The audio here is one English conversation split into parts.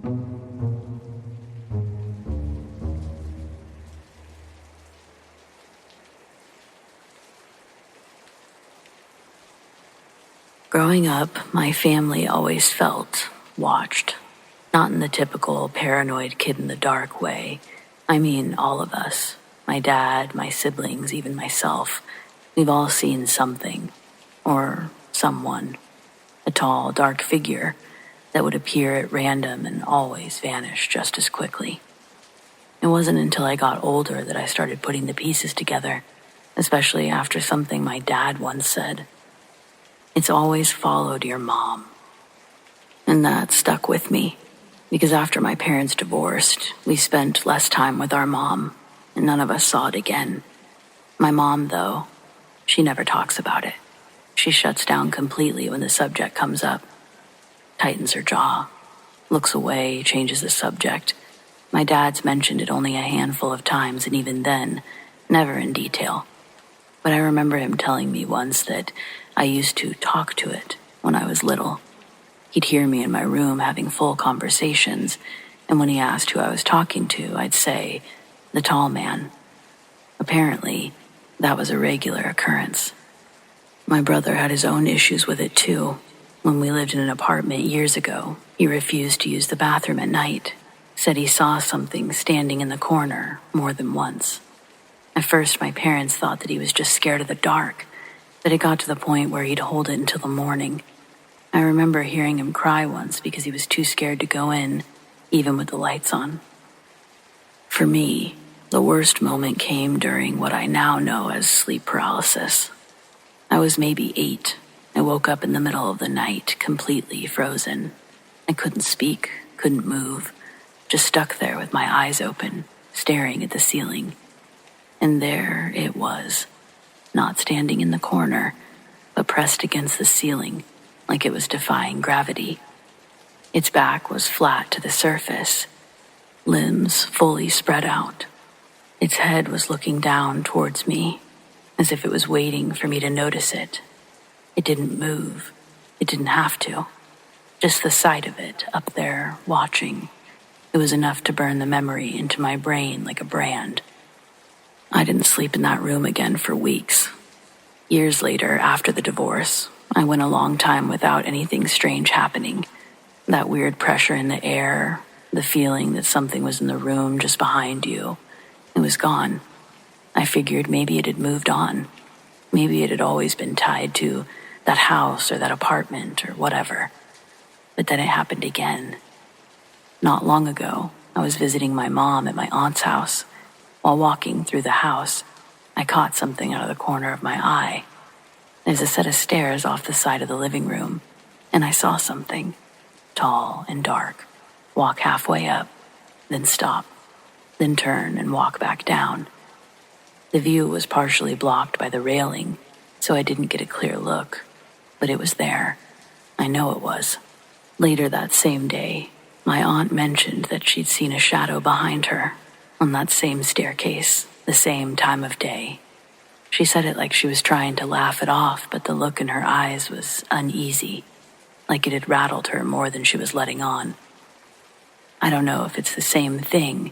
Growing up, my family always felt watched. Not in the typical paranoid kid in the dark way. I mean, all of us. My dad, my siblings, even myself. We've all seen something. Or someone. A tall, dark figure that would appear at random and always vanish just as quickly. It wasn't until I got older that I started putting the pieces together, especially after something my dad once said. It's always followed your mom. And that stuck with me, because after my parents divorced, we spent less time with our mom, and none of us saw it again. My mom, though, she never talks about it. She shuts down completely when the subject comes up, tightens her jaw, looks away, changes the subject. My dad's mentioned it only a handful of times, and even then, never in detail. But I remember him telling me once that I used to talk to it when I was little. He'd hear me in my room having full conversations, and when he asked who I was talking to, I'd say, the tall man. Apparently, that was a regular occurrence. My brother had his own issues with it too. When we lived in an apartment years ago, he refused to use the bathroom at night, said he saw something standing in the corner more than once. At first, my parents thought that he was just scared of the dark, but it got to the point where he'd hold it until the morning. I remember hearing him cry once because he was too scared to go in, even with the lights on. For me, the worst moment came during what I now know as sleep paralysis. I was maybe 8. I woke up in the middle of the night, completely frozen. I couldn't speak, couldn't move, just stuck there with my eyes open, staring at the ceiling. And there it was, not standing in the corner, but pressed against the ceiling, like it was defying gravity. Its back was flat to the surface, limbs fully spread out. Its head was looking down towards me, as if it was waiting for me to notice it. It didn't move. It didn't have to. Just the sight of it up there, watching. It was enough to burn the memory into my brain like a brand. I didn't sleep in that room again for weeks. Years later, after the divorce, I went a long time without anything strange happening. That weird pressure in the air, the feeling that something was in the room just behind you, it was gone. I figured maybe it had moved on. Maybe it had always been tied to that house or that apartment or whatever. But then it happened again. Not long ago, I was visiting my mom at my aunt's house. While walking through the house, I caught something out of the corner of my eye. There's a set of stairs off the side of the living room, and I saw something, tall and dark, walk halfway up, then stop, then turn and walk back down. The view was partially blocked by the railing, so I didn't get a clear look, but it was there. I know it was. Later that same day, my aunt mentioned that she'd seen a shadow behind her, on that same staircase, the same time of day. She said it like she was trying to laugh it off, but the look in her eyes was uneasy, like it had rattled her more than she was letting on. I don't know if it's the same thing.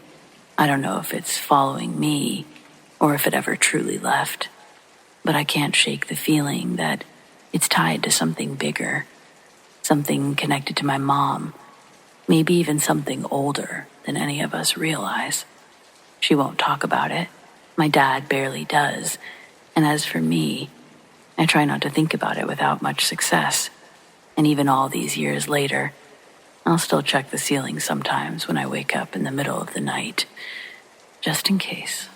I don't know if it's following me, or if it ever truly left. But I can't shake the feeling that it's tied to something bigger, something connected to my mom, maybe even something older than any of us realize. She won't talk about it. My dad barely does. And as for me, I try not to think about it without much success. And even all these years later, I'll still check the ceiling sometimes when I wake up in the middle of the night, just in case.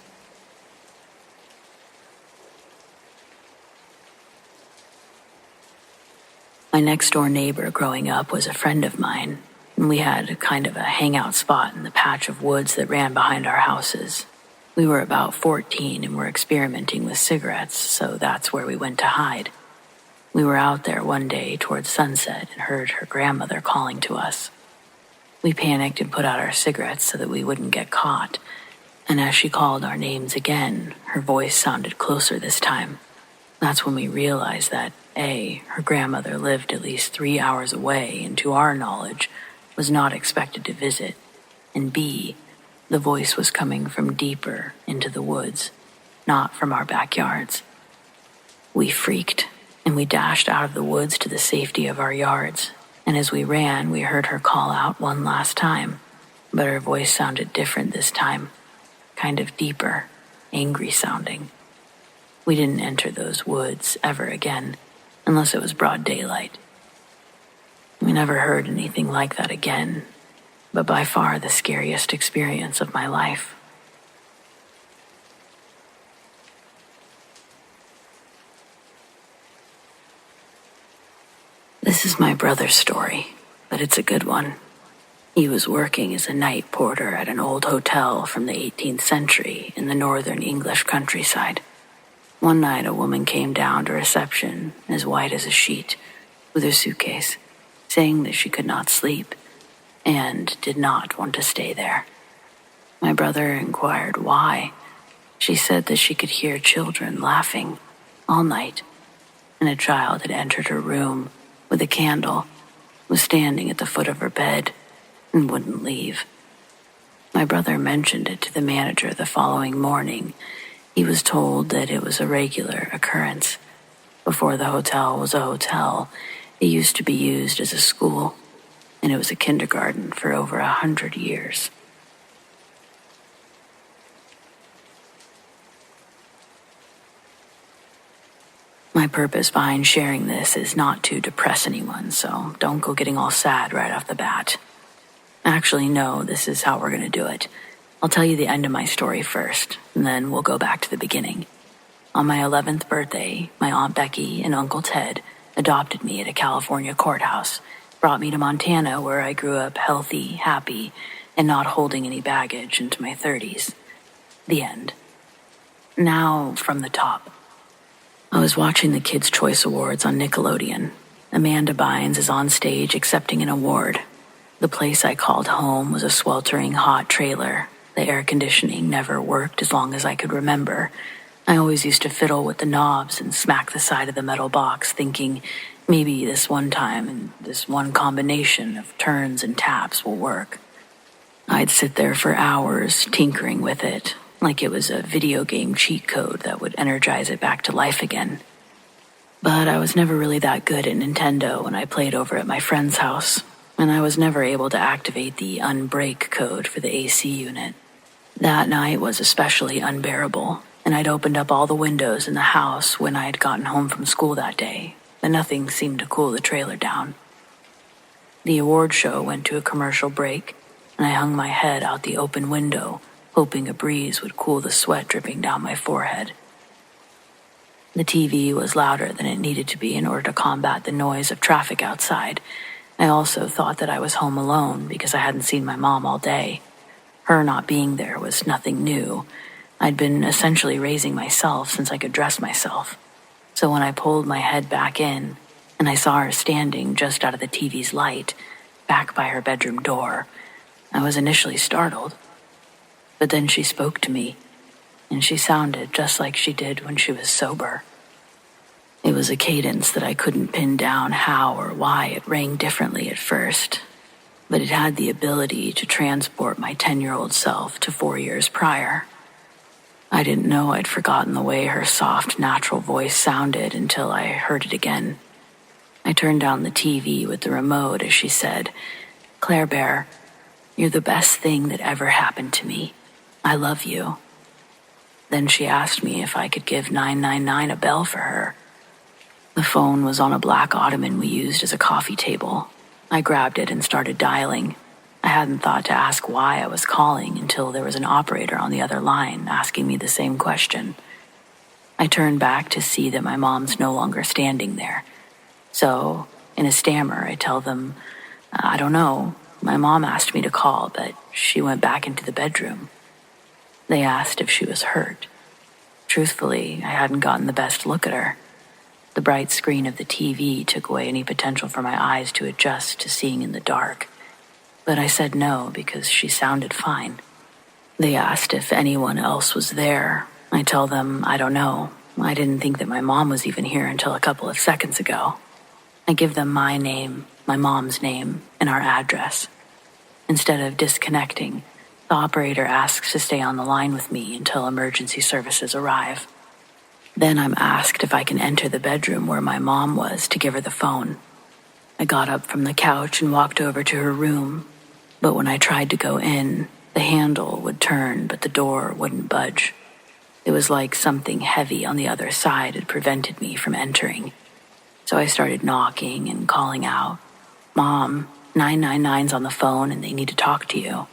My next-door neighbor growing up was a friend of mine, and we had kind of a hangout spot in the patch of woods that ran behind our houses. We were about 14 and were experimenting with cigarettes, so that's where we went to hide. We were out there one day towards sunset and heard her grandmother calling to us. We panicked and put out our cigarettes so that we wouldn't get caught, and as she called our names again, her voice sounded closer this time. That's when we realized that, A, her grandmother lived at least 3 hours away, and to our knowledge, was not expected to visit, and B, the voice was coming from deeper into the woods, not from our backyards. We freaked, and we dashed out of the woods to the safety of our yards, and as we ran, we heard her call out one last time, but her voice sounded different this time, kind of deeper, angry sounding. We didn't enter those woods ever again, unless it was broad daylight. We never heard anything like that again, but by far the scariest experience of my life. This is my brother's story, but it's a good one. He was working as a night porter at an old hotel from the 18th century in the northern English countryside. One night, a woman came down to reception, as white as a sheet, with her suitcase, saying that she could not sleep and did not want to stay there. My brother inquired why. She said that she could hear children laughing all night, and a child had entered her room with a candle, was standing at the foot of her bed, and wouldn't leave. My brother mentioned it to the manager the following morning. He was told that it was a regular occurrence. Before the hotel was a hotel, it used to be used as a school, and it was a kindergarten for over 100 years. My purpose behind sharing this is not to depress anyone, so don't go getting all sad right off the bat. Actually, no, this is how we're going to do it. I'll tell you the end of my story first, and then we'll go back to the beginning. On my 11th birthday, my Aunt Becky and Uncle Ted adopted me at a California courthouse, brought me to Montana where I grew up healthy, happy, and not holding any baggage into my 30s. The end. Now, from the top. I was watching the Kids' Choice Awards on Nickelodeon. Amanda Bynes is on stage accepting an award. The place I called home was a sweltering hot trailer. The air conditioning never worked as long as I could remember. I always used to fiddle with the knobs and smack the side of the metal box, thinking maybe this one time and this one combination of turns and taps will work. I'd sit there for hours tinkering with it, like it was a video game cheat code that would energize it back to life again. But I was never really that good at Nintendo when I played over at my friend's house, and I was never able to activate the unbreak code for the AC unit. That night was especially unbearable, and I'd opened up all the windows in the house when I had gotten home from school that day, but nothing seemed to cool the trailer down. The award show went to a commercial break, and I hung my head out the open window, hoping a breeze would cool the sweat dripping down my forehead. The TV was louder than it needed to be in order to combat the noise of traffic outside. I also thought that I was home alone because I hadn't seen my mom all day. Her not being there was nothing new. I'd been essentially raising myself since I could dress myself. So when I pulled my head back in, and I saw her standing just out of the TV's light, back by her bedroom door, I was initially startled. But then she spoke to me, and she sounded just like she did when she was sober. It was a cadence that I couldn't pin down how or why it rang differently at first, but it had the ability to transport my 10-year-old self to 4 years prior. I didn't know I'd forgotten the way her soft, natural voice sounded until I heard it again. I turned down the TV with the remote as she said, "Claire Bear, you're the best thing that ever happened to me. I love you." Then she asked me if I could give 999 a bell for her. The phone was on a black ottoman we used as a coffee table. I grabbed it and started dialing. I hadn't thought to ask why I was calling until there was an operator on the other line asking me the same question. I turned back to see that my mom's no longer standing there. So, in a stammer, I tell them, "I don't know. My mom asked me to call, but she went back into the bedroom." They asked if she was hurt. Truthfully, I hadn't gotten the best look at her. The bright screen of the TV took away any potential for my eyes to adjust to seeing in the dark. But I said no because she sounded fine. They asked if anyone else was there. I tell them, I don't know. I didn't think that my mom was even here until a couple of seconds ago. I give them my name, my mom's name, and our address. Instead of disconnecting, the operator asks to stay on the line with me until emergency services arrive. Then I'm asked if I can enter the bedroom where my mom was to give her the phone. I got up from the couch and walked over to her room, but when I tried to go in, the handle would turn, but the door wouldn't budge. It was like something heavy on the other side had prevented me from entering. So I started knocking and calling out, "Mom, 999's on the phone and they need to talk to you."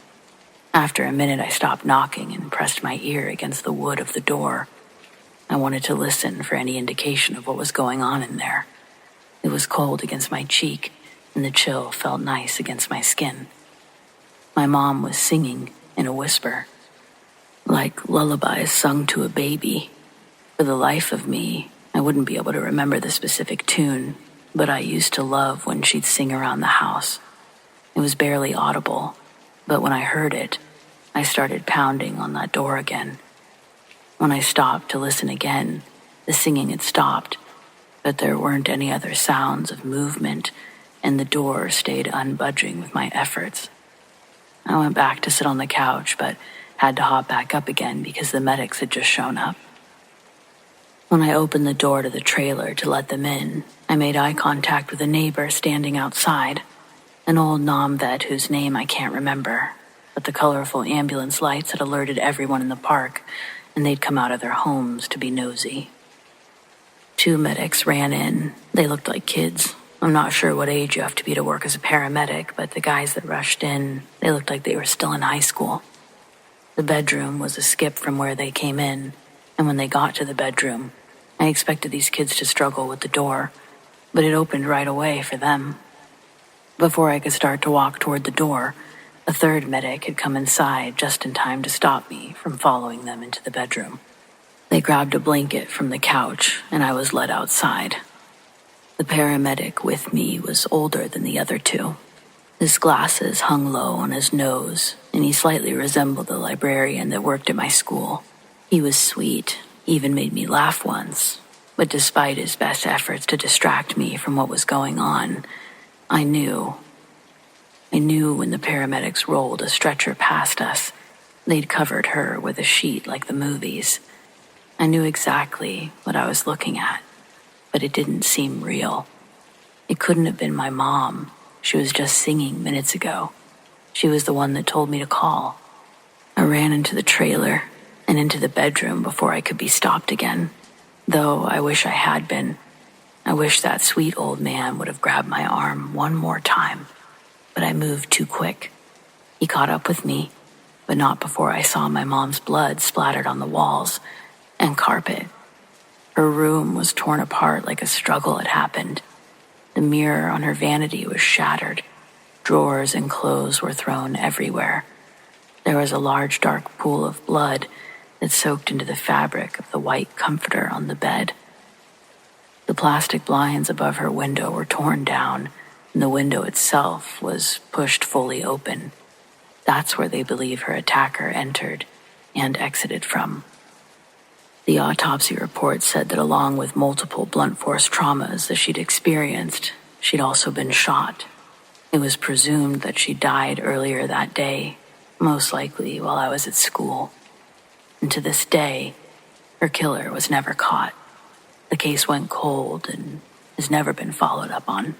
After a minute, I stopped knocking and pressed my ear against the wood of the door. I wanted to listen for any indication of what was going on in there. It was cold against my cheek, and the chill felt nice against my skin. My mom was singing in a whisper, like lullabies sung to a baby. For the life of me, I wouldn't be able to remember the specific tune, but I used to love when she'd sing around the house. It was barely audible, but when I heard it, I started pounding on that door again. When I stopped to listen again, the singing had stopped, but there weren't any other sounds of movement, and the door stayed unbudging with my efforts. I went back to sit on the couch, but had to hop back up again because the medics had just shown up. When I opened the door to the trailer to let them in, I made eye contact with a neighbor standing outside, an old nom vet whose name I can't remember, but the colorful ambulance lights had alerted everyone in the park, and they'd come out of their homes to be nosy. 2 medics ran in. They looked like kids. I'm not sure what age you have to be to work as a paramedic, but the guys that rushed in, they looked like they were still in high school. The bedroom was a skip from where they came in, and when they got to the bedroom, I expected these kids to struggle with the door, but it opened right away for them. Before I could start to walk toward the door, a 3rd medic had come inside just in time to stop me from following them into the bedroom. They grabbed a blanket from the couch, and I was led outside. The paramedic with me was older than the other 2. His glasses hung low on his nose, and he slightly resembled the librarian that worked at my school. He was sweet, even made me laugh once, but despite his best efforts to distract me from what was going on, I knew when the paramedics rolled a stretcher past us, they'd covered her with a sheet like the movies. I knew exactly what I was looking at, but it didn't seem real. It couldn't have been my mom. She was just singing minutes ago. She was the one that told me to call. I ran into the trailer and into the bedroom before I could be stopped again, though I wish I had been. I wish that sweet old man would have grabbed my arm one more time, but I moved too quick. He caught up with me, but not before I saw my mom's blood splattered on the walls and carpet. Her room was torn apart like a struggle had happened. The mirror on her vanity was shattered. Drawers and clothes were thrown everywhere. There was a large dark pool of blood that soaked into the fabric of the white comforter on the bed. The plastic blinds above her window were torn down, and the window itself was pushed fully open. That's where they believe her attacker entered and exited from. The autopsy report said that along with multiple blunt force traumas that she'd experienced, she'd also been shot. It was presumed that she died earlier that day, most likely while I was at school. And to this day, her killer was never caught. The case went cold and has never been followed up on.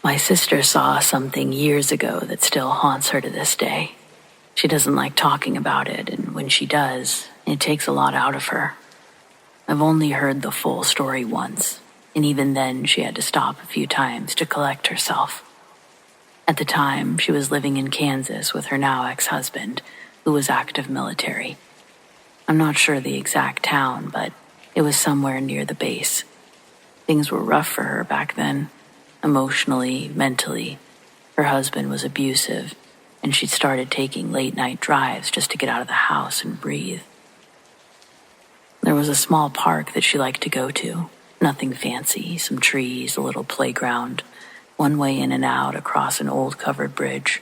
My sister saw something years ago that still haunts her to this day. She doesn't like talking about it, and when she does, it takes a lot out of her. I've only heard the full story once, and even then she had to stop a few times to collect herself. At the time, she was living in Kansas with her now ex-husband, who was active military. I'm not sure the exact town, but it was somewhere near the base. Things were rough for her back then. Emotionally, mentally. Her husband was abusive, and she'd started taking late-night drives just to get out of the house and breathe. There was a small park that she liked to go to. Nothing fancy, some trees, a little playground, one way in and out across an old covered bridge.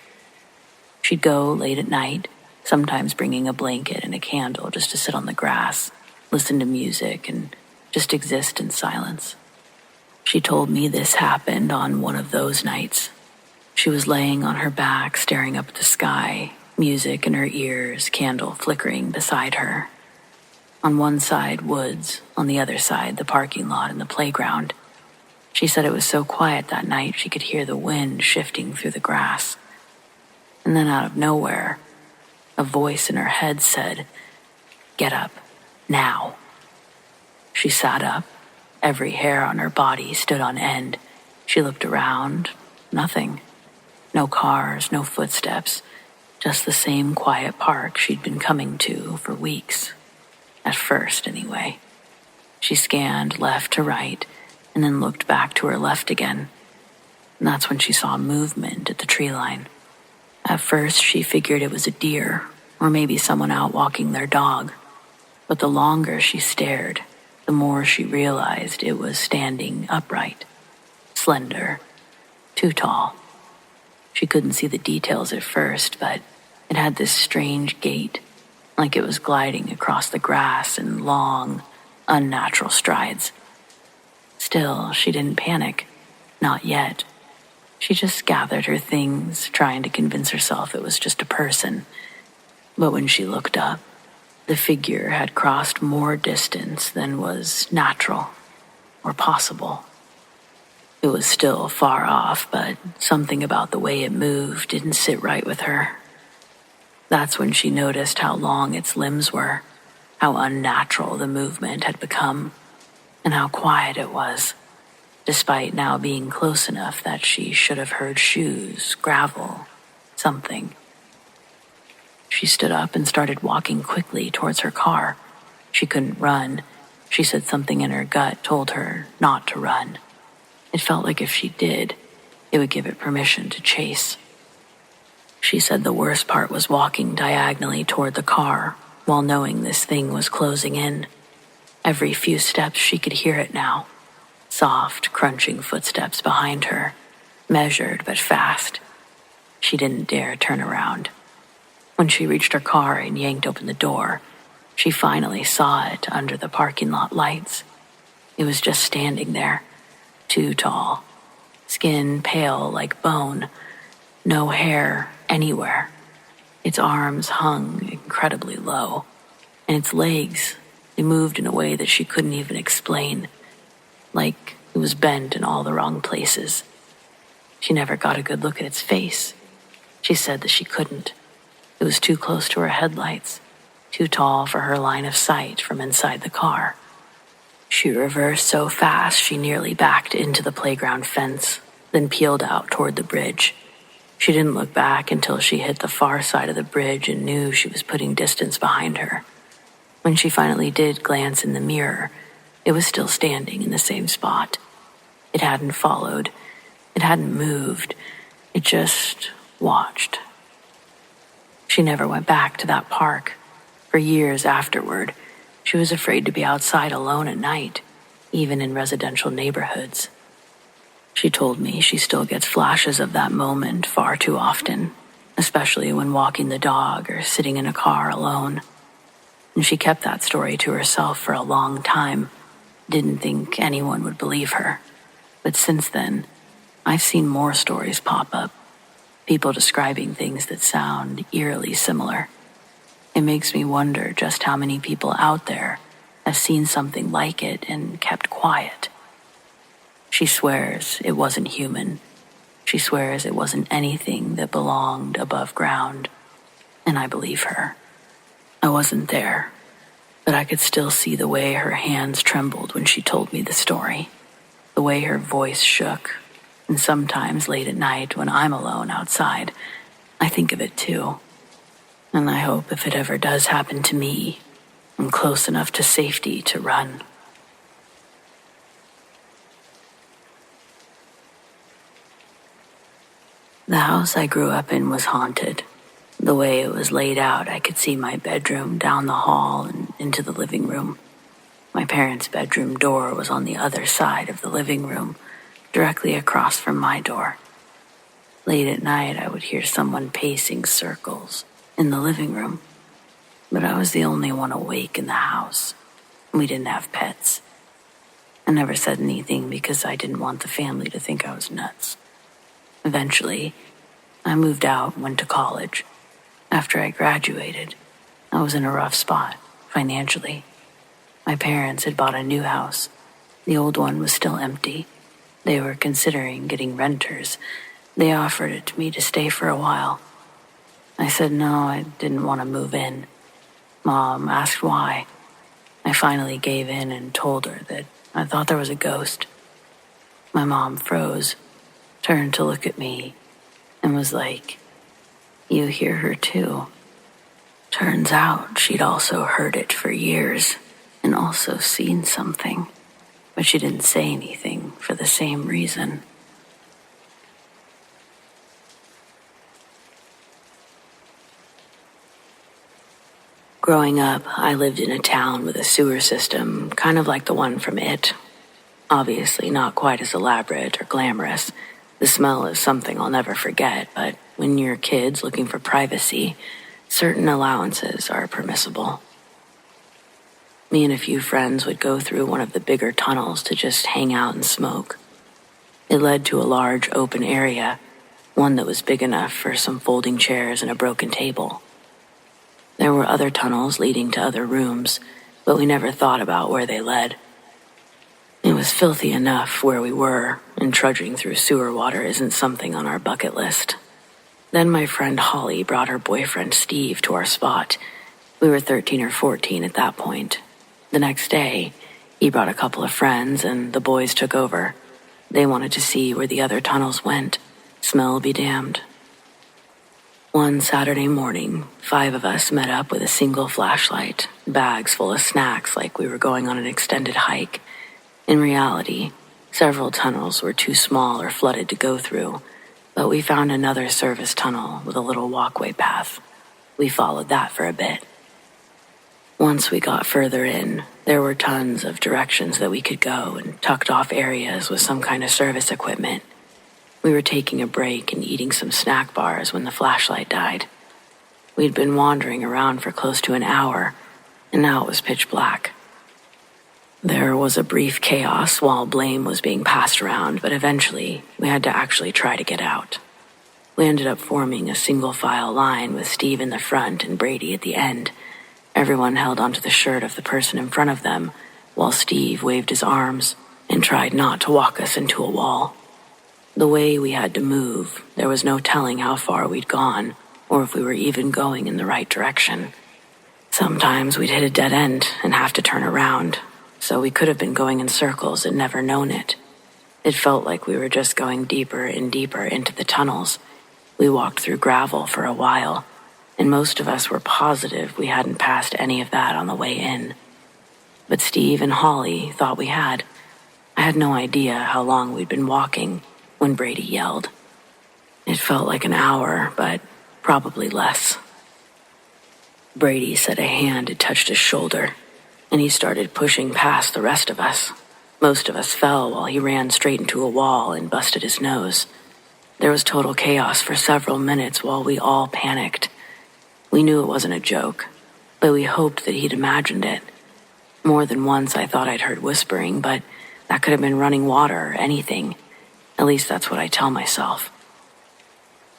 She'd go late at night, sometimes bringing a blanket and a candle just to sit on the grass, listen to music, and just exist in silence. She told me this happened on one of those nights. She was laying on her back, staring up at the sky, music in her ears, candle flickering beside her. On one side, woods, on the other side, the parking lot and the playground. She said it was so quiet that night she could hear the wind shifting through the grass. And then out of nowhere, a voice in her head said, "Get up, now." She sat up. Every hair on her body stood on end. She looked around. Nothing. No cars, no footsteps. Just the same quiet park she'd been coming to for weeks. At first, anyway. She scanned left to right and then looked back to her left again. And that's when she saw movement at the tree line. At first, she figured it was a deer or maybe someone out walking their dog. But the longer she stared, the more she realized it was standing upright, slender, too tall. She couldn't see the details at first, but it had this strange gait, like it was gliding across the grass in long, unnatural strides. Still, she didn't panic. Not yet. She just gathered her things, trying to convince herself it was just a person. But when she looked up, the figure had crossed more distance than was natural or possible. It was still far off, but something about the way it moved didn't sit right with her. That's when she noticed how long its limbs were, how unnatural the movement had become, and how quiet it was, despite now being close enough that she should have heard shoes, gravel, something. She stood up and started walking quickly towards her car. She couldn't run. She said something in her gut told her not to run. It felt like if she did, it would give it permission to chase. She said the worst part was walking diagonally toward the car while knowing this thing was closing in. Every few steps she could hear it now. Soft, crunching footsteps behind her, measured but fast. She didn't dare turn around. When she reached her car and yanked open the door, she finally saw it under the parking lot lights. It was just standing there, too tall, skin pale like bone, no hair anywhere. Its arms hung incredibly low, and its legs, they moved in a way that she couldn't even explain, like it was bent in all the wrong places. She never got a good look at its face. She said that she couldn't. It was too close to her headlights, too tall for her line of sight from inside the car. She reversed so fast she nearly backed into the playground fence, then peeled out toward the bridge. She didn't look back until she hit the far side of the bridge and knew she was putting distance behind her. When she finally did glance in the mirror, it was still standing in the same spot. It hadn't followed. It hadn't moved. It just watched. She never went back to that park. For years afterward, she was afraid to be outside alone at night, even in residential neighborhoods. She told me she still gets flashes of that moment far too often, especially when walking the dog or sitting in a car alone. And she kept that story to herself for a long time, didn't think anyone would believe her. But since then, I've seen more stories pop up. People describing things that sound eerily similar. It makes me wonder just how many people out there have seen something like it and kept quiet. She swears it wasn't human. She swears it wasn't anything that belonged above ground. And I believe her. I wasn't there, but I could still see the way her hands trembled when she told me the story, the way her voice shook. And sometimes late at night when I'm alone outside, I think of it too. And I hope if it ever does happen to me, I'm close enough to safety to run. The house I grew up in was haunted. The way it was laid out, I could see my bedroom down the hall and into the living room. My parents' bedroom door was on the other side of the living room, directly across from my door. Late at night, I would hear someone pacing circles in the living room, but I was the only one awake in the house. We didn't have pets. I never said anything because I didn't want the family to think I was nuts. Eventually, I moved out and went to college. After I graduated, I was in a rough spot, financially. My parents had bought a new house. The old one was still empty. They were considering getting renters. They offered it to me to stay for a while. I said no, I didn't want to move in. Mom asked why. I finally gave in and told her that I thought there was a ghost. My mom froze, turned to look at me, and was like, "You hear her too." Turns out she'd also heard it for years and also seen something, but she didn't say anything for the same reason. Growing up, I lived in a town with a sewer system, kind of like the one from It. Obviously not quite as elaborate or glamorous. The smell is something I'll never forget, but when you're kids looking for privacy, certain allowances are permissible. Me and a few friends would go through one of the bigger tunnels to just hang out and smoke. It led to a large open area, one that was big enough for some folding chairs and a broken table. There were other tunnels leading to other rooms, but we never thought about where they led. It was filthy enough where we were, and trudging through sewer water isn't something on our bucket list. Then my friend Holly brought her boyfriend Steve to our spot. We were 13 or 14 at that point. The next day, he brought a couple of friends and the boys took over. They wanted to see where the other tunnels went. Smell be damned. One Saturday morning, 5 of us met up with a single flashlight, bags full of snacks like we were going on an extended hike. In reality, several tunnels were too small or flooded to go through, but we found another service tunnel with a little walkway path. We followed that for a bit. Once we got further in, there were tons of directions that we could go and tucked off areas with some kind of service equipment. We were taking a break and eating some snack bars when the flashlight died. We'd been wandering around for close to an hour, and now it was pitch black. There was a brief chaos while blame was being passed around, but eventually we had to actually try to get out. We ended up forming a single file line with Steve in the front and Brady at the end. Everyone held onto the shirt of the person in front of them, while Steve waved his arms and tried not to walk us into a wall. The way we had to move, there was no telling how far we'd gone, or if we were even going in the right direction. Sometimes we'd hit a dead end and have to turn around, so we could have been going in circles and never known it. It felt like we were just going deeper and deeper into the tunnels. We walked through gravel for a while, and most of us were positive we hadn't passed any of that on the way in. But Steve and Holly thought we had. I had no idea how long we'd been walking when Brady yelled. It felt like an hour, but probably less. Brady said a hand had touched his shoulder, and he started pushing past the rest of us. Most of us fell while he ran straight into a wall and busted his nose. There was total chaos for several minutes while we all panicked. We knew it wasn't a joke, but we hoped that he'd imagined it. More than once I thought I'd heard whispering, but that could have been running water or anything. At least that's what I tell myself.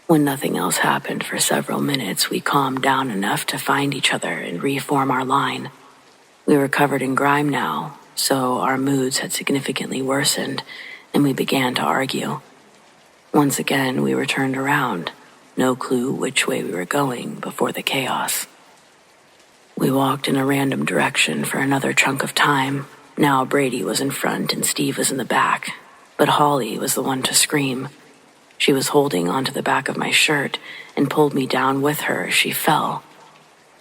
When nothing else happened for several minutes, we calmed down enough to find each other and reform our line. We were covered in grime now, so our moods had significantly worsened, and we began to argue. Once again, we were turned around, no clue which way we were going before the chaos. We walked in a random direction for another chunk of time. Now Brady was in front and Steve was in the back, but Holly was the one to scream. She was holding onto the back of my shirt and pulled me down with her as she fell.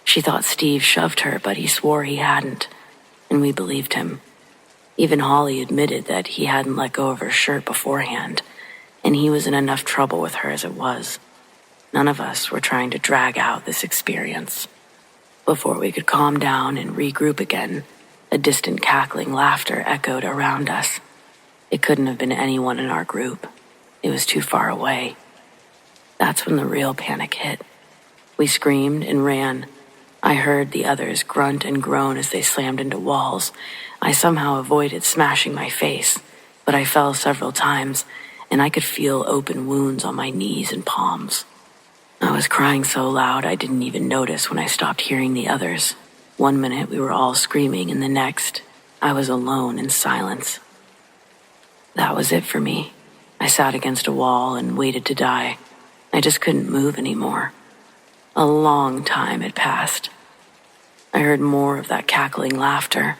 She thought Steve shoved her, but he swore he hadn't, and we believed him. Even Holly admitted that he hadn't let go of her shirt beforehand, and he was in enough trouble with her as it was. None of us were trying to drag out this experience. Before we could calm down and regroup again, a distant cackling laughter echoed around us. It couldn't have been anyone in our group. It was too far away. That's when the real panic hit. We screamed and ran. I heard the others grunt and groan as they slammed into walls. I somehow avoided smashing my face, but I fell several times, and I could feel open wounds on my knees and palms. I was crying so loud I didn't even notice when I stopped hearing the others. One minute we were all screaming, and the next, I was alone in silence. That was it for me. I sat against a wall and waited to die. I just couldn't move anymore. A long time had passed. I heard more of that cackling laughter,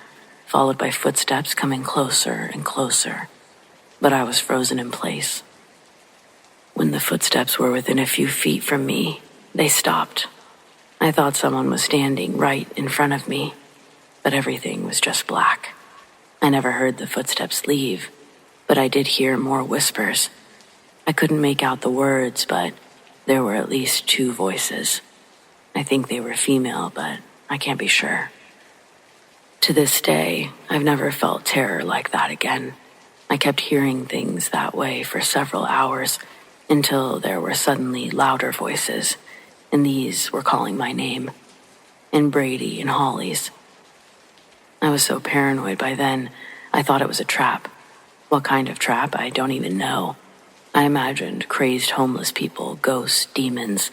followed by footsteps coming closer and closer, but I was frozen in place. When the footsteps were within a few feet from me, they stopped. I thought someone was standing right in front of me, but everything was just black. I never heard the footsteps leave, but I did hear more whispers. I couldn't make out the words, but there were at least 2 voices. I think they were female, but I can't be sure. To this day, I've never felt terror like that again. I kept hearing things that way for several hours, until there were suddenly louder voices, and these were calling my name, and Brady and Holly's. I was so paranoid by then, I thought it was a trap. What kind of trap, I don't even know. I imagined crazed homeless people, ghosts, demons,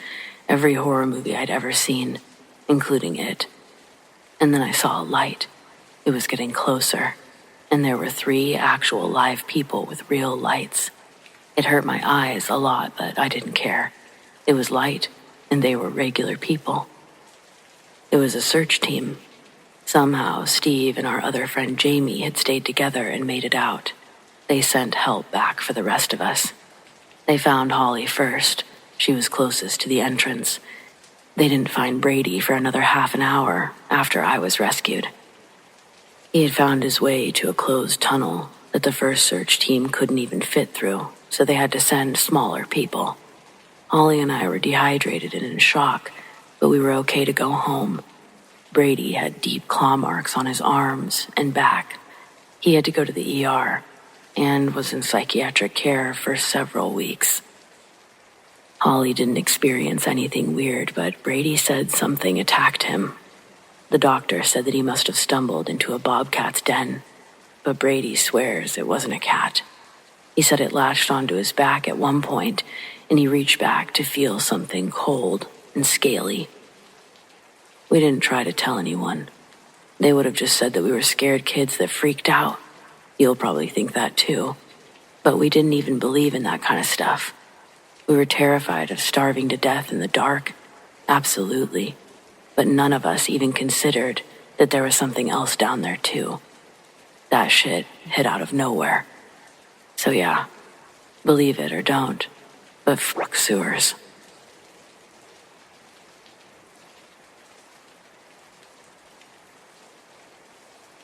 every horror movie I'd ever seen, including it. And then I saw a light. It was getting closer, and there were 3 actual live people with real lights. It hurt my eyes a lot, but I didn't care. It was light, and they were regular people. It was a search team. Somehow, Steve and our other friend Jamie had stayed together and made it out. They sent help back for the rest of us. They found Holly first. She was closest to the entrance. They didn't find Brady for another half an hour after I was rescued. He had found his way to a closed tunnel that the first search team couldn't even fit through, so they had to send smaller people. Holly and I were dehydrated and in shock, but we were okay to go home. Brady had deep claw marks on his arms and back. He had to go to the ER and was in psychiatric care for several weeks. Holly didn't experience anything weird, but Brady said something attacked him. The doctor said that he must have stumbled into a bobcat's den, but Brady swears it wasn't a cat. He said it latched onto his back at one point, and he reached back to feel something cold and scaly. We didn't try to tell anyone. They would have just said that we were scared kids that freaked out. You'll probably think that too. But we didn't even believe in that kind of stuff. We were terrified of starving to death in the dark. Absolutely. But none of us even considered that there was something else down there too. That shit hit out of nowhere. So yeah, believe it or don't, but fuck sewers.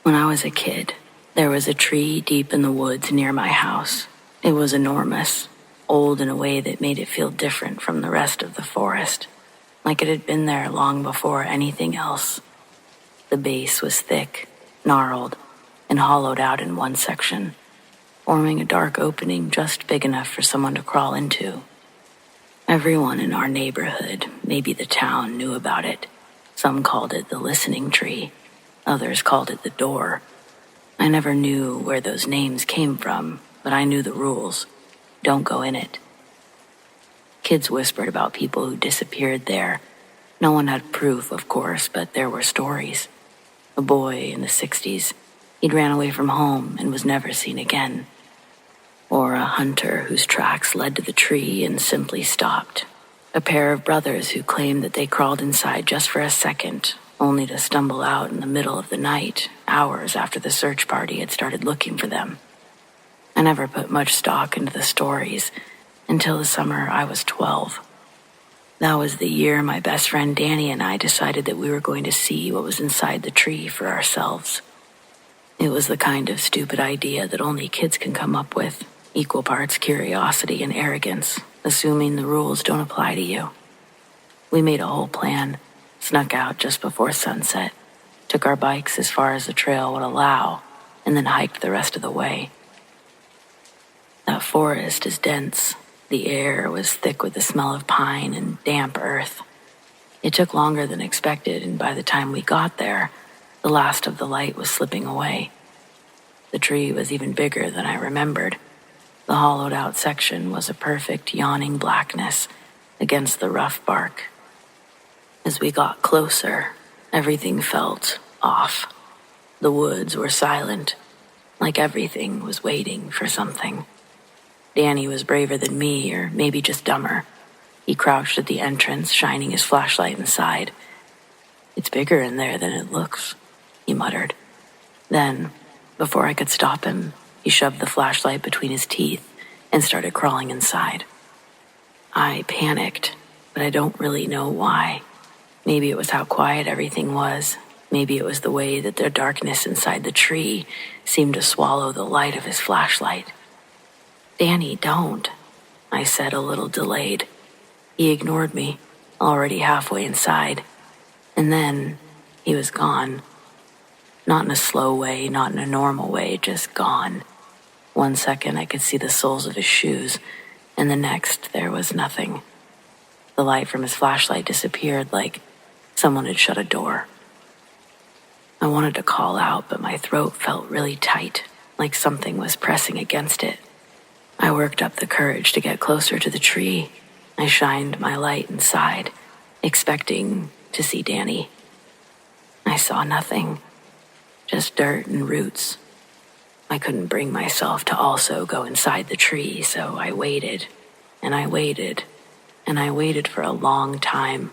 When I was a kid, there was a tree deep in the woods near my house. It was enormous, old in a way that made it feel different from the rest of the forest, like it had been there long before anything else. The base was thick, gnarled, and hollowed out in one section, forming a dark opening just big enough for someone to crawl into. Everyone in our neighborhood, maybe the town, knew about it. Some called it the listening tree. Others called it the door. I never knew where those names came from, but I knew the rules. Don't go in it. Kids whispered about people who disappeared there. No one had proof, of course, but there were stories. A boy in the 60s. He'd ran away from home and was never seen again. Or a hunter whose tracks led to the tree and simply stopped. A pair of brothers who claimed that they crawled inside just for a second, only to stumble out in the middle of the night, hours after the search party had started looking for them. I never put much stock into the stories until the summer I was 12. That was the year my best friend Danny and I decided that we were going to see what was inside the tree for ourselves. It was the kind of stupid idea that only kids can come up with, equal parts curiosity and arrogance, assuming the rules don't apply to you. We made a whole plan, snuck out just before sunset, took our bikes as far as the trail would allow, and then hiked the rest of the way. That forest is dense. The air was thick with the smell of pine and damp earth. It took longer than expected, and by the time we got there, the last of the light was slipping away. The tree was even bigger than I remembered. The hollowed-out section was a perfect yawning blackness against the rough bark. As we got closer, everything felt off. The woods were silent, like everything was waiting for something. Danny was braver than me, or maybe just dumber. He crouched at the entrance, shining his flashlight inside. "It's bigger in there than it looks," he muttered. Then, before I could stop him, he shoved the flashlight between his teeth and started crawling inside. I panicked, but I don't really know why. Maybe it was how quiet everything was. Maybe it was the way that the darkness inside the tree seemed to swallow the light of his flashlight. "Danny, don't," I said, a little delayed. He ignored me, already halfway inside. And then he was gone. Not in a slow way, not in a normal way, just gone. 1 second I could see the soles of his shoes, and the next there was nothing. The light from his flashlight disappeared like someone had shut a door. I wanted to call out, but my throat felt really tight, like something was pressing against it. I worked up the courage to get closer to the tree. I shined my light inside, expecting to see Danny. I saw nothing, just dirt and roots. I couldn't bring myself to also go inside the tree, so I waited, and I waited, and I waited for a long time.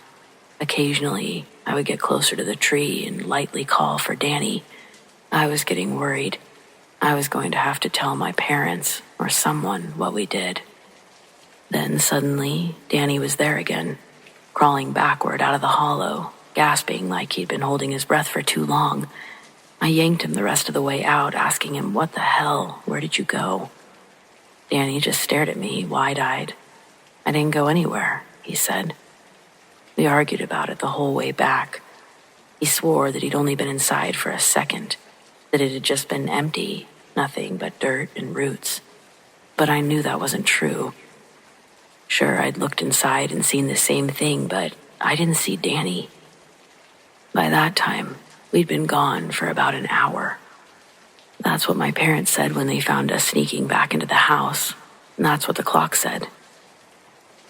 Occasionally, I would get closer to the tree and lightly call for Danny. I was getting worried. I was going to have to tell my parents or someone what we did. Then suddenly, Danny was there again, crawling backward out of the hollow, gasping like he'd been holding his breath for too long. I yanked him the rest of the way out, asking him, "What the hell? Where did you go?" Danny just stared at me, wide-eyed. "I didn't go anywhere," he said. We argued about it the whole way back. He swore that he'd only been inside for a second, that it had just been empty, nothing but dirt and roots. But I knew that wasn't true. Sure, I'd looked inside and seen the same thing, but I didn't see Danny. By that time, we'd been gone for about an hour. That's what my parents said when they found us sneaking back into the house, and that's what the clock said.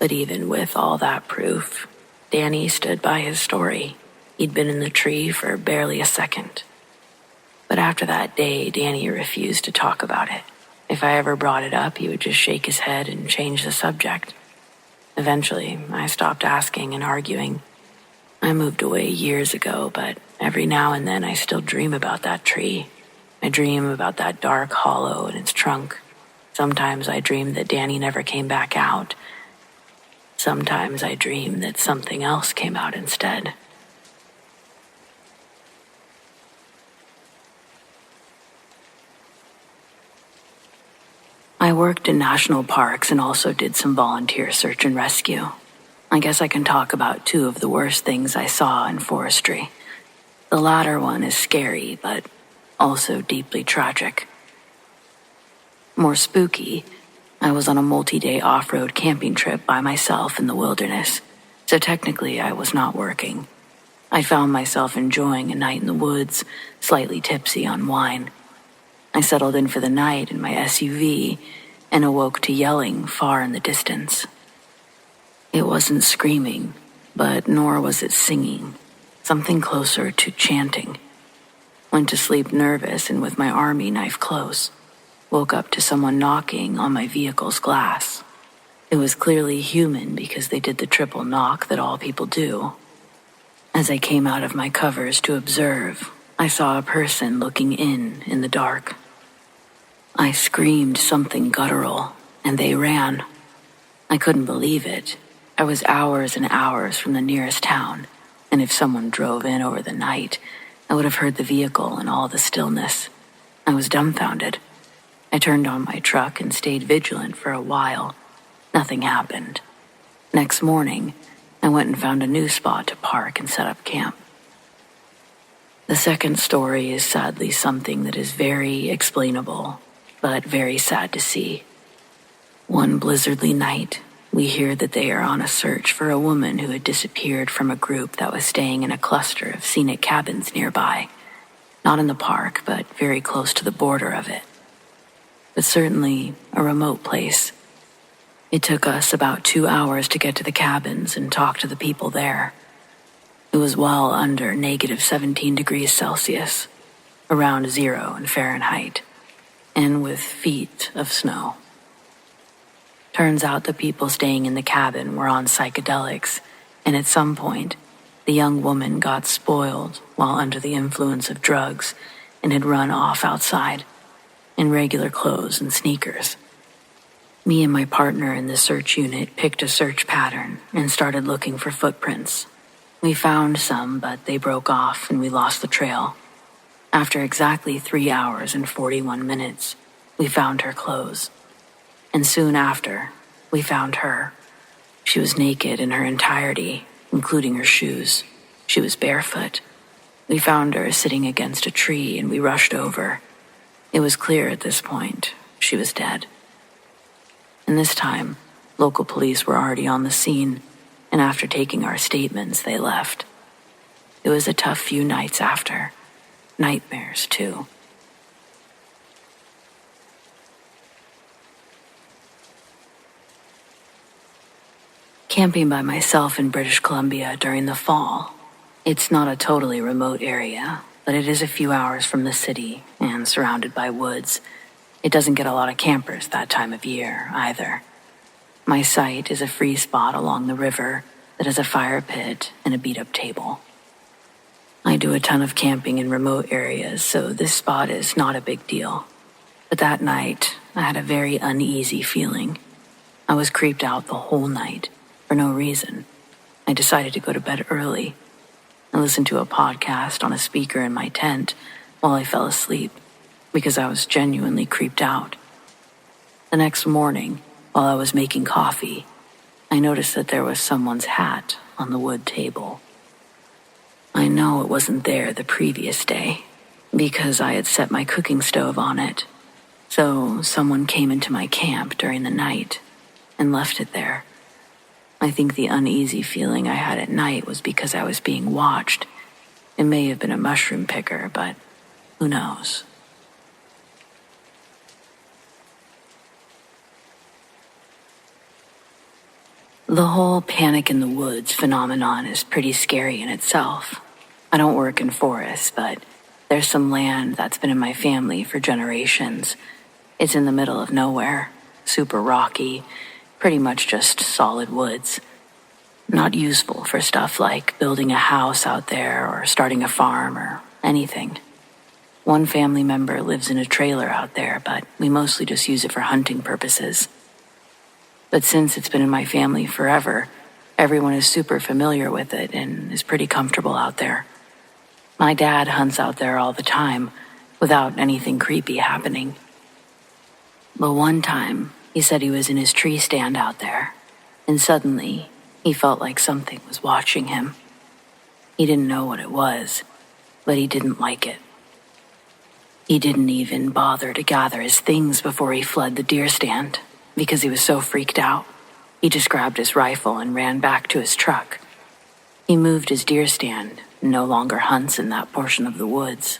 But even with all that proof, Danny stood by his story. He'd been in the tree for barely a second. But after that day, Danny refused to talk about it. If I ever brought it up, he would just shake his head and change the subject. Eventually, I stopped asking and arguing. I moved away years ago, but every now and then I still dream about that tree. I dream about that dark hollow in its trunk. Sometimes I dream that Danny never came back out. Sometimes I dream that something else came out instead. I worked in national parks and also did some volunteer search and rescue. I guess I can talk about two of the worst things I saw in forestry. The latter one is scary, but also deeply tragic. More spooky, I was on a multi-day off-road camping trip by myself in the wilderness, so technically I was not working. I found myself enjoying a night in the woods, slightly tipsy on wine. I settled in for the night in my SUV and awoke to yelling far in the distance. It wasn't screaming, but nor was it singing, something closer to chanting. Went to sleep nervous and with my army knife close. Woke up to someone knocking on my vehicle's glass. It was clearly human because they did the triple knock that all people do. As I came out of my covers to observe, I saw a person looking in the dark. I screamed something guttural, and they ran. I couldn't believe it. I was hours and hours from the nearest town, and if someone drove in over the night, I would have heard the vehicle and all the stillness. I was dumbfounded. I turned on my truck and stayed vigilant for a while. Nothing happened. Next morning, I went and found a new spot to park and set up camp. The second story is sadly something that is very explainable, but very sad to see. One blizzardly night, we hear that they are on a search for a woman who had disappeared from a group that was staying in a cluster of scenic cabins nearby. Not in the park, but very close to the border of it. But certainly a remote place. It took us about 2 hours to get to the cabins and talk to the people there. It was well under negative 17 degrees Celsius, around 0 in Fahrenheit, and with feet of snow. Turns out the people staying in the cabin were on psychedelics, and at some point, the young woman got spoiled while under the influence of drugs and had run off outside, in regular clothes and sneakers. Me and my partner in the search unit picked a search pattern and started looking for footprints. We found some, but they broke off and we lost the trail. After exactly 3 hours and 41 minutes, we found her clothes. And soon after, we found her. She was naked in her entirety, including her shoes. She was barefoot. We found her sitting against a tree and we rushed over. It was clear at this point she was dead. And this time, local police were already on the scene, and after taking our statements, they left. It was a tough few nights after. Nightmares, too. Camping by myself in British Columbia during the fall. It's not a totally remote area, but it is a few hours from the city and surrounded by woods. It doesn't get a lot of campers that time of year, either. My site is a free spot along the river that has a fire pit and a beat-up table. I do a ton of camping in remote areas, so this spot is not a big deal. But that night, I had a very uneasy feeling. I was creeped out the whole night, for no reason. I decided to go to bed early. I listened to a podcast on a speaker in my tent while I fell asleep, because I was genuinely creeped out. The next morning, while I was making coffee, I noticed that there was someone's hat on the wood table. I know it wasn't there the previous day, because I had set my cooking stove on it. So someone came into my camp during the night and left it there. I think the uneasy feeling I had at night was because I was being watched. It may have been a mushroom picker, but who knows? The whole panic in the woods phenomenon is pretty scary in itself. I don't work in forests, but there's some land that's been in my family for generations. It's in the middle of nowhere, super rocky, pretty much just solid woods. Not useful for stuff like building a house out there or starting a farm or anything. One family member lives in a trailer out there, but we mostly just use it for hunting purposes. But since it's been in my family forever, everyone is super familiar with it and is pretty comfortable out there. My dad hunts out there all the time, without anything creepy happening. But one time, he said he was in his tree stand out there, and suddenly, he felt like something was watching him. He didn't know what it was, but he didn't like it. He didn't even bother to gather his things before he fled the deer stand, because he was so freaked out. He just grabbed his rifle and ran back to his truck. He moved his deer stand and no longer hunts in that portion of the woods.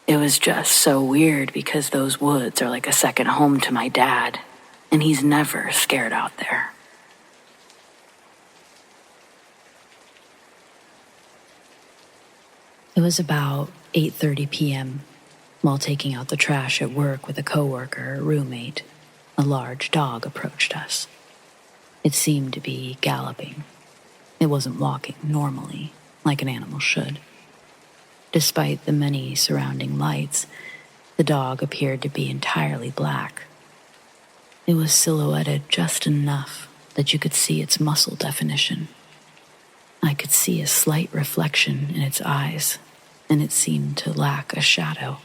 It was just so weird because those woods are like a second home to my dad, and he's never scared out there. It was about 8:30 p.m. while taking out the trash at work with a coworker or roommate. A large dog approached us. It seemed to be galloping. It wasn't walking normally, like an animal should. Despite the many surrounding lights, the dog appeared to be entirely black. It was silhouetted just enough that you could see its muscle definition. I could see a slight reflection in its eyes, and it seemed to lack a shadow.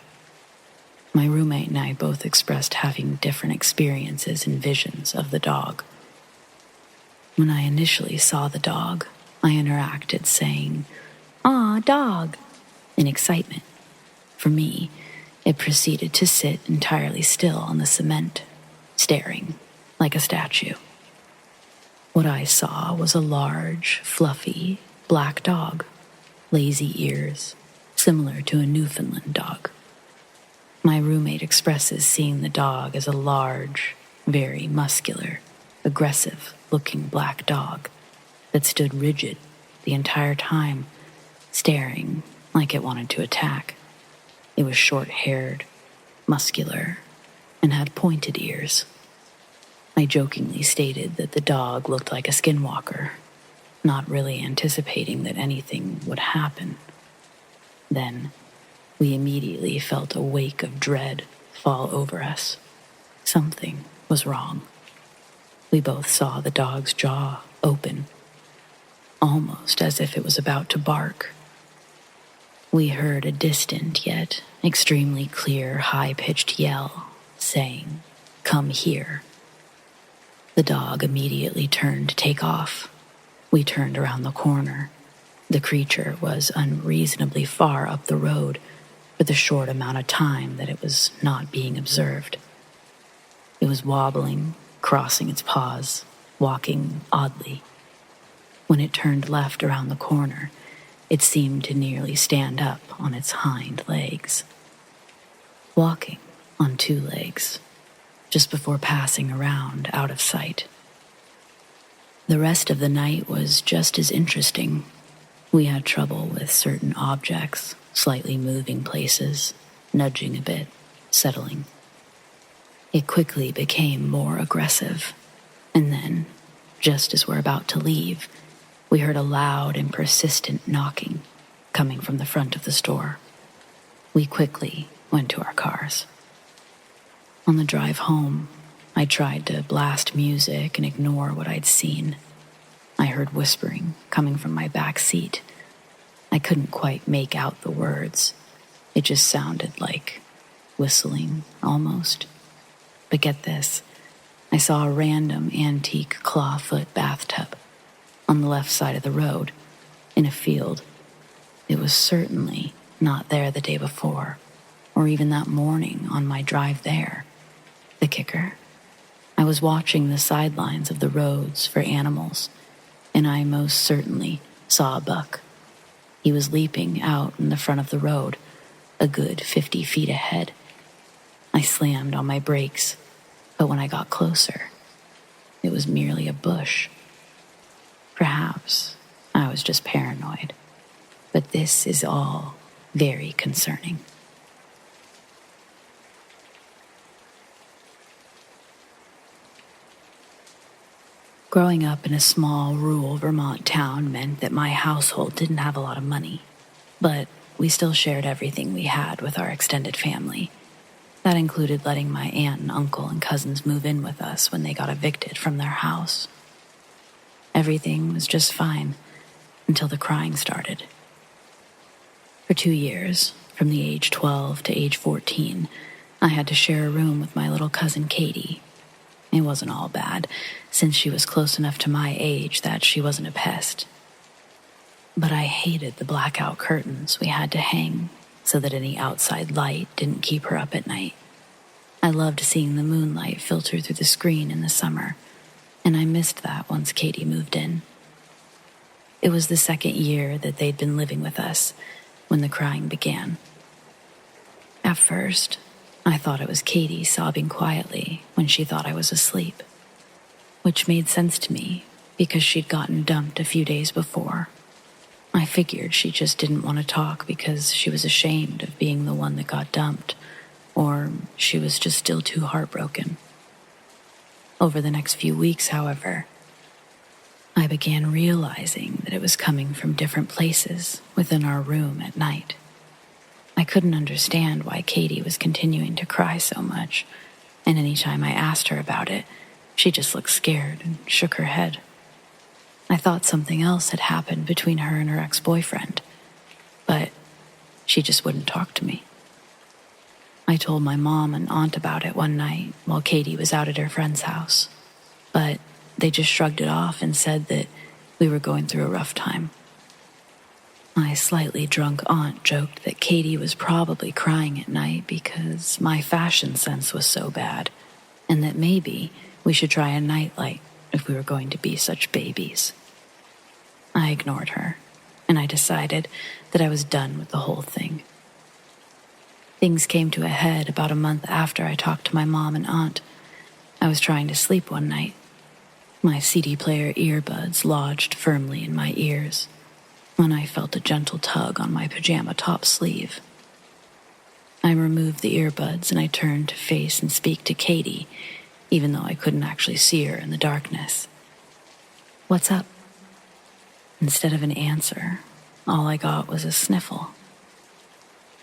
My roommate and I both expressed having different experiences and visions of the dog. When I initially saw the dog, I interacted saying, "Aw, dog," in excitement. For me, it proceeded to sit entirely still on the cement, staring like a statue. What I saw was a large, fluffy, black dog, lazy ears, similar to a Newfoundland dog. My roommate expresses seeing the dog as a large, very muscular, aggressive-looking black dog that stood rigid the entire time, staring like it wanted to attack. It was short-haired, muscular, and had pointed ears. I jokingly stated that the dog looked like a skinwalker, not really anticipating that anything would happen. Then, we immediately felt a wake of dread fall over us. Something was wrong. We both saw the dog's jaw open, almost as if it was about to bark. We heard a distant yet extremely clear, high-pitched yell saying, "Come here." The dog immediately turned to take off. We turned around the corner. The creature was unreasonably far up the road for the short amount of time that it was not being observed. It was wobbling, crossing its paws, walking oddly. When it turned left around the corner, it seemed to nearly stand up on its hind legs, walking on two legs, just before passing around out of sight. The rest of the night was just as interesting. We had trouble with certain objects, slightly moving places, nudging a bit, settling. It quickly became more aggressive, and then, just as we're about to leave, we heard a loud and persistent knocking coming from the front of the store. We quickly went to our cars. On the drive home, I tried to blast music and ignore what I'd seen. I heard whispering coming from my back seat. I couldn't quite make out the words. It just sounded like whistling, almost. But get this, I saw a random antique clawfoot bathtub on the left side of the road, in a field. It was certainly not there the day before, or even that morning on my drive there. The kicker? I was watching the sidelines of the roads for animals, and I most certainly saw a buck. He was leaping out in the front of the road, a good 50 feet ahead. I slammed on my brakes, but when I got closer, it was merely a bush. Perhaps I was just paranoid, but this is all very concerning. Growing up in a small, rural Vermont town meant that my household didn't have a lot of money, but we still shared everything we had with our extended family. That included letting my aunt and uncle and cousins move in with us when they got evicted from their house. Everything was just fine until the crying started. For 2 years, from the age 12 to age 14, I had to share a room with my little cousin Katie. It wasn't all bad, since she was close enough to my age that she wasn't a pest. But I hated the blackout curtains we had to hang so that any outside light didn't keep her up at night. I loved seeing the moonlight filter through the screen in the summer, and I missed that once Katie moved in. It was the second year that they'd been living with us when the crying began. At first, I thought it was Katie sobbing quietly when she thought I was asleep, which made sense to me because she'd gotten dumped a few days before. I figured she just didn't want to talk because she was ashamed of being the one that got dumped, or she was just still too heartbroken. Over the next few weeks, however, I began realizing that it was coming from different places within our room at night. I couldn't understand why Katie was continuing to cry so much, and anytime I asked her about it, she just looked scared and shook her head. I thought something else had happened between her and her ex-boyfriend, but she just wouldn't talk to me. I told my mom and aunt about it one night while Katie was out at her friend's house, but they just shrugged it off and said that we were going through a rough time. My slightly drunk aunt joked that Katie was probably crying at night because my fashion sense was so bad, and that maybe we should try a nightlight if we were going to be such babies. I ignored her, and I decided that I was done with the whole thing. Things came to a head about a month after I talked to my mom and aunt. I was trying to sleep one night. My CD player earbuds lodged firmly in my ears when I felt a gentle tug on my pajama top sleeve. I removed the earbuds and I turned to face and speak to Katie, even though I couldn't actually see her in the darkness. "What's up?" Instead of an answer, all I got was a sniffle.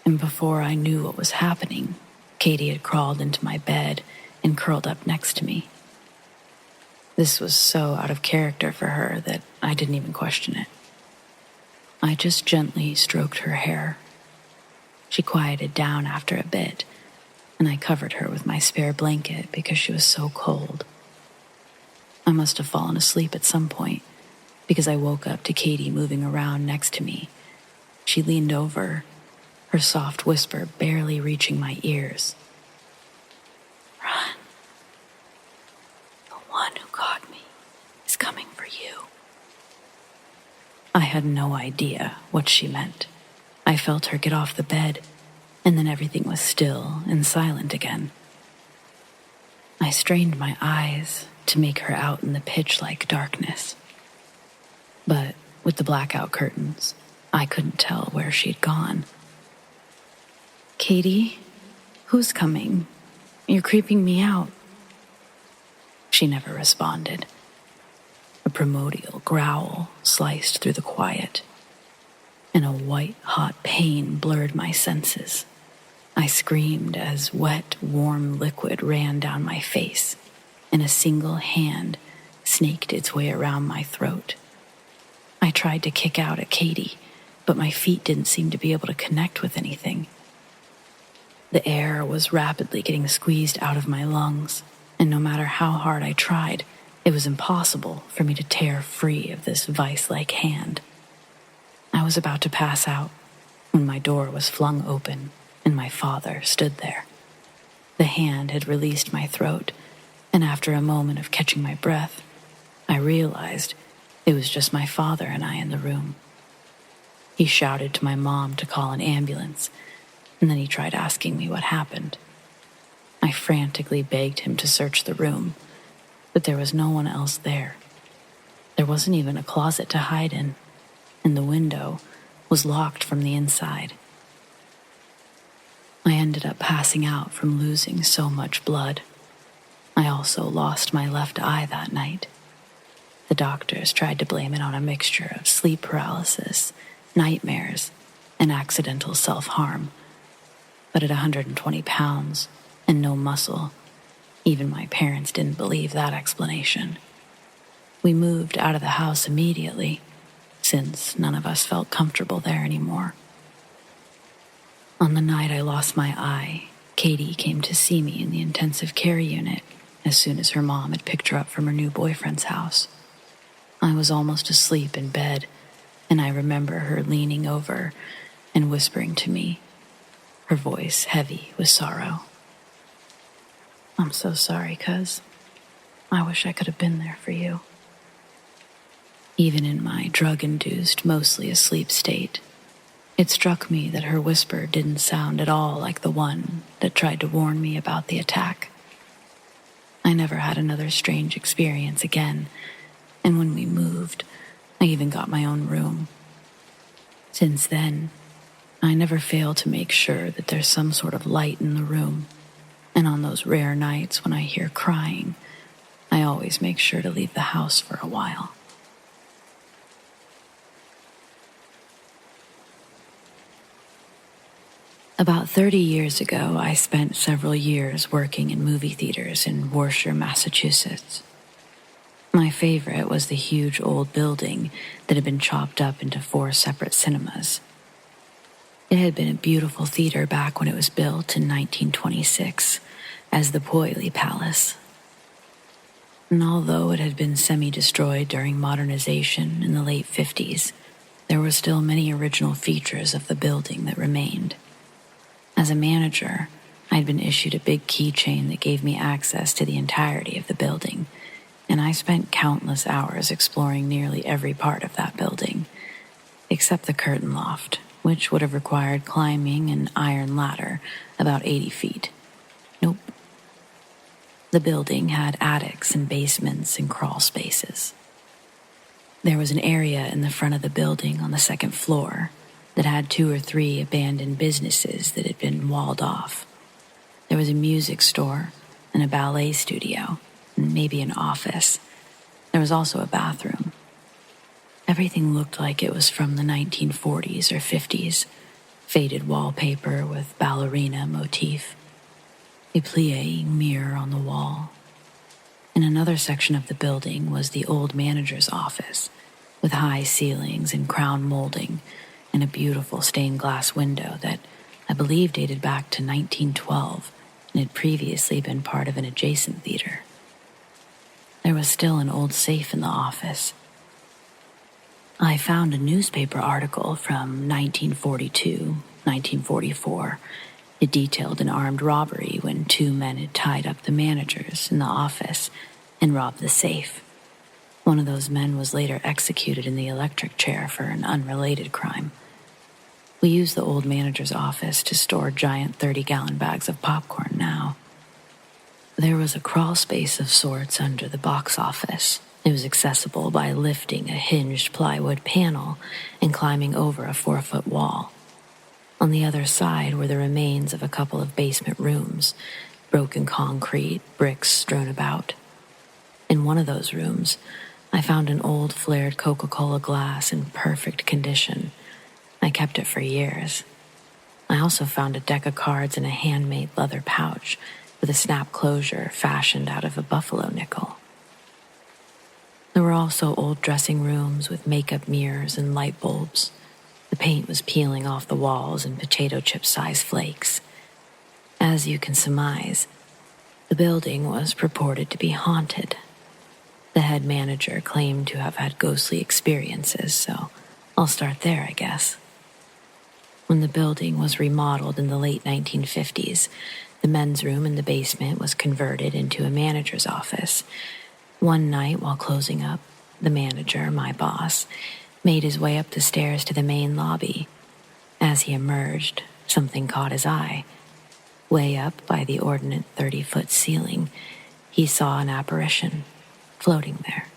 And before I knew what was happening, Katie had crawled into my bed and curled up next to me. This was so out of character for her that I didn't even question it. I just gently stroked her hair. She quieted down after a bit, and I covered her with my spare blanket because she was so cold. I must have fallen asleep at some point, because I woke up to Katie moving around next to me. She leaned over, her soft whisper barely reaching my ears. "Run. The one who caught me is coming for you." I had no idea what she meant. I felt her get off the bed, and then everything was still and silent again. I strained my eyes to make her out in the pitch-like darkness. But with the blackout curtains, I couldn't tell where she'd gone. "Katie, who's coming? You're creeping me out." She never responded. A primordial growl sliced through the quiet, and a white-hot pain blurred my senses. I screamed as wet, warm liquid ran down my face, and a single hand snaked its way around my throat. I tried to kick out at Katie, but my feet didn't seem to be able to connect with anything. The air was rapidly getting squeezed out of my lungs, and no matter how hard I tried, it was impossible for me to tear free of this vice-like hand. I was about to pass out when my door was flung open and my father stood there. The hand had released my throat, and after a moment of catching my breath, I realized it was just my father and I in the room. He shouted to my mom to call an ambulance, and then he tried asking me what happened. I frantically begged him to search the room, but there was no one else there. There wasn't even a closet to hide in, and the window was locked from the inside. I ended up passing out from losing so much blood. I also lost my left eye that night. The doctors tried to blame it on a mixture of sleep paralysis, nightmares, and accidental self-harm. But at 120 pounds and no muscle, even my parents didn't believe that explanation. We moved out of the house immediately, since none of us felt comfortable there anymore. On the night I lost my eye, Katie came to see me in the intensive care unit as soon as her mom had picked her up from her new boyfriend's house. I was almost asleep in bed, and I remember her leaning over and whispering to me, her voice heavy with sorrow. "I'm so sorry, cuz. I wish I could have been there for you." Even in my drug-induced, mostly asleep state, it struck me that her whisper didn't sound at all like the one that tried to warn me about the attack. I never had another strange experience again, and when we moved, I even got my own room. Since then, I never fail to make sure that there's some sort of light in the room, and on those rare nights when I hear crying, I always make sure to leave the house for a while. About 30 years ago, I spent several years working in movie theaters in Worcester, Massachusetts. My favorite was the huge old building that had been chopped up into 4 separate cinemas. It had been a beautiful theater back when it was built in 1926 as the Poily Palace. And although it had been semi-destroyed during modernization in the late 50s, there were still many original features of the building that remained. As a manager, I'd been issued a big keychain that gave me access to the entirety of the building, and I spent countless hours exploring nearly every part of that building, except the curtain loft, which would have required climbing an iron ladder about 80 feet. Nope. The building had attics and basements and crawl spaces. There was an area in the front of the building on the second floor that had 2 or 3 abandoned businesses that had been walled off. There was a music store and a ballet studio, and maybe an office. There was also a bathroom. Everything looked like it was from the 1940s or 50s, faded wallpaper with ballerina motif, a plie mirror on the wall. In another section of the building was the old manager's office, with high ceilings and crown molding and a beautiful stained glass window that I believe dated back to 1912 and had previously been part of an adjacent theater. There was still an old safe in the office. I found a newspaper article from 1942, 1944. It detailed an armed robbery when 2 men had tied up the managers in the office and robbed the safe. One of those men was later executed in the electric chair for an unrelated crime. We use the old manager's office to store giant 30-gallon bags of popcorn now. There was a crawl space of sorts under the box office. It was accessible by lifting a hinged plywood panel and climbing over a 4-foot wall. On the other side were the remains of a couple of basement rooms, broken concrete, bricks strewn about. In one of those rooms, I found an old flared Coca-Cola glass in perfect condition. I kept it for years. I also found a deck of cards in a handmade leather pouch with a snap closure fashioned out of a buffalo nickel. There were also old dressing rooms with makeup mirrors and light bulbs. The paint was peeling off the walls in potato chip-sized flakes. As you can surmise, the building was purported to be haunted. The head manager claimed to have had ghostly experiences, so I'll start there, I guess. When the building was remodeled in the late 1950s, the men's room in the basement was converted into a manager's office. One night while closing up, the manager, my boss, made his way up the stairs to the main lobby. As he emerged, something caught his eye. Way up by the ordinate 30-foot ceiling, he saw an apparition floating there.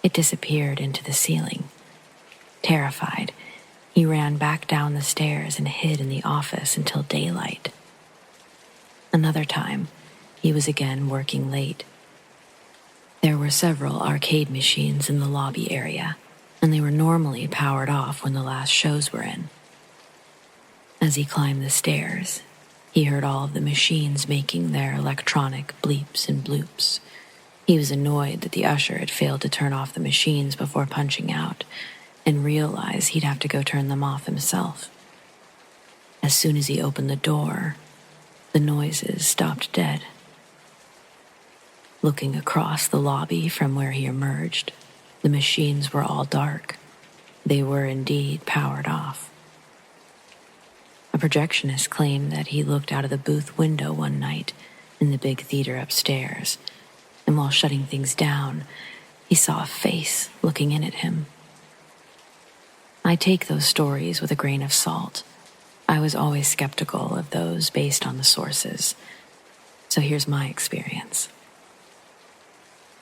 It disappeared into the ceiling. Terrified, he ran back down the stairs and hid in the office until daylight. Another time, he was again working late. There were several arcade machines in the lobby area, and they were normally powered off when the last shows were in. As he climbed the stairs, he heard all of the machines making their electronic bleeps and bloops. He was annoyed that the usher had failed to turn off the machines before punching out, and realized he'd have to go turn them off himself. As soon as he opened the door, the noises stopped dead. Looking across the lobby from where he emerged, the machines were all dark. They were indeed powered off. A projectionist claimed that he looked out of the booth window one night in the big theater upstairs, and while shutting things down, he saw a face looking in at him. I take those stories with a grain of salt. I was always skeptical of those based on the sources. So here's my experience.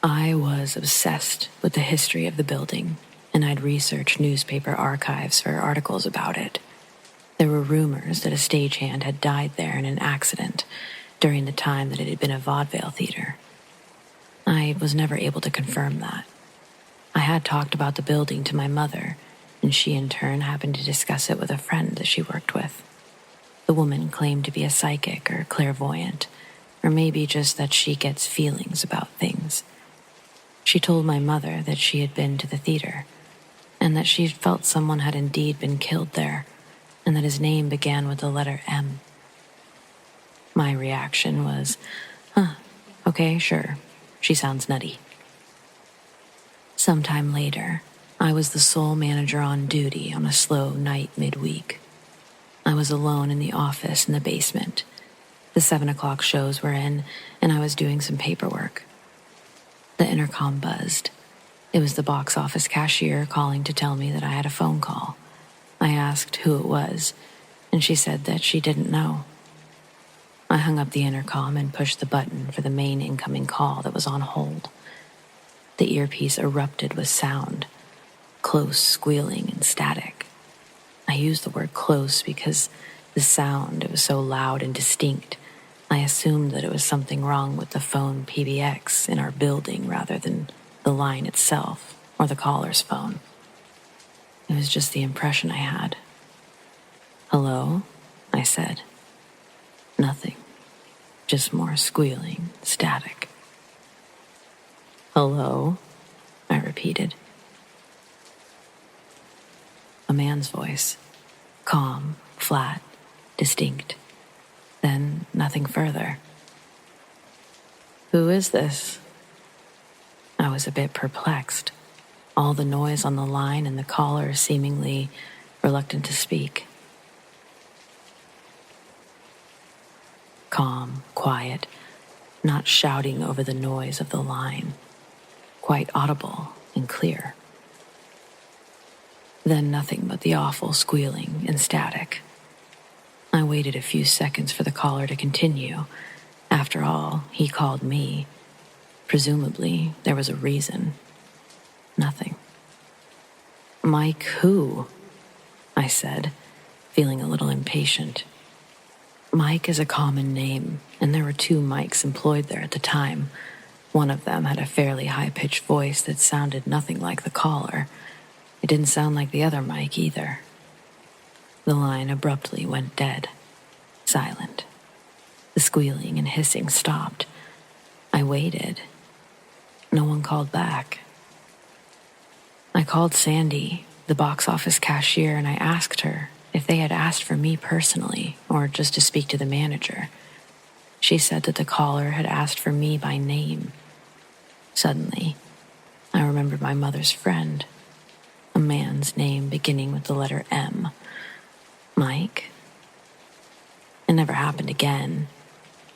I was obsessed with the history of the building, and I'd researched newspaper archives for articles about it. There were rumors that a stagehand had died there in an accident during the time that it had been a vaudeville theater. I was never able to confirm that. I had talked about the building to my mother, and she in turn happened to discuss it with a friend that she worked with. The woman claimed to be a psychic or clairvoyant, or maybe just that she gets feelings about things. She told my mother that she had been to the theater, and that she felt someone had indeed been killed there, and that his name began with the letter M. My reaction was, okay, sure, she sounds nutty. Sometime later, I was the sole manager on duty on a slow night midweek. I was alone in the office in the basement. The 7 o'clock shows were in, and I was doing some paperwork. The The intercom buzzed. It was the box office cashier calling to tell me that I had a phone call. I asked who it was, and she said that she didn't know. I hung up the intercom and pushed the button for the main incoming call that was on hold. The earpiece erupted with sound, close squealing and static. I used the word close because the sound, it was so loud and distinct. I assumed that it was something wrong with the phone PBX in our building rather than the line itself or the caller's phone. It was just the impression I had. "Hello?" I said. Nothing. Just more squealing, static. "Hello?" I repeated. A man's voice. Calm, flat, distinct. Then nothing further. "Who is this?" I was a bit perplexed. All the noise on the line and the caller seemingly reluctant to speak. Calm, quiet, not shouting over the noise of the line. Quite audible and clear. Then nothing but the awful squealing and static. I waited a few seconds for the caller to continue. After all, he called me. Presumably, there was a reason. Nothing. "Mike who?" I said, feeling a little impatient. Mike is a common name, and there were 2 Mikes employed there at the time. One of them had a fairly high-pitched voice that sounded nothing like the caller. It didn't sound like the other Mike either. The line abruptly went dead. Silent. The squealing and hissing stopped. I waited. No one called back. I called Sandy, the box office cashier, and I asked her if they had asked for me personally or just to speak to the manager. She said that the caller had asked for me by name. Suddenly, I remembered my mother's friend, a man's name beginning with the letter M. Mike? It never happened again.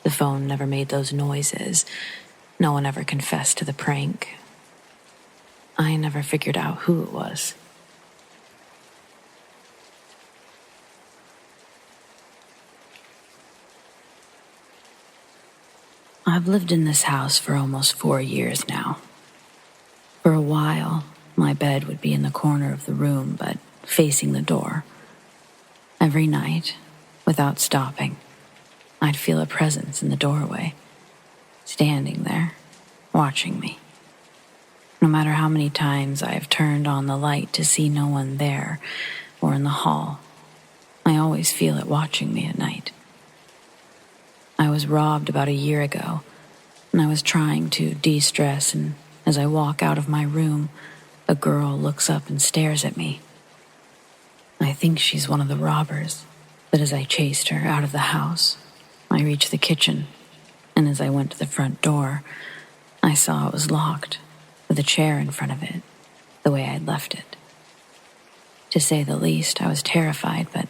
The phone never made those noises. No one ever confessed to the prank. I never figured out who it was. I've lived in this house for almost 4 years now. For a while, my bed would be in the corner of the room, but facing the door. Every night, without stopping, I'd feel a presence in the doorway, standing there, watching me. No matter how many times I have turned on the light to see no one there or in the hall, I always feel it watching me at night. I was robbed about a year ago, and I was trying to de-stress, and as I walk out of my room, a girl looks up and stares at me. I think she's one of the robbers, but as I chased her out of the house, I reached the kitchen, and as I went to the front door, I saw it was locked, with a chair in front of it, the way I'd left it. To say the least, I was terrified, but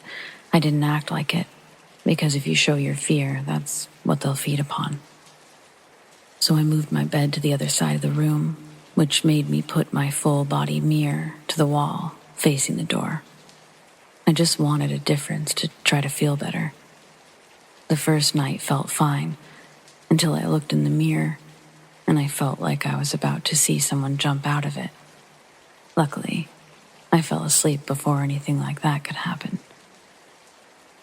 I didn't act like it, because if you show your fear, that's what they'll feed upon. So I moved my bed to the other side of the room, which made me put my full-body mirror to the wall, facing the door. I just wanted a difference to try to feel better. The first night felt fine, until I looked in the mirror, and I felt like I was about to see someone jump out of it. Luckily, I fell asleep before anything like that could happen.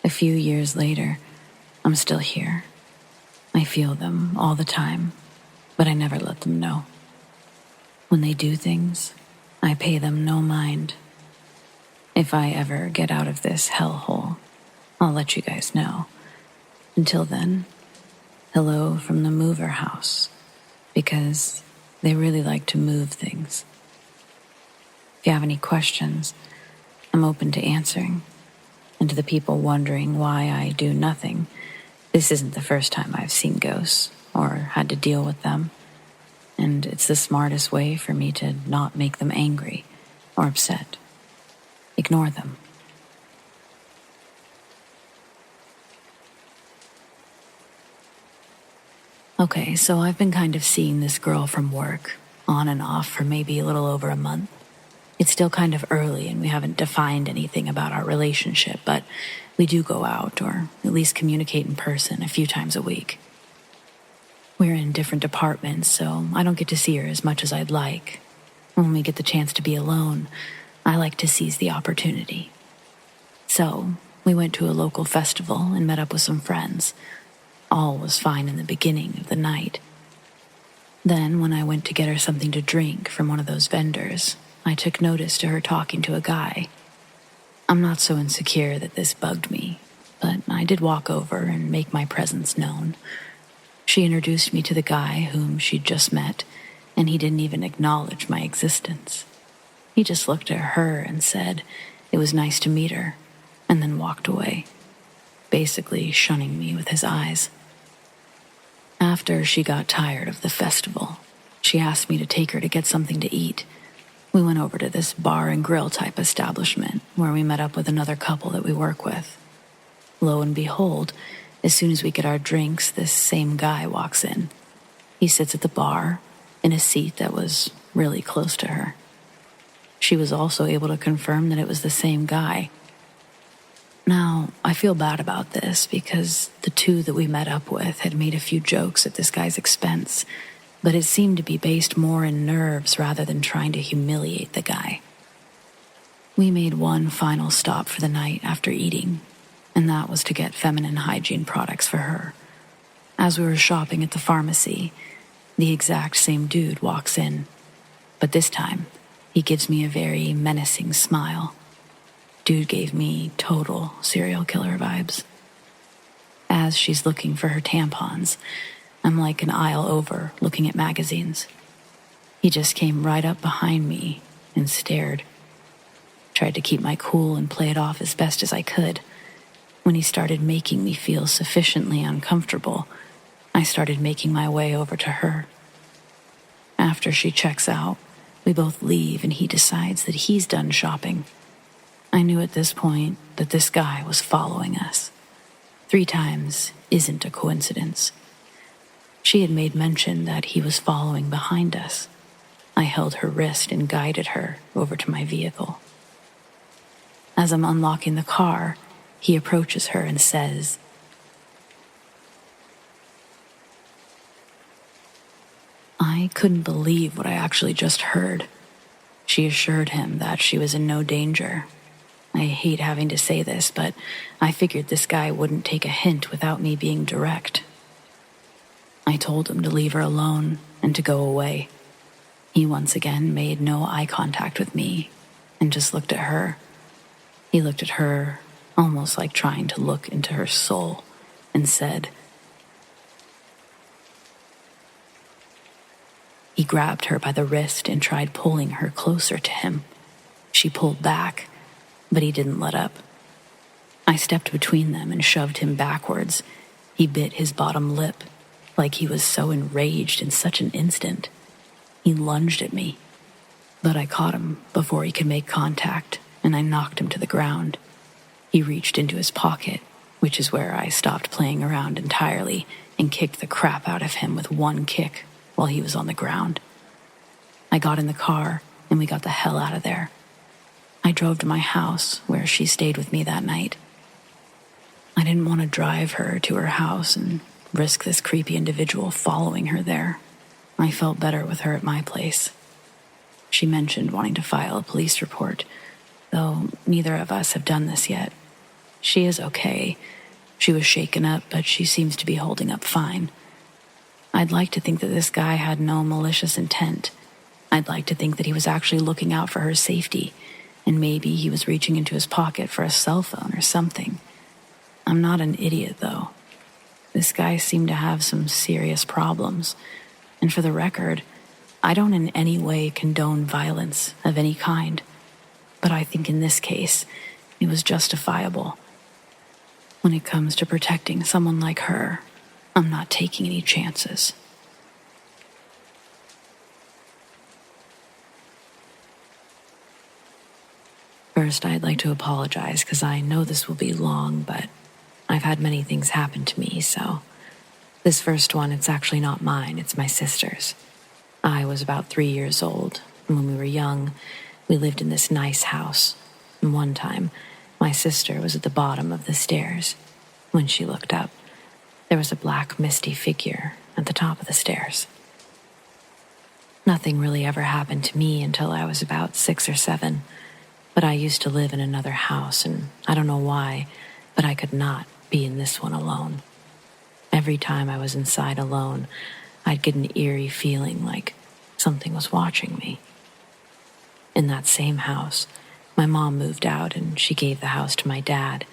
A few years later, I'm still here. I feel them all the time, but I never let them know. When they do things, I pay them no mind. If I ever get out of this hellhole, I'll let you guys know. Until then, hello from the mover house, because they really like to move things. If you have any questions, I'm open to answering. And to the people wondering why I do nothing, this isn't the first time I've seen ghosts or had to deal with them. And it's the smartest way for me to not make them angry or upset. Ignore them. Okay, so I've been kind of seeing this girl from work, on and off for maybe a little over a month. It's still kind of early and we haven't defined anything about our relationship, but we do go out, or at least communicate in person a few times a week. We're in different departments, so I don't get to see her as much as I'd like. When we get the chance to be alone, I like to seize the opportunity. So, we went to a local festival and met up with some friends. All was fine in the beginning of the night. Then, when I went to get her something to drink from one of those vendors, I took notice to her talking to a guy. I'm not so insecure that this bugged me, but I did walk over and make my presence known. She introduced me to the guy whom she'd just met, and he didn't even acknowledge my existence. He just looked at her and said it was nice to meet her, and then walked away, basically shunning me with his eyes. After she got tired of the festival, she asked me to take her to get something to eat. We went over to this bar and grill type establishment where we met up with another couple that we work with. Lo and behold, as soon as we get our drinks, this same guy walks in. He sits at the bar in a seat that was really close to her. She was also able to confirm that it was the same guy. Now, I feel bad about this because the two that we met up with had made a few jokes at this guy's expense, but it seemed to be based more in nerves rather than trying to humiliate the guy. We made one final stop for the night after eating, and that was to get feminine hygiene products for her. As we were shopping at the pharmacy, the exact same dude walks in, but this time, he gives me a very menacing smile. Dude gave me total serial killer vibes. As she's looking for her tampons, I'm like an aisle over looking at magazines. He just came right up behind me and stared. Tried to keep my cool and play it off as best as I could. When he started making me feel sufficiently uncomfortable, I started making my way over to her. After she checks out, we both leave and he decides that he's done shopping. I knew at this point that this guy was following us. 3 times isn't a coincidence. She had made mention that he was following behind us. I held her wrist and guided her over to my vehicle. As I'm unlocking the car, he approaches her and says, I couldn't believe what I actually just heard. She assured him that she was in no danger. I hate having to say this, but I figured this guy wouldn't take a hint without me being direct. I told him to leave her alone and to go away. He once again made no eye contact with me and just looked at her. He looked at her almost like trying to look into her soul and said, He grabbed her by the wrist and tried pulling her closer to him. She pulled back, but he didn't let up. I stepped between them and shoved him backwards. He bit his bottom lip, like he was so enraged in such an instant. He lunged at me, but I caught him before he could make contact, and I knocked him to the ground. He reached into his pocket, which is where I stopped playing around entirely, and kicked the crap out of him with one kick while he was on the ground. I got in the car, and we got the hell out of there. I drove to my house, where she stayed with me that night. I didn't want to drive her to her house and risk this creepy individual following her there. I felt better with her at my place. She mentioned wanting to file a police report, though neither of us have done this yet. She is okay. She was shaken up, but she seems to be holding up fine. I'd like to think that this guy had no malicious intent. I'd like to think that he was actually looking out for her safety, and maybe he was reaching into his pocket for a cell phone or something. I'm not an idiot, though. This guy seemed to have some serious problems, and for the record, I don't in any way condone violence of any kind, but I think in this case, it was justifiable. When it comes to protecting someone like her, I'm not taking any chances. First, I'd like to apologize because I know this will be long, but I've had many things happen to me, so this first one, it's actually not mine, it's my sister's. I was about 3 years old, and when we were young, we lived in this nice house. And one time, my sister was at the bottom of the stairs. When she looked up, there was a black, misty figure at the top of the stairs. Nothing really ever happened to me until I was about 6 or 7, but I used to live in another house, and I don't know why, but I could not be in this one alone. Every time I was inside alone, I'd get an eerie feeling like something was watching me. In that same house, my mom moved out and she gave the house to my dad,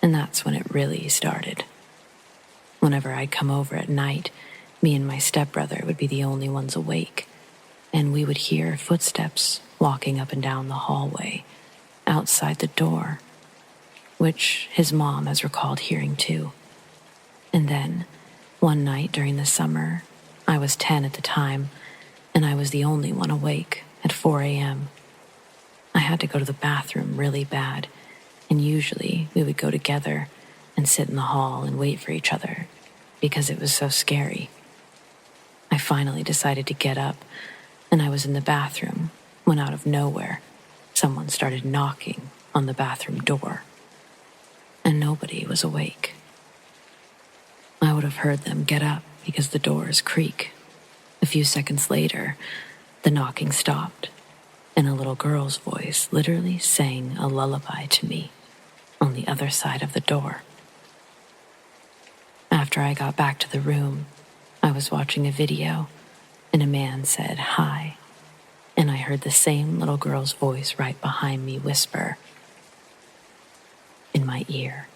and that's when it really started. Whenever I'd come over at night, me and my stepbrother would be the only ones awake, and we would hear footsteps walking up and down the hallway outside the door, which his mom has recalled hearing too. And then, one night during the summer, I was 10 at the time, and I was the only one awake at 4 a.m. I had to go to the bathroom really bad, and usually we would go together and sit in the hall and wait for each other because it was so scary. I finally decided to get up, and I was in the bathroom when out of nowhere, someone started knocking on the bathroom door, and nobody was awake. I would have heard them get up because the doors creak. A few seconds later, the knocking stopped, and a little girl's voice literally sang a lullaby to me on the other side of the door. After I got back to the room, I was watching a video, and a man said, "Hi," and I heard the same little girl's voice right behind me whisper in my ear.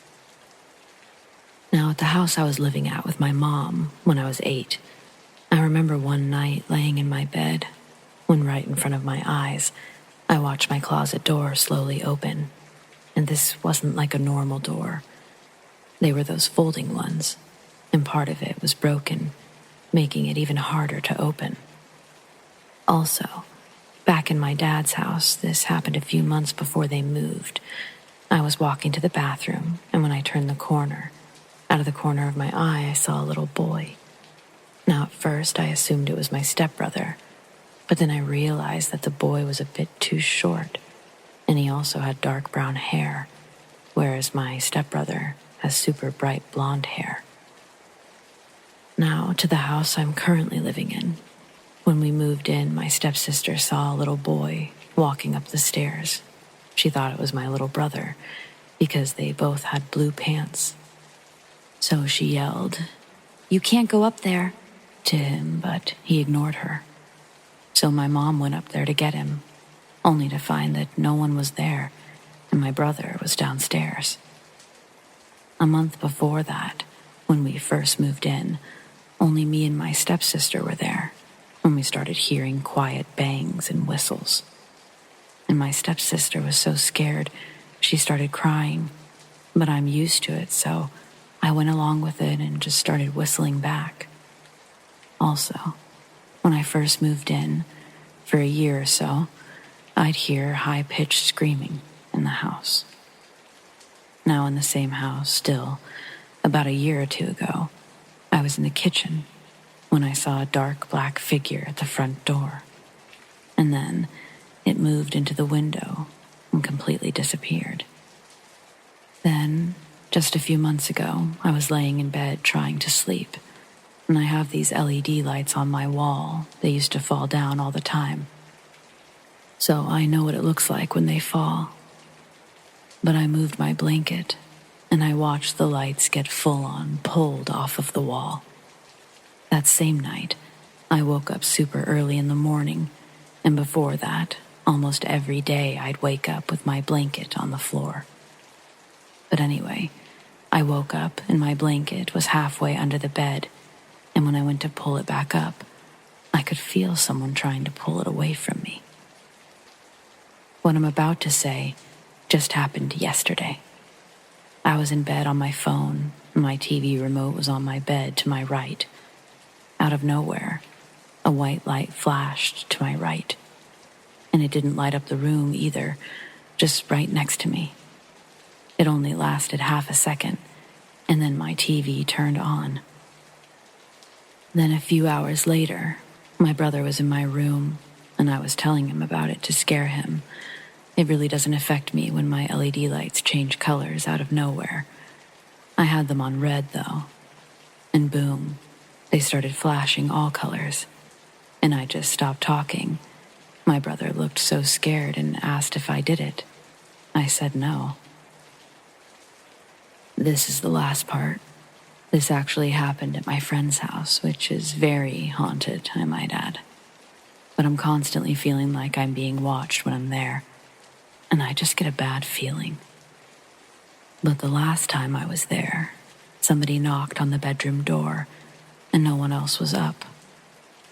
Now, at the house I was living at with my mom when I was 8, I remember one night laying in my bed when right in front of my eyes, I watched my closet door slowly open, and this wasn't like a normal door. They were those folding ones, and part of it was broken, making it even harder to open. Also, back in my dad's house, this happened a few months before they moved. I was walking to the bathroom, and when I turned the corner, out of the corner of my eye, I saw a little boy. Now, at first, I assumed it was my stepbrother, but then I realized that the boy was a bit too short, and he also had dark brown hair, whereas my stepbrother has super bright blonde hair. Now, to the house I'm currently living in. When we moved in, my stepsister saw a little boy walking up the stairs. She thought it was my little brother because they both had blue pants. So she yelled, "You can't go up there," to him, but he ignored her. So my mom went up there to get him, only to find that no one was there and my brother was downstairs. A month before that, when we first moved in, only me and my stepsister were there when we started hearing quiet bangs and whistles. And my stepsister was so scared, she started crying, but I'm used to it, so I went along with it and just started whistling back. Also, when I first moved in, for a year or so, I'd hear high-pitched screaming in the house. Now in the same house, still, about a year or two ago, I was in the kitchen when I saw a dark black figure at the front door. And then it moved into the window and completely disappeared. Then, just a few months ago, I was laying in bed trying to sleep, and I have these LED lights on my wall. They used to fall down all the time. So I know what it looks like when they fall. But I moved my blanket, and I watched the lights get full-on pulled off of the wall. That same night, I woke up super early in the morning, and before that, almost every day I'd wake up with my blanket on the floor. But anyway, I woke up and my blanket was halfway under the bed, and when I went to pull it back up, I could feel someone trying to pull it away from me. What I'm about to say just happened yesterday. I was in bed on my phone, and my TV remote was on my bed to my right. Out of nowhere, a white light flashed to my right, and it didn't light up the room either, just right next to me. It only lasted half a second, and then my TV turned on. Then a few hours later, My brother was in my room, and I was telling him about it to scare him. It really doesn't affect me when my LED lights change colors out of nowhere. I had them on red, though. And boom, they started flashing all colors. And I just stopped talking. My brother looked so scared and asked if I did it. I said no. This is the last part. This actually happened at my friend's house, which is very haunted, I might add. But I'm constantly feeling like I'm being watched when I'm there. And I just get a bad feeling. But the last time I was there, somebody knocked on the bedroom door, and no one else was up.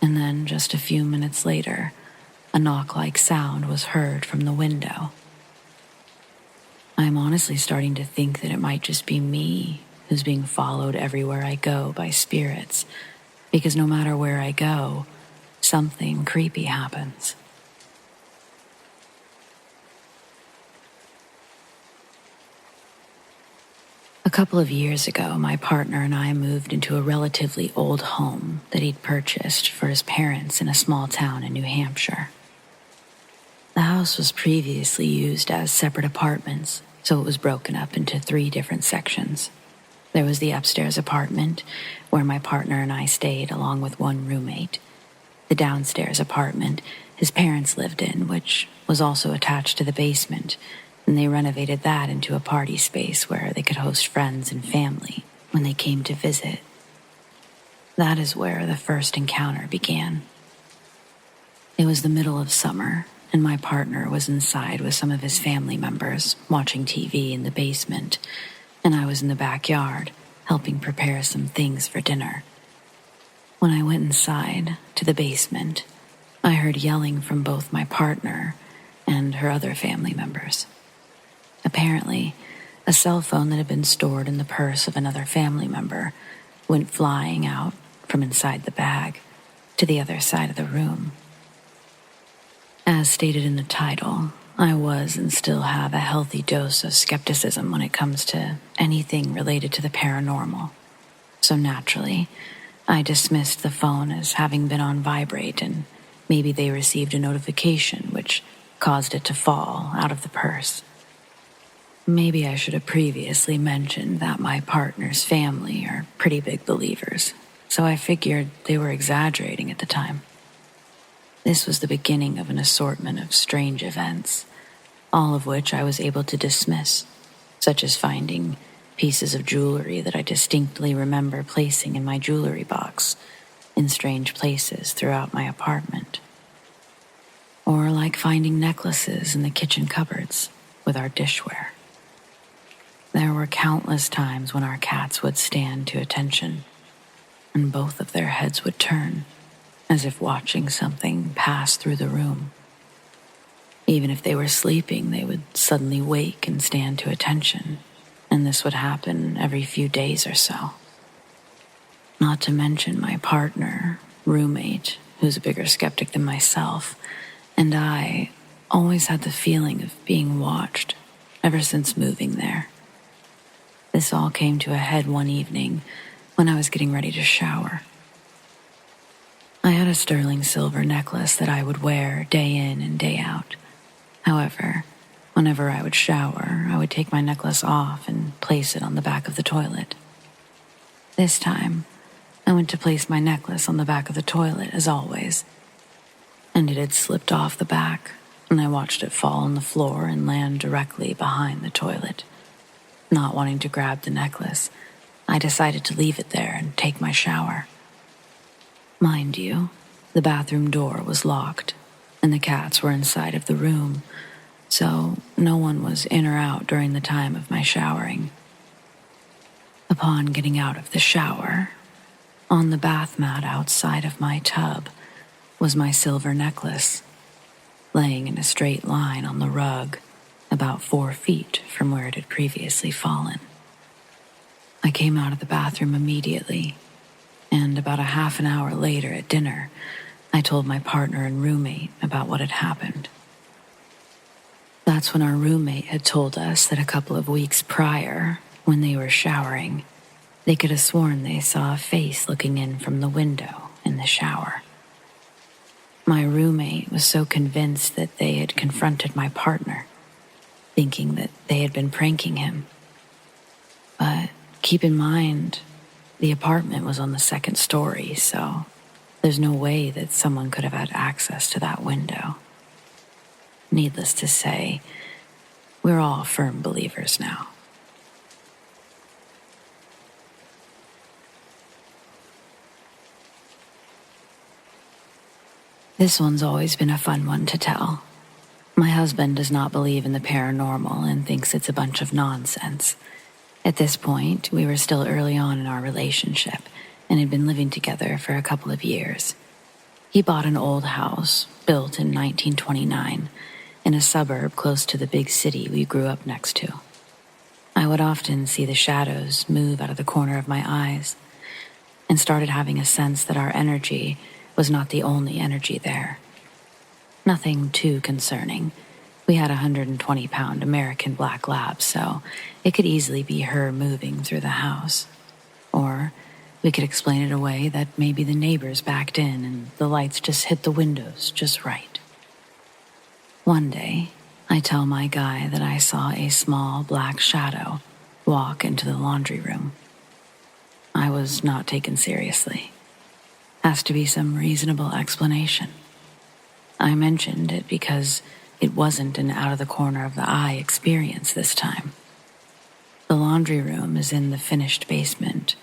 And then, just a few minutes later, a knock-like sound was heard from the window. I'm honestly starting to think that it might just be me who's being followed everywhere I go by spirits, because no matter where I go, something creepy happens. A couple of years ago, my partner and I moved into a relatively old home that he'd purchased for his parents in a small town in New Hampshire. The house was previously used as separate apartments, so it was broken up into 3 different sections. There was the upstairs apartment, where my partner and I stayed along with one roommate. The downstairs apartment his parents lived in, which was also attached to the basement, and they renovated that into a party space where they could host friends and family when they came to visit. That is where the first encounter began. It was the middle of summer, and my partner was inside with some of his family members watching TV in the basement, and I was in the backyard helping prepare some things for dinner. When I went inside to the basement, I heard yelling from both my partner and her other family members. Apparently, a cell phone that had been stored in the purse of another family member went flying out from inside the bag to the other side of the room. As stated in the title, I was and still have a healthy dose of skepticism when it comes to anything related to the paranormal. So naturally, I dismissed the phone as having been on vibrate, and maybe they received a notification which caused it to fall out of the purse. Maybe I should have previously mentioned that my partner's family are pretty big believers, so I figured they were exaggerating at the time. This was the beginning of an assortment of strange events, all of which I was able to dismiss, such as finding pieces of jewelry that I distinctly remember placing in my jewelry box in strange places throughout my apartment. Or like finding necklaces in the kitchen cupboards with our dishware. There were countless times when our cats would stand to attention, and both of their heads would turn, as if watching something pass through the room. Even if they were sleeping, they would suddenly wake and stand to attention, and this would happen every few days or so. Not to mention my partner, roommate, who's a bigger skeptic than myself, and I always had the feeling of being watched ever since moving there. This all came to a head one evening when I was getting ready to shower. I had a sterling silver necklace that I would wear day in and day out. However, whenever I would shower, I would take my necklace off and place it on the back of the toilet. This time, I went to place my necklace on the back of the toilet as always, and it had slipped off the back, and I watched it fall on the floor and land directly behind the toilet. Not wanting to grab the necklace, I decided to leave it there and take my shower. Mind you, the bathroom door was locked, and the cats were inside of the room, so no one was in or out during the time of my showering. Upon getting out of the shower, on the bath mat outside of my tub was my silver necklace, laying in a straight line on the rug, about 4 feet from where it had previously fallen. I came out of the bathroom immediately, and about a half an hour later at dinner, I told my partner and roommate about what had happened. That's when our roommate had told us that a couple of weeks prior, when they were showering, they could have sworn they saw a face looking in from the window in the shower. My roommate was so convinced that they had confronted my partner, thinking that they had been pranking him. But keep in mind, the apartment was on the second story, so there's no way that someone could have had access to that window. Needless to say, we're all firm believers now. This one's always been a fun one to tell. My husband does not believe in the paranormal and thinks it's a bunch of nonsense. At this point, we were still early on in our relationship and had been living together for a couple of years. He bought an old house, built in 1929, in a suburb close to the big city we grew up next to. I would often see the shadows move out of the corner of my eyes and started having a sense that our energy was not the only energy there. Nothing too concerning. We had a 120-pound American black lab, so it could easily be her moving through the house. Or we could explain it away that maybe the neighbors backed in and the lights just hit the windows just right. One day, I tell my guy that I saw a small black shadow walk into the laundry room. I was not taken seriously. Has to be some reasonable explanation. I mentioned it because it wasn't an out-of-the-corner-of-the-eye experience this time. The laundry room is in the finished basement.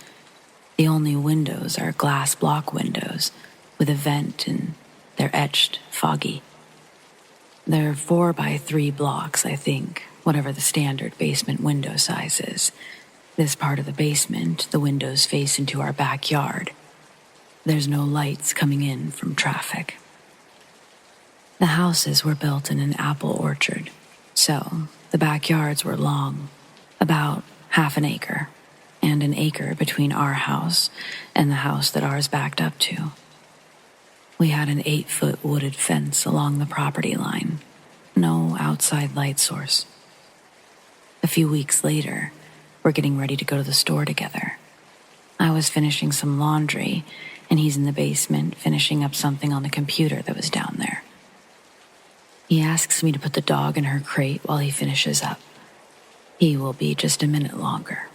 The only windows are glass block windows with a vent, and they're etched foggy. They're 4x3 blocks, I think, whatever the standard basement window size is. This part of the basement, the windows face into our backyard. There's no lights coming in from traffic. The houses were built in an apple orchard, so the backyards were long, about half an acre, and an acre between our house and the house that ours backed up to. We had an 8-foot wooded fence along the property line, no outside light source. A few weeks later, we're getting ready to go to the store together. I was finishing some laundry, and he's in the basement finishing up something on the computer that was down there. He asks me to put the dog in her crate while he finishes up. He will be just a minute longer.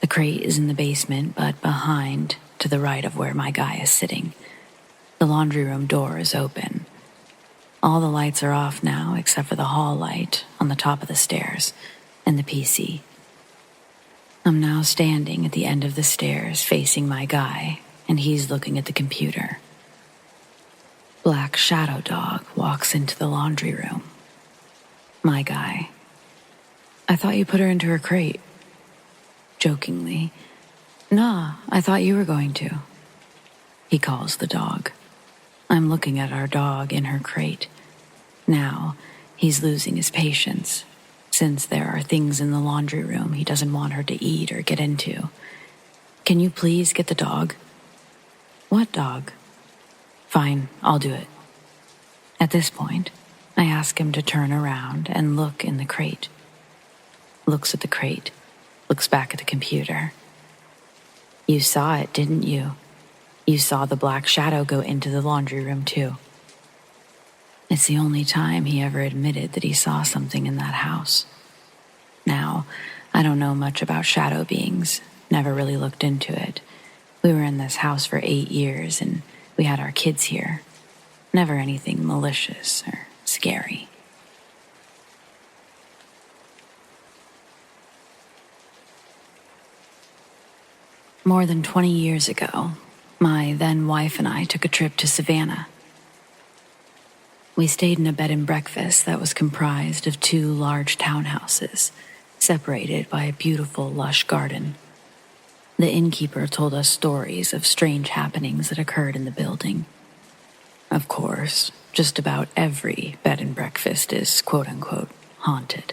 The crate is in the basement, but behind, to the right of where my guy is sitting. The laundry room door is open. All the lights are off now except for the hall light on the top of the stairs and the PC. I'm now standing at the end of the stairs facing my guy, and he's looking at the computer. Black Shadow Dog walks into the laundry room. My guy. I thought you put her into her crate. Jokingly. Nah, I thought you were going to. He calls the dog. I'm looking at our dog in her crate. Now, he's losing his patience, since there are things in the laundry room he doesn't want her to eat or get into. Can you please get the dog? What dog? Fine, I'll do it. At this point, I ask him to turn around and look in the crate. Looks at the crate, looks back at the computer. You saw it, didn't you? You saw the black shadow go into the laundry room too. It's the only time he ever admitted that he saw something in that house. Now, I don't know much about shadow beings, never really looked into it. We were in this house for 8 years and we had our kids here. Never anything malicious or scary. More than 20 years ago, my then wife and I took a trip to Savannah. We stayed in a bed and breakfast that was comprised of 2 large townhouses, separated by a beautiful, lush garden. The innkeeper told us stories of strange happenings that occurred in the building. Of course, just about every bed and breakfast is quote-unquote haunted,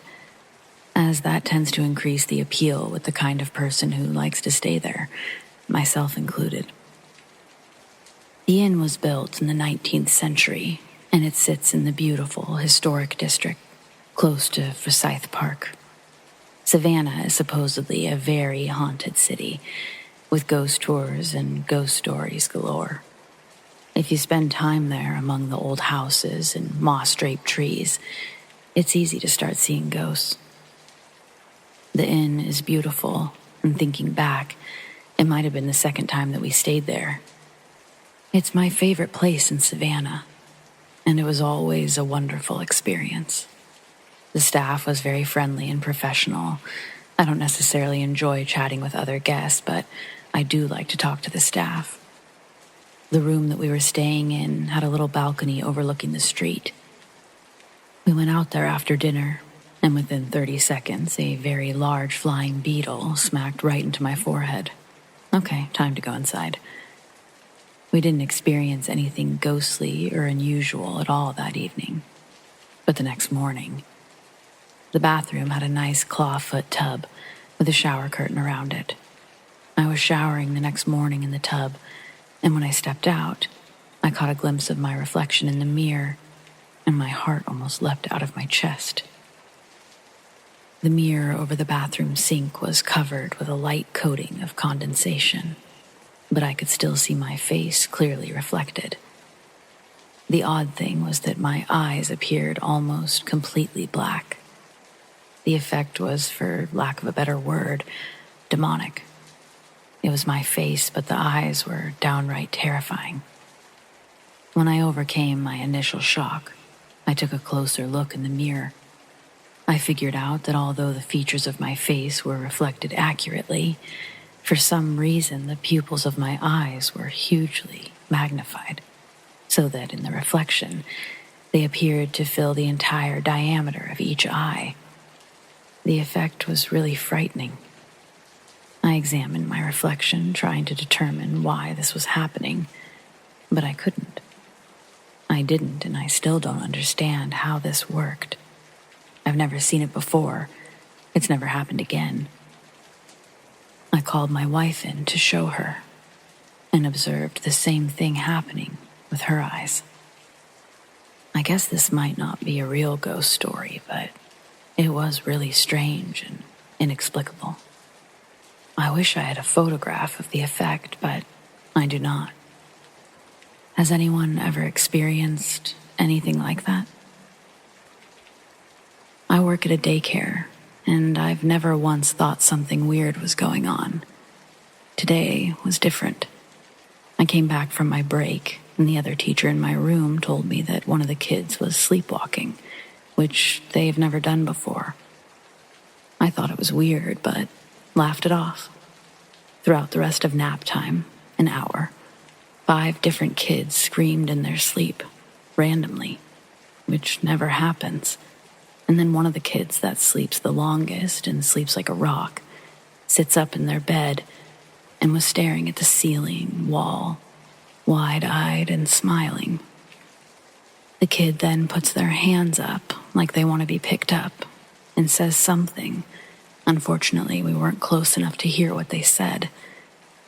as that tends to increase the appeal with the kind of person who likes to stay there, myself included. The inn was built in the 19th century, and it sits in the beautiful historic district, close to Forsyth Park. Savannah is supposedly a very haunted city, with ghost tours and ghost stories galore. If you spend time there among the old houses and moss-draped trees, it's easy to start seeing ghosts. The inn is beautiful, and thinking back, it might have been the second time that we stayed there. It's my favorite place in Savannah, and it was always a wonderful experience. The staff was very friendly and professional. I don't necessarily enjoy chatting with other guests, but I do like to talk to the staff. The room that we were staying in had a little balcony overlooking the street. We went out there after dinner, and within 30 seconds, a very large flying beetle smacked right into my forehead. Okay, time to go inside. We didn't experience anything ghostly or unusual at all that evening. But the next morning, the bathroom had a nice clawfoot tub with a shower curtain around it. I was showering the next morning in the tub, and when I stepped out, I caught a glimpse of my reflection in the mirror, and my heart almost leapt out of my chest. The mirror over the bathroom sink was covered with a light coating of condensation, but I could still see my face clearly reflected. The odd thing was that my eyes appeared almost completely black. The effect was, for lack of a better word, demonic. It was my face, but the eyes were downright terrifying. When I overcame my initial shock, I took a closer look in the mirror. I figured out that although the features of my face were reflected accurately, for some reason the pupils of my eyes were hugely magnified, so that in the reflection, they appeared to fill the entire diameter of each eye. The effect was really frightening. I examined my reflection, trying to determine why this was happening, but I couldn't. I didn't, and I still don't understand how this worked. I've never seen it before. It's never happened again. I called my wife in to show her, and observed the same thing happening with her eyes. I guess this might not be a real ghost story, but it was really strange and inexplicable. I wish I had a photograph of the effect, but I do not. Has anyone ever experienced anything like that? I work at a daycare, and I've never once thought something weird was going on. Today was different. I came back from my break, and the other teacher in my room told me that one of the kids was sleepwalking, which they've never done before. I thought it was weird, but laughed it off. Throughout the rest of nap time, an hour, 5 different kids screamed in their sleep, randomly, which never happens. And then one of the kids that sleeps the longest and sleeps like a rock sits up in their bed and was staring at the ceiling, wall, wide-eyed and smiling. The kid then puts their hands up like they want to be picked up and says something. Unfortunately, we weren't close enough to hear what they said.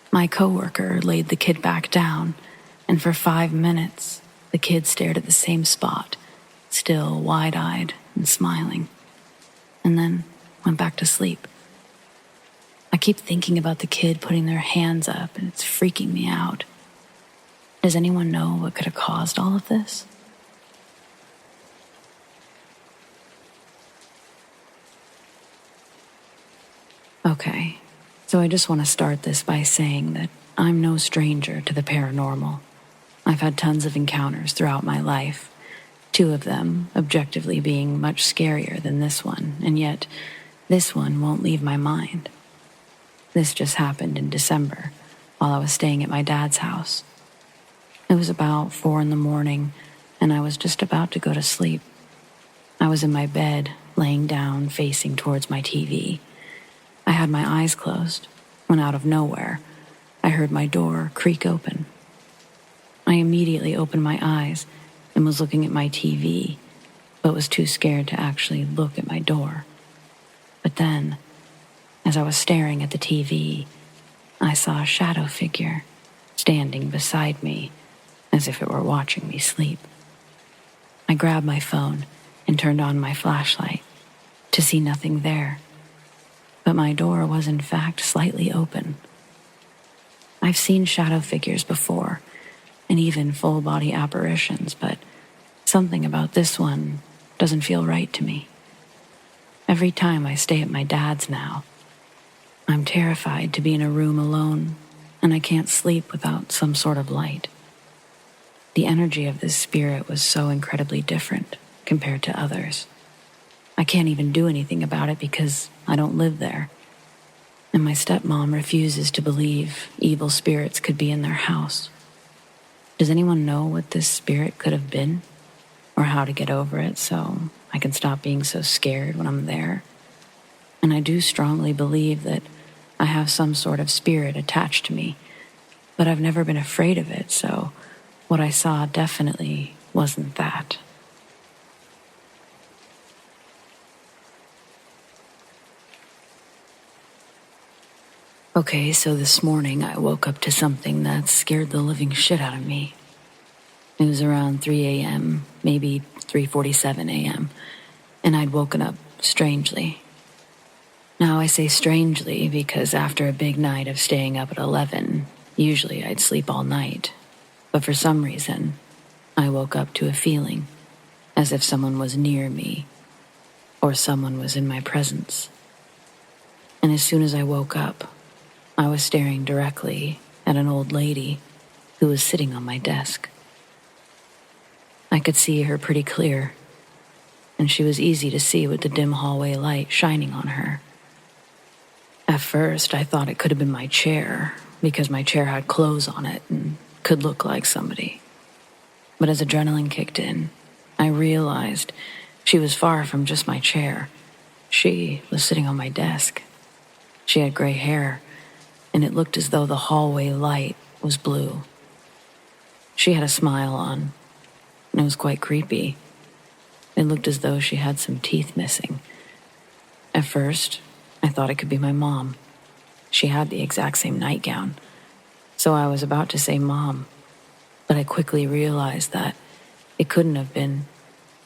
My coworker laid the kid back down, and for 5 minutes, the kid stared at the same spot, still wide-eyed and smiling, and then went back to sleep. I keep thinking about the kid putting their hands up, and it's freaking me out. Does anyone know what could have caused all of this? Okay, so I just want to start this by saying that I'm no stranger to the paranormal. I've had tons of encounters throughout my life, 2 of them objectively being much scarier than this one, and yet this one won't leave my mind. This just happened in December, while I was staying at my dad's house. It was about 4 a.m, and I was just about to go to sleep. I was in my bed, laying down, facing towards my TV. I had my eyes closed, when out of nowhere, I heard my door creak open. I immediately opened my eyes and was looking at my TV, but was too scared to actually look at my door. But then, as I was staring at the TV, I saw a shadow figure standing beside me as if it were watching me sleep. I grabbed my phone and turned on my flashlight to see nothing there, but my door was in fact slightly open. I've seen shadow figures before, and even full-body apparitions, but something about this one doesn't feel right to me. Every time I stay at my dad's now, I'm terrified to be in a room alone, and I can't sleep without some sort of light. The energy of this spirit was so incredibly different compared to others. I can't even do anything about it because I don't live there. And my stepmom refuses to believe evil spirits could be in their house. Does anyone know what this spirit could have been? Or how to get over it so I can stop being so scared when I'm there? And I do strongly believe that I have some sort of spirit attached to me, but I've never been afraid of it, so what I saw definitely wasn't that. Okay, so this morning I woke up to something that scared the living shit out of me. It was around 3 a.m., maybe 3:47 a.m., and I'd woken up strangely. Now I say strangely because after a big night of staying up at 11, usually I'd sleep all night. But for some reason, I woke up to a feeling as if someone was near me or someone was in my presence. And as soon as I woke up, I was staring directly at an old lady who was sitting on my desk. I could see her pretty clear, and she was easy to see with the dim hallway light shining on her. At first, I thought it could have been my chair, because my chair had clothes on it and could look like somebody. But as adrenaline kicked in, I realized she was far from just my chair. She was sitting on my desk. She had gray hair, and it looked as though the hallway light was blue. She had a smile on, and it was quite creepy. It looked as though she had some teeth missing. At first, I thought it could be my mom. She had the exact same nightgown, so I was about to say mom, but I quickly realized that it couldn't have been,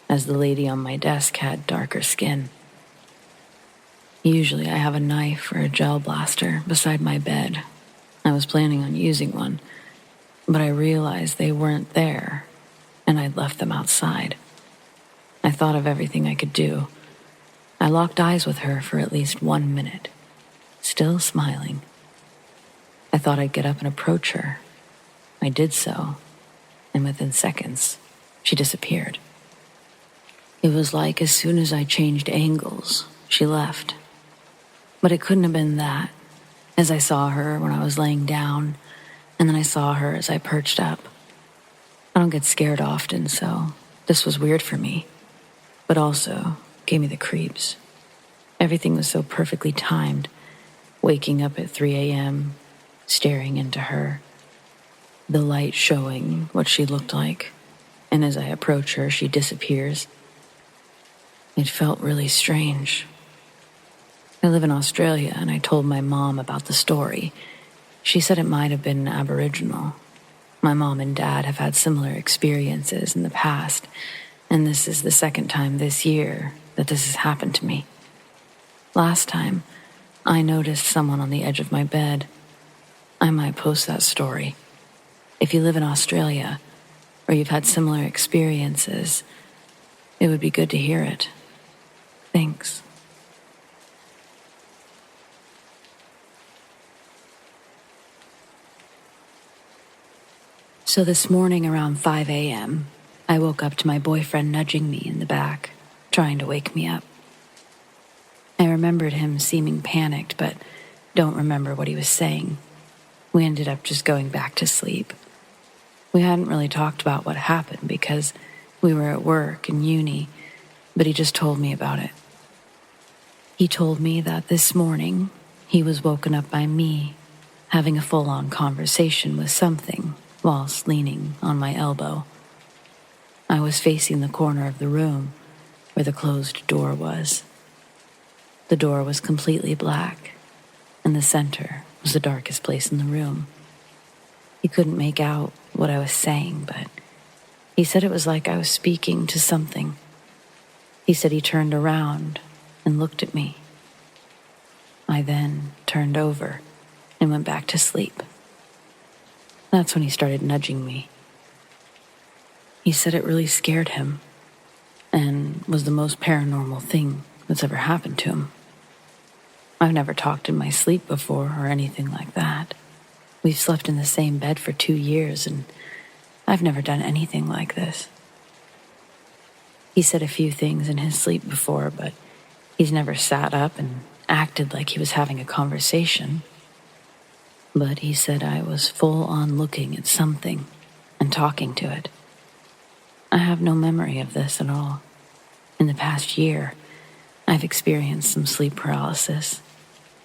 as the lady on my desk had darker skin. Usually I have a knife or a gel blaster beside my bed. I was planning on using one, but I realized they weren't there, and I'd left them outside. I thought of everything I could do. I locked eyes with her for at least 1 minute, still smiling. I thought I'd get up and approach her. I did so, and within seconds, she disappeared. It was like as soon as I changed angles, she left. But it couldn't have been that, as I saw her when I was laying down, and then I saw her as I perched up. I don't get scared often, so this was weird for me, but also gave me the creeps. Everything was so perfectly timed, waking up at 3 a.m., staring into her, the light showing what she looked like, and as I approach her, she disappears. It felt really strange. I live in Australia, and I told my mom about the story. She said it might have been Aboriginal. My mom and dad have had similar experiences in the past, and this is the second time this year that this has happened to me. Last time, I noticed someone on the edge of my bed. I might post that story. If you live in Australia, or you've had similar experiences, it would be good to hear it. Thanks. So this morning around 5 a.m., I woke up to my boyfriend nudging me in the back, trying to wake me up. I remembered him seeming panicked, but don't remember what he was saying. We ended up just going back to sleep. We hadn't really talked about what happened because we were at work and uni, but he just told me about it. He told me that this morning he was woken up by me having a full-on conversation with something whilst leaning on my elbow. I was facing the corner of the room where the closed door was. The door was completely black, and the center was the darkest place in the room. He couldn't make out what I was saying, but he said it was like I was speaking to something. He said he turned around and looked at me. I then turned over and went back to sleep. That's when he started nudging me, He said it really scared him and was the most paranormal thing that's ever happened to him. I've never talked in my sleep before or anything like that. We've slept in the same bed for 2 years, and I've never done anything like this. He said a few things in his sleep before, but he's never sat up and acted like he was having a conversation. But he said I was full on looking at something and talking to it. I have no memory of this at all. In the past year, I've experienced some sleep paralysis.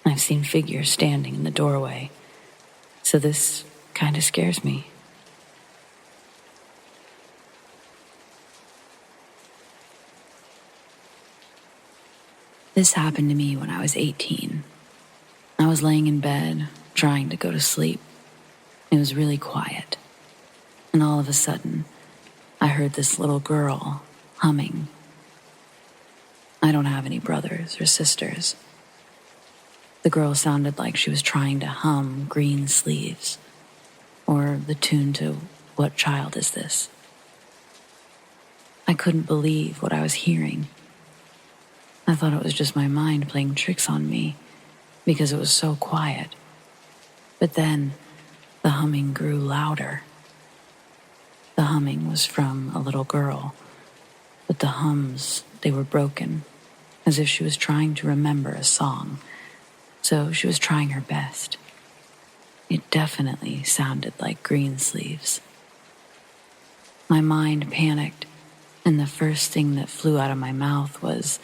I've seen figures standing in the doorway, so this kind of scares me. This happened to me when I was 18. I was laying in bed, trying to go to sleep. It was really quiet, and all of a sudden, I heard this little girl humming. I don't have any brothers or sisters. The girl sounded like she was trying to hum Green Sleeves, or the tune to What Child Is This? I couldn't believe what I was hearing. I thought it was just my mind playing tricks on me because it was so quiet. But then the humming grew louder. The humming was from a little girl, but the hums, they were broken, as if she was trying to remember a song. So she was trying her best. It definitely sounded like Green Sleeves. My mind panicked, and the first thing that flew out of my mouth was,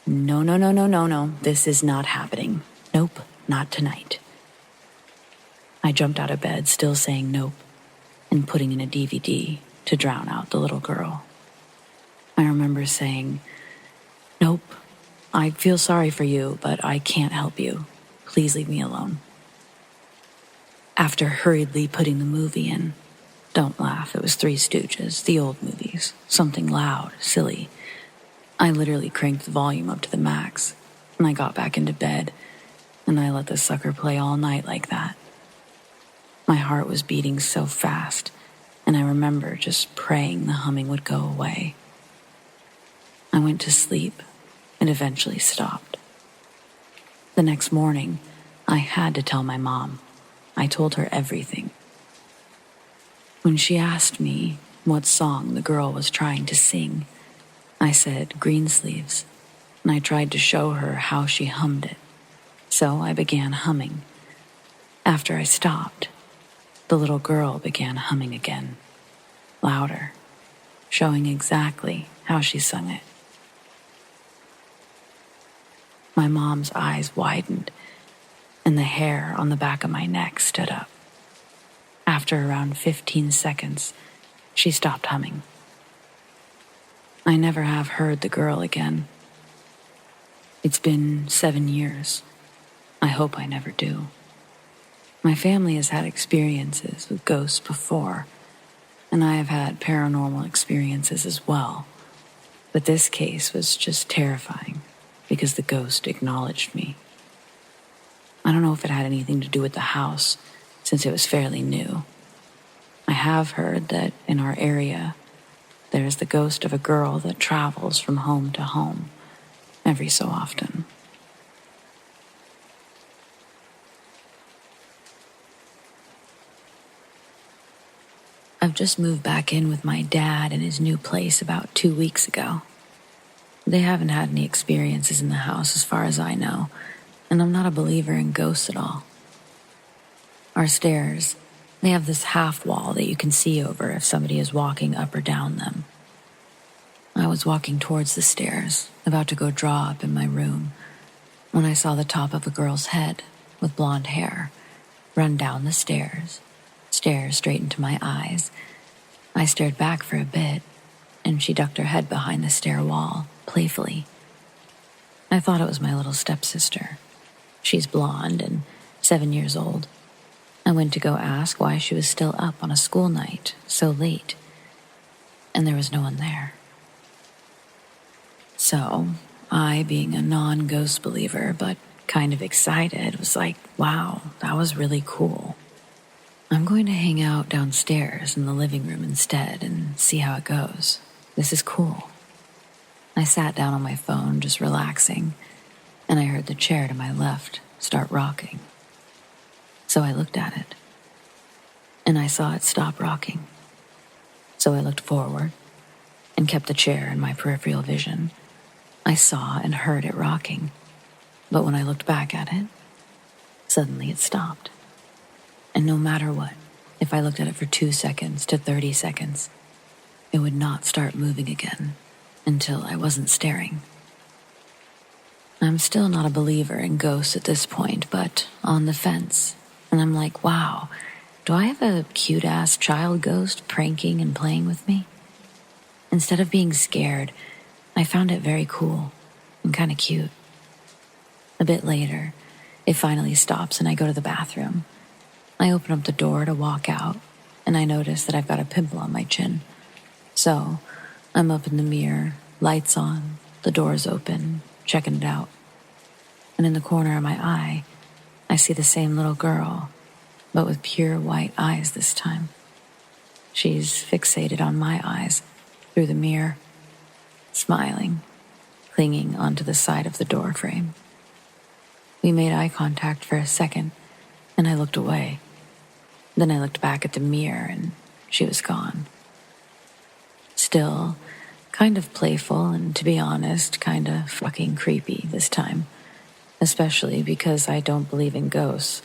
"No, no, no, no, no, no, this is not happening. Nope, not tonight." I jumped out of bed, still saying nope, and putting in a DVD to drown out the little girl. I remember saying, "Nope, I feel sorry for you, but I can't help you. Please leave me alone." After hurriedly putting the movie in, don't laugh, it was Three Stooges, the old movies, something loud, silly. I literally cranked the volume up to the max, and I got back into bed, and I let the sucker play all night like that. My heart was beating so fast, and I remember just praying the humming would go away. I went to sleep, and eventually stopped. The next morning, I had to tell my mom. I told her everything. When she asked me what song the girl was trying to sing, I said Green Sleeves, and I tried to show her how she hummed it. So I began humming. After I stopped, the little girl began humming again, louder, showing exactly how she sung it. My mom's eyes widened, and the hair on the back of my neck stood up. After around 15 seconds, she stopped humming. I never have heard the girl again. It's been 7 years. I hope I never do. My family has had experiences with ghosts before, and I have had paranormal experiences as well. But this case was just terrifying because the ghost acknowledged me. I don't know if it had anything to do with the house, since it was fairly new. I have heard that in our area, there is the ghost of a girl that travels from home to home every so often. I've just moved back in with my dad in his new place about 2 weeks ago. They haven't had any experiences in the house as far as I know, and I'm not a believer in ghosts at all. Our stairs, they have this half wall that you can see over if somebody is walking up or down them. I was walking towards the stairs, about to go draw up in my room, when I saw the top of a girl's head with blonde hair run down the stairs, stare straight into my eyes. I stared back for a bit, and she ducked her head behind the stair wall, playfully. I thought it was my little stepsister. She's blonde and 7 years old. I went to go ask why she was still up on a school night so late, and there was no one there. So, I, being a non-ghost believer but kind of excited, was like, wow, that was really cool. I'm going to hang out downstairs in the living room instead and see how it goes. This is cool. I sat down on my phone, just relaxing, and I heard the chair to my left start rocking. So I looked at it, and I saw it stop rocking. So I looked forward and kept the chair in my peripheral vision. I saw and heard it rocking, but when I looked back at it, suddenly it stopped. And no matter what, if I looked at it for 2 seconds to 30 seconds, it would not start moving again until I wasn't staring. I'm still not a believer in ghosts at this point, but on the fence. And I'm like, wow, do I have a cute-ass child ghost pranking and playing with me? Instead of being scared, I found it very cool and kind of cute. A bit later, it finally stops and I go to the bathroom. I open up the door to walk out, and I notice that I've got a pimple on my chin. So I'm up in the mirror, lights on, the door's open, checking it out. And in the corner of my eye, I see the same little girl, but with pure white eyes this time. She's fixated on my eyes through the mirror, smiling, clinging onto the side of the door frame. We made eye contact for a second, and I looked away. Then I looked back at the mirror, and she was gone. Still, kind of playful, and to be honest, kind of fucking creepy this time. Especially because I don't believe in ghosts,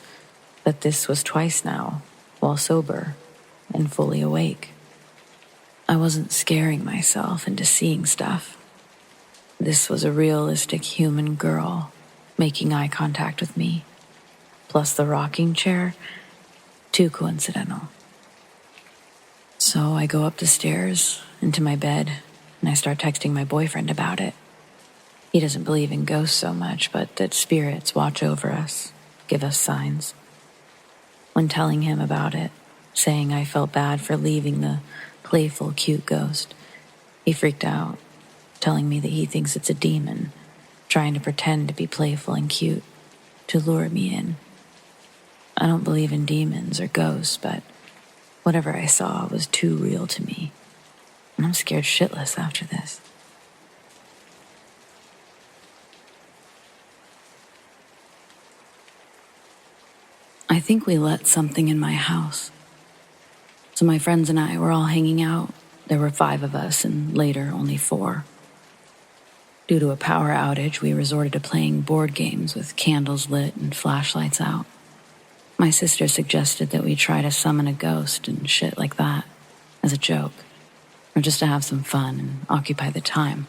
but this was twice now, while sober and fully awake. I wasn't scaring myself into seeing stuff. This was a realistic human girl making eye contact with me. Plus the rocking chair, too coincidental. So I go up the stairs into my bed and I start texting my boyfriend about it. He doesn't believe in ghosts so much, but that spirits watch over us, give us signs. When telling him about it, saying I felt bad for leaving the playful, cute ghost, he freaked out, telling me that he thinks it's a demon, trying to pretend to be playful and cute, to lure me in. I don't believe in demons or ghosts, but whatever I saw was too real to me, and I'm scared shitless after this. I think we let something in my house. So my friends and I were all hanging out. There were 5 of us, and later only 4. Due to a power outage, we resorted to playing board games with candles lit and flashlights out. My sister suggested that we try to summon a ghost and shit like that, as a joke, or just to have some fun and occupy the time.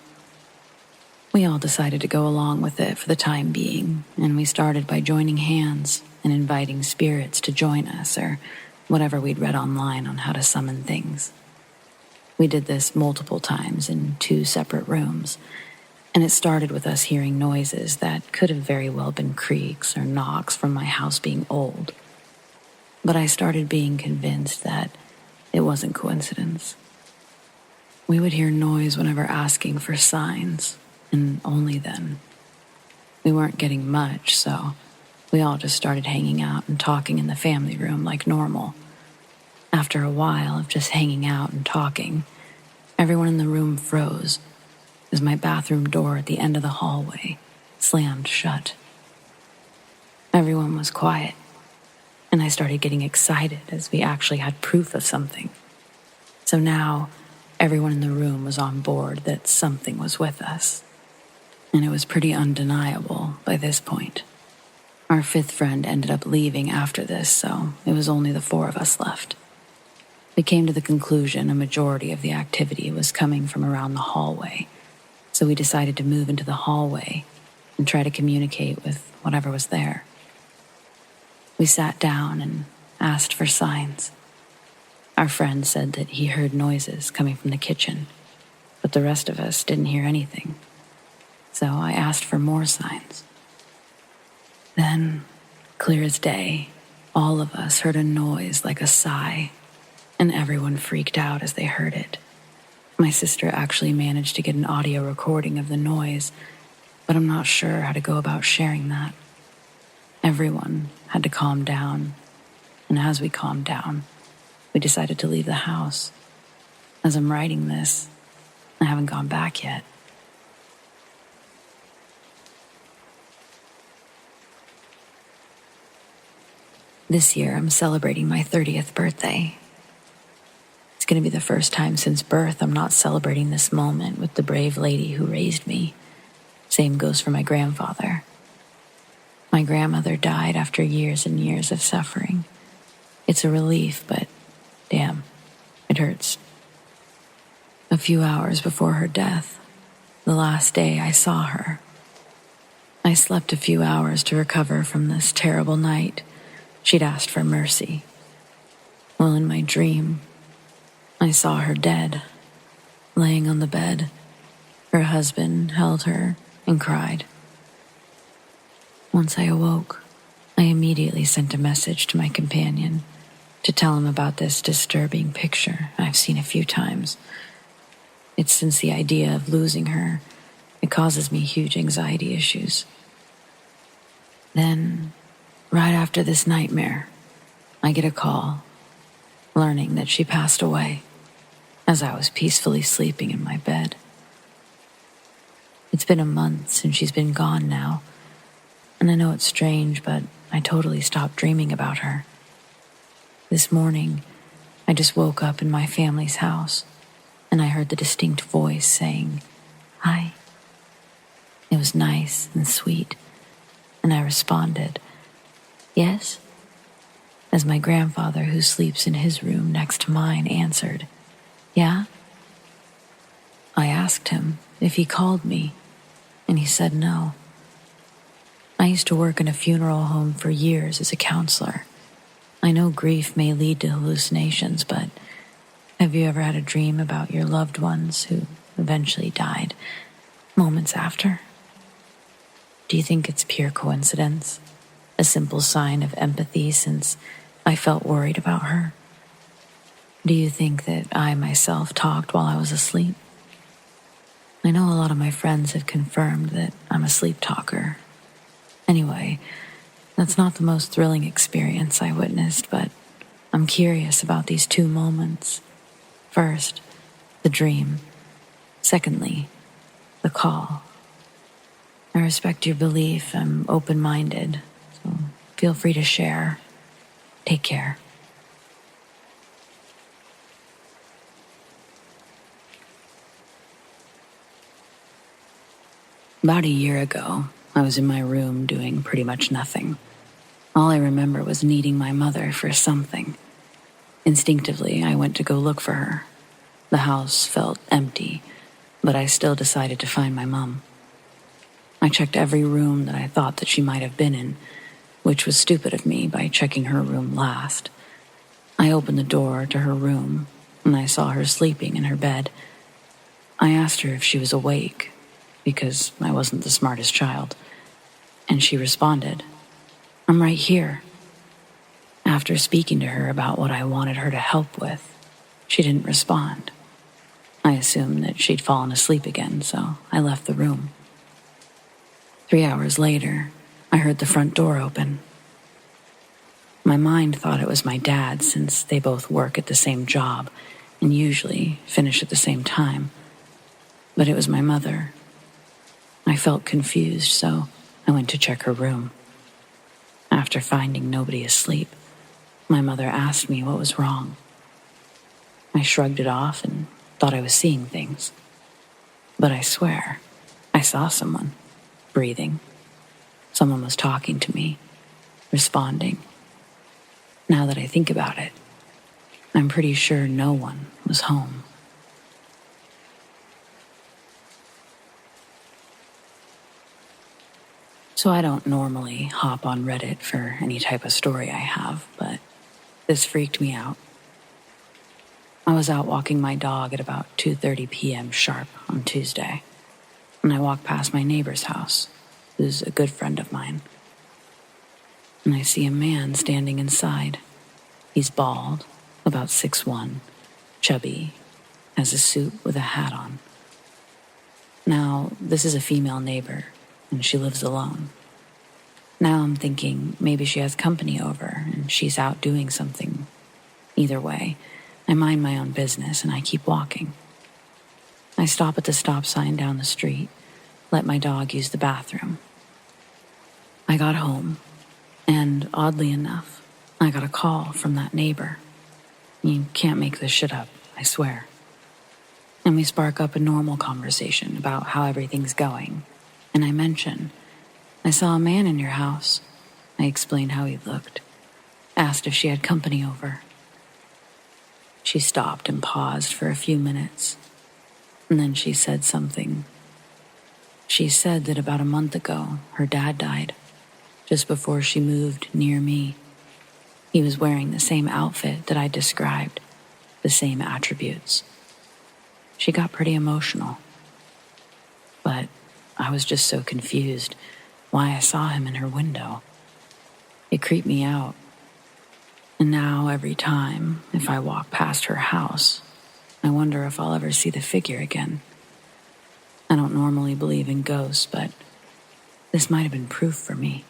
We all decided to go along with it for the time being, and we started by joining hands and inviting spirits to join us, or whatever we'd read online on how to summon things. We did this multiple times in 2 separate rooms, and it started with us hearing noises that could have very well been creaks or knocks from my house being old. But I started being convinced that it wasn't coincidence. We would hear noise whenever asking for signs, and only then. We weren't getting much, so we all just started hanging out and talking in the family room like normal. After a while of just hanging out and talking, everyone in the room froze as my bathroom door at the end of the hallway slammed shut. Everyone was quiet, and I started getting excited as we actually had proof of something. So now, everyone in the room was on board that something was with us, and it was pretty undeniable by this point. Our 5th friend ended up leaving after this, so it was only the 4 of us left. We came to the conclusion a majority of the activity was coming from around the hallway, so we decided to move into the hallway and try to communicate with whatever was there. We sat down and asked for signs. Our friend said that he heard noises coming from the kitchen, but the rest of us didn't hear anything. So I asked for more signs. Then, clear as day, all of us heard a noise like a sigh, and everyone freaked out as they heard it. My sister actually managed to get an audio recording of the noise, but I'm not sure how to go about sharing that. Everyone had to calm down and as we calmed down, we decided to leave the house. As I'm writing this, I haven't gone back yet. This year, I'm celebrating my 30th birthday. It's going to be the first time since birth I'm not celebrating this moment with the brave lady who raised me. Same goes for my grandfather. My grandmother died after years and years of suffering. It's a relief, but damn, it hurts. A few hours before her death, the last day I saw her, I slept a few hours to recover from this terrible night. She'd asked for mercy. Well, in my dream, I saw her dead, laying on the bed. Her husband held her and cried. Once I awoke, I immediately sent a message to my companion to tell him about this disturbing picture I've seen a few times. It's since the idea of losing her, it causes me huge anxiety issues. Then, right after this nightmare, I get a call, learning that she passed away as I was peacefully sleeping in my bed. It's been a month since she's been gone now, and I know it's strange, but I totally stopped dreaming about her. This morning, I just woke up in my family's house, and I heard the distinct voice saying, "Hi." It was nice and sweet, and I responded, "Yes?" As my grandfather, who sleeps in his room next to mine, answered, "Yeah?" I asked him if he called me, and he said no. I used to work in a funeral home for years as a counselor. I know grief may lead to hallucinations, but have you ever had a dream about your loved ones who eventually died moments after? Do you think it's pure coincidence? A simple sign of empathy since I felt worried about her? Do you think that I myself talked while I was asleep? I know a lot of my friends have confirmed that I'm a sleep talker. Anyway, that's not the most thrilling experience I witnessed, but I'm curious about these two moments. First, the dream. Secondly, the call. I respect your belief. I'm open-minded, so feel free to share. Take care. About a year ago, I was in my room doing pretty much nothing. All I remember was needing my mother for something. Instinctively, I went to go look for her. The house felt empty, but I still decided to find my mom. I checked every room that I thought that she might have been in, which was stupid of me by checking her room last. I opened the door to her room, and I saw her sleeping in her bed. I asked her if she was awake, because I wasn't the smartest child, and she responded, "I'm right here." After speaking to her about what I wanted her to help with, she didn't respond. I assumed that she'd fallen asleep again, so I left the room. 3 hours later, I heard the front door open. My mind thought it was my dad since they both work at the same job and usually finish at the same time. But it was my mother. I felt confused, so I went to check her room. After finding nobody asleep, my mother asked me what was wrong. I shrugged it off and thought I was seeing things. But I swear, I saw someone, breathing. Someone was talking to me, responding. Now that I think about it, I'm pretty sure no one was home. So I don't normally hop on Reddit for any type of story I have, but this freaked me out. I was out walking my dog at about 2:30 p.m. sharp on Tuesday, and I walked past my neighbor's house, who's a good friend of mine. And I see a man standing inside. He's bald, about 6'1", chubby, has a suit with a hat on. Now, this is a female neighbor, and she lives alone. Now I'm thinking maybe she has company over and she's out doing something. Either way, I mind my own business and I keep walking. I stop at the stop sign down the street, let my dog use the bathroom. I got home, and oddly enough, I got a call from that neighbor. You can't make this shit up, I swear. And we spark up a normal conversation about how everything's going, and I mention, I saw a man in your house. I explained how he looked, asked if she had company over. She stopped and paused for a few minutes, and then she said something. She said that about a month ago, her dad died, just before she moved near me. He was wearing the same outfit that I described, the same attributes. She got pretty emotional, but I was just so confused why I saw him in her window. It creeped me out. And now every time, if I walk past her house, I wonder if I'll ever see the figure again. I don't normally believe in ghosts, but this might have been proof for me.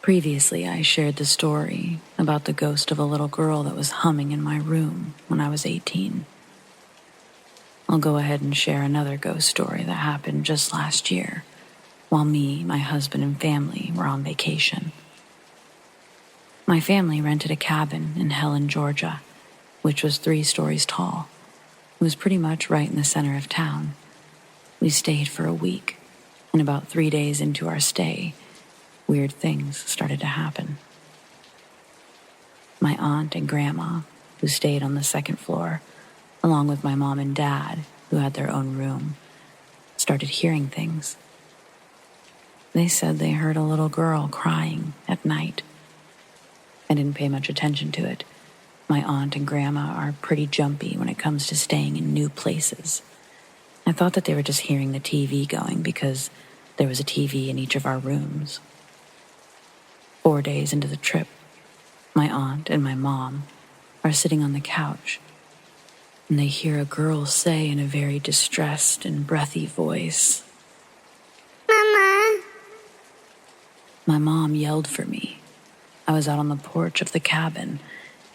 Previously, I shared the story about the ghost of a little girl that was humming in my room when I was 18. I'll go ahead and share another ghost story that happened just last year, while me, my husband, and family were on vacation. My family rented a cabin in Helen, Georgia, which was 3 stories tall. It was pretty much right in the center of town. We stayed for a week, and about 3 days into our stay, weird things started to happen. My aunt and grandma, who stayed on the 2nd floor, along with my mom and dad, who had their own room, started hearing things. They said they heard a little girl crying at night. I didn't pay much attention to it. My aunt and grandma are pretty jumpy when it comes to staying in new places. I thought that they were just hearing the TV going because there was a TV in each of our rooms. 4 days into the trip, my aunt and my mom are sitting on the couch, and they hear a girl say in a very distressed and breathy voice, "Mama." My mom yelled for me. I was out on the porch of the cabin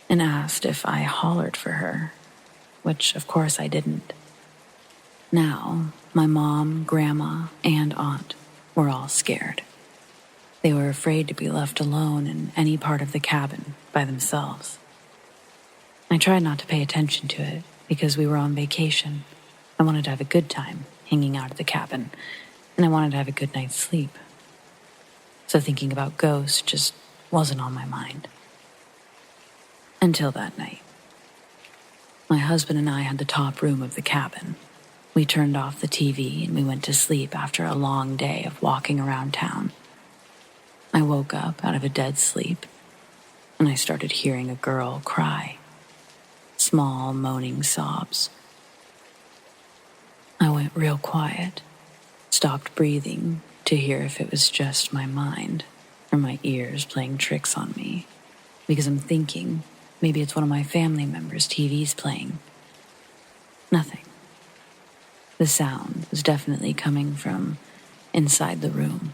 and asked if I hollered for her, which of course I didn't. Now, my mom, grandma, and aunt were all scared. They were afraid to be left alone in any part of the cabin by themselves. I tried not to pay attention to it because we were on vacation. I wanted to have a good time hanging out at the cabin, and I wanted to have a good night's sleep. So thinking about ghosts just wasn't on my mind. Until that night. My husband and I had the top room of the cabin. We turned off the TV and we went to sleep after a long day of walking around town. I woke up out of a dead sleep, and I started hearing a girl cry. Small, moaning sobs. I went real quiet, stopped breathing to hear if it was just my mind or my ears playing tricks on me, because I'm thinking maybe it's one of my family members' TVs playing. Nothing. The sound was definitely coming from inside the room.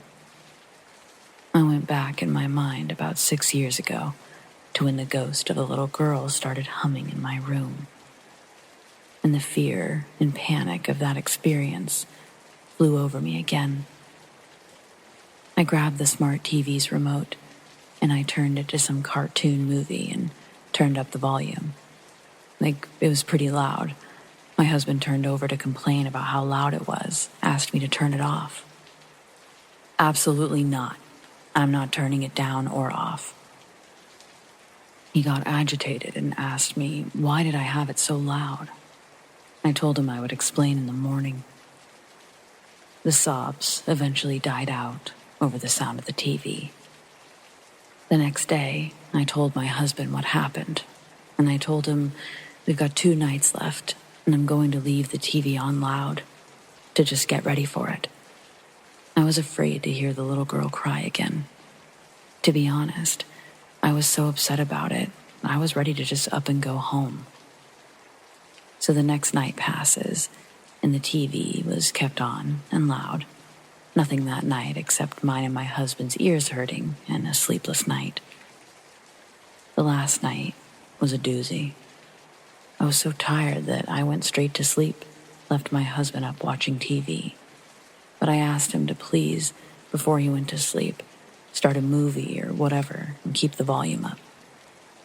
I went back in my mind about 6 years ago to when the ghost of a little girl started humming in my room. And the fear and panic of that experience flew over me again. I grabbed the smart TV's remote and I turned it to some cartoon movie and turned up the volume. It was pretty loud. My husband turned over to complain about how loud it was, asked me to turn it off. Absolutely not. I'm not turning it down or off. He got agitated and asked me, why did I have it so loud? I told him I would explain in the morning. The sobs eventually died out over the sound of the TV. The next day, I told my husband what happened, and I told him we've got 2 nights left, and I'm going to leave the TV on loud to just get ready for it. I was afraid to hear the little girl cry again. To be honest, I was so upset about it, I was ready to just up and go home. So the next night passes, and the TV was kept on and loud. Nothing that night except mine and my husband's ears hurting and a sleepless night. The last night was a doozy. I was so tired that I went straight to sleep, left my husband up watching TV. But I asked him to please, before he went to sleep, start a movie or whatever and keep the volume up.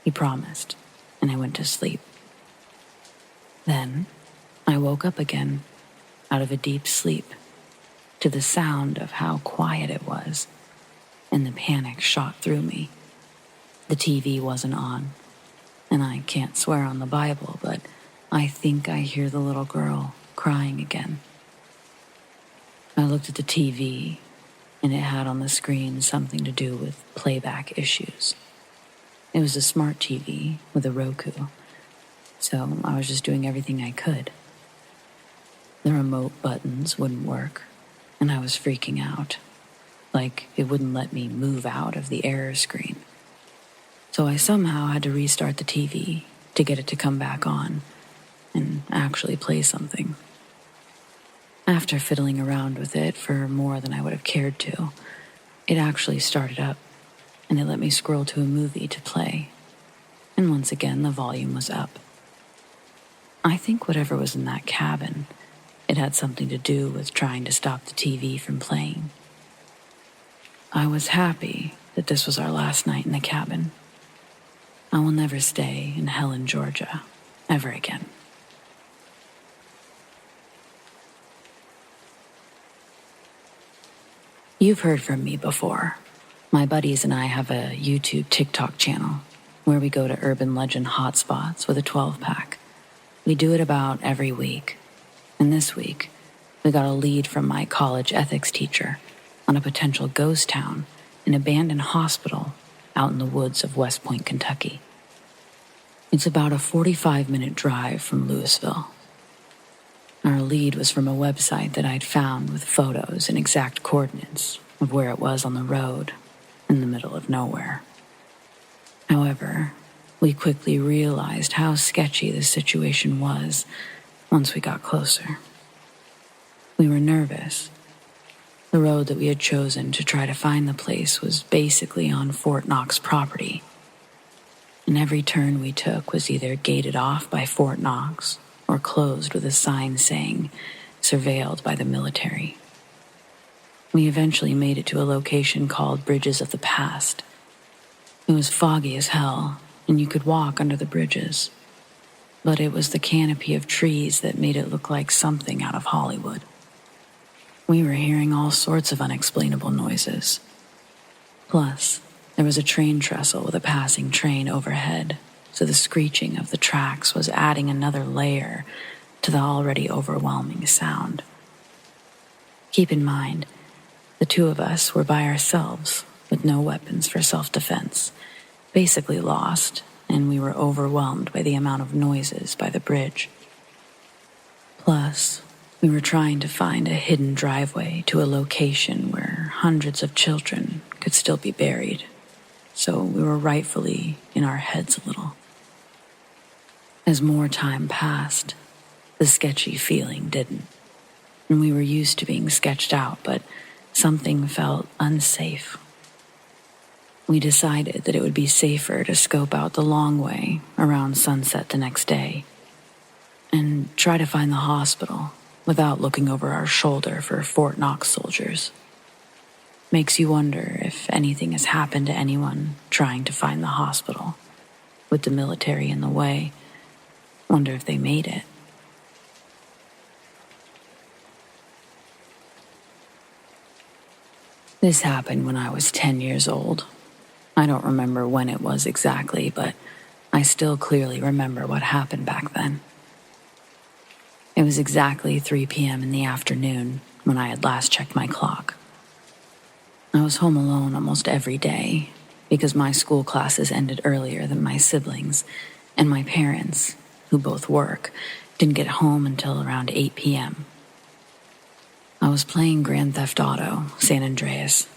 He promised, and I went to sleep. Then I woke up again, out of a deep sleep, to the sound of how quiet it was, and the panic shot through me. The TV wasn't on, and I can't swear on the Bible, but I think I hear the little girl crying again. I looked at the TV, and it had on the screen something to do with playback issues. It was a smart TV with a Roku, so I was just doing everything I could. The remote buttons wouldn't work, and I was freaking out, like it wouldn't let me move out of the error screen. So I somehow had to restart the TV to get it to come back on and actually play something. After fiddling around with it for more than I would have cared to, it actually started up, and it let me scroll to a movie to play. And once again, the volume was up. I think whatever was in that cabin, it had something to do with trying to stop the TV from playing. I was happy that this was our last night in the cabin. I will never stay in Helen, Georgia, ever again. You've heard from me before. My buddies and I have a YouTube TikTok channel where we go to urban legend hotspots with a 12-pack. We do it about every week. And this week, we got a lead from my college ethics teacher on a potential ghost town, an abandoned hospital out in the woods of West Point, Kentucky. It's about a 45-minute drive from Louisville. Our lead was from a website that I'd found with photos and exact coordinates of where it was on the road in the middle of nowhere. However, we quickly realized how sketchy the situation was once we got closer. We were nervous. The road that we had chosen to try to find the place was basically on Fort Knox property, and every turn we took was either gated off by Fort Knox or closed with a sign saying, "Surveilled by the military." We eventually made it to a location called Bridges of the Past. It was foggy as hell, and you could walk under the bridges, but it was the canopy of trees that made it look like something out of Hollywood. We were hearing all sorts of unexplainable noises. Plus, there was a train trestle with a passing train overhead, so the screeching of the tracks was adding another layer to the already overwhelming sound. Keep in mind, the two of us were by ourselves with no weapons for self-defense, basically lost, and we were overwhelmed by the amount of noises by the bridge. Plus, we were trying to find a hidden driveway to a location where hundreds of children could still be buried, so we were rightfully in our heads a little. As more time passed, the sketchy feeling didn't, and we were used to being sketched out, but something felt unsafe. We decided that it would be safer to scope out the long way around sunset the next day and try to find the hospital without looking over our shoulder for Fort Knox soldiers. Makes you wonder if anything has happened to anyone trying to find the hospital. With the military in the way, wonder if they made it. This happened when I was 10 years old. I don't remember when it was exactly, but I still clearly remember what happened back then. It was exactly 3 p.m. in the afternoon when I had last checked my clock. I was home alone almost every day because my school classes ended earlier than my siblings, and my parents, who both work, didn't get home until around 8 p.m. I was playing Grand Theft Auto, San Andreas,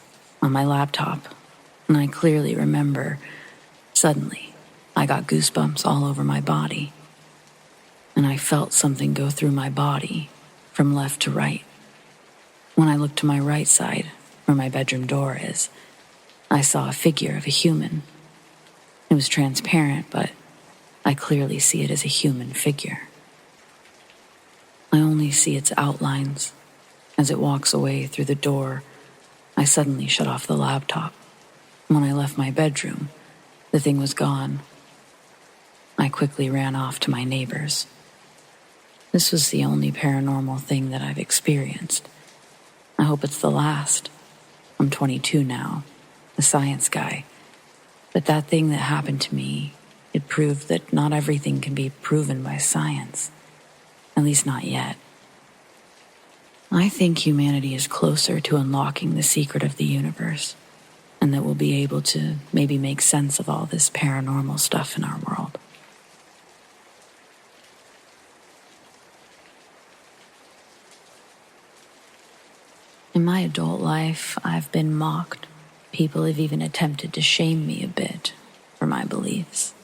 on my laptop, and I clearly remember, suddenly, I got goosebumps all over my body, and I felt something go through my body from left to right. When I looked to my right side, where my bedroom door is, I saw a figure of a human. It was transparent, but I clearly see it as a human figure. I only see its outlines. As it walks away through the door, I suddenly shut off the laptop. When I left my bedroom, the thing was gone. I quickly ran off to my neighbors. This was the only paranormal thing that I've experienced. I hope it's the last. I'm 22 now, a science guy. But that thing that happened to me, it proved that not everything can be proven by science. At least not yet. I think humanity is closer to unlocking the secret of the universe, and that we'll be able to maybe make sense of all this paranormal stuff in our world. In my adult life, I've been mocked. People have even attempted to shame me a bit for my beliefs.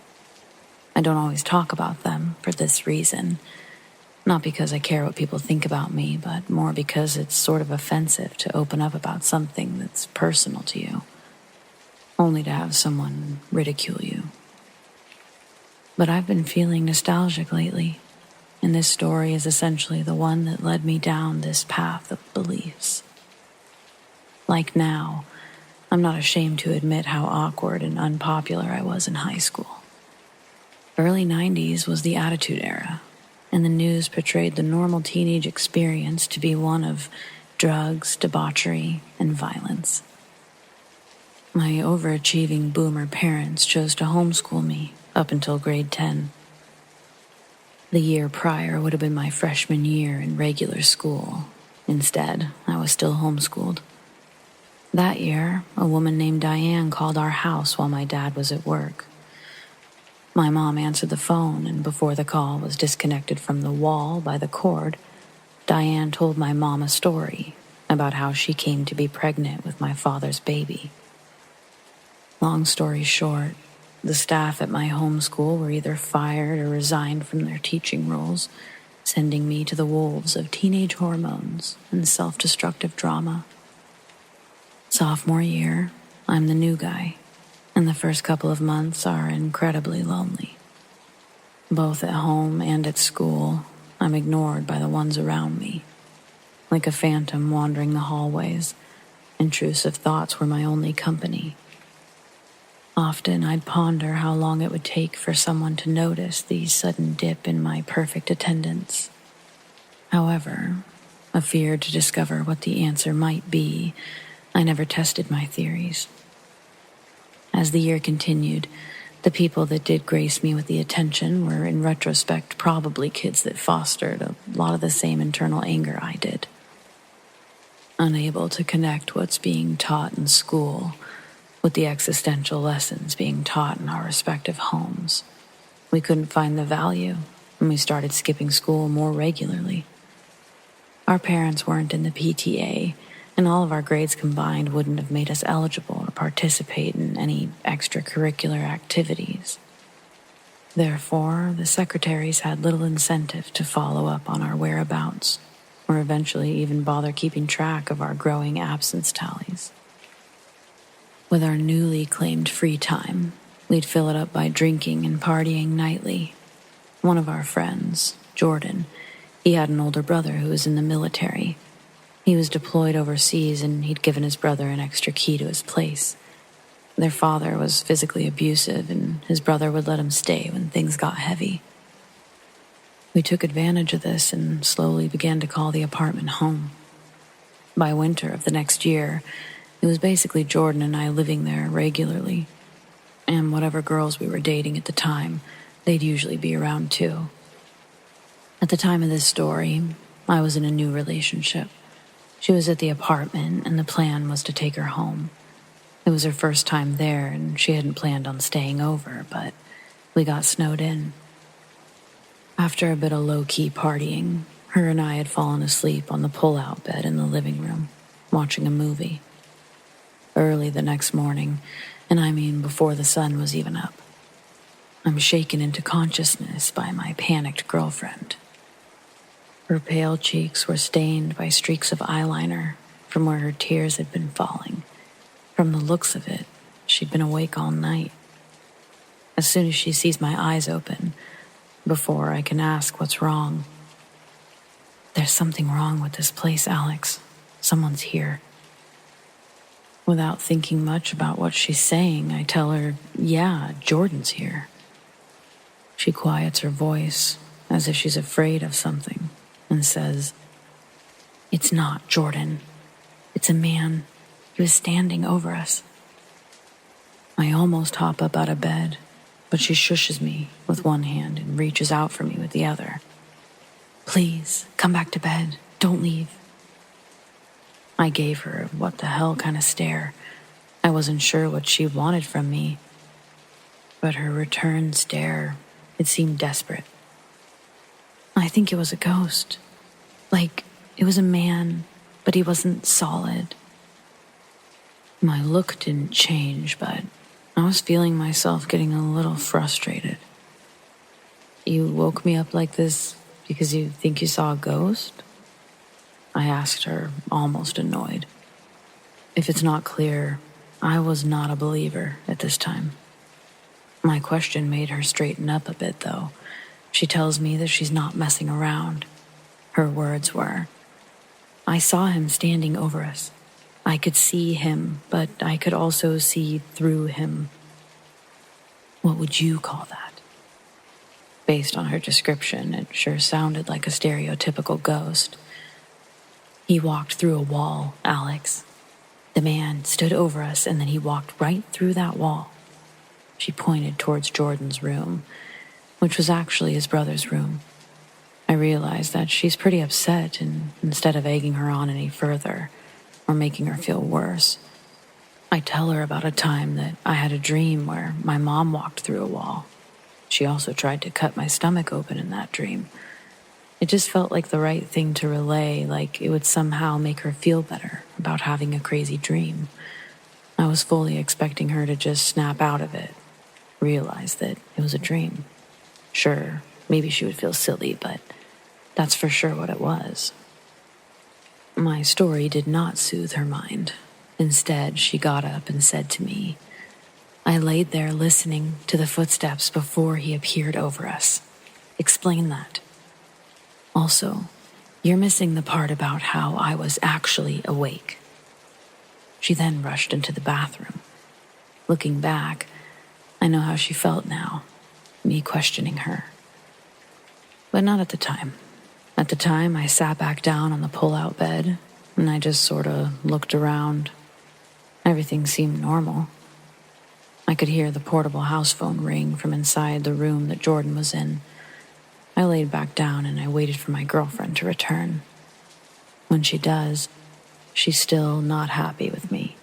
I don't always talk about them for this reason. Not because I care what people think about me, but more because it's sort of offensive to open up about something that's personal to you, only to have someone ridicule you. But I've been feeling nostalgic lately, and this story is essentially the one that led me down this path of beliefs. Like now, I'm not ashamed to admit how awkward and unpopular I was in high school. Early 90s was the Attitude Era, and the news portrayed the normal teenage experience to be one of drugs, debauchery, and violence. My overachieving boomer parents chose to homeschool me up until grade 10. The year prior would have been my freshman year in regular school. Instead, I was still homeschooled. That year, a woman named Diane called our house while my dad was at work. My mom answered the phone, and before the call was disconnected from the wall by the cord, Diane told my mom a story about how she came to be pregnant with my father's baby. Long story short, the staff at my homeschool were either fired or resigned from their teaching roles, sending me to the wolves of teenage hormones and self-destructive drama. Sophomore year, I'm the new guy, and the first couple of months are incredibly lonely. Both at home and at school, I'm ignored by the ones around me. Like a phantom wandering the hallways, intrusive thoughts were my only company. Often I'd ponder how long it would take for someone to notice the sudden dip in my perfect attendance. However, a fear to discover what the answer might be, I never tested my theories. As the year continued, the people that did grace me with the attention were, in retrospect, probably kids that fostered a lot of the same internal anger I did. Unable to connect what's being taught in school with the existential lessons being taught in our respective homes, we couldn't find the value, and we started skipping school more regularly. Our parents weren't in the PTA, and all of our grades combined wouldn't have made us eligible to participate in any extracurricular activities. Therefore, the secretaries had little incentive to follow up on our whereabouts, or eventually even bother keeping track of our growing absence tallies. With our newly claimed free time, we'd fill it up by drinking and partying nightly. One of our friends, Jordan, he had an older brother who was in the military. He was deployed overseas, and he'd given his brother an extra key to his place. Their father was physically abusive, and his brother would let him stay when things got heavy. We took advantage of this and slowly began to call the apartment home. By winter of the next year, it was basically Jordan and I living there regularly, and whatever girls we were dating at the time, they'd usually be around too. At the time of this story, I was in a new relationship. She was at the apartment, and the plan was to take her home. It was her first time there, and she hadn't planned on staying over, but we got snowed in. After a bit of low-key partying, her and I had fallen asleep on the pull-out bed in the living room, watching a movie. Early the next morning, and I mean before the sun was even up, I'm shaken into consciousness by my panicked girlfriend. Her pale cheeks were stained by streaks of eyeliner from where her tears had been falling. From the looks of it, she'd been awake all night. As soon as she sees my eyes open, before I can ask what's wrong, "There's something wrong with this place, Alex. Someone's here." Without thinking much about what she's saying, I tell her, "Yeah, Jordan's here." She quiets her voice as if she's afraid of something and says, "It's not Jordan. It's a man. He was standing over us." I almost hop up out of bed, but she shushes me with one hand and reaches out for me with the other. "Please, come back to bed. Don't leave." I gave her a what the hell kind of stare. I wasn't sure what she wanted from me, but her return stare, it seemed desperate. "I think it was a ghost. Like, it was a man, but he wasn't solid." My look didn't change, but I was feeling myself getting a little frustrated. "You woke me up like this because you think you saw a ghost?" I asked her, almost annoyed. If it's not clear, I was not a believer at this time. My question made her straighten up a bit, though. She tells me that she's not messing around. Her words were, "I saw him standing over us. I could see him, but I could also see through him." What would you call that? Based on her description, it sure sounded like a stereotypical ghost. "He walked through a wall, Alex. The man stood over us, and then he walked right through that wall." She pointed towards Jordan's room, which was actually his brother's room. I realized that she's pretty upset, and instead of egging her on any further or making her feel worse, I tell her about a time that I had a dream where my mom walked through a wall. She also tried to cut my stomach open in that dream. It just felt like the right thing to relay, like it would somehow make her feel better about having a crazy dream. I was fully expecting her to just snap out of it, realize that it was a dream. Sure, maybe she would feel silly, but that's for sure what it was. My story did not soothe her mind. Instead, she got up and said to me, "I laid there listening to the footsteps before he appeared over us. Explain that. Also, you're missing the part about how I was actually awake." She then rushed into the bathroom. Looking back, I know how she felt now, me questioning her. But not at the time. At the time, I sat back down on the pull-out bed, and I just sort of looked around. Everything seemed normal. I could hear the portable house phone ring from inside the room that Jordan was in. I laid back down and I waited for my girlfriend to return. When she does, she's still not happy with me.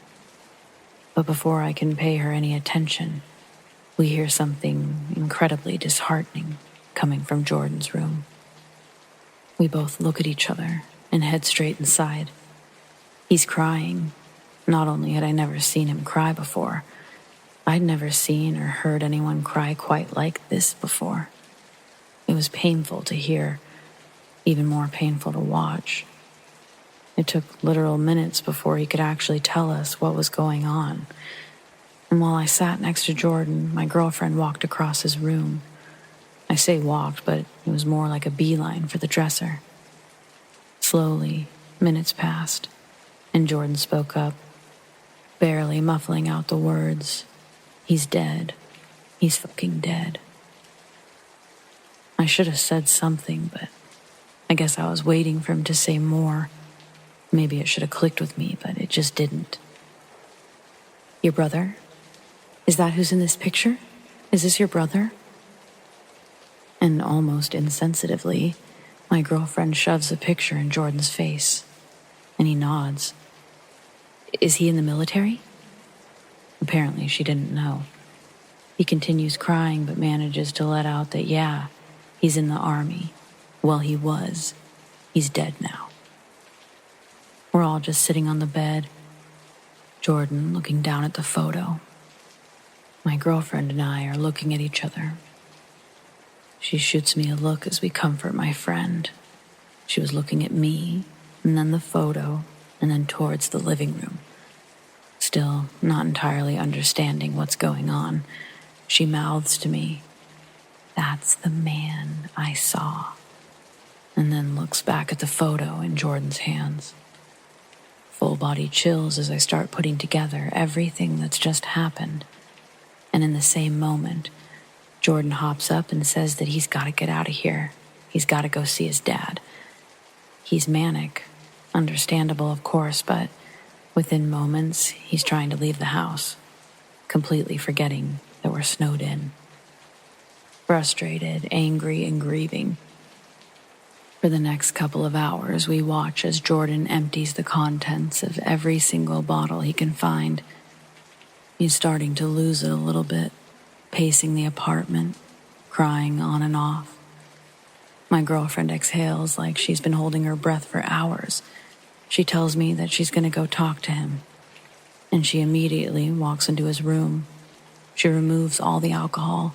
But before I can pay her any attention, we hear something incredibly disheartening coming from Jordan's room. We both look at each other and head straight inside. He's crying. Not only had I never seen him cry before, I'd never seen or heard anyone cry quite like this before. It was painful to hear, even more painful to watch. It took literal minutes before he could actually tell us what was going on. And while I sat next to Jordan, my girlfriend walked across his room. I say walked, but it was more like a beeline for the dresser. Slowly, minutes passed, and Jordan spoke up, barely muffling out the words, "He's dead. He's fucking dead." I should have said something, but I guess I was waiting for him to say more. Maybe it should have clicked with me, but it just didn't. "Your brother? Is that who's in this picture? Is this your brother?" And almost insensitively, my girlfriend shoves a picture in Jordan's face, and he nods. "Is he in the military?" Apparently she didn't know. He continues crying but manages to let out that, yeah, he's in the army. Well, he was. He's dead now. We're all just sitting on the bed, Jordan looking down at the photo. My girlfriend and I are looking at each other. She shoots me a look as we comfort my friend. She was looking at me, and then the photo, and then towards the living room. Still not entirely understanding what's going on, she mouths to me, "That's the man I saw," and then looks back at the photo in Jordan's hands. Full body chills as I start putting together everything that's just happened. And in the same moment, Jordan hops up and says that he's got to get out of here. He's got to go see his dad. He's manic, understandable of course, but within moments, he's trying to leave the house, completely forgetting that we're snowed in. Frustrated, angry, and grieving. For the next couple of hours, we watch as Jordan empties the contents of every single bottle he can find. He's starting to lose it a little bit, pacing the apartment, crying on and off. My girlfriend exhales like she's been holding her breath for hours. She tells me that she's going to go talk to him, and she immediately walks into his room. She removes all the alcohol,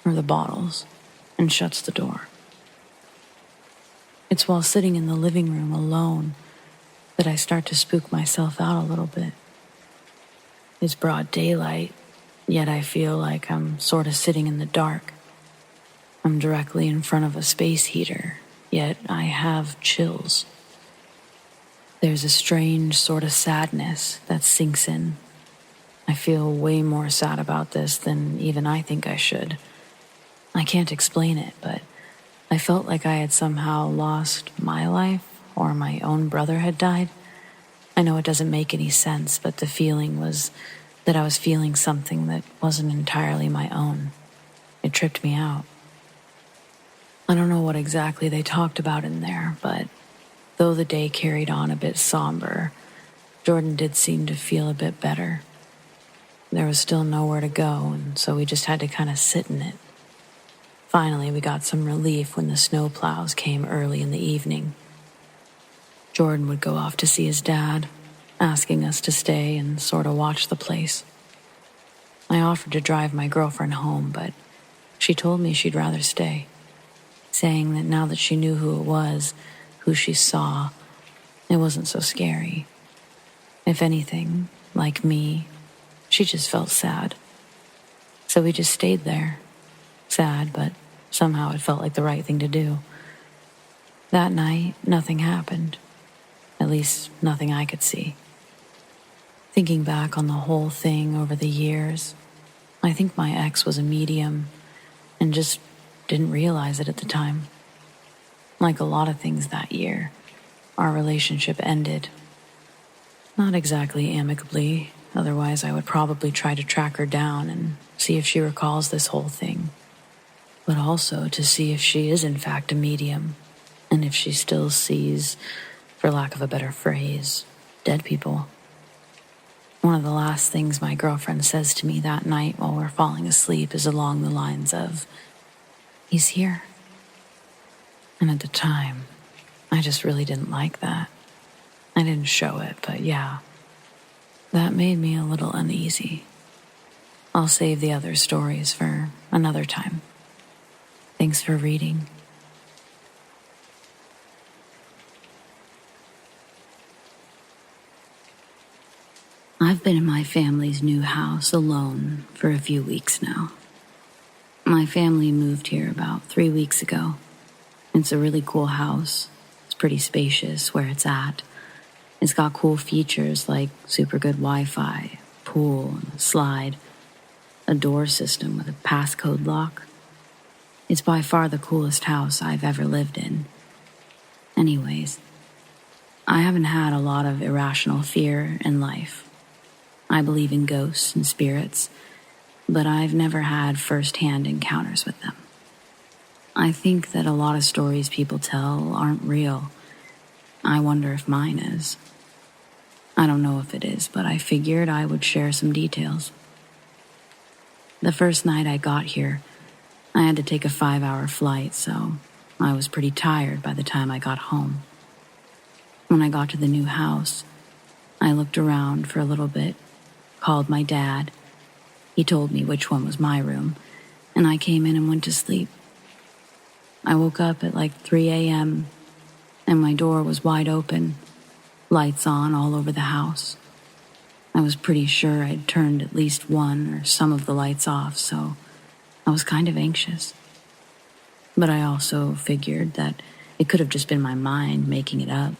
or the bottles, and shuts the door. It's while sitting in the living room alone that I start to spook myself out a little bit. It's broad daylight, yet I feel like I'm sort of sitting in the dark. I'm directly in front of a space heater, yet I have chills. There's a strange sort of sadness that sinks in. I feel way more sad about this than even I think I should. I can't explain it, but I felt like I had somehow lost my life, or my own brother had died. I know it doesn't make any sense, but the feeling was that I was feeling something that wasn't entirely my own. It tripped me out. I don't know what exactly they talked about in there, but though the day carried on a bit somber, Jordan did seem to feel a bit better. There was still nowhere to go, and so we just had to kind of sit in it. Finally, we got some relief when the snowplows came early in the evening. Jordan would go off to see his dad, asking us to stay and sort of watch the place. I offered to drive my girlfriend home, but she told me she'd rather stay, saying that now that she knew who it was, who she saw, it wasn't so scary. If anything, like me, she just felt sad. So we just stayed there, sad, but somehow it felt like the right thing to do. That night, nothing happened. At least, nothing I could see. Thinking back on the whole thing over the years, I think my ex was a medium and just didn't realize it at the time. Like a lot of things that year, our relationship ended. Not exactly amicably, otherwise I would probably try to track her down and see if she recalls this whole thing. But also to see if she is in fact a medium, and if she still sees, for lack of a better phrase, dead people. One of the last things my girlfriend says to me that night while we're falling asleep is along the lines of, "He's here." And at the time, I just really didn't like that. I didn't show it, but yeah, that made me a little uneasy. I'll save the other stories for another time. Thanks for reading. I've been in my family's new house alone for a few weeks now. My family moved here about 3 weeks ago. It's a really cool house. It's pretty spacious where it's at. It's got cool features like super good Wi-Fi, pool, and a slide, a door system with a passcode lock. It's by far the coolest house I've ever lived in. Anyways, I haven't had a lot of irrational fear in life. I believe in ghosts and spirits, but I've never had first-hand encounters with them. I think that a lot of stories people tell aren't real. I wonder if mine is. I don't know if it is, but I figured I would share some details. The first night I got here, I had to take a 5-hour flight, so I was pretty tired by the time I got home. When I got to the new house, I looked around for a little bit, called my dad. He told me which one was my room, and I came in and went to sleep. I woke up at like 3 a.m., and my door was wide open, lights on all over the house. I was pretty sure I'd turned at least one or some of the lights off, so I was kind of anxious. But I also figured that it could have just been my mind making it up.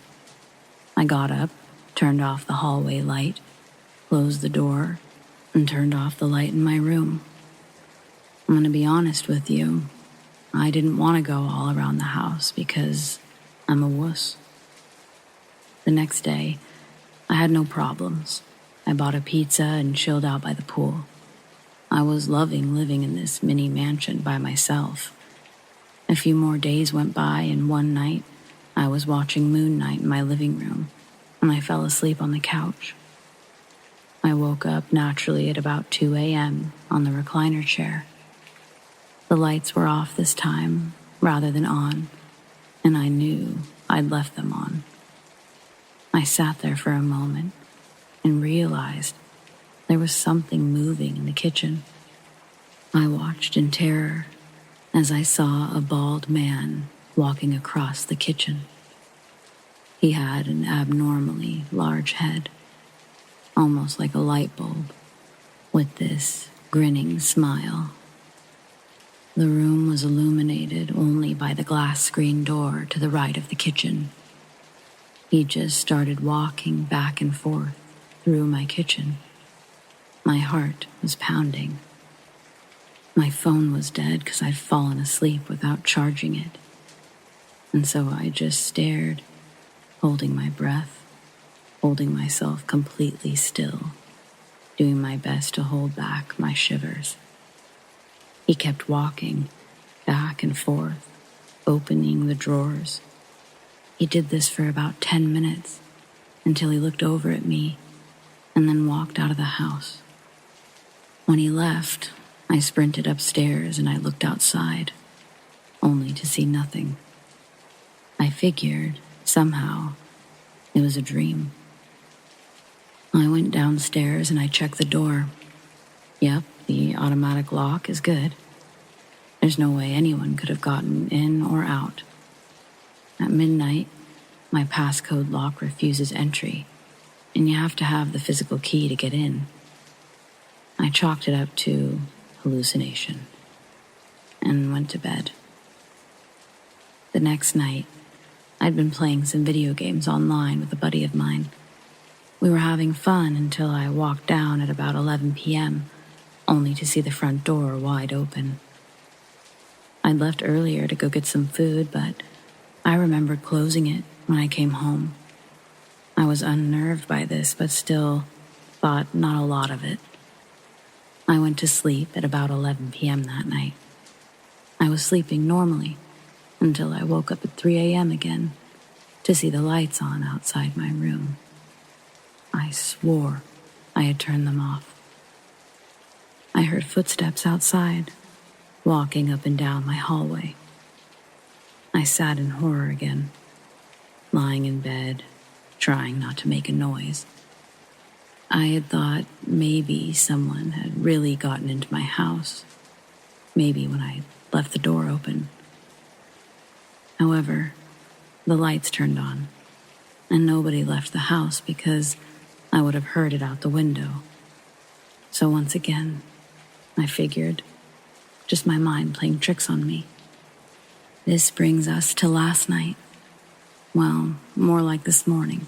I got up, turned off the hallway light, closed the door, and turned off the light in my room. I'm going to be honest with you. I didn't want to go all around the house because I'm a wuss. The next day, I had no problems. I bought a pizza and chilled out by the pool. I was loving living in this mini mansion by myself. A few more days went by, and one night, I was watching Moon Night in my living room, and I fell asleep on the couch. I woke up naturally at about 2 a.m. on the recliner chair. The lights were off this time, rather than on, and I knew I'd left them on. I sat there for a moment and realized there was something moving in the kitchen. I watched in terror as I saw a bald man walking across the kitchen. He had an abnormally large head, almost like a light bulb, with this grinning smile. The room was illuminated only by the glass screen door to the right of the kitchen. He just started walking back and forth through my kitchen. My heart was pounding. My phone was dead because I'd fallen asleep without charging it. And so I just stared, holding my breath, holding myself completely still, doing my best to hold back my shivers. He kept walking back and forth, opening the drawers. He did this for about 10 minutes until he looked over at me and then walked out of the house. When he left, I sprinted upstairs and I looked outside, only to see nothing. I figured, somehow, it was a dream. I went downstairs and I checked the door. Yep, the automatic lock is good. There's no way anyone could have gotten in or out. At midnight, my passcode lock refuses entry, and you have to have the physical key to get in. I chalked it up to hallucination and went to bed. The next night, I'd been playing some video games online with a buddy of mine. We were having fun until I walked down at about 11 p.m., only to see the front door wide open. I'd left earlier to go get some food, but I remembered closing it when I came home. I was unnerved by this, but still thought not a lot of it. I went to sleep at about 11 p.m. that night. I was sleeping normally until I woke up at 3 a.m. again to see the lights on outside my room. I swore I had turned them off. I heard footsteps outside, walking up and down my hallway. I sat in horror again, lying in bed, trying not to make a noise. I had thought maybe someone had really gotten into my house, maybe when I left the door open. However, the lights turned on, and nobody left the house because I would have heard it out the window. So once again, I figured, just my mind playing tricks on me. This brings us to last night. Well, more like this morning.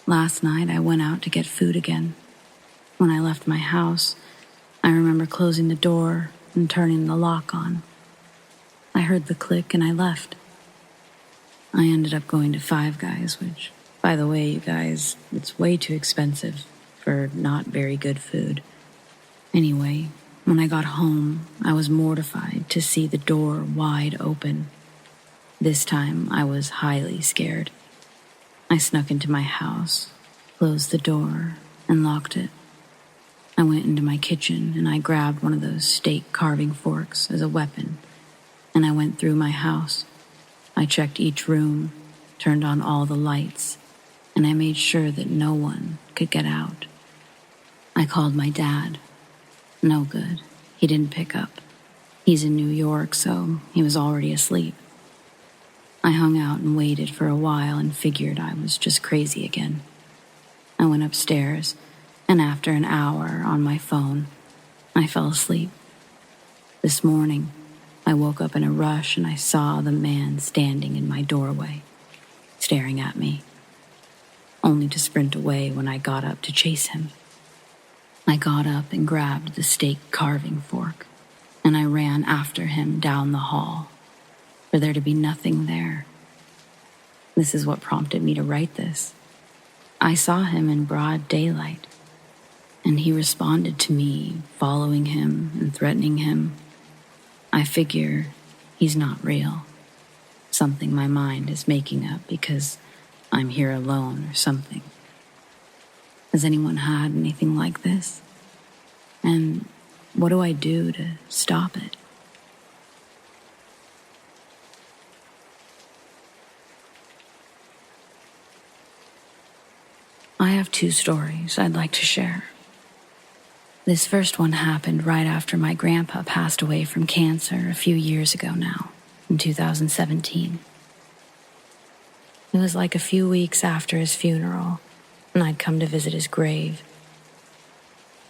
Last night, I went out to get food again. When I left my house, I remember closing the door and turning the lock on. I heard the click and I left. I ended up going to Five Guys, which, by the way, you guys, it's way too expensive for not very good food. Anyway, when I got home, I was mortified to see the door wide open. This time, I was highly scared. I snuck into my house, closed the door, and locked it. I went into my kitchen and I grabbed one of those steak carving forks as a weapon, and I went through my house. I checked each room, turned on all the lights, and I made sure that no one could get out. I called my dad. No good. He didn't pick up. He's in New York, so he was already asleep. I hung out and waited for a while and figured I was just crazy again. I went upstairs, and after an hour on my phone, I fell asleep. This morning, I woke up in a rush and I saw the man standing in my doorway, staring at me, only to sprint away when I got up to chase him. I got up and grabbed the steak carving fork, and I ran after him down the hall, for there to be nothing there. This is what prompted me to write this. I saw him in broad daylight, and he responded to me, following him and threatening him. I figure he's not real, something my mind is making up because I'm here alone or something. Has anyone had anything like this? And what do I do to stop it? I have 2 stories I'd like to share. This first one happened right after my grandpa passed away from cancer a few years ago now, in 2017. It was like a few weeks after his funeral, and I'd come to visit his grave.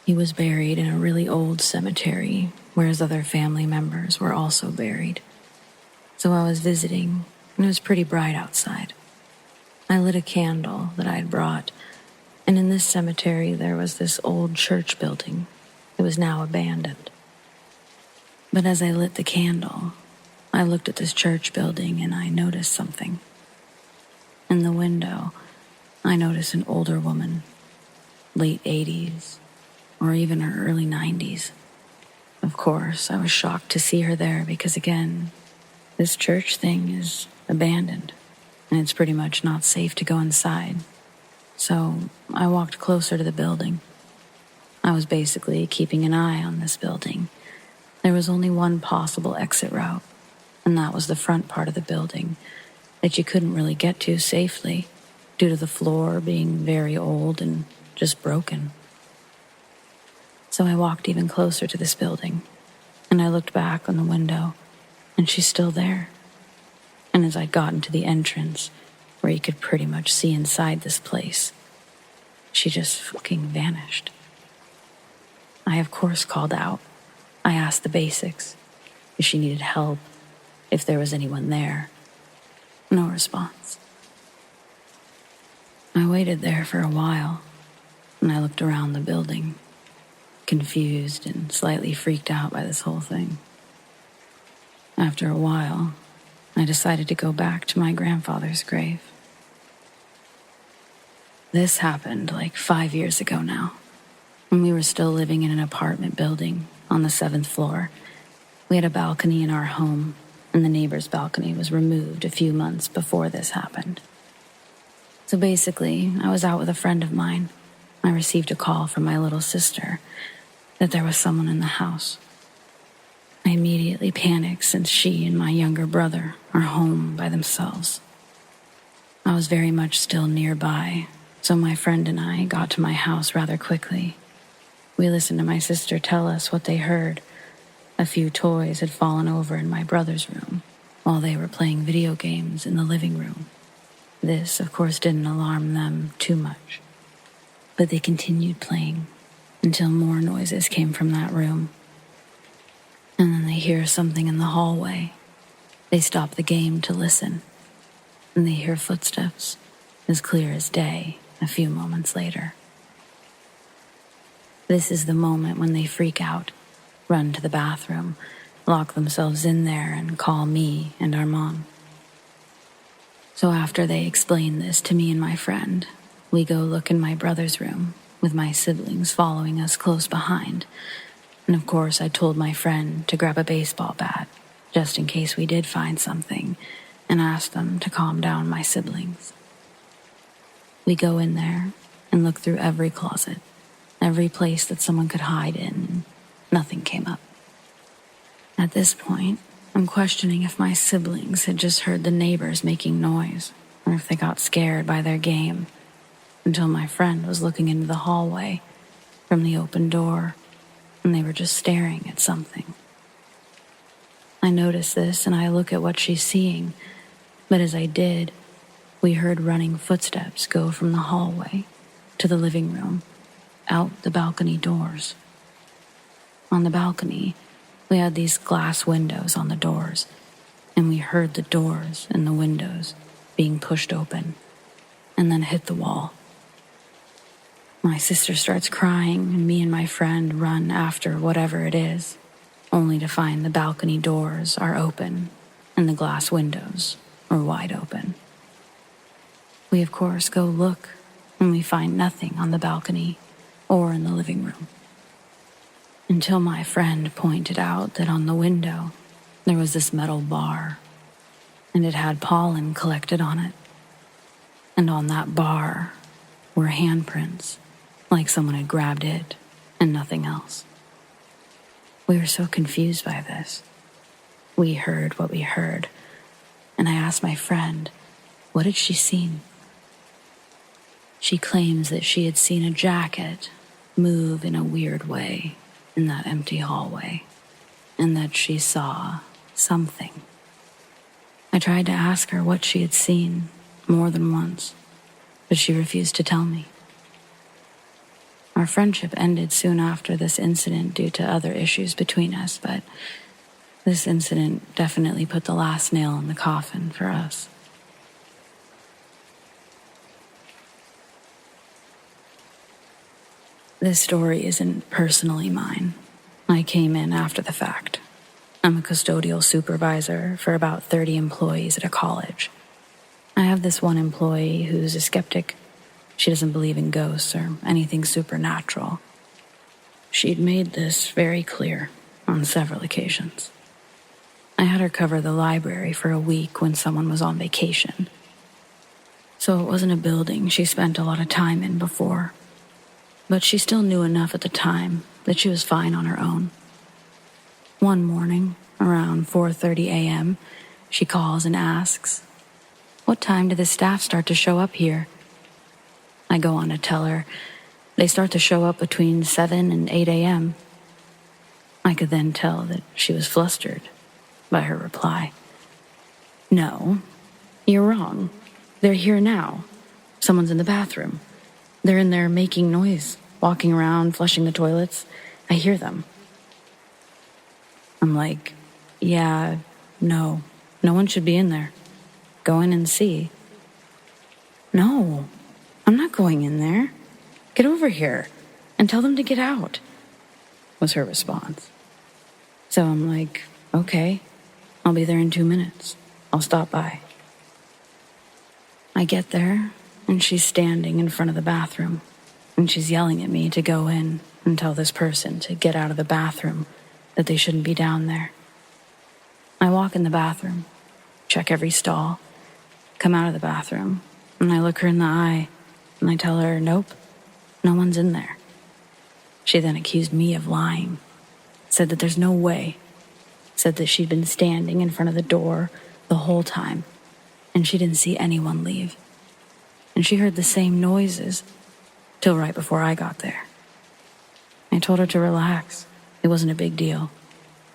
He was buried in a really old cemetery where his other family members were also buried. So I was visiting, and it was pretty bright outside. I lit a candle that I'd brought, and in this cemetery there was this old church building. It was now abandoned. But as I lit the candle, I looked at this church building and I noticed something. In the window, I noticed an older woman, late 80s, or even her early 90s. Of course, I was shocked to see her there because, again, this church thing is abandoned, and it's pretty much not safe to go inside. So I walked closer to the building. I was basically keeping an eye on this building. There was only one possible exit route, and that was the front part of the building that you couldn't really get to safely due to the floor being very old and just broken. So I walked even closer to this building, and I looked back on the window, and she's still there. And as I'd gotten to the entrance, where you could pretty much see inside this place, she just fucking vanished. I, of course, called out. I asked the basics, if she needed help, if there was anyone there. No response. I waited there for a while, and I looked around the building, confused and slightly freaked out by this whole thing. After a while, I decided to go back to my grandfather's grave. This happened like 5 years ago now, when we were still living in an apartment building on the 7th floor. We had a balcony in our home, and the neighbor's balcony was removed a few months before this happened. So basically, I was out with a friend of mine. I received a call from my little sister that there was someone in the house. I immediately panicked since she and my younger brother are home by themselves. I was very much still nearby, so my friend and I got to my house rather quickly. We listened to my sister tell us what they heard. A few toys had fallen over in my brother's room while they were playing video games in the living room. This, of course, didn't alarm them too much, but they continued playing until more noises came from that room. And then they hear something in the hallway. They stop the game to listen, and they hear footsteps as clear as day a few moments later. This is the moment when they freak out, run to the bathroom, lock themselves in there, and call me and our mom. So after they explain this to me and my friend, we go look in my brother's room, with my siblings following us close behind. And of course, I told my friend to grab a baseball bat, just in case we did find something, and asked them to calm down my siblings. We go in there and look through every closet, every place that someone could hide in, and nothing came up. At this point, I'm questioning if my siblings had just heard the neighbors making noise, or if they got scared by their game, until my friend was looking into the hallway from the open door, and they were just staring at something. I notice this and I look at what she's seeing, But as I did, we heard running footsteps go from the hallway to the living room, out the balcony doors. On the balcony, we had these glass windows on the doors, and we heard the doors and the windows being pushed open and then hit the wall. My sister starts crying, and me and my friend run after whatever it is, only to find the balcony doors are open and the glass windows are wide open. We, of course, go look, and we find nothing on the balcony or in the living room. Until my friend pointed out that on the window there was this metal bar, and it had pollen collected on it. And on that bar were handprints, like someone had grabbed it and nothing else. We were so confused by this. We heard what we heard, and I asked my friend, what had she seen? She claims that she had seen a jacket move in a weird way in that empty hallway, and that she saw something. I tried to ask her what she had seen more than once, but she refused to tell me. Our friendship ended soon after this incident due to other issues between us, but this incident definitely put the last nail in the coffin for us. This story isn't personally mine. I came in after the fact. I'm a custodial supervisor for about 30 employees at a college. I have this one employee who's a skeptic. She doesn't believe in ghosts or anything supernatural. She'd made this very clear on several occasions. I had her cover the library for a week when someone was on vacation. So it wasn't a building she spent a lot of time in before. But she still knew enough at the time that she was fine on her own. One morning, around 4:30 a.m., she calls and asks, "What time do the staff start to show up here?" I go on to tell her they start to show up between 7 and 8 a.m. I could then tell that she was flustered by her reply. "No, you're wrong. They're here now. Someone's in the bathroom. They're in there making noise, walking around, flushing the toilets. I hear them." I'm like, "Yeah, no one should be in there. Go in and see." "No, I'm not going in there. Get over here and tell them to get out," was her response. So I'm like, "Okay, I'll be there in 2 minutes. I'll stop by." I get there, and she's standing in front of the bathroom, and she's yelling at me to go in and tell this person to get out of the bathroom, that they shouldn't be down there. I walk in the bathroom, check every stall, come out of the bathroom, and I look her in the eye, and I tell her, "Nope, no one's in there." She then accused me of lying, said that there's no way, said that she'd been standing in front of the door the whole time, and she didn't see anyone leave. And she heard the same noises till right before I got there. I told her to relax. It wasn't a big deal.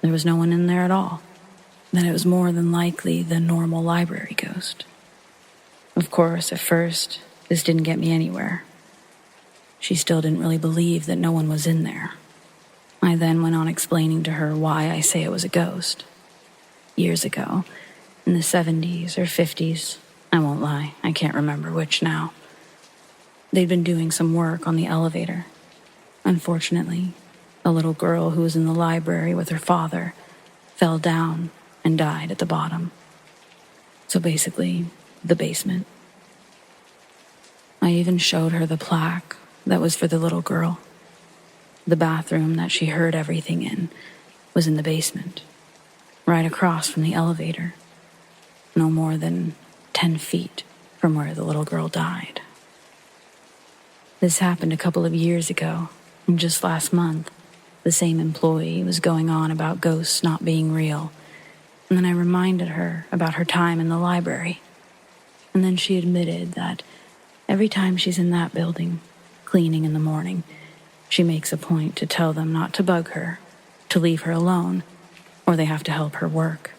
There was no one in there at all. That it was more than likely the normal library ghost. Of course, at first, this didn't get me anywhere. She still didn't really believe that no one was in there. I then went on explaining to her why I say it was a ghost. Years ago, in the 70s or 50s, I won't lie, I can't remember which now, they'd been doing some work on the elevator. Unfortunately, a little girl who was in the library with her father fell down and died at the bottom. So basically, the basement. I even showed her the plaque that was for the little girl. The bathroom that she heard everything in was in the basement, right across from the elevator, no more than 10 feet from where the little girl died. This happened a couple of years ago, and just last month, the same employee was going on about ghosts not being real, and then I reminded her about her time in the library, and then she admitted that every time she's in that building, cleaning in the morning, she makes a point to tell them not to bug her, to leave her alone, or they have to help her work.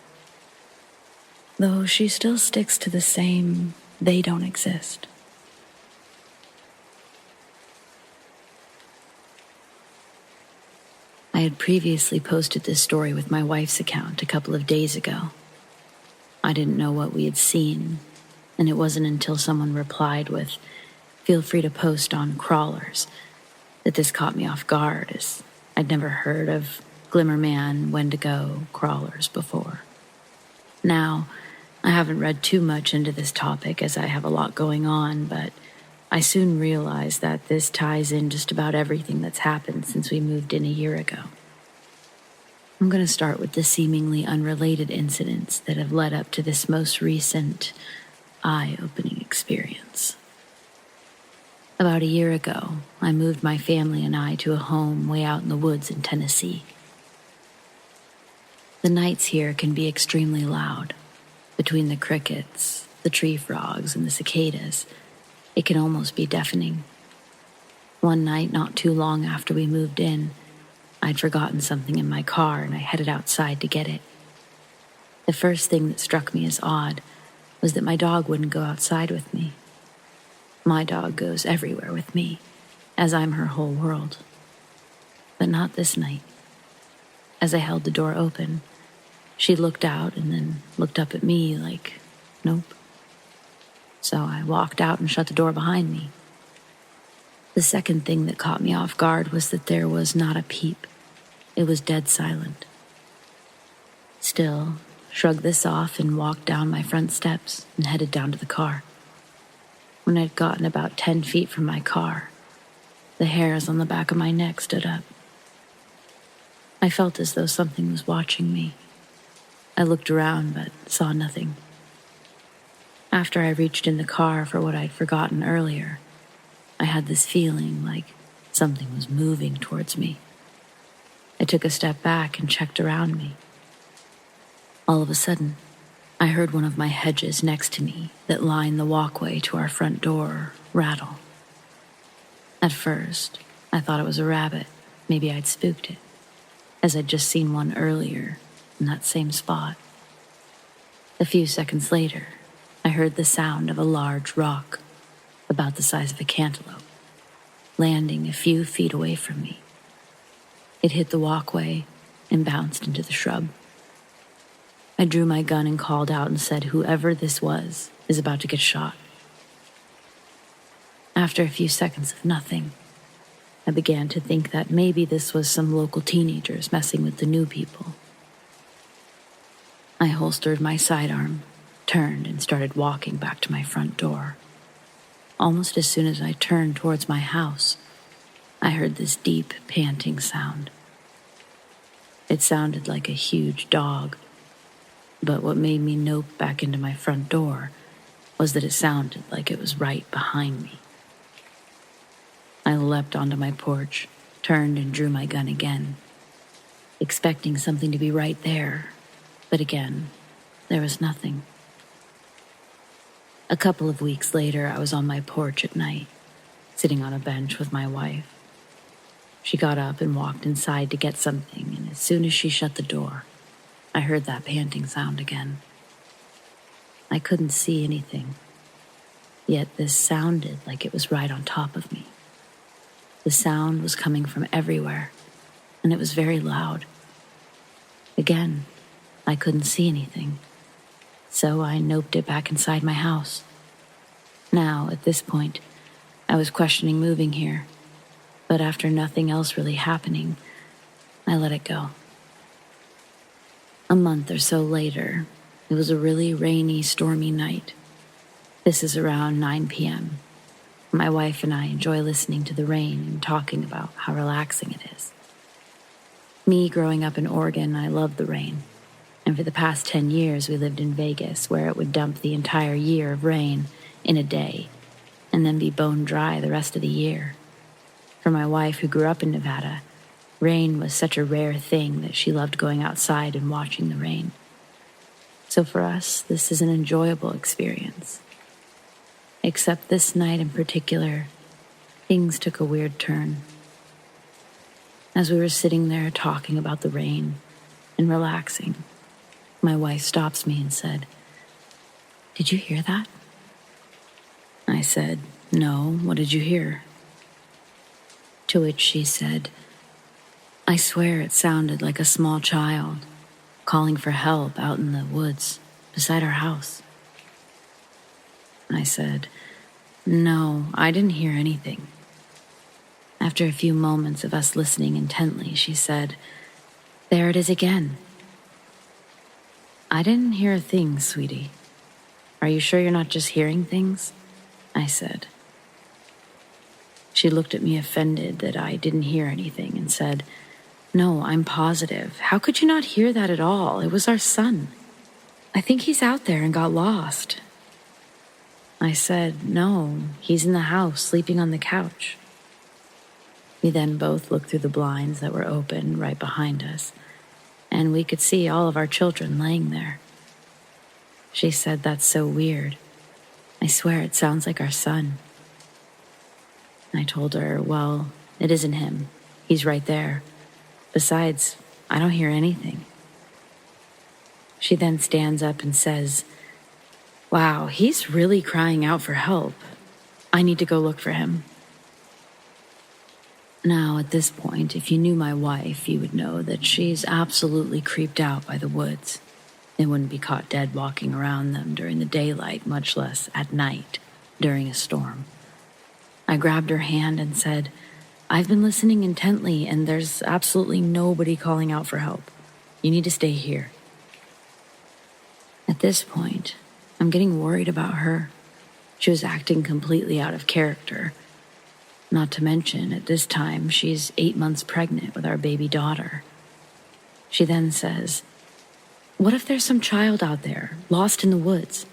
though she still sticks to the same they don't exist. I had previously posted this story with my wife's account a couple of days ago. I didn't know what we had seen, and it wasn't until someone replied with, "Feel free to post on crawlers," that this caught me off guard, as I'd never heard of Glimmerman, Wendigo, crawlers before. Now, I haven't read too much into this topic as I have a lot going on, but I soon realized that this ties in just about everything that's happened since we moved in a year ago. I'm going to start with the seemingly unrelated incidents that have led up to this most recent, eye-opening experience. About a year ago, I moved my family and I to a home way out in the woods in Tennessee. The nights here can be extremely loud. Between the crickets, the tree frogs, and the cicadas, it can almost be deafening. One night, not too long after we moved in, I'd forgotten something in my car and I headed outside to get it. The first thing that struck me as odd was that my dog wouldn't go outside with me. My dog goes everywhere with me, as I'm her whole world. But not this night. As I held the door open, she looked out and then looked up at me like, nope. So I walked out and shut the door behind me. The second thing that caught me off guard was that there was not a peep. It was dead silent. Still, shrugged this off and walked down my front steps and headed down to the car. When I'd gotten about 10 feet from my car, the hairs on the back of my neck stood up. I felt as though something was watching me. I looked around but saw nothing. After I reached in the car for what I'd forgotten earlier, I had this feeling like something was moving towards me. I took a step back and checked around me. All of a sudden, I heard one of my hedges next to me that lined the walkway to our front door rattle. At first, I thought it was a rabbit. Maybe I'd spooked it, as I'd just seen one earlier in that same spot. A few seconds later, I heard the sound of a large rock, about the size of a cantaloupe, landing a few feet away from me. It hit the walkway and bounced into the shrub. I drew my gun and called out and said whoever this was is about to get shot. After a few seconds of nothing, I began to think that maybe this was some local teenagers messing with the new people. I holstered my sidearm, turned, and started walking back to my front door. Almost as soon as I turned towards my house, I heard this deep, panting sound. It sounded like a huge dog, but what made me nope back into my front door was that it sounded like it was right behind me. I leapt onto my porch, turned and drew my gun again, expecting something to be right there, but again, there was nothing. A couple of weeks later, I was on my porch at night, sitting on a bench with my wife. She got up and walked inside to get something, and as soon as she shut the door, I heard that panting sound again. I couldn't see anything, yet this sounded like it was right on top of me. The sound was coming from everywhere, and it was very loud. Again, I couldn't see anything, so I noped it back inside my house. Now, at this point, I was questioning moving here, but after nothing else really happening, I let it go. A month or so later, it was a really rainy, stormy night. This is around 9 p.m. My wife and I enjoy listening to the rain and talking about how relaxing it is. Me, growing up in Oregon, I loved the rain. And for the past 10 years, we lived in Vegas, where it would dump the entire year of rain in a day, and then be bone dry the rest of the year. For my wife, who grew up in Nevada, rain was such a rare thing that she loved going outside and watching the rain. So for us, this is an enjoyable experience. Except this night in particular, things took a weird turn. As we were sitting there talking about the rain and relaxing, my wife stops me and said, "Did you hear that?" I said, "No, what did you hear?" To which she said, "I swear it sounded like a small child calling for help out in the woods beside our house." I said, "No, I didn't hear anything." After a few moments of us listening intently, she said, "There it is again." "I didn't hear a thing, sweetie. Are you sure you're not just hearing things?" I said. She looked at me offended that I didn't hear anything and said, "No, I'm positive. How could you not hear that at all? It was our son. I think he's out there and got lost." I said, "No, he's in the house sleeping on the couch." We then both looked through the blinds that were open right behind us, and we could see all of our children laying there. She said, "That's so weird. I swear it sounds like our son." I told her, "Well, it isn't him. He's right there. Besides, I don't hear anything." She then stands up and says, "Wow, he's really crying out for help. I need to go look for him." Now, at this point, if you knew my wife, you would know that she's absolutely creeped out by the woods. They wouldn't be caught dead walking around them during the daylight, much less at night during a storm. I grabbed her hand and said, "I've been listening intently, and there's absolutely nobody calling out for help. You need to stay here." At this point, I'm getting worried about her. She was acting completely out of character. Not to mention, at this time, she's 8 months pregnant with our baby daughter. She then says, "What if there's some child out there, lost in the woods?"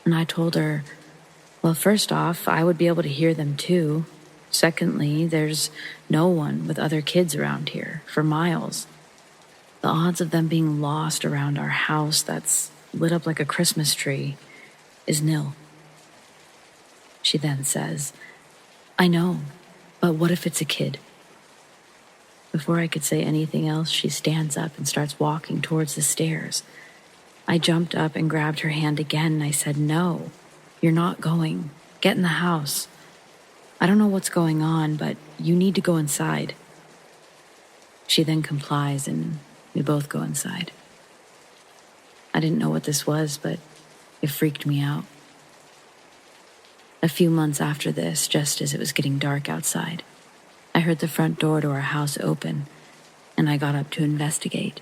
And I told her, "Well, first off, I would be able to hear them too. Secondly, there's no one with other kids around here for miles. The odds of them being lost around our house that's lit up like a Christmas tree is nil." She then says, "I know, but what if it's a kid?" Before I could say anything else, she stands up and starts walking towards the stairs. I jumped up and grabbed her hand again, and I said, "No, you're not going. Get in the house. I don't know what's going on, but you need to go inside." She then complies, and we both go inside. I didn't know what this was, but it freaked me out. A few months after this, just as it was getting dark outside, I heard the front door to our house open, and I got up to investigate.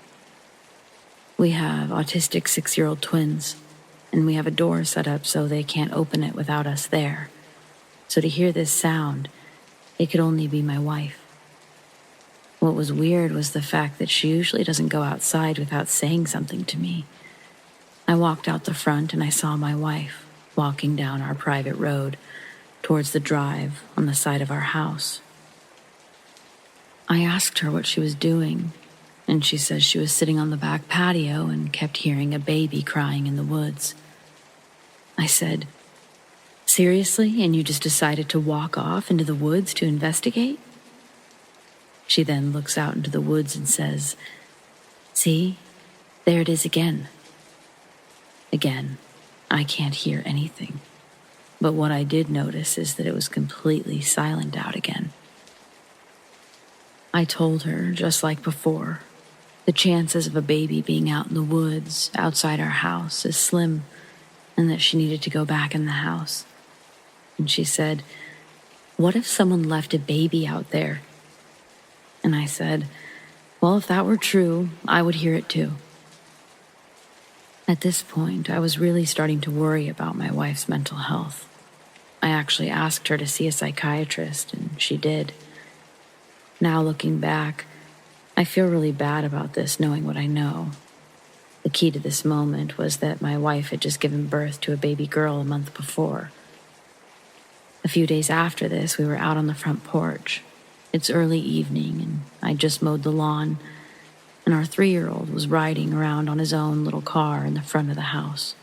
We have autistic 6-year-old twins, and we have a door set up so they can't open it without us there. So to hear this sound, it could only be my wife. What was weird was the fact that she usually doesn't go outside without saying something to me. I walked out the front and I saw my wife walking down our private road towards the drive on the side of our house. I asked her what she was doing, and she says she was sitting on the back patio and kept hearing a baby crying in the woods. I said, "Seriously, and you just decided to walk off into the woods to investigate?" She then looks out into the woods and says, "See, there it is again." Again, I can't hear anything, but what I did notice is that it was completely silent out again. I told her, just like before, the chances of a baby being out in the woods outside our house is slim, and that she needed to go back in the house. And she said, "What if someone left a baby out there?" And I said, "Well, if that were true, I would hear it too." At this point, I was really starting to worry about my wife's mental health. I actually asked her to see a psychiatrist, and she did. Now looking back, I feel really bad about this, knowing what I know. The key to this moment was that my wife had just given birth to a baby girl a month before. A few days after this, we were out on the front porch. It's early evening, and I just mowed the lawn, and our 3-year-old was riding around on his own little car in the front of the house.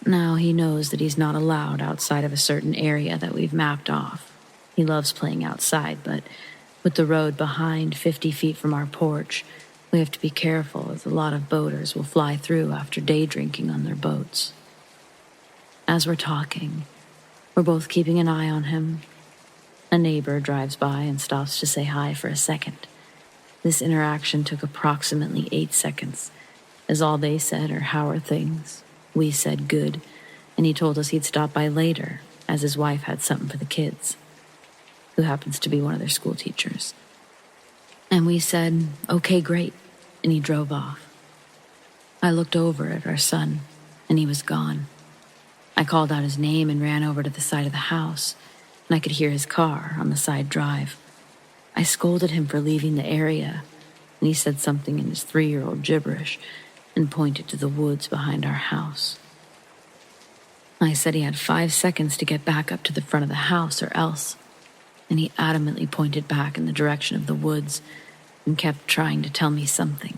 Now he knows that he's not allowed outside of a certain area that we've mapped off. He loves playing outside, but with the road behind 50 feet from our porch, we have to be careful as a lot of boaters will fly through after day drinking on their boats. As we're talking, we're both keeping an eye on him. A neighbor drives by and stops to say hi for a second. This interaction took approximately 8 seconds, as all they said are, "How are things?" We said good, and he told us he'd stop by later, as his wife had something for the kids, who happens to be one of their school teachers. And we said, "Okay, great," and he drove off. I looked over at our son, and he was gone. I called out his name and ran over to the side of the house, and I could hear his car on the side drive. I scolded him for leaving the area, and he said something in his 3-year-old gibberish and pointed to the woods behind our house. I said he had 5 seconds to get back up to the front of the house or else, and he adamantly pointed back in the direction of the woods and kept trying to tell me something.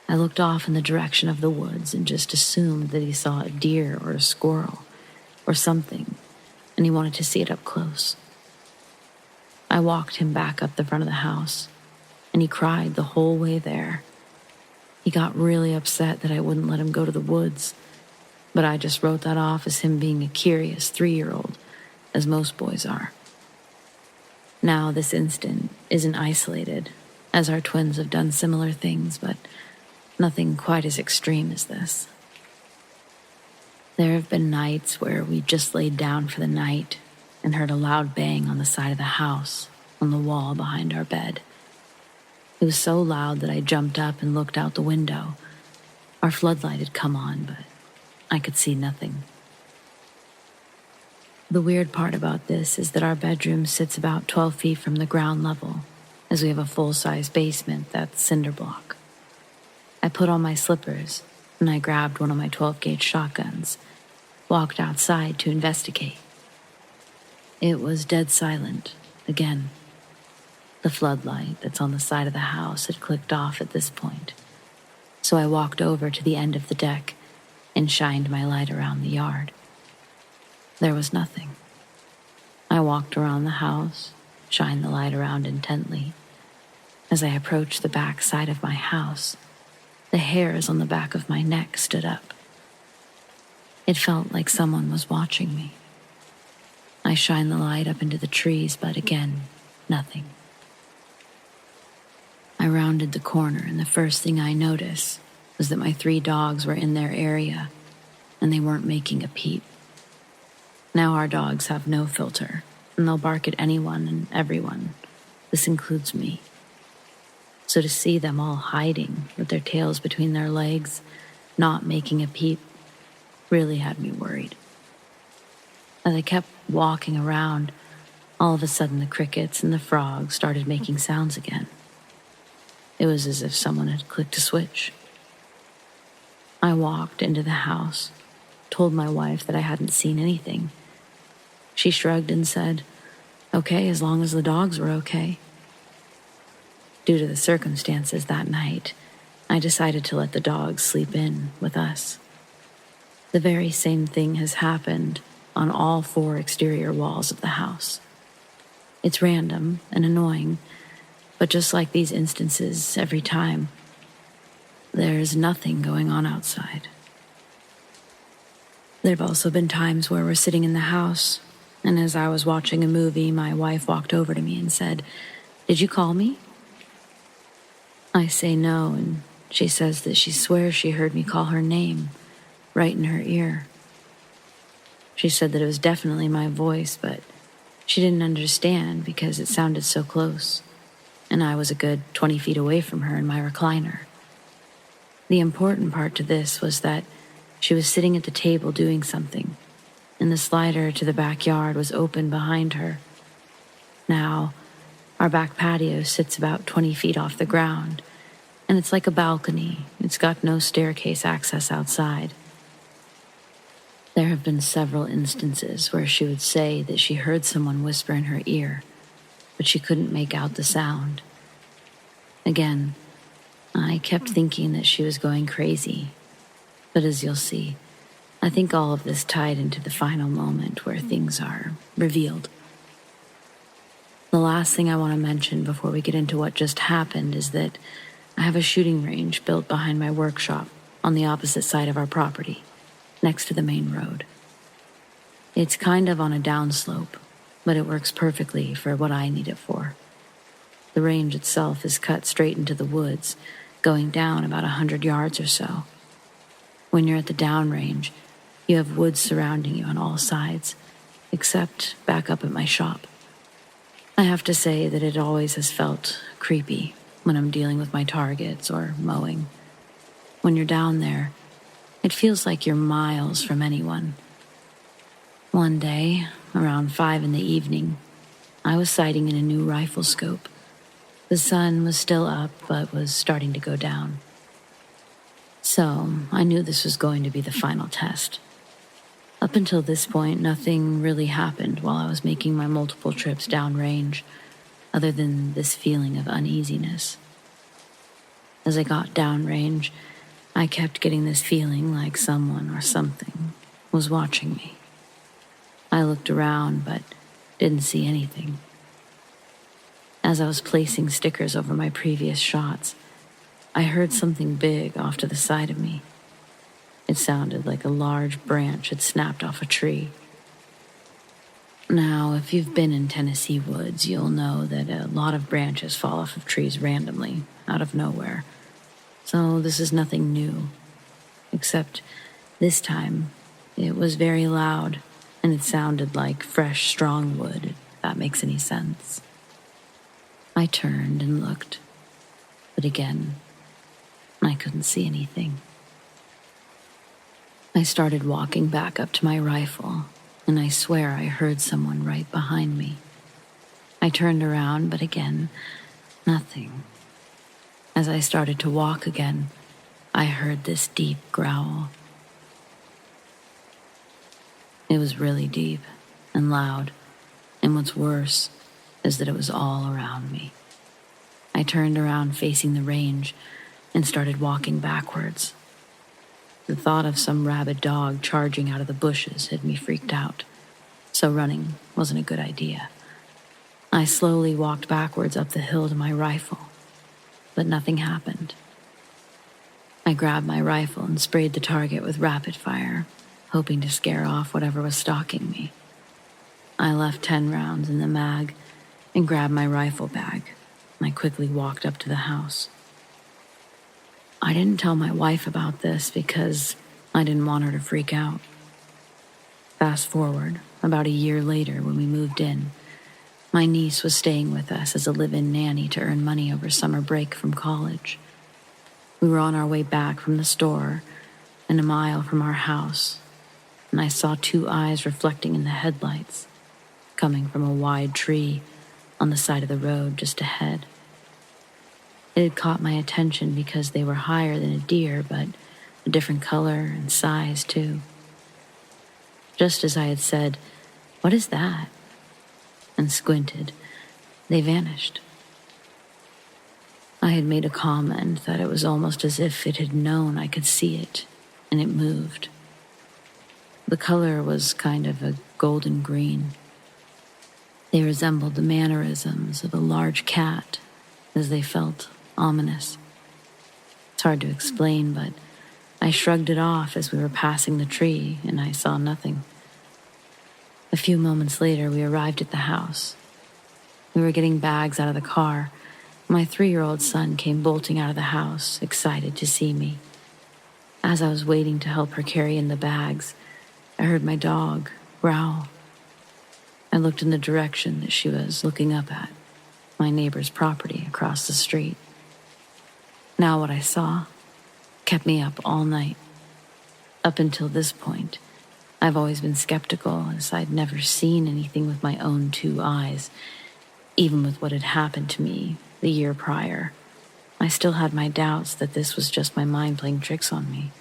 I looked off in the direction of the woods and just assumed that he saw a deer or a squirrel or something, and he wanted to see it up close. I walked him back up the front of the house, and he cried the whole way there. He got really upset that I wouldn't let him go to the woods, but I just wrote that off as him being a curious 3-year-old, as most boys are. Now, this incident isn't isolated, as our twins have done similar things, but nothing quite as extreme as this. There have been nights where we just laid down for the night and heard a loud bang on the side of the house, on the wall behind our bed. It was so loud that I jumped up and looked out the window. Our floodlight had come on, but I could see nothing. The weird part about this is that our bedroom sits about 12 feet from the ground level, as we have a full-size basement that's cinder block. I put on my slippers, and I grabbed one of my 12-gauge shotguns, walked outside to investigate. It was dead silent, again. The floodlight that's on the side of the house had clicked off at this point, so I walked over to the end of the deck and shined my light around the yard. There was nothing. I walked around the house, shined the light around intently. As I approached the back side of my house, the hairs on the back of my neck stood up. It felt like someone was watching me. I shined the light up into the trees, but again, nothing. I rounded the corner, and the first thing I noticed was that my 3 dogs were in their area, and they weren't making a peep. Now our dogs have no filter, and they'll bark at anyone and everyone. This includes me. So to see them all hiding with their tails between their legs, not making a peep, really had me worried. As I kept walking around, all of a sudden the crickets and the frogs started making sounds again. It was as if someone had clicked a switch. I walked into the house, told my wife that I hadn't seen anything. She shrugged and said, "Okay, as long as the dogs were okay." Due to the circumstances that night, I decided to let the dogs sleep in with us. The very same thing has happened on all 4 exterior walls of the house. It's random and annoying, but just like these instances every time, there's nothing going on outside. There have also been times where we're sitting in the house, and as I was watching a movie, my wife walked over to me and said, "Did you call me?" I say no, and she says that she swears she heard me call her name right in her ear. She said that it was definitely my voice, but she didn't understand because it sounded so close, and I was a good 20 feet away from her in my recliner. The important part to this was that she was sitting at the table doing something, and the slider to the backyard was open behind her. Now, our back patio sits about 20 feet off the ground, and it's like a balcony. It's got no staircase access outside. There have been several instances where she would say that she heard someone whisper in her ear, but she couldn't make out the sound. Again, I kept thinking that she was going crazy, but as you'll see, I think all of this tied into the final moment where things are revealed. The last thing I want to mention before we get into what just happened is that I have a shooting range built behind my workshop on the opposite side of our property, next to the main road. It's kind of on a downslope, but it works perfectly for what I need it for. The range itself is cut straight into the woods, going down about 100 yards or so. When you're at the downrange, you have woods surrounding you on all sides, except back up at my shop. I have to say that it always has felt creepy when I'm dealing with my targets or mowing. When you're down there, it feels like you're miles from anyone. One day, around 5 in the evening, I was sighting in a new rifle scope. The sun was still up, but was starting to go down. So, I knew this was going to be the final test. Up until this point, nothing really happened while I was making my multiple trips downrange, other than this feeling of uneasiness. As I got downrange, I kept getting this feeling like someone or something was watching me. I looked around, but didn't see anything. As I was placing stickers over my previous shots, I heard something big off to the side of me. It sounded like a large branch had snapped off a tree. Now, if you've been in Tennessee woods, you'll know that a lot of branches fall off of trees randomly, out of nowhere. So this is nothing new. Except this time, it was very loud, and it sounded like fresh, strong wood, if that makes any sense. I turned and looked, but again, I couldn't see anything. I started walking back up to my rifle, and I swear I heard someone right behind me. I turned around, but again, nothing. As I started to walk again, I heard this deep growl. It was really deep and loud, and what's worse is that it was all around me. I turned around facing the range and started walking backwards. The thought of some rabid dog charging out of the bushes had me freaked out, so running wasn't a good idea. I slowly walked backwards up the hill to my rifle, but nothing happened. I grabbed my rifle and sprayed the target with rapid fire, hoping to scare off whatever was stalking me. I left 10 rounds in the mag and grabbed my rifle bag. I quickly walked up to the house. I didn't tell my wife about this because I didn't want her to freak out. Fast forward, about a year later when we moved in, my niece was staying with us as a live-in nanny to earn money over summer break from college. We were on our way back from the store and a mile from our house, and I saw 2 eyes reflecting in the headlights, coming from a wide tree on the side of the road just ahead. It had caught my attention because they were higher than a deer, but a different color and size too. Just as I had said, "What is that?" and squinted, they vanished. I had made a comment that it was almost as if it had known I could see it, and it moved. The color was kind of a golden green. They resembled the mannerisms of a large cat, as they felt ominous. It's hard to explain, but I shrugged it off as we were passing the tree, and I saw nothing. A few moments later, we arrived at the house. We were getting bags out of the car. My 3-year-old son came bolting out of the house, excited to see me. As I was waiting to help her carry in the bags, I heard my dog growl. I looked in the direction that she was looking up at, my neighbor's property across the street. Now what I saw kept me up all night. Up until this point, I've always been skeptical, as I'd never seen anything with my own 2 eyes. Even with what had happened to me the year prior, I still had my doubts that this was just my mind playing tricks on me.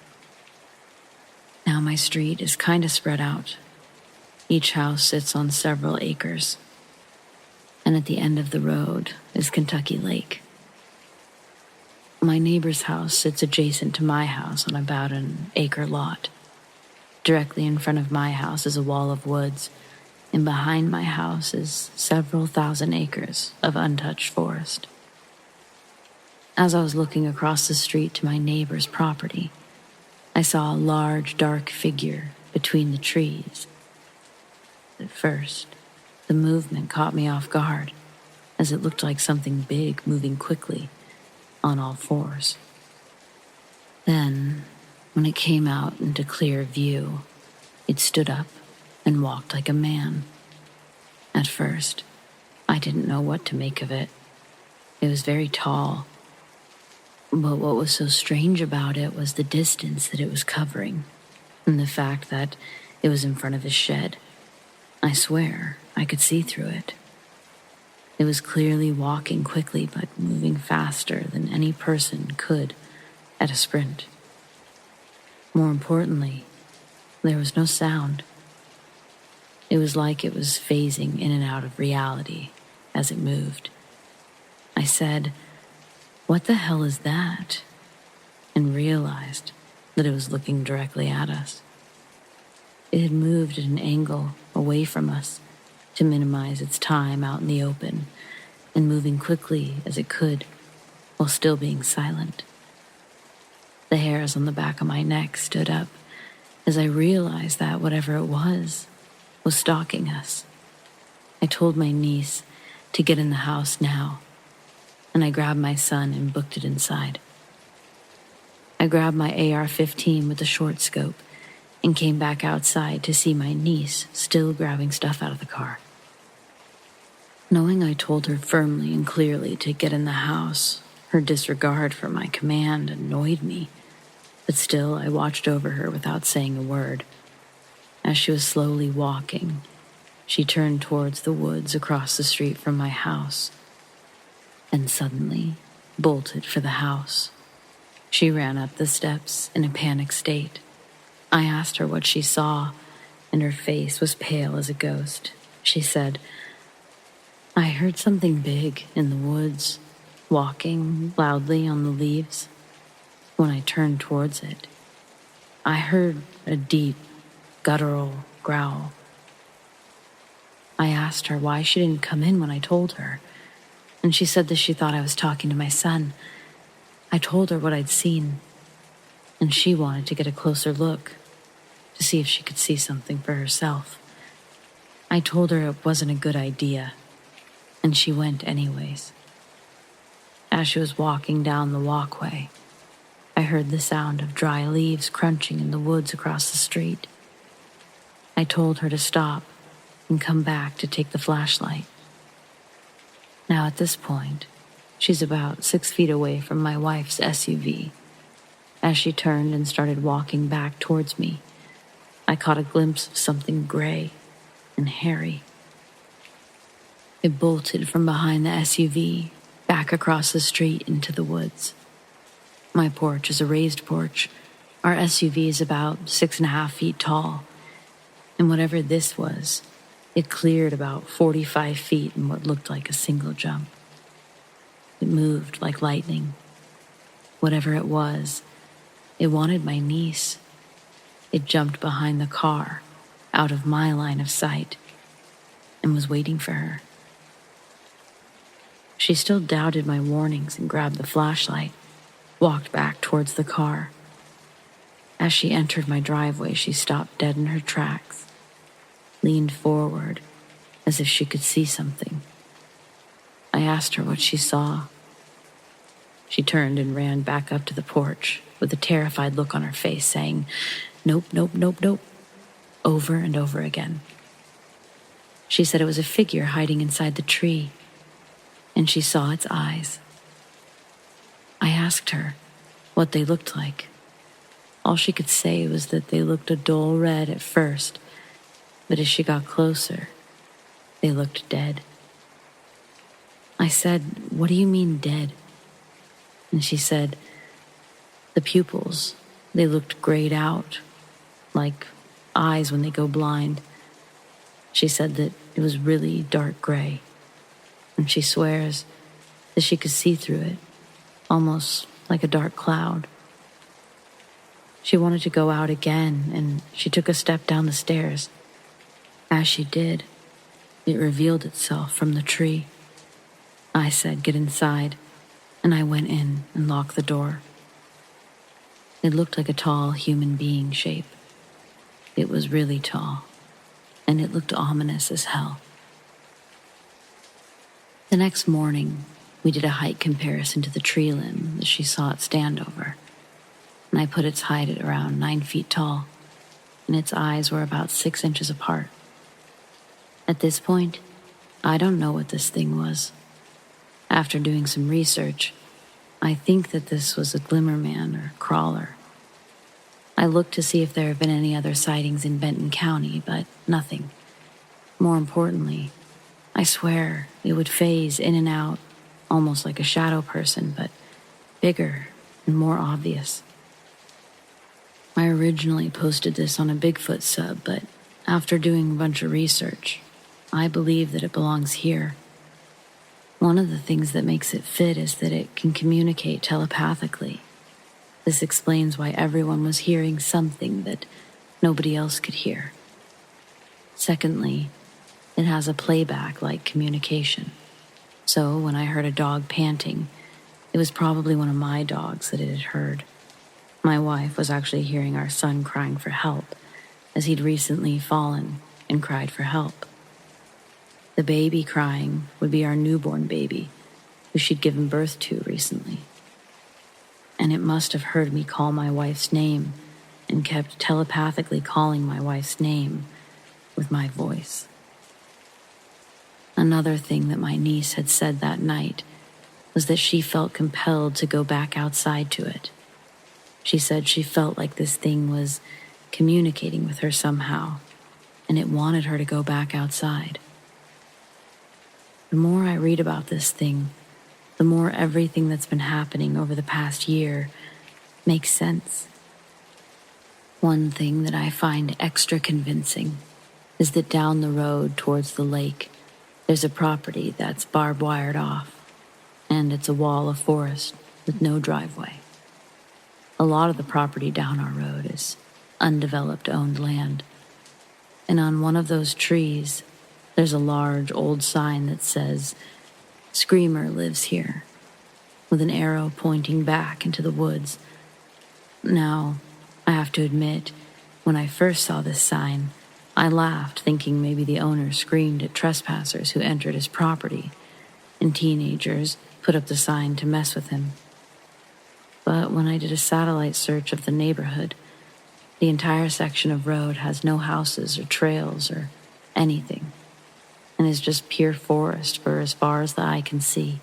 Now my street is kind of spread out. Each house sits on several acres, and at the end of the road is Kentucky Lake. My neighbor's house sits adjacent to my house on about an acre lot. Directly in front of my house is a wall of woods, and behind my house is several thousand acres of untouched forest. As I was looking across the street to my neighbor's property, I saw a large, dark figure between the trees. At first, the movement caught me off guard, as it looked like something big moving quickly on all fours. Then, when it came out into clear view, it stood up and walked like a man. At first, I didn't know what to make of it. It was very tall, but what was so strange about it was the distance that it was covering, and the fact that it was in front of his shed. I swear I could see through it. It was clearly walking quickly, but moving faster than any person could at a sprint. More importantly, there was no sound. It was like it was phasing in and out of reality as it moved. I said, "What the hell is that?" and realized that it was looking directly at us. It had moved at an angle away from us to minimize its time out in the open, and moving quickly as it could while still being silent. The hairs on the back of my neck stood up as I realized that whatever it was stalking us. I told my niece to get in the house now, and I grabbed my son and booked it inside. I grabbed my AR-15 with the short scope and came back outside to see my niece still grabbing stuff out of the car. Knowing I told her firmly and clearly to get in the house, her disregard for my command annoyed me, but still I watched over her without saying a word. As she was slowly walking, she turned towards the woods across the street from my house, and suddenly bolted for the house. She ran up the steps in a panic state. I asked her what she saw, and her face was pale as a ghost. She said, "I heard something big in the woods, walking loudly on the leaves. When I turned towards it, I heard a deep, guttural growl." I asked her why she didn't come in when I told her, and she said that she thought I was talking to my son. I told her what I'd seen, and she wanted to get a closer look to see if she could see something for herself. I told her it wasn't a good idea, and she went anyways. As she was walking down the walkway, I heard the sound of dry leaves crunching in the woods across the street. I told her to stop and come back to take the flashlight. Now at this point, she's about 6 feet away from my wife's SUV. As she turned and started walking back towards me, I caught a glimpse of something gray and hairy. It bolted from behind the SUV back across the street into the woods. My porch is a raised porch. Our SUV is about 6.5 feet tall, and whatever this was, it cleared about 45 feet in what looked like a single jump. It moved like lightning. Whatever it was, it wanted my niece. It jumped behind the car, out of my line of sight, and was waiting for her. She still doubted my warnings and grabbed the flashlight, walked back towards the car. As she entered my driveway, she stopped dead in her tracks, leaned forward as if she could see something. I asked her what she saw. She turned and ran back up to the porch with a terrified look on her face, saying, "Nope, nope, nope, nope," over and over again. She said it was a figure hiding inside the tree, and she saw its eyes. I asked her what they looked like. All she could say was that they looked a dull red at first, but as she got closer, they looked dead. I said, "What do you mean dead?" And she said, "The pupils, they looked grayed out, like eyes when they go blind." She said that it was really dark gray, and she swears that she could see through it, almost like a dark cloud. She wanted to go out again, and she took a step down the stairs. As she did, it revealed itself from the tree. I said, "Get inside," and I went in and locked the door. It looked like a tall human being shape. It was really tall. and it looked ominous as hell. The next morning, we did a height comparison to the tree limb that she saw it stand over, and I put its height at around 9 feet tall, and its eyes were about 6 inches apart. At this point, I don't know what this thing was. After doing some research, I think that this was a glimmerman or crawler. I looked to see if there have been any other sightings in Benton County, but nothing. More importantly, I swear it would phase in and out, almost like a shadow person, but bigger and more obvious. I originally posted this on a Bigfoot sub, but after doing a bunch of research, I believe that it belongs here. One of the things that makes it fit is that it can communicate telepathically. This explains why everyone was hearing something that nobody else could hear. Secondly, it has a playback-like communication. So when I heard a dog panting, it was probably one of my dogs that it had heard. My wife was actually hearing our son crying for help, as he'd recently fallen and cried for help. The baby crying would be our newborn baby, who she'd given birth to recently. And it must have heard me call my wife's name and kept telepathically calling my wife's name with my voice. Another thing that my niece had said that night was that she felt compelled to go back outside to it. She said she felt like this thing was communicating with her somehow, and it wanted her to go back outside. The more I read about this thing, the more everything that's been happening over the past year makes sense. One thing that I find extra convincing is that down the road towards the lake, there's a property that's barbed wired off, and it's a wall of forest with no driveway. A lot of the property down our road is undeveloped owned land, and on one of those trees, there's a large old sign that says, "Screamer lives here," with an arrow pointing back into the woods. Now, I have to admit, when I first saw this sign, I laughed, thinking maybe the owner screamed at trespassers who entered his property, and teenagers put up the sign to mess with him. But when I did a satellite search of the neighborhood, the entire section of road has no houses or trails or anything, and is just pure forest for as far as the eye can see.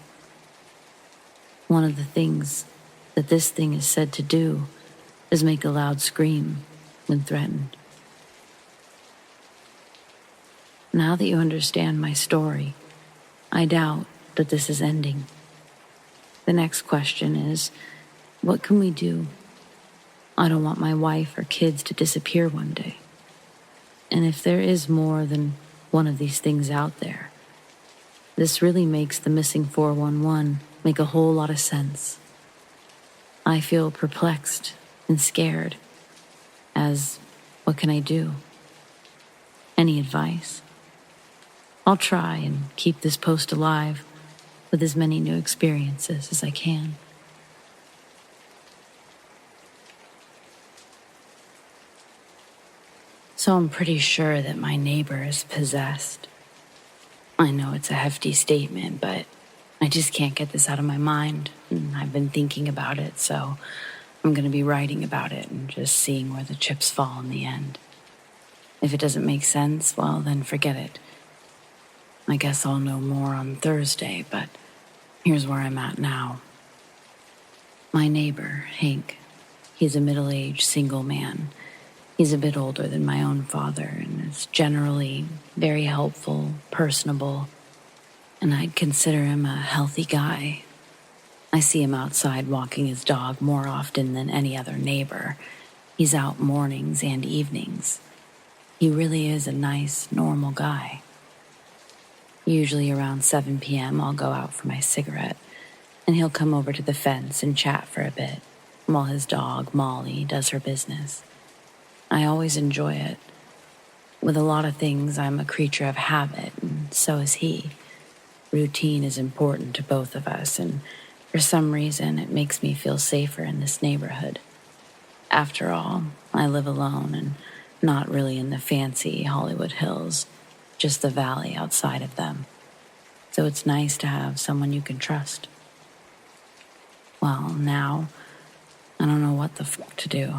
One of the things that this thing is said to do is make a loud scream when threatened. Now that you understand my story, I doubt that this is ending. The next question is, what can we do? I don't want my wife or kids to disappear one day. And if there is more than one of these things out there, this really makes the missing 411 make a whole lot of sense. I feel perplexed and scared, as what can I do? Any advice? I'll try and keep this post alive with as many new experiences as I can. So I'm pretty sure that my neighbor is possessed. I know it's a hefty statement, but I just can't get this out of my mind, and I've been thinking about it, so I'm going to be writing about it and just seeing where the chips fall in the end. If it doesn't make sense, well, then forget it. I guess I'll know more on Thursday, but here's where I'm at now. My neighbor, Hank, he's a middle-aged single man. He's a bit older than my own father and is generally very helpful, personable, and I'd consider him a healthy guy. I see him outside walking his dog more often than any other neighbor. He's out mornings and evenings. He really is a nice, normal guy. Usually around 7 p.m. I'll go out for my cigarette, and he'll come over to the fence and chat for a bit, while his dog, Molly, does her business. I always enjoy it. With a lot of things, I'm a creature of habit, and so is he. Routine is important to both of us, and for some reason, it makes me feel safer in this neighborhood. After all, I live alone, and not really in the fancy Hollywood hills, just the valley outside of them. So it's nice to have someone you can trust. Well, now, I don't know what the fuck to do.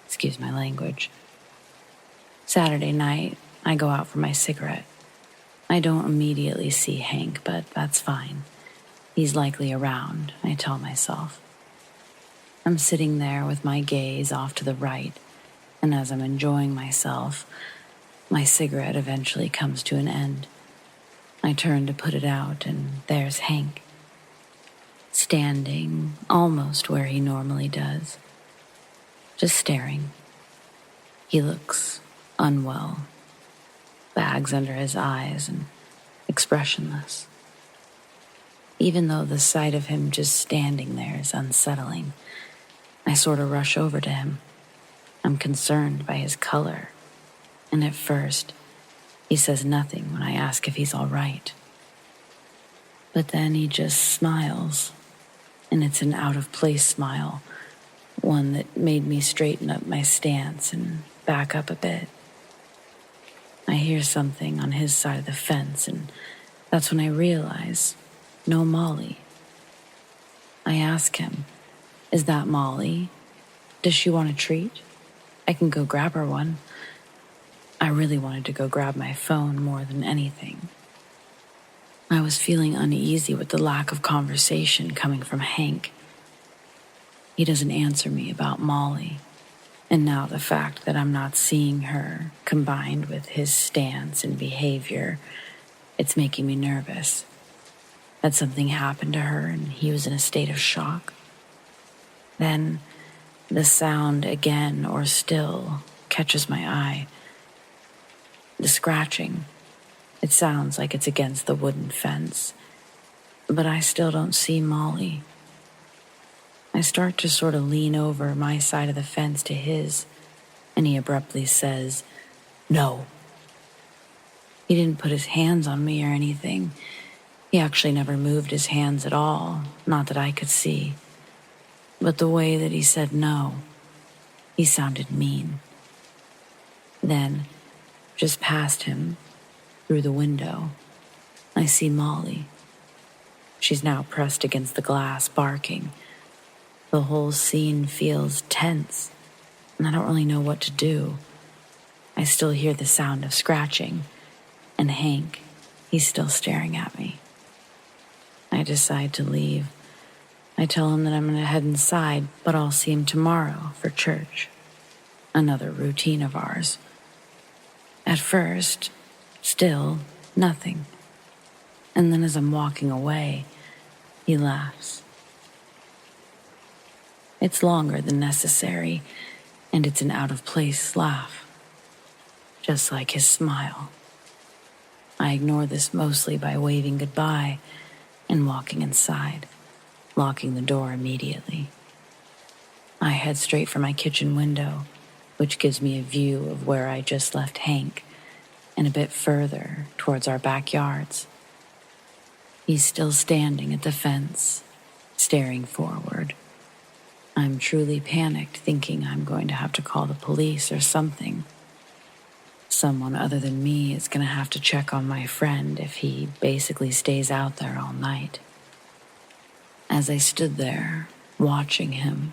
Excuse my language. Saturday night, I go out for my cigarette. I don't immediately see Hank, but that's fine. He's likely around, I tell myself. I'm sitting there with my gaze off to the right, and as I'm enjoying myself, my cigarette eventually comes to an end. I turn to put it out, and there's Hank, standing almost where he normally does, just staring. He looks unwell, bags under his eyes and expressionless. Even though the sight of him just standing there is unsettling, I sort of rush over to him. I'm concerned by his color, and at first, he says nothing when I ask if he's all right. But then he just smiles, and it's an out-of-place smile, one that made me straighten up my stance and back up a bit. I hear something on his side of the fence, and that's when I realize, no Molly. I ask him, is that Molly? Does she want a treat? I can go grab her one. I really wanted to go grab my phone more than anything. I was feeling uneasy with the lack of conversation coming from Hank. He doesn't answer me about Molly, and now the fact that I'm not seeing her, combined with his stance and behavior, it's making me nervous. Had something happened to her and he was in a state of shock? Then the sound again, or still, catches my eye. The scratching. It sounds like it's against the wooden fence, but I still don't see Molly. I start to sort of lean over my side of the fence to his, and he abruptly says, "No." He didn't put his hands on me or anything. He actually never moved his hands at all, not that I could see. But the way that he said no, he sounded mean. Then, just past him, through the window, I see Molly. She's now pressed against the glass, barking. The whole scene feels tense, and I don't really know what to do. I still hear the sound of scratching, and Hank, he's still staring at me. I decide to leave. I tell him that I'm going to head inside, but I'll see him tomorrow for church. Another routine of ours. At first, still nothing. And then as I'm walking away, he laughs. It's longer than necessary, and it's an out-of-place laugh. Just like his smile. I ignore this mostly by waving goodbye and walking inside, locking the door immediately. I head straight for my kitchen window, which gives me a view of where I just left Hank, and a bit further towards our backyards. He's still standing at the fence, staring forward. I'm truly panicked, thinking I'm going to have to call the police or something. Someone other than me is going to have to check on my friend if he basically stays out there all night. As I stood there, watching him,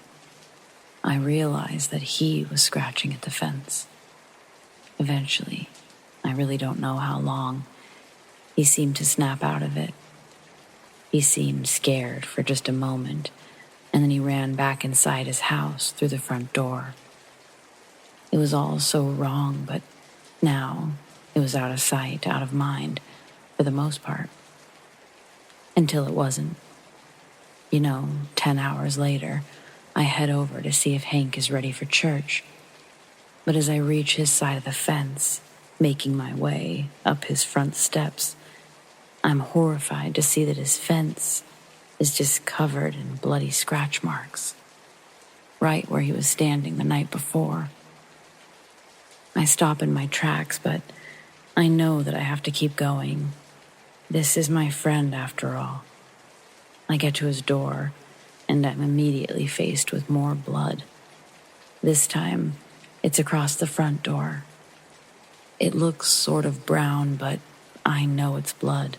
I realized that he was scratching at the fence. Eventually, I really don't know how long, he seemed to snap out of it. He seemed scared for just a moment, and then he ran back inside his house through the front door. It was all so wrong, but now it was out of sight, out of mind, for the most part. Until it wasn't. 10 hours later, I head over to see if Hank is ready for church. But as I reach his side of the fence, making my way up his front steps, I'm horrified to see that his fence is just covered in bloody scratch marks, right where he was standing the night before. I stop in my tracks, but I know that I have to keep going. This is my friend, after all. I get to his door, and I'm immediately faced with more blood. This time, It's across the front door. It looks sort of brown, but I know it's blood.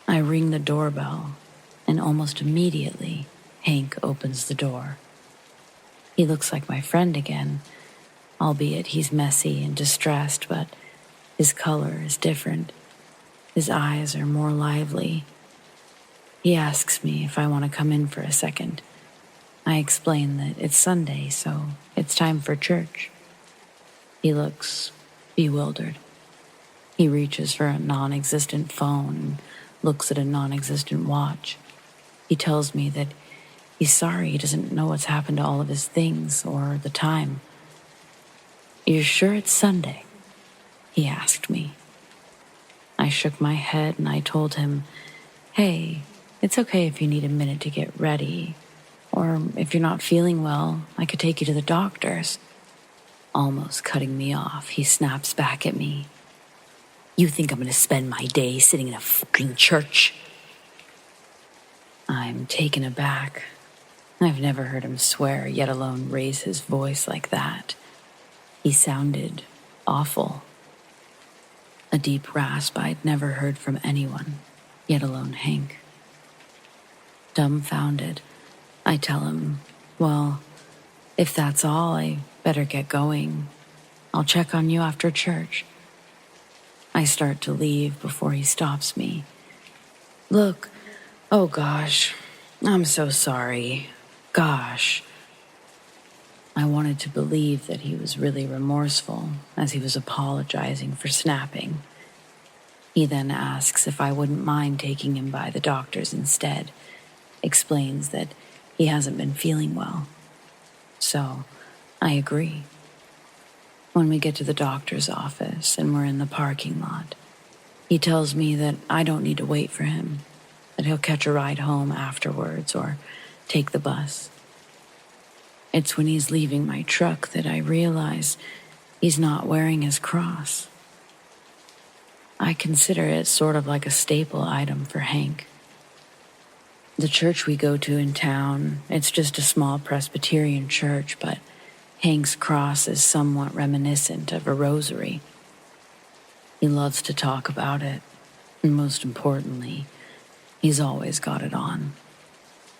I ring the doorbell, and almost immediately, Hank opens the door. He looks like my friend again, albeit he's messy and distressed, but his color is different. His eyes are more lively. He asks me if I want to come in for a second. I explain that it's Sunday, so it's time for church. He looks bewildered. He reaches for a non-existent phone and looks at a non-existent watch. He tells me that he's sorry he doesn't know what's happened to all of his things or the time. "You're sure it's Sunday?" he asked me. I shook my head and I told him, "Hey, it's okay if you need a minute to get ready. Or if you're not feeling well, I could take you to the doctor's." Almost cutting me off, he snaps back at me. "You think I'm going to spend my day sitting in a fucking church?" I'm taken aback. I've never heard him swear, yet alone raise his voice like that. He sounded awful. A deep rasp I'd never heard from anyone, yet alone Hank. Dumbfounded, I tell him, "Well, if that's all, I better get going. I'll check on you after church." I start to leave before he stops me. "Look, oh gosh, I'm so sorry. Gosh." I wanted to believe that he was really remorseful, as he was apologizing for snapping. He then asks if I wouldn't mind taking him by the doctor's instead, explains that he hasn't been feeling well. So, I agree. When we get to the doctor's office and we're in the parking lot, he tells me that I don't need to wait for him, that he'll catch a ride home afterwards or take the bus. It's when he's leaving my truck that I realize he's not wearing his cross. I consider it sort of like a staple item for Hank. The church we go to in town, it's just a small Presbyterian church, but Hank's cross is somewhat reminiscent of a rosary. He loves to talk about it, and most importantly, he's always got it on.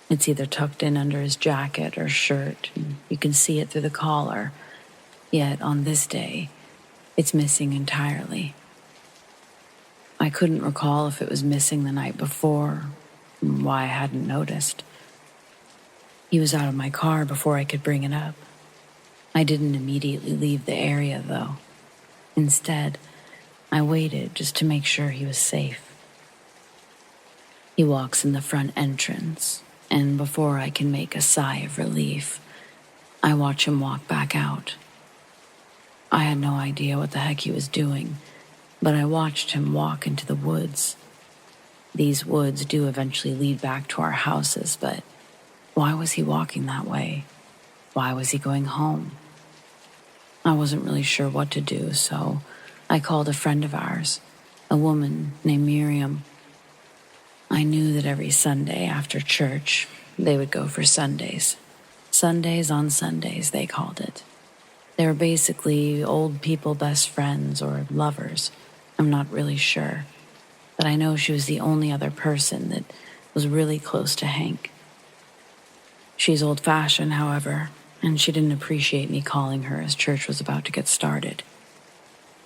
It's either tucked in under his jacket or shirt, and you can see it through the collar, yet on this day, it's missing entirely. I couldn't recall if it was missing the night before, and why I hadn't noticed. He was out of my car before I could bring it up. I didn't immediately leave the area, though. Instead, I waited just to make sure he was safe. He walks in the front entrance, and before I can make a sigh of relief, I watch him walk back out. I had no idea what the heck he was doing, but I watched him walk into the woods. These woods do eventually lead back to our houses, but why was he walking that way? Why was he going home? I wasn't really sure what to do, so I called a friend of ours, a woman named Miriam. I knew that every Sunday after church, they would go for Sundays. Sundays on Sundays, they called it. They were basically old people best friends or lovers. I'm not really sure. But I know she was the only other person that was really close to Hank. She's old-fashioned, however, and she didn't appreciate me calling her as church was about to get started.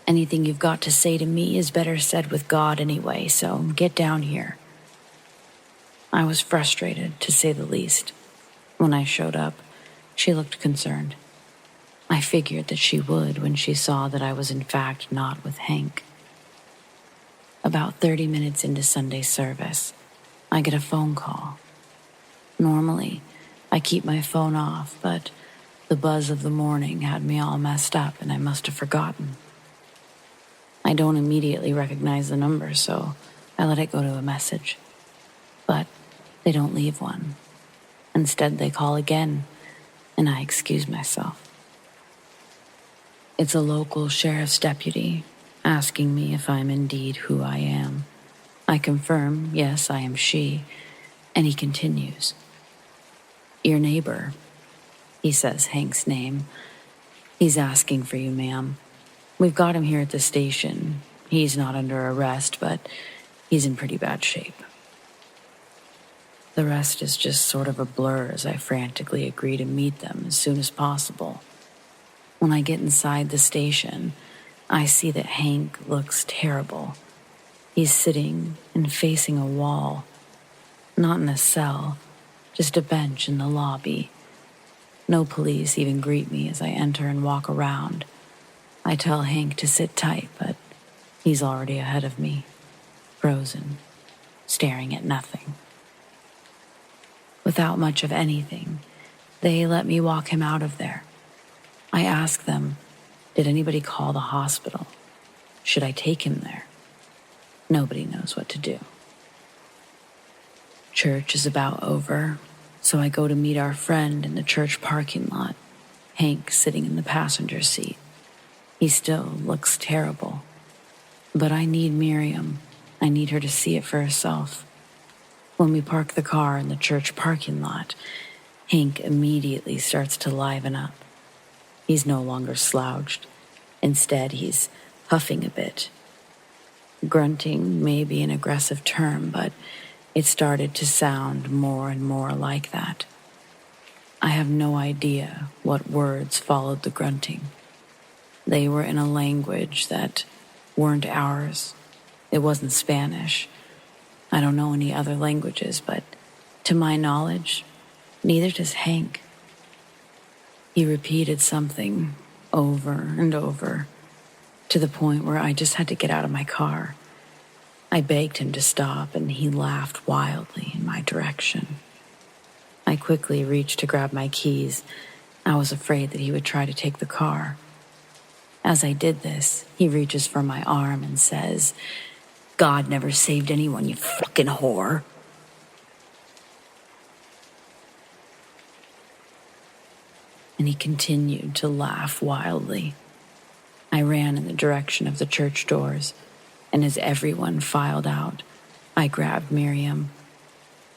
"Anything you've got to say to me is better said with God anyway, so get down here." I was frustrated, to say the least. When I showed up, she looked concerned. I figured that she would when she saw that I was in fact not with Hank. About 30 minutes into Sunday service, I get a phone call. Normally, I keep my phone off, but the buzz of the morning had me all messed up and I must have forgotten. I don't immediately recognize the number, so I let it go to a message. But they don't leave one. Instead, they call again, and I excuse myself. It's a local sheriff's deputy asking me if I'm indeed who I am. I confirm, yes, I am she, and he continues. "Your neighbor," he says Hank's name, "He's asking for you, ma'am. We've got him here at the station. He's not under arrest, but he's in pretty bad shape." The rest is just sort of a blur as I frantically agree to meet them as soon as possible. When I get inside the station, I see that Hank looks terrible. He's sitting and facing a wall. Not in a cell, just a bench in the lobby. No police even greet me as I enter and walk around. I tell Hank to sit tight, but he's already ahead of me, frozen, staring at nothing. Without much of anything, they let me walk him out of there. I ask them, did anybody call the hospital? Should I take him there? Nobody knows what to do. Church is about over, so I go to meet our friend in the church parking lot, Hank sitting in the passenger seat. He still looks terrible. But I need Miriam. I need her to see it for herself. When we park the car in the church parking lot, Hank immediately starts to liven up. He's no longer slouched. Instead, he's huffing a bit. Grunting may be an aggressive term, but it started to sound more and more like that. I have no idea what words followed the grunting. They were in a language that weren't ours. It wasn't Spanish. I don't know any other languages, but to my knowledge, neither does Hank. He repeated something over and over, to the point where I just had to get out of my car. I begged him to stop, and he laughed wildly in my direction. I quickly reached to grab my keys. I was afraid that he would try to take the car. As I did this, he reaches for my arm and says, "God never saved anyone, you fucking whore." And he continued to laugh wildly. I ran in the direction of the church doors, and as everyone filed out, I grabbed Miriam.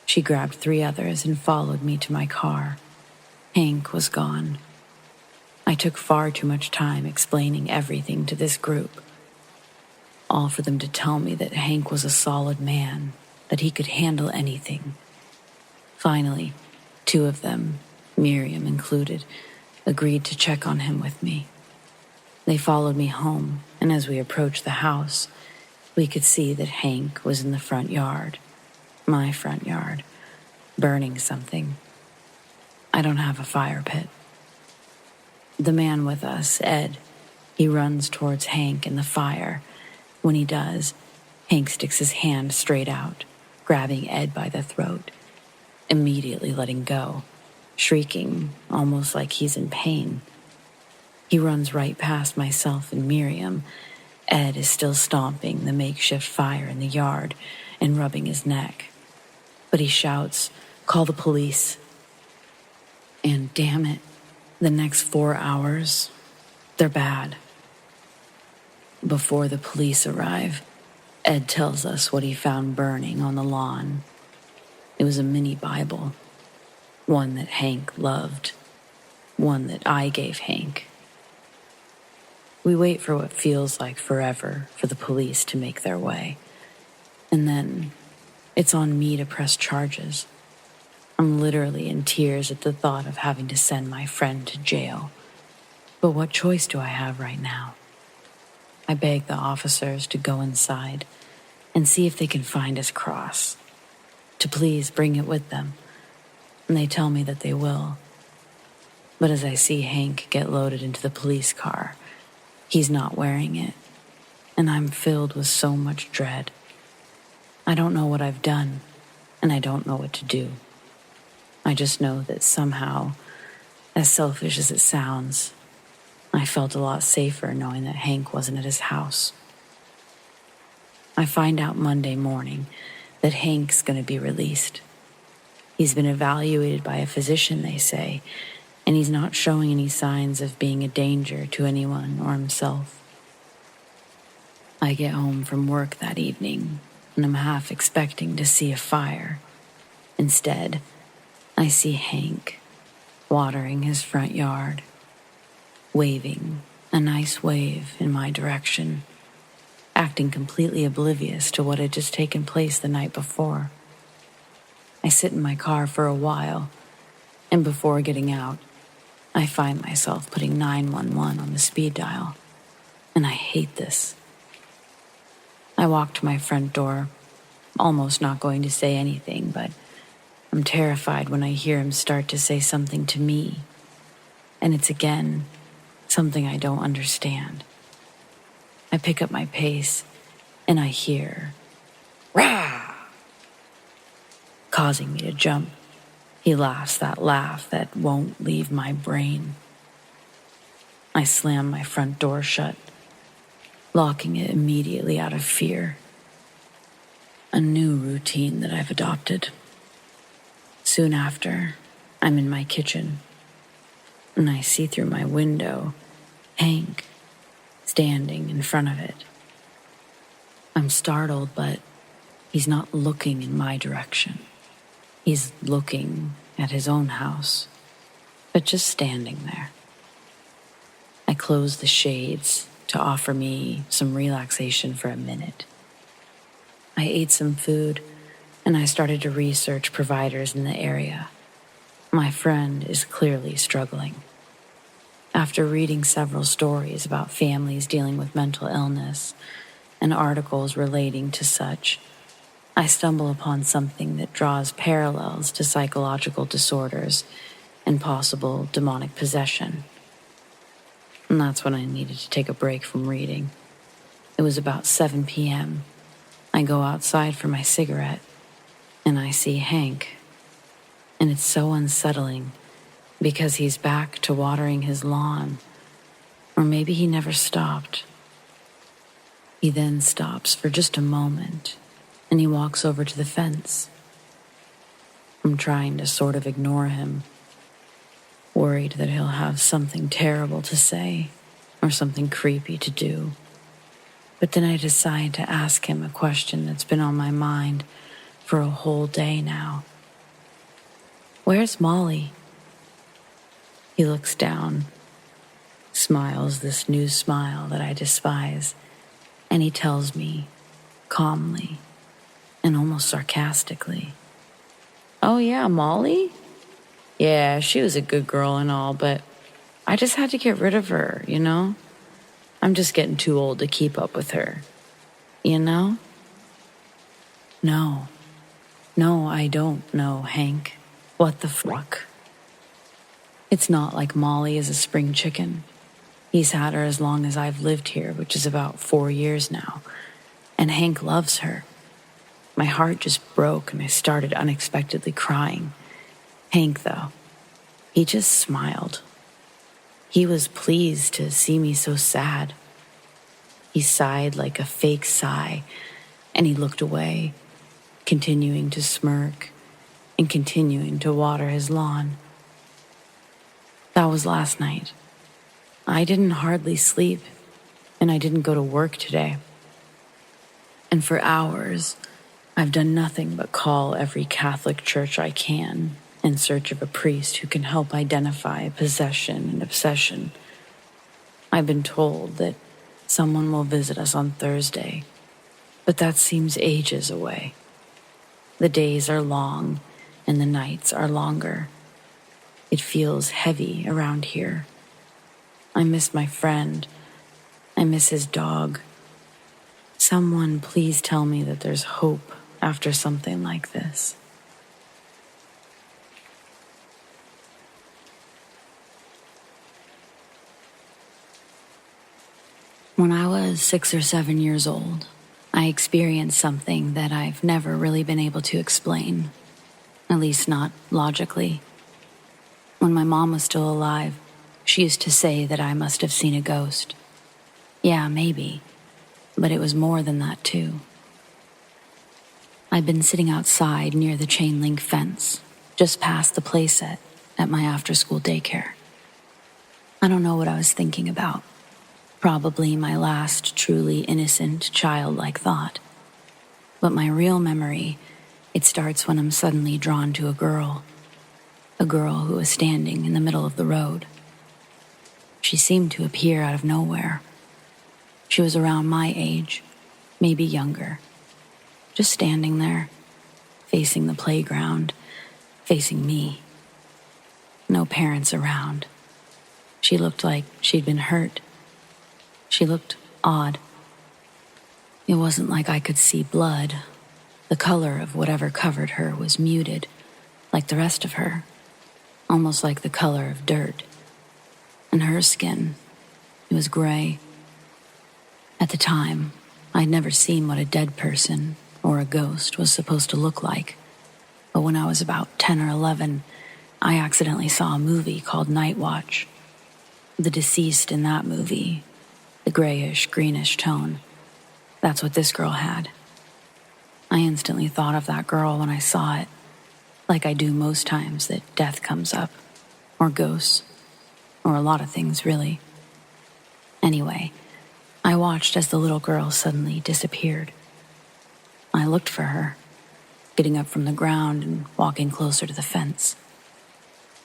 She grabbed 3 others and followed me to my car. Hank was gone. I took far too much time explaining everything to this group, all for them to tell me that Hank was a solid man, that he could handle anything. Finally, 2 of them, Miriam included, agreed to check on him with me. They followed me home, and as we approached the house, we could see that Hank was in the front yard, my front yard, burning something. I don't have a fire pit. The man with us, Ed, he runs towards Hank and the fire. When he does, Hank sticks his hand straight out, grabbing Ed by the throat, immediately letting go, shrieking almost like he's in pain. He runs right past myself and Miriam. Ed is still stomping the makeshift fire in the yard and rubbing his neck. But he shouts, "Call the police." And damn it, the next 4 hours, they're bad. Before the police arrive, Ed tells us what he found burning on the lawn. It was a mini Bible, one that Hank loved, one that I gave Hank. We wait for what feels like forever for the police to make their way. And then it's on me to press charges. I'm literally in tears at the thought of having to send my friend to jail. But what choice do I have right now? I beg the officers to go inside and see if they can find his cross, to please bring it with them, and they tell me that they will. But as I see Hank get loaded into the police car, he's not wearing it, and I'm filled with so much dread. I don't know what I've done, and I don't know what to do. I just know that somehow, as selfish as it sounds, I felt a lot safer knowing that Hank wasn't at his house. I find out Monday morning that Hank's going to be released. He's been evaluated by a physician, they say, and he's not showing any signs of being a danger to anyone or himself. I get home from work that evening, and I'm half expecting to see a fire. Instead, I see Hank watering his front yard. waving a nice wave in my direction, acting completely oblivious to what had just taken place the night before. I sit in my car for a while, and before getting out, I find myself putting 911 on the speed dial, and I hate this. I walk to my front door, almost not going to say anything, but I'm terrified when I hear him start to say something to me, and it's again something I don't understand. I pick up my pace, and I hear, "Rah!" causing me to jump. He laughs that laugh that won't leave my brain. I slam my front door shut, locking it immediately out of fear. A new routine that I've adopted. Soon after, I'm in my kitchen, and I see through my window Hank standing in front of it. I'm startled, but he's not looking in my direction. He's looking at his own house, but just standing there. I close the shades to offer me some relaxation for a minute. I ate some food, and I started to research providers in the area. My friend is clearly struggling. After reading several stories about families dealing with mental illness and articles relating to such, I stumble upon something that draws parallels to psychological disorders and possible demonic possession. And that's when I needed to take a break from reading. It was about 7 p.m. I go outside for my cigarette, and I see Hank. And it's so unsettling because he's back to watering his lawn. Or maybe he never stopped. He then stops for just a moment, and he walks over to the fence. I'm trying to sort of ignore him, worried that he'll have something terrible to say or something creepy to do. But then I decide to ask him a question that's been on my mind for a whole day now. "Where's Molly?" He looks down, smiles this new smile that I despise, and he tells me, calmly and almost sarcastically, "Oh yeah, Molly? Yeah, she was a good girl and all, but I just had to get rid of her, you know? I'm just getting too old to keep up with her, you know?" No, I don't know, Hank. What the fuck? It's not like Molly is a spring chicken. He's had her as long as I've lived here, which is about 4 years now, and Hank loves her. My heart just broke and I started unexpectedly crying. Hank, though, he just smiled. He was pleased to see me so sad. He sighed like a fake sigh, and he looked away, continuing to smirk and continuing to water his lawn. That was last night. I didn't hardly sleep, and I didn't go to work today. And for hours, I've done nothing but call every Catholic church I can in search of a priest who can help identify possession and obsession. I've been told that someone will visit us on Thursday, but that seems ages away. The days are long and the nights are longer. It feels heavy around here. I miss my friend. I miss his dog. Someone please tell me that there's hope after something like this. When I was 6 or 7 years old, I experienced something that I've never really been able to explain, at least not logically. When my mom was still alive, she used to say that I must have seen a ghost. Yeah, maybe, but it was more than that too. I'd been sitting outside near the chain link fence, just past the playset at my after-school daycare. I don't know what I was thinking about. Probably my last truly innocent, childlike thought. But my real memory, it starts when I'm suddenly drawn to a girl who was standing in the middle of the road. She seemed to appear out of nowhere. She was around my age, maybe younger, just standing there, facing the playground, facing me. No parents around. She looked like she'd been hurt. She looked odd. It wasn't like I could see blood. The color of whatever covered her was muted, like the rest of her, almost like the color of dirt. And her skin, it was gray. At the time, I'd never seen what a dead person or a ghost was supposed to look like. But when I was about 10 or 11, I accidentally saw a movie called Night Watch. The deceased in that movie, the grayish, greenish tone, that's what this girl had. I instantly thought of that girl when I saw it, like I do most times that death comes up, or ghosts, or a lot of things, really. Anyway, I watched as the little girl suddenly disappeared. I looked for her, getting up from the ground and walking closer to the fence.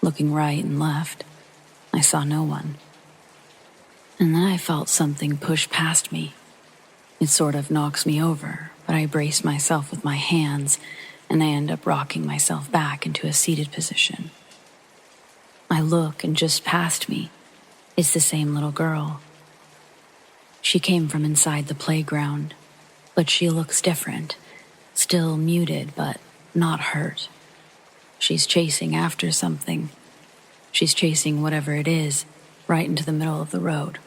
Looking right and left, I saw no one. And then I felt something push past me. It sort of knocks me over, but I brace myself with my hands, and I end up rocking myself back into a seated position. I look, and just past me, it's the same little girl. She came from inside the playground, but she looks different, still muted, but not hurt. She's chasing after something. She's chasing whatever it is right into the middle of the road,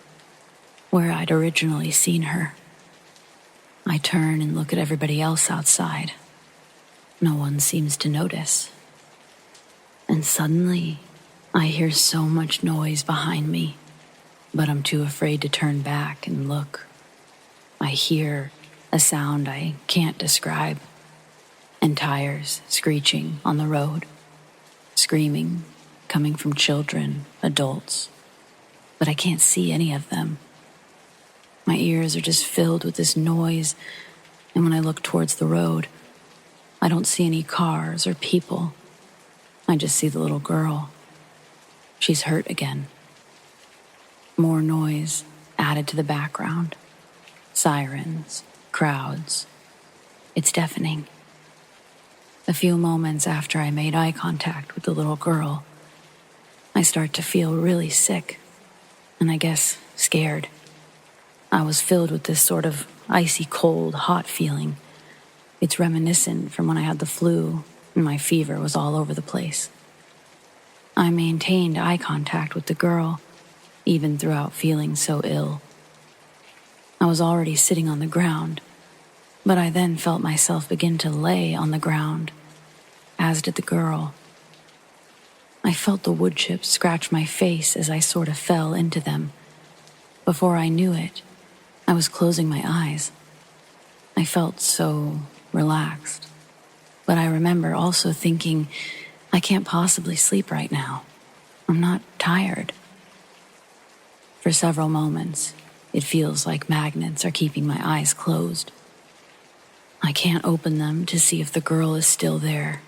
where I'd originally seen her. I turn and look at everybody else outside. No one seems to notice. And suddenly, I hear so much noise behind me, but I'm too afraid to turn back and look. I hear a sound I can't describe, and tires screeching on the road, screaming, coming from children, adults, but I can't see any of them. My ears are just filled with this noise, and when I look towards the road, I don't see any cars or people. I just see the little girl. She's hurt again. More noise added to the background. Sirens, crowds. It's deafening. A few moments after I made eye contact with the little girl, I start to feel really sick, and I guess scared. I was filled with this sort of icy cold, hot feeling. It's reminiscent from when I had the flu and my fever was all over the place. I maintained eye contact with the girl, even throughout feeling so ill. I was already sitting on the ground, but I then felt myself begin to lay on the ground, as did the girl. I felt the wood chips scratch my face as I sort of fell into them. Before I knew it, I was closing my eyes. I felt so relaxed, but I remember also thinking, I can't possibly sleep right now. I'm not tired. For several moments, it feels like magnets are keeping my eyes closed. I can't open them to see if the girl is still there.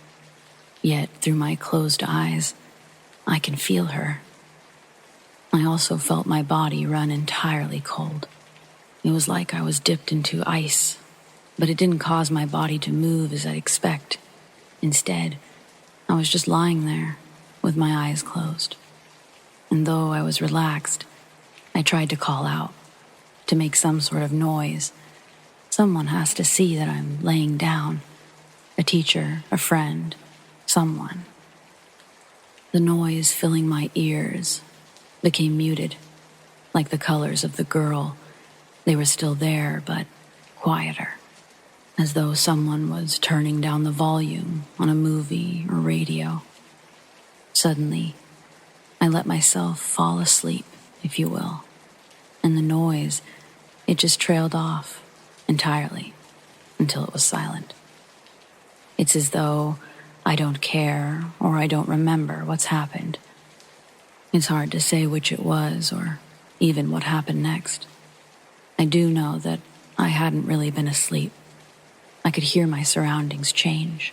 Yet, through my closed eyes, I can feel her. I also felt my body run entirely cold. It was like I was dipped into ice, but it didn't cause my body to move as I'd expect. Instead, I was just lying there with my eyes closed. And though I was relaxed, I tried to call out, to make some sort of noise. Someone has to see that I'm laying down. A teacher, a friend, someone. The noise filling my ears became muted, like the colors of the girl. They were still there, but quieter, as though someone was turning down the volume on a movie or radio. Suddenly, I let myself fall asleep, if you will, and the noise, it just trailed off entirely until it was silent. It's as though I don't care or I don't remember what's happened. It's hard to say which it was or even what happened next. I do know that I hadn't really been asleep. I could hear my surroundings change.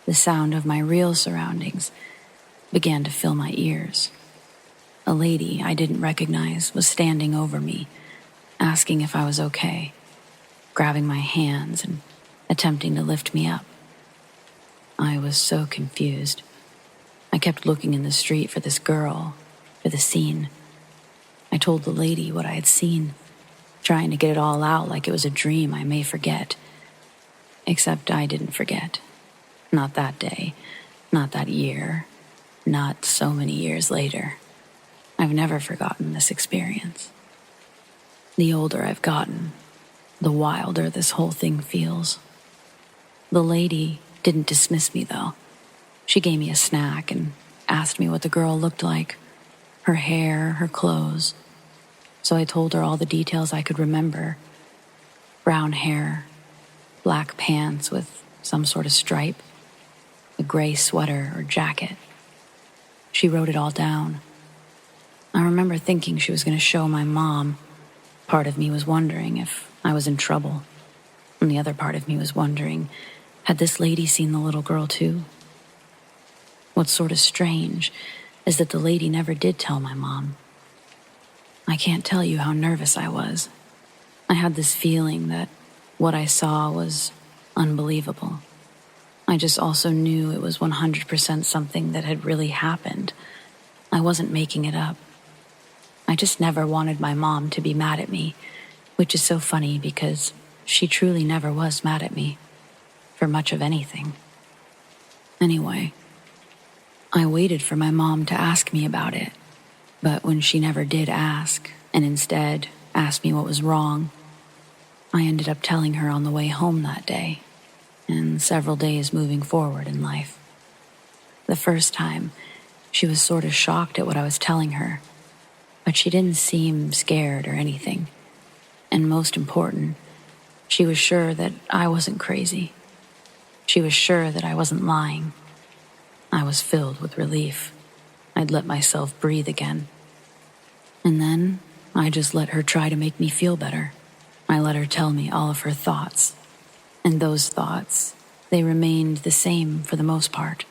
The sound of my real surroundings began to fill my ears. a lady I didn't recognize was standing over me, asking if I was okay, grabbing my hands and attempting to lift me up. I was so confused. I kept looking in the street for this girl, for the scene. I told the lady what I had seen, trying to get it all out like it was a dream I may forget. Except I didn't forget. Not that day, not that year, not so many years later. I've never forgotten this experience. The older I've gotten, the wilder this whole thing feels. The lady didn't dismiss me, though. She gave me a snack and asked me what the girl looked like, her hair, her clothes. So I told her all the details I could remember. Brown hair, black pants with some sort of stripe, a gray sweater or jacket. She wrote it all down. I remember thinking she was going to show my mom. Part of me was wondering if I was in trouble, and the other part of me was wondering, had this lady seen the little girl too? What's sort of strange is that the lady never did tell my mom. I can't tell you how nervous I was. I had this feeling that what I saw was unbelievable. I just also knew it was 100% something that had really happened. I wasn't making it up. I just never wanted my mom to be mad at me, which is so funny because she truly never was mad at me for much of anything. Anyway, I waited for my mom to ask me about it, but when she never did ask, and instead asked me what was wrong, I ended up telling her on the way home that day, and several days moving forward in life. The first time, she was sort of shocked at what I was telling her, but she didn't seem scared or anything. And most important, she was sure that I wasn't crazy. She was sure that I wasn't lying. I was filled with relief. I'd let myself breathe again. And then I just let her try to make me feel better. I let her tell me all of her thoughts. And those thoughts, they remained the same for the most part.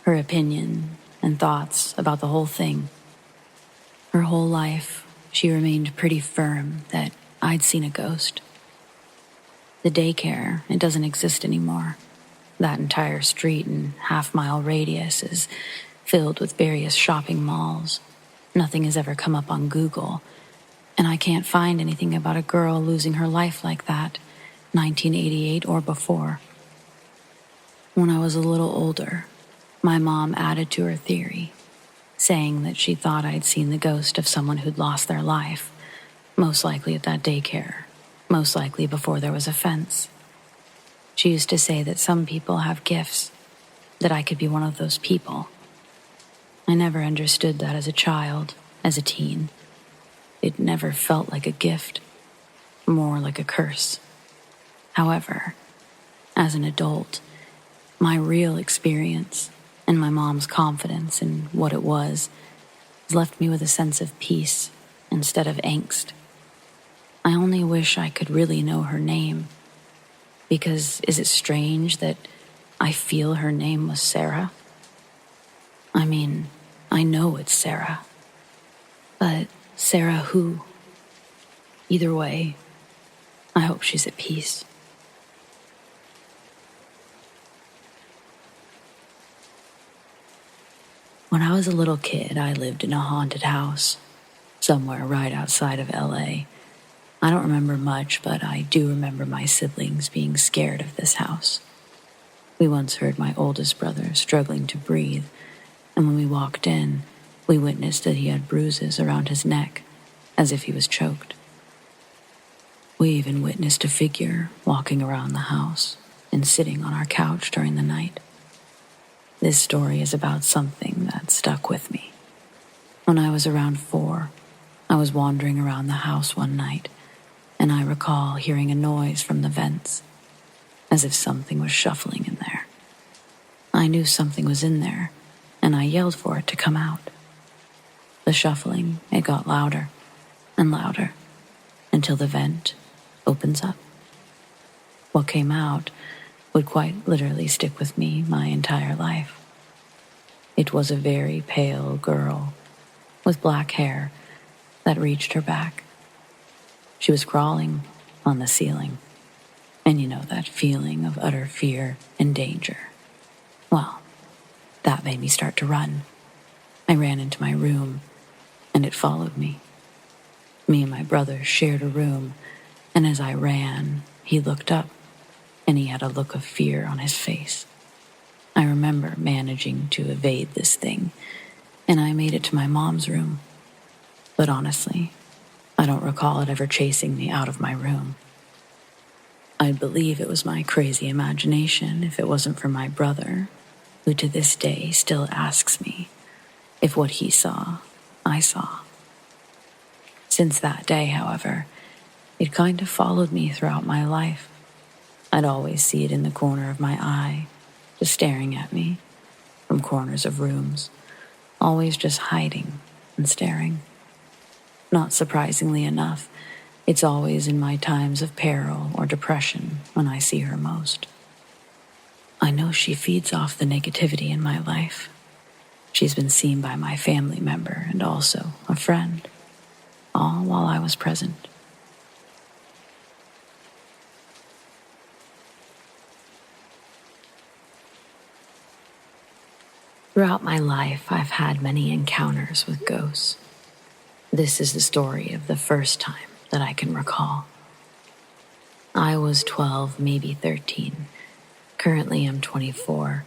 Her opinion and thoughts about the whole thing. Her whole life, she remained pretty firm that I'd seen a ghost. The daycare, it doesn't exist anymore. That entire street and half-mile radius is filled with various shopping malls. Nothing has ever come up on Google, and I can't find anything about a girl losing her life like that, 1988 or before. When I was a little older, my mom added to her theory, saying that she thought I'd seen the ghost of someone who'd lost their life, most likely at that daycare, most likely before there was a fence. She used to say that some people have gifts, that I could be one of those people. I never understood that as a child, as a teen. It never felt like a gift, more like a curse. However, as an adult, my real experience and my mom's confidence in what it was has left me with a sense of peace instead of angst. I only wish I could really know her name, because is it strange that I feel her name was SARA? I mean, I know it's SARA, but SARA who? Either way, I hope she's at peace. When I was a little kid, I lived in a haunted house, somewhere right outside of LA. I don't remember much, but I do remember my siblings being scared of this house. We once heard my oldest brother struggling to breathe, and when we walked in, we witnessed that he had bruises around his neck, as if he was choked. We even witnessed a figure walking around the house and sitting on our couch during the night. This story is about something that stuck with me. When I was around 4, I was wandering around the house one night, and I recall hearing a noise from the vents, as if something was shuffling in there. I knew something was in there, and I yelled for it to come out. The shuffling, it got louder and louder, until the vent opens up. What came out would quite literally stick with me my entire life. It was a very pale girl, with black hair that reached her back. She was crawling on the ceiling, and you know that feeling of utter fear and danger. Well, that made me start to run. I ran into my room, and it followed me. Me and my brother shared a room, and as I ran, he looked up, and he had a look of fear on his face. I remember managing to evade this thing, and I made it to my mom's room. But honestly, I don't recall it ever chasing me out of my room. I'd believe it was my crazy imagination if it wasn't for my brother, who to this day still asks me if what he saw, I saw. Since that day, however, it kind of followed me throughout my life. I'd always see it in the corner of my eye, just staring at me from corners of rooms, always just hiding and staring. Not surprisingly enough, it's always in my times of peril or depression when I see her most. I know she feeds off the negativity in my life. She's been seen by my family member and also a friend, all while I was present. Throughout my life, I've had many encounters with ghosts. This is the story of the first time that I can recall. I was 12, maybe 13. Currently, I'm 24,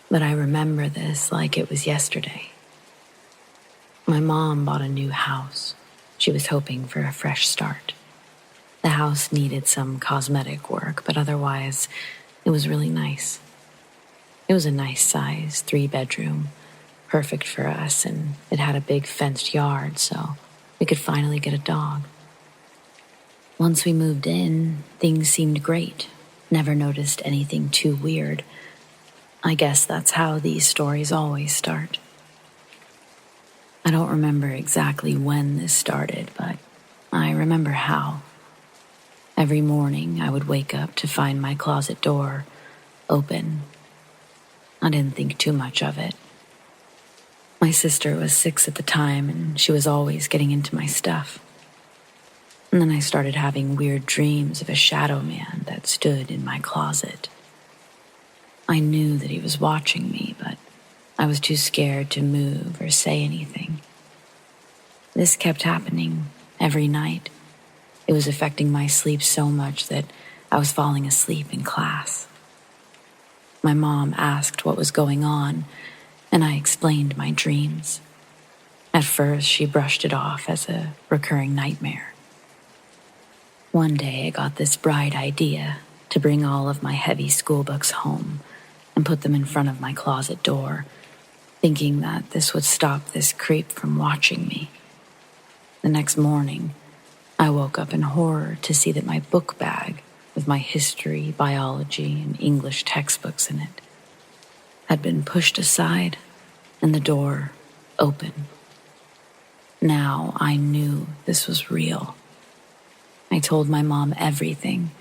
but I remember this like it was yesterday. My mom bought a new house. She was hoping for a fresh start. The house needed some cosmetic work, but otherwise, it was really nice. It was a nice size 3-bedroom, perfect for us, and it had a big fenced yard, so we could finally get a dog. Once we moved in, things seemed great. Never noticed anything too weird. I guess that's how these stories always start. I don't remember exactly when this started, but I remember how. Every morning I would wake up to find my closet door open. I didn't think too much of it. My sister was 6 at the time, and she was always getting into my stuff. And then I started having weird dreams of a shadow man that stood in my closet. I knew that he was watching me, but I was too scared to move or say anything. This kept happening every night. It was affecting my sleep so much that I was falling asleep in class. My mom asked what was going on, and I explained my dreams. At first, she brushed it off as a recurring nightmare. One day, I got this bright idea to bring all of my heavy school books home and put them in front of my closet door, thinking that this would stop this creep from watching me. The next morning, I woke up in horror to see that my book bag with my history, biology, and English textbooks in it had been pushed aside and the door open. Now I knew this was real. I told my mom everything,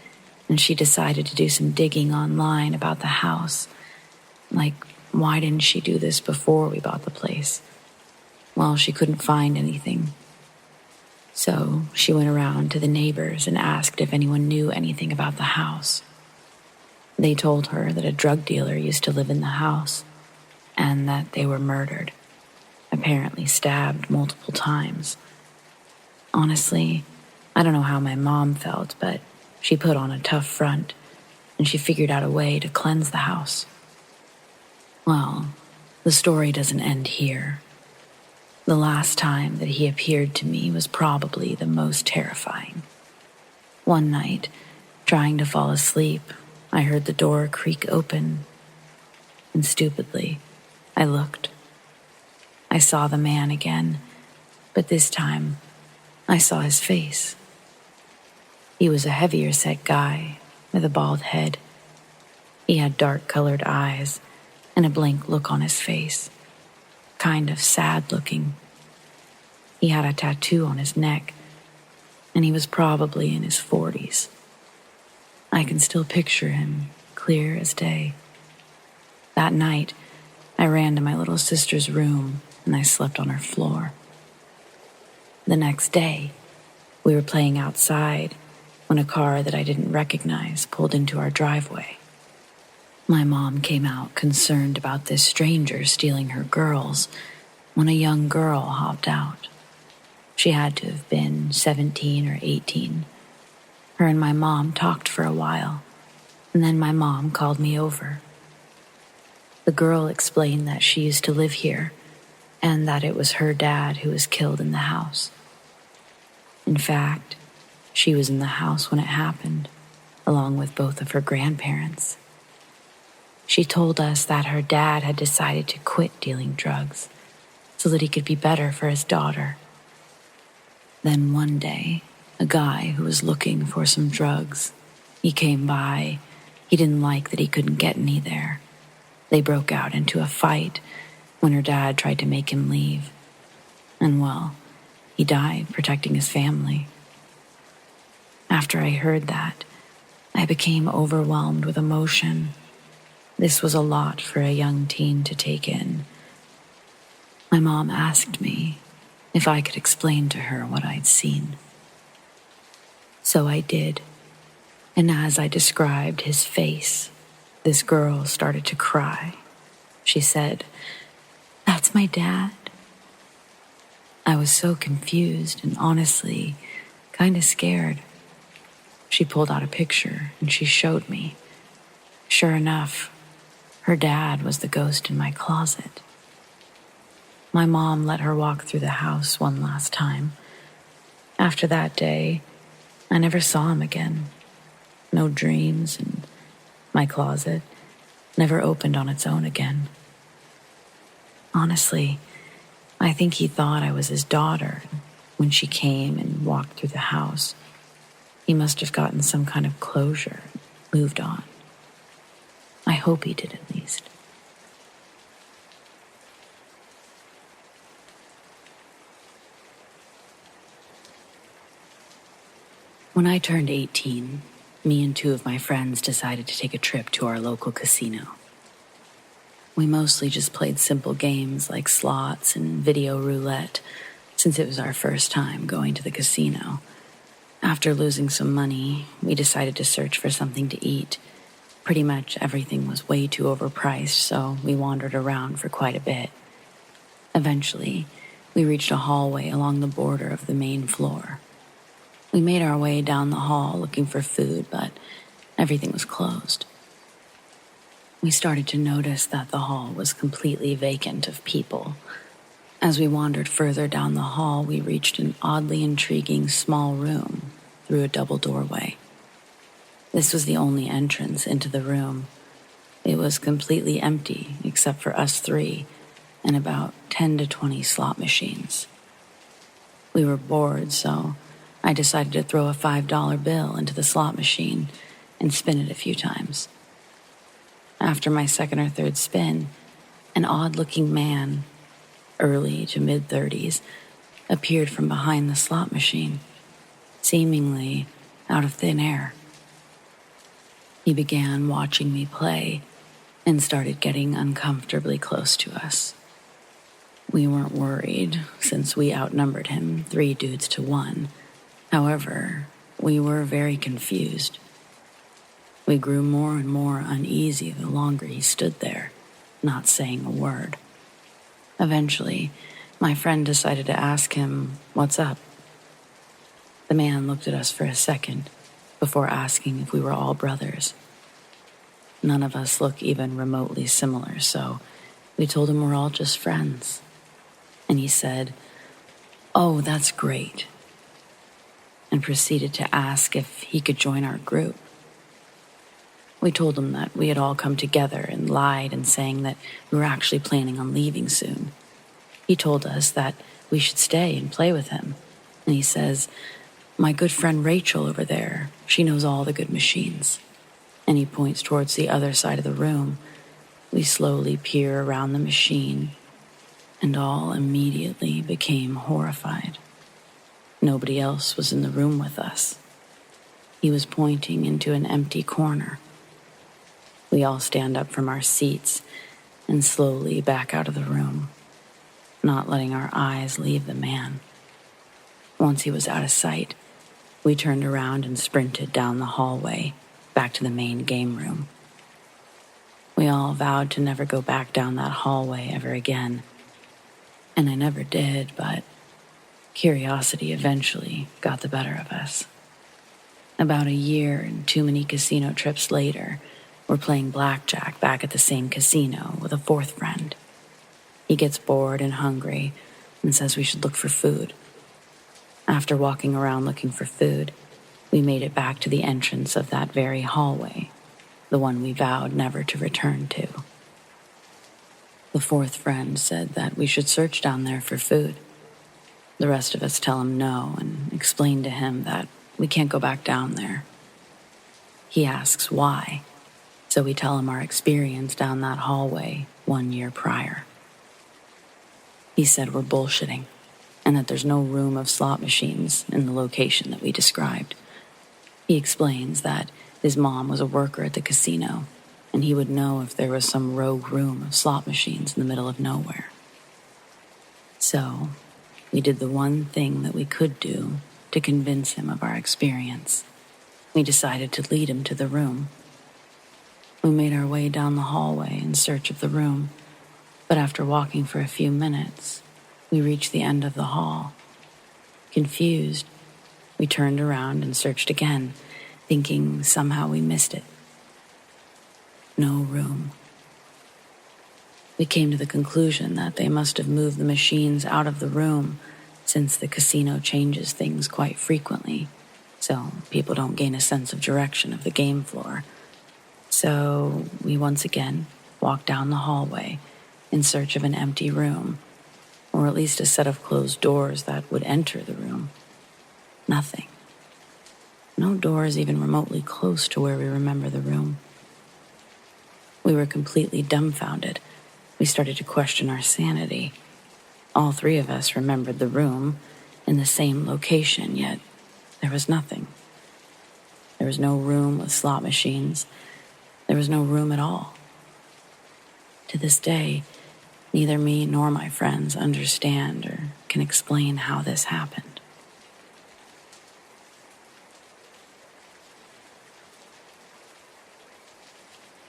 and she decided to do some digging online about the house. Like, why didn't she do this before we bought the place? Well, she couldn't find anything. So she went around to the neighbors and asked if anyone knew anything about the house. They told her that a drug dealer used to live in the house and that they were murdered, apparently stabbed multiple times. Honestly, I don't know how my mom felt, but she put on a tough front and she figured out a way to cleanse the house. Well, the story doesn't end here. The last time that he appeared to me was probably the most terrifying. One night, trying to fall asleep, I heard the door creak open, and stupidly, I looked. I saw the man again, but this time, I saw his face. He was a heavier-set guy with a bald head. He had dark-colored eyes and a blank look on his face. Kind of sad-looking. He had a tattoo on his neck, and he was probably in his 40s. I can still picture him, clear as day. That night, I ran to my little sister's room, and I slept on her floor. The next day, we were playing outside when a car that I didn't recognize pulled into our driveway. My mom came out concerned about this stranger stealing her girls when a young girl hopped out. She had to have been 17 or 18. Her and my mom talked for a while, and then my mom called me over. The girl explained that she used to live here and that it was her dad who was killed in the house. In fact, she was in the house when it happened, along with both of her grandparents. She told us that her dad had decided to quit dealing drugs so that he could be better for his daughter. Then one day, a guy who was looking for some drugs, he came by. He didn't like that he couldn't get any there. They broke out into a fight when her dad tried to make him leave. And well, he died protecting his family. After I heard that, I became overwhelmed with emotion. This was a lot for a young teen to take in. My mom asked me if I could explain to her what I'd seen. So I did, and as I described his face, this girl started to cry. She said, "That's my dad." I was so confused and honestly kind of scared. She pulled out a picture and she showed me. Sure enough, her dad was the ghost in my closet. My mom let her walk through the house one last time. After that day, I never saw him again. No dreams, and my closet never opened on its own again. Honestly, I think he thought I was his daughter. When she came and walked through the house, he must have gotten some kind of closure and moved on. I hope he did at least. When I turned 18, me and two of my friends decided to take a trip to our local casino. We mostly just played simple games like slots and video roulette, since it was our first time going to the casino. After losing some money, we decided to search for something to eat. Pretty much everything was way too overpriced, so we wandered around for quite a bit. Eventually, we reached a hallway along the border of the main floor. We made our way down the hall looking for food, but everything was closed. We started to notice that the hall was completely vacant of people. As we wandered further down the hall, we reached an oddly intriguing small room through a double doorway. This was the only entrance into the room. It was completely empty except for us three and about 10 to 20 slot machines. We were bored, so I decided to throw a $5 bill into the slot machine and spin it a few times. After my second or third spin, an odd-looking man, early to mid-30s, appeared from behind the slot machine, seemingly out of thin air. He began watching me play and started getting uncomfortably close to us. We weren't worried, since we outnumbered him 3 dudes to 1. However, we were very confused. We grew more and more uneasy the longer he stood there, not saying a word. Eventually, my friend decided to ask him, "What's up?" The man looked at us for a second before asking if we were all brothers. None of us look even remotely similar, so we told him we're all just friends. And he said, "Oh, that's great," and proceeded to ask if he could join our group. We told him that we had all come together and lied and saying that we were actually planning on leaving soon. He told us that we should stay and play with him, and he says, "My good friend Rachel over there, she knows all the good machines." And he points towards the other side of the room. We slowly peer around the machine, and all immediately became horrified. Nobody else was in the room with us. He was pointing into an empty corner. We all stand up from our seats and slowly back out of the room, not letting our eyes leave the man. Once he was out of sight, we turned around and sprinted down the hallway, back to the main game room. We all vowed to never go back down that hallway ever again. And I never did, but curiosity eventually got the better of us. About a year and too many casino trips later, we're playing blackjack back at the same casino with a fourth friend. He gets bored and hungry and says we should look for food. After walking around looking for food, we made it back to the entrance of that very hallway, the one we vowed never to return to. The fourth friend said that we should search down there for food. The rest of us tell him no and explain to him that we can't go back down there. He asks why, so we tell him our experience down that hallway 1 year prior. He said we're bullshitting, and that there's no room of slot machines in the location that we described. He explains that his mom was a worker at the casino, and he would know if there was some rogue room of slot machines in the middle of nowhere. So, we did the one thing that we could do to convince him of our experience. We decided to lead him to the room. We made our way down the hallway in search of the room, but after walking for a few minutes, we reached the end of the hall. Confused, we turned around and searched again, thinking somehow we missed it. No room. We came to the conclusion that they must have moved the machines out of the room, since the casino changes things quite frequently, so people don't gain a sense of direction of the game floor. So we once again walked down the hallway in search of an empty room, or at least a set of closed doors that would enter the room. Nothing. No doors even remotely close to where we remember the room. We were completely dumbfounded. We started to question our sanity. All three of us remembered the room in the same location, yet there was nothing. There was no room with slot machines. There was no room at all. To this day, neither me nor my friends understand or can explain how this happened.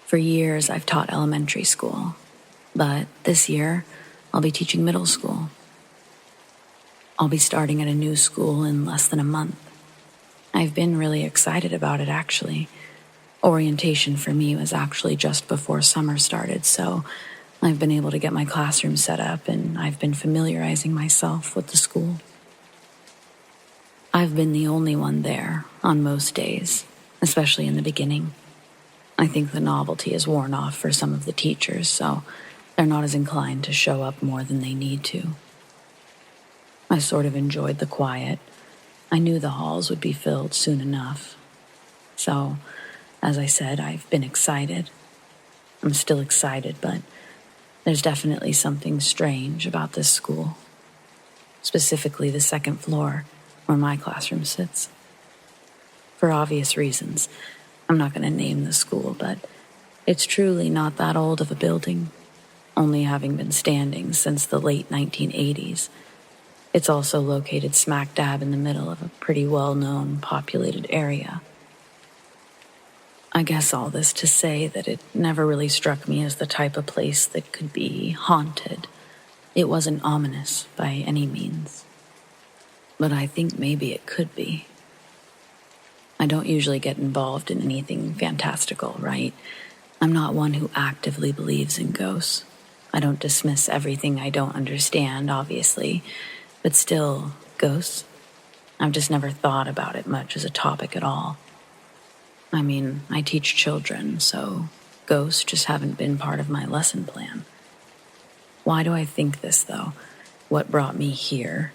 For years, I've taught elementary school, but this year, I'll be teaching middle school. I'll be starting at a new school in less than a month. I've been really excited about it, actually. Orientation for me was actually just before summer started, so I've been able to get my classroom set up and I've been familiarizing myself with the school. I've been the only one there on most days, especially in the beginning. I think the novelty is worn off for some of the teachers, so they're not as inclined to show up more than they need to. I sort of enjoyed the quiet. I knew the halls would be filled soon enough. So, as I said, I've been excited. I'm still excited, but there's definitely something strange about this school. Specifically the second floor, where my classroom sits. For obvious reasons, I'm not going to name the school, but it's truly not that old of a building, only having been standing since the late 1980s. It's also located smack dab in the middle of a pretty well-known populated area. I guess all this to say that it never really struck me as the type of place that could be haunted. It wasn't ominous by any means. But I think maybe it could be. I don't usually get involved in anything fantastical, right? I'm not one who actively believes in ghosts. I don't dismiss everything I don't understand, obviously, but still, ghosts? I've just never thought about it much as a topic at all. I mean, I teach children, so ghosts just haven't been part of my lesson plan. Why do I think this, though? What brought me here?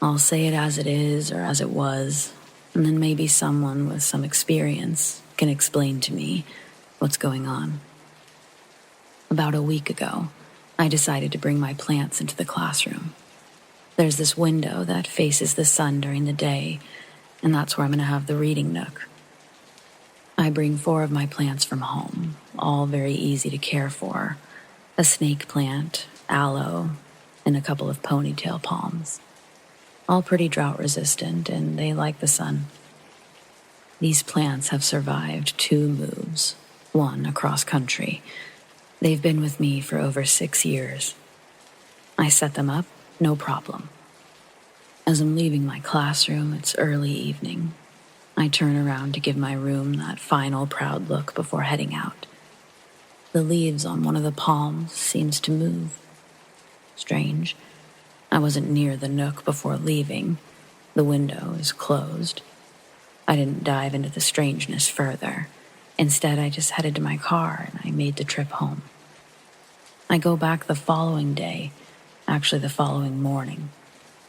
I'll say it as it is or as it was, and then maybe someone with some experience can explain to me what's going on. About a week ago, I decided to bring my plants into the classroom. There's this window that faces the sun during the day, and that's where I'm going to have the reading nook. I bring 4 of my plants from home, all very easy to care for. A snake plant, aloe, and a couple of ponytail palms. all pretty drought resistant, and they like the sun. These plants have survived 2 moves, one across country. They've been with me for over 6 years. I set them up, no problem. As I'm leaving my classroom, it's early evening. I turn around to give my room that final proud look before heading out. The leaves on one of the palms seems to move. Strange. I wasn't near the nook before leaving. The window is closed. I didn't dive into the strangeness further. Instead, I just headed to my car and I made the trip home. I go back the following day, actually the following morning.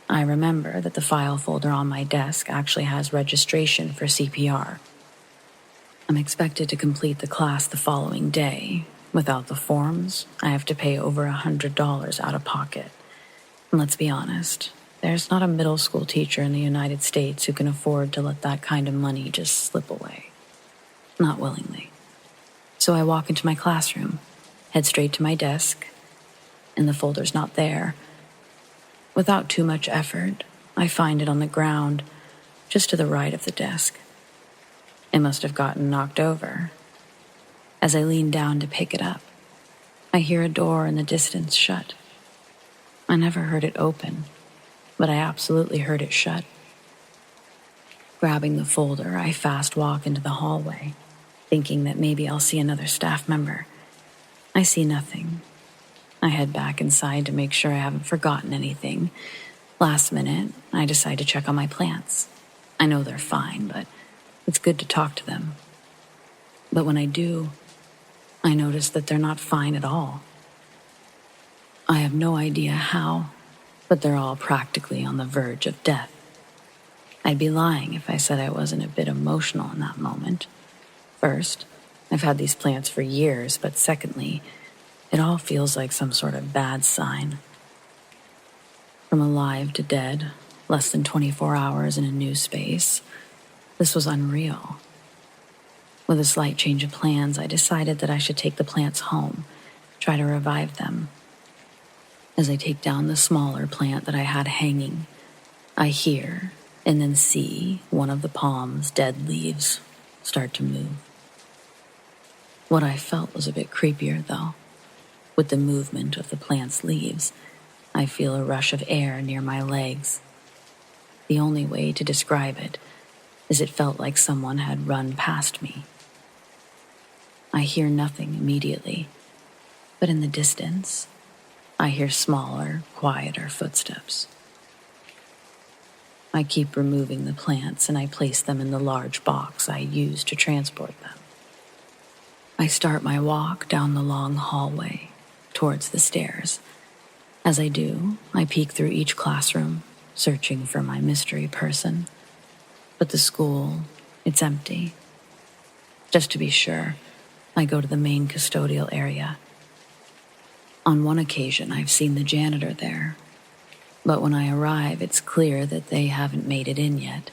I remember that the file folder on my desk actually has registration for CPR. I'm expected to complete the class the following day. Without the forms, I have to pay over $100 out of pocket. And let's be honest, there's not a middle school teacher in the United States who can afford to let that kind of money just slip away. Not willingly. So I walk into my classroom, head straight to my desk, and the folder's not there. Without too much effort, I find it on the ground, just to the right of the desk. It must have gotten knocked over. As I lean down to pick it up, I hear a door in the distance shut. I never heard it open, but I absolutely heard it shut. Grabbing the folder, I fast walk into the hallway, thinking that maybe I'll see another staff member. I see nothing. I head back inside to make sure I haven't forgotten anything. Last minute, I decide to check on my plants. I know they're fine, but it's good to talk to them. But when I do, I notice that they're not fine at all. I have no idea how, but they're all practically on the verge of death. I'd be lying if I said I wasn't a bit emotional in that moment. First, I've had these plants for years, but secondly, it all feels like some sort of bad sign. From alive to dead, less than 24 hours in a new space, this was unreal. With a slight change of plans, I decided that I should take the plants home, try to revive them. As I take down the smaller plant that I had hanging, I hear and then see one of the palm's dead leaves start to move. What I felt was a bit creepier, though. With the movement of the plant's leaves, I feel a rush of air near my legs. The only way to describe it is it felt like someone had run past me. I hear nothing immediately, but in the distance, I hear smaller, quieter footsteps. I keep removing the plants and I place them in the large box I use to transport them. I start my walk down the long hallway towards the stairs. As I do, I peek through each classroom, searching for my mystery person. But the school, it's empty. Just to be sure, I go to the main custodial area. On one occasion, I've seen the janitor there, but when I arrive, it's clear that they haven't made it in yet.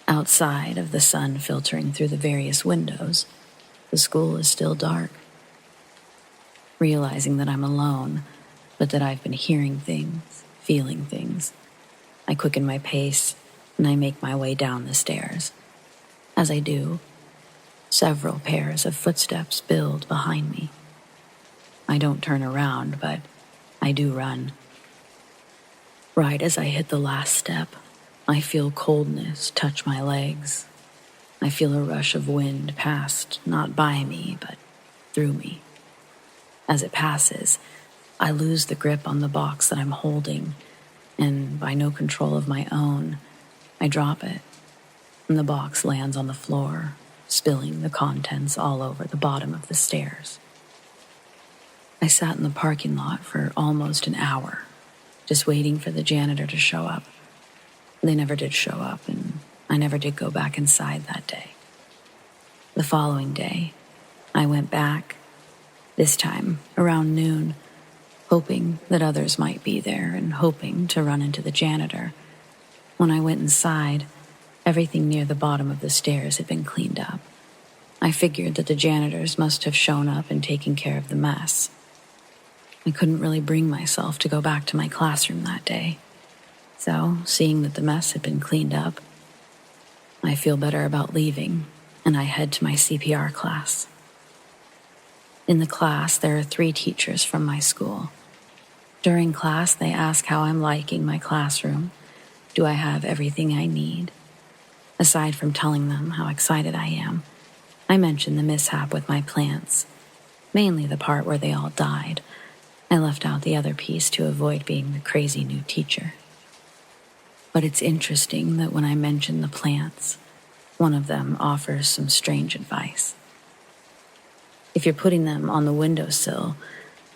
Outside of the sun filtering through the various windows, the school is still dark. Realizing that I'm alone, but that I've been hearing things, feeling things, I quicken my pace and I make my way down the stairs. As I do, several pairs of footsteps build behind me. I don't turn around, but I do run. Right as I hit the last step, I feel coldness touch my legs. I feel a rush of wind past, not by me, but through me. As it passes, I lose the grip on the box that I'm holding, and by no control of my own, I drop it, and the box lands on the floor, spilling the contents all over the bottom of the stairs. I sat in the parking lot for almost an hour, just waiting for the janitor to show up. They never did show up, and I never did go back inside that day. The following day, I went back, this time around noon, hoping that others might be there and hoping to run into the janitor. When I went inside, everything near the bottom of the stairs had been cleaned up. I figured that the janitors must have shown up and taken care of the mess. I couldn't really bring myself to go back to my classroom that day. So, seeing that the mess had been cleaned up, I feel better about leaving, and I head to my CPR class. In the class, there are 3 teachers from my school. During class, they ask how I'm liking my classroom. Do I have everything I need? Aside from telling them how excited I am, I mention the mishap with my plants, mainly the part where they all died. I left out the other piece to avoid being the crazy new teacher. But it's interesting that when I mention the plants, one of them offers some strange advice. If you're putting them on the windowsill,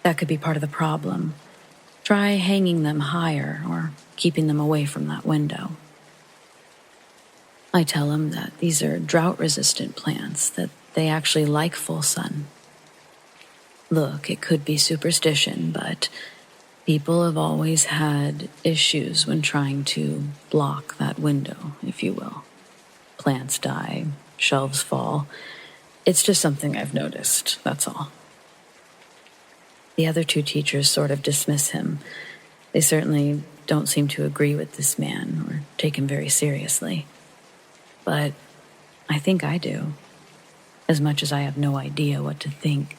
that could be part of the problem. Try hanging them higher or keeping them away from that window. I tell him that these are drought-resistant plants, that they actually like full sun. Look, it could be superstition, but people have always had issues when trying to block that window, if you will. Plants die, shelves fall. It's just something I've noticed, that's all. The other 2 teachers sort of dismiss him. They certainly don't seem to agree with this man or take him very seriously. But I think I do. As much as I have no idea what to think,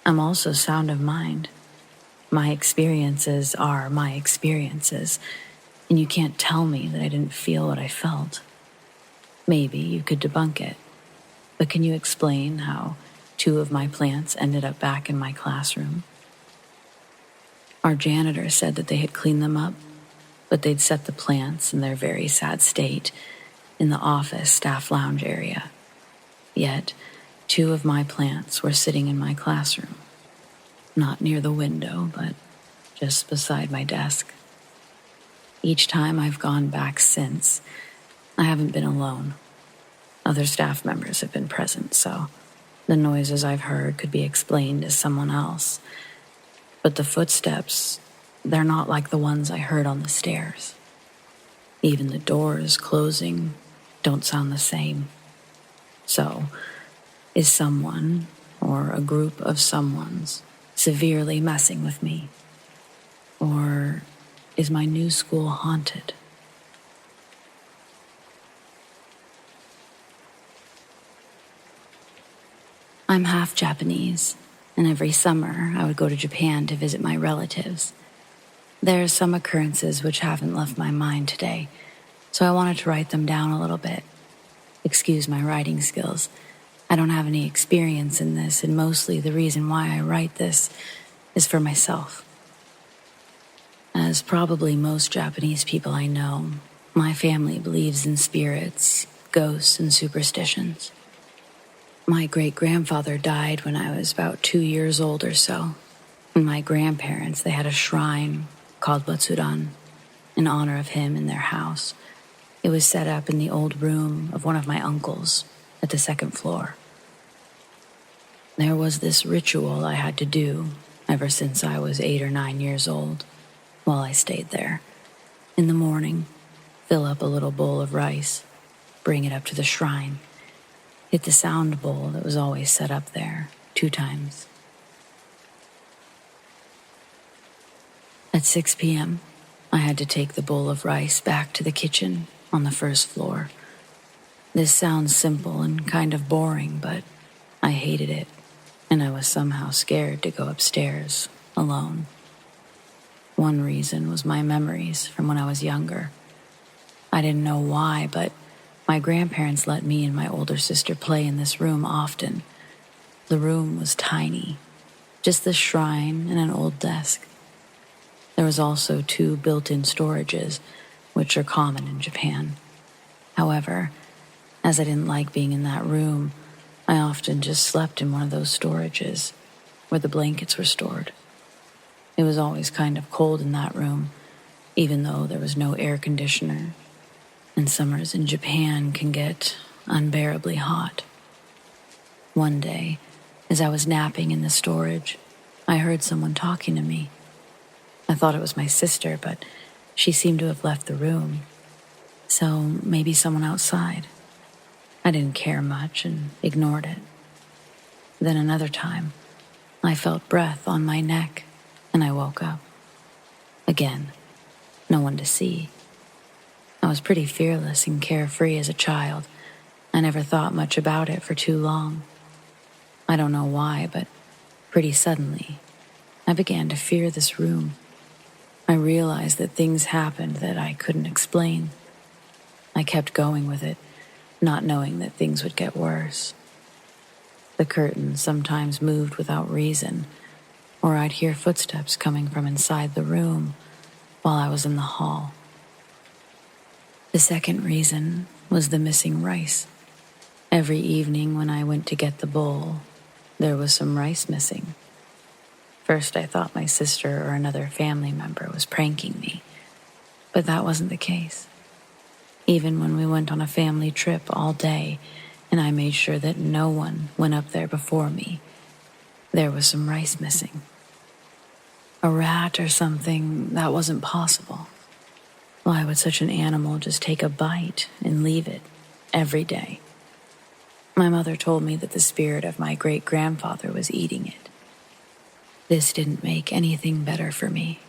I'm also sound of mind. My experiences are my experiences, and you can't tell me that I didn't feel what I felt. Maybe you could debunk it, but can you explain how 2 of my plants ended up back in my classroom? Our janitor said that they had cleaned them up, but they'd set the plants in their very sad state in the office staff lounge area. Yet, 2 of my plants were sitting in my classroom. Not near the window, but just beside my desk. Each time I've gone back since, I haven't been alone. Other staff members have been present, so the noises I've heard could be explained as someone else. But the footsteps, they're not like the ones I heard on the stairs. Even the doors closing don't sound the same. So, is someone, or a group of someones, severely messing with me? Or is my new school haunted? I'm half Japanese, and every summer I would go to Japan to visit my relatives. There are some occurrences which haven't left my mind today, so I wanted to write them down a little bit. Excuse my writing skills. I don't have any experience in this, and mostly the reason why I write this is for myself. As probably most Japanese people I know, my family believes in spirits, ghosts, and superstitions. My great-grandfather died when I was about 2 years old or so. And my grandparents, they had a shrine called Botsudan in honor of him in their house. It was set up in the old room of one of my uncles at the 2nd floor. There was this ritual I had to do ever since I was 8 or 9 years old while I stayed there. In the morning, fill up a little bowl of rice, bring it up to the shrine, hit the sound bowl that was always set up there 2 times. At 6 p.m., I had to take the bowl of rice back to the kitchen on the 1st floor. This sounds simple and kind of boring, but I hated it, and I was somehow scared to go upstairs alone. One reason was my memories from when I was younger. I didn't know why, but my grandparents let me and my older sister play in this room often. The room was tiny, just the shrine and an old desk. There was also 2 built-in storages, which are common in Japan. However, as I didn't like being in that room, I often just slept in one of those storages, where the blankets were stored. It was always kind of cold in that room, even though there was no air conditioner, and summers in Japan can get unbearably hot. One day, as I was napping in the storage, I heard someone talking to me. I thought it was my sister, but she seemed to have left the room. So maybe someone outside. I didn't care much and ignored it. Then another time, I felt breath on my neck, and I woke up. Again, no one to see, was pretty fearless and carefree as a child. I never thought much about it for too long. I don't know why, but pretty suddenly, I began to fear this room. I realized that things happened that I couldn't explain. I kept going with it, not knowing that things would get worse. The curtains sometimes moved without reason, or I'd hear footsteps coming from inside the room while I was in the hall. The second reason was the missing rice. Every evening when I went to get the bowl, there was some rice missing. First, I thought my sister or another family member was pranking me, but that wasn't the case. Even when we went on a family trip all day, and I made sure that no one went up there before me, there was some rice missing. A rat or something, that wasn't possible. Why would such an animal just take a bite and leave it every day? My mother told me that the spirit of my great-grandfather was eating it. This didn't make anything better for me.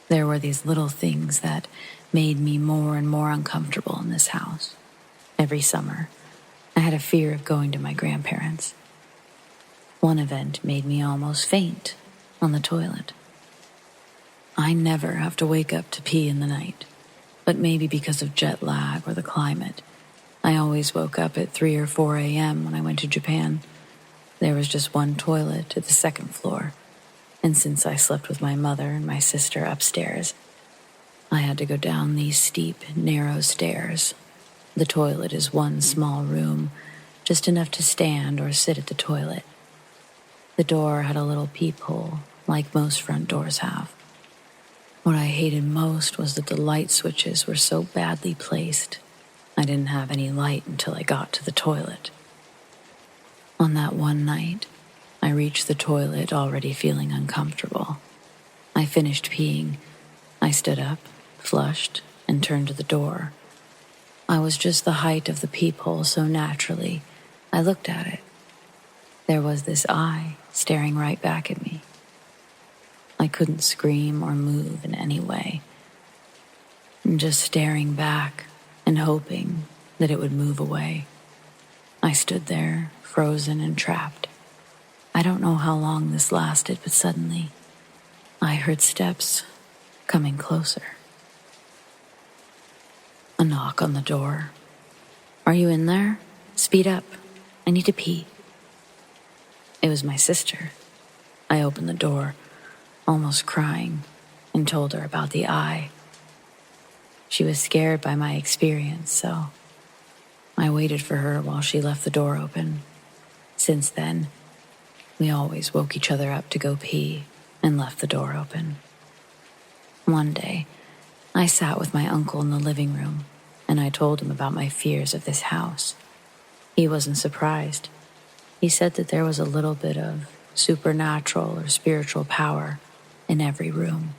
There were these little things that made me more and more uncomfortable in this house. Every summer, I had a fear of going to my grandparents'. One event made me almost faint on the toilet. I never have to wake up to pee in the night, but maybe because of jet lag or the climate, I always woke up at 3 or 4 a.m. when I went to Japan. There was just one toilet at the second floor, and since I slept with my mother and my sister upstairs, I had to go down these steep, narrow stairs. The toilet is one small room, just enough to stand or sit at the toilet. The door had a little peephole, like most front doors have. What I hated most was that the light switches were so badly placed. I didn't have any light until I got to the toilet. On that one night, I reached the toilet already feeling uncomfortable. I finished peeing. I stood up, flushed, and turned to the door. I was just the height of the peephole, so naturally, I looked at it. There was this eye staring right back at me. I couldn't scream or move in any way. Just staring back and hoping that it would move away. I stood there, frozen and trapped. I don't know how long this lasted, but suddenly, I heard steps coming closer. A knock on the door. "Are you in there? Speed up. I need to pee." It was my sister. I opened the door, almost crying, and told her about the eye. She was scared by my experience, so I waited for her while she left the door open. Since then, we always woke each other up to go pee and left the door open. One day, I sat with my uncle in the living room, and I told him about my fears of this house. He wasn't surprised. He said that there was a little bit of supernatural or spiritual power in every room.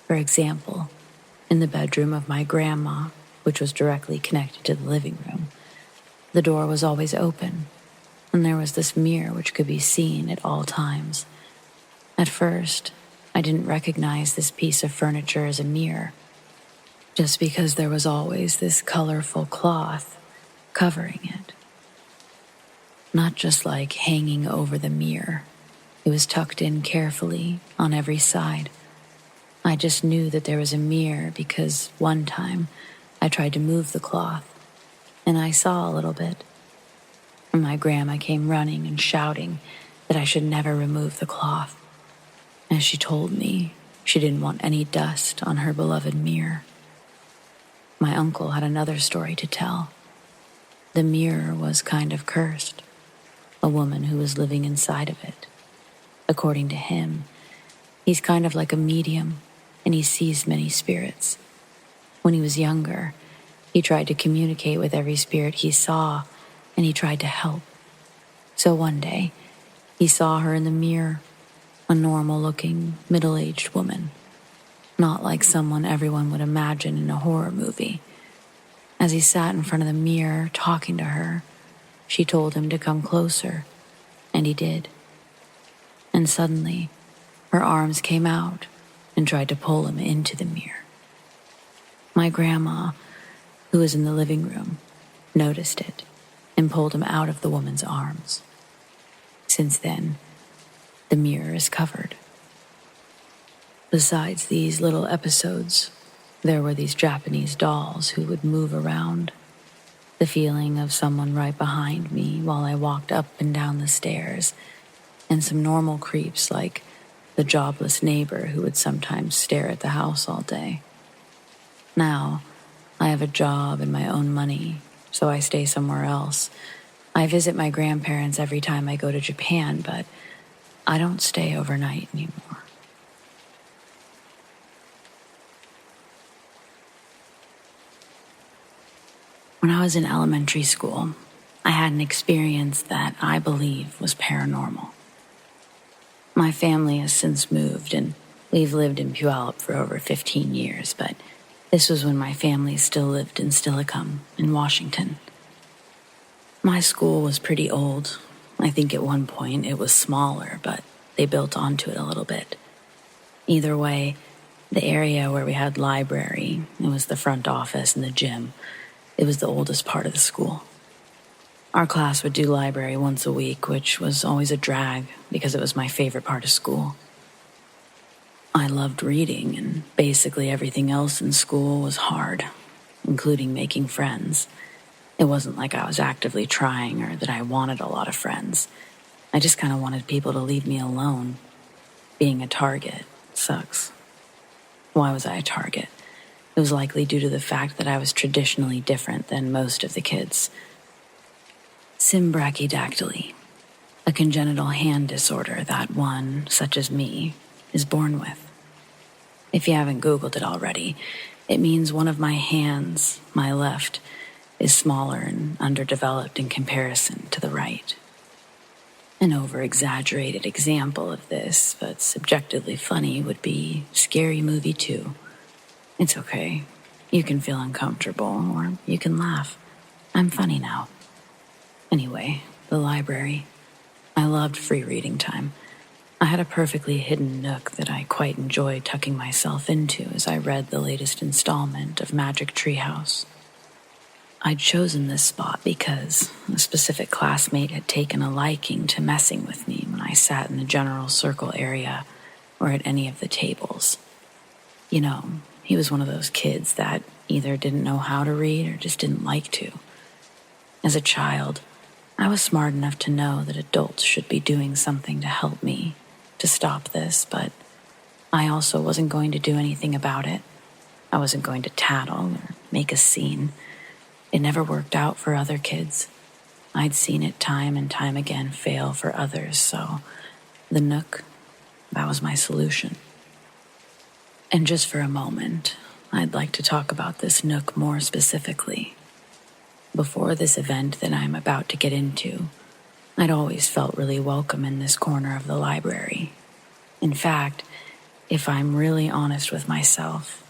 For example, in the bedroom of my grandma, which was directly connected to the living room, the door was always open, and there was this mirror which could be seen at all times. At first, I didn't recognize this piece of furniture as a mirror, just because there was always this colorful cloth covering it. Not just like hanging over the mirror. It was tucked in carefully on every side. I just knew that there was a mirror because one time I tried to move the cloth, and I saw a little bit. And my grandma came running and shouting that I should never remove the cloth, as she told me she didn't want any dust on her beloved mirror. My uncle had another story to tell. The mirror was kind of cursed. A woman who was living inside of it. According to him, he's kind of like a medium, and he sees many spirits. When he was younger, he tried to communicate with every spirit he saw, and he tried to help. So one day, he saw her in the mirror, a normal-looking, middle-aged woman, not like someone everyone would imagine in a horror movie. As he sat in front of the mirror talking to her, she told him to come closer, and he did. And suddenly, her arms came out and tried to pull him into the mirror. My grandma, who was in the living room, noticed it and pulled him out of the woman's arms. Since then, the mirror is covered. Besides these little episodes, there were these Japanese dolls who would move around. The feeling of someone right behind me while I walked up and down the stairs, and some normal creeps like the jobless neighbor who would sometimes stare at the house all day. Now, I have a job and my own money, so I stay somewhere else. I visit my grandparents every time I go to Japan, but I don't stay overnight anymore. When I was in elementary school, I had an experience that I believe was paranormal. My family has since moved, and we've lived in Puyallup for over 15 years, but this was when my family still lived in Steilacoom in Washington. My school was pretty old. I think at one point it was smaller, but they built onto it a little bit. Either way, the area where we had library, it was the front office and the gym. It was the oldest part of the school. Our class would do library once a week, which was always a drag because it was my favorite part of school. I loved reading, and basically everything else in school was hard, including making friends. It wasn't like I was actively trying or that I wanted a lot of friends. I just kind of wanted people to leave me alone. Being a target sucks. Why was I a target? It was likely due to the fact that I was traditionally different than most of the kids. Symbrachydactyly, a congenital hand disorder that one, such as me, is born with. If you haven't Googled it already, it means one of my hands, my left, is smaller and underdeveloped in comparison to the right. An over-exaggerated example of this, but subjectively funny, would be Scary Movie 2. It's okay. You can feel uncomfortable, or you can laugh. I'm funny now. Anyway, the library. I loved free reading time. I had a perfectly hidden nook that I quite enjoyed tucking myself into as I read the latest installment of Magic Treehouse. I'd chosen this spot because a specific classmate had taken a liking to messing with me when I sat in the general circle area or at any of the tables. You know, he was one of those kids that either didn't know how to read or just didn't like to. As a child, I was smart enough to know that adults should be doing something to help me, to stop this, but I also wasn't going to do anything about it. I wasn't going to tattle or make a scene. It never worked out for other kids. I'd seen it time and time again fail for others, so the nook, that was my solution. And just for a moment, I'd like to talk about this nook more specifically. Before this event that I'm about to get into, I'd always felt really welcome in this corner of the library. In fact, if I'm really honest with myself,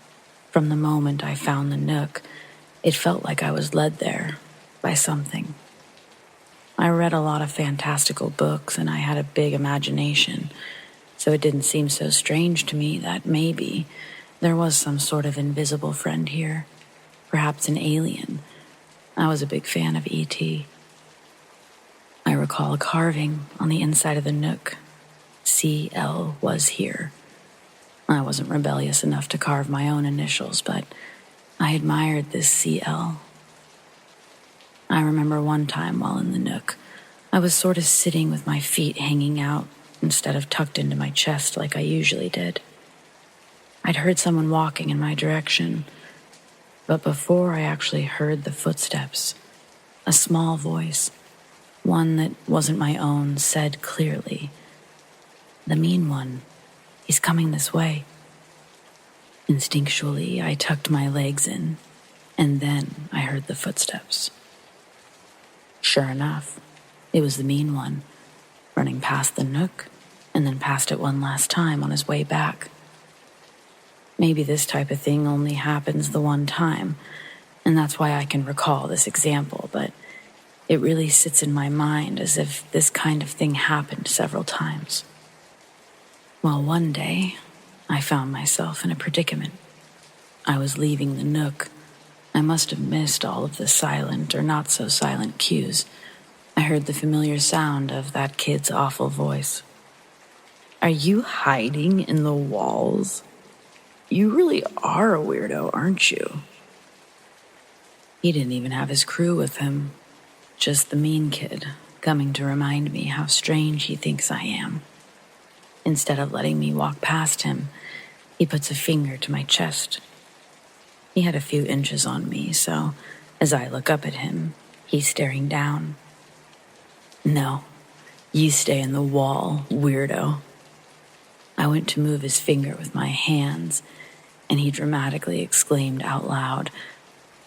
from the moment I found the nook, it felt like I was led there by something. I read a lot of fantastical books and I had a big imagination, so it didn't seem so strange to me that maybe there was some sort of invisible friend here, perhaps an alien. I was a big fan of E.T. I recall a carving on the inside of the nook. C.L. was here. I wasn't rebellious enough to carve my own initials, but I admired this C.L. I remember one time while in the nook, I was sort of sitting with my feet hanging out instead of tucked into my chest like I usually did. I'd heard someone walking in my direction, but before I actually heard the footsteps, a small voice, one that wasn't my own, said clearly, "The mean one, he's coming this way." Instinctually, I tucked my legs in, and then I heard the footsteps. Sure enough, it was the mean one, running past the nook, and then past it one last time on his way back. Maybe this type of thing only happens the one time, and that's why I can recall this example, but it really sits in my mind as if this kind of thing happened several times. Well, one day, I found myself in a predicament. I was leaving the Nook, I must have missed all of the silent or not so silent cues. I heard the familiar sound of that kid's awful voice. "Are you hiding in the walls? You really are a weirdo, aren't you?" He didn't even have his crew with him, just the mean kid, coming to remind me how strange he thinks I am. Instead of letting me walk past him, he puts a finger to my chest. He had a few inches on me, so as I look up at him, he's staring down. "No, you stay in the wall, weirdo." I went to move his finger with my hands, and he dramatically exclaimed out loud,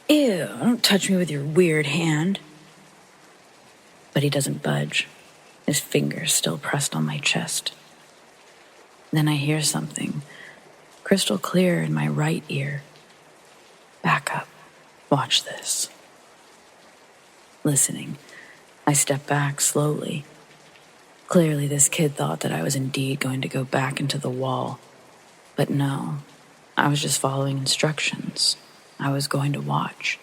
"Ew, don't touch me with your weird hand." But he doesn't budge, his finger still pressed on my chest. Then I hear something, crystal clear in my right ear. "Back up, watch this." Listening, I step back slowly. Clearly this kid thought that I was indeed going to go back into the wall. But no, I was just following instructions. I was going to watch.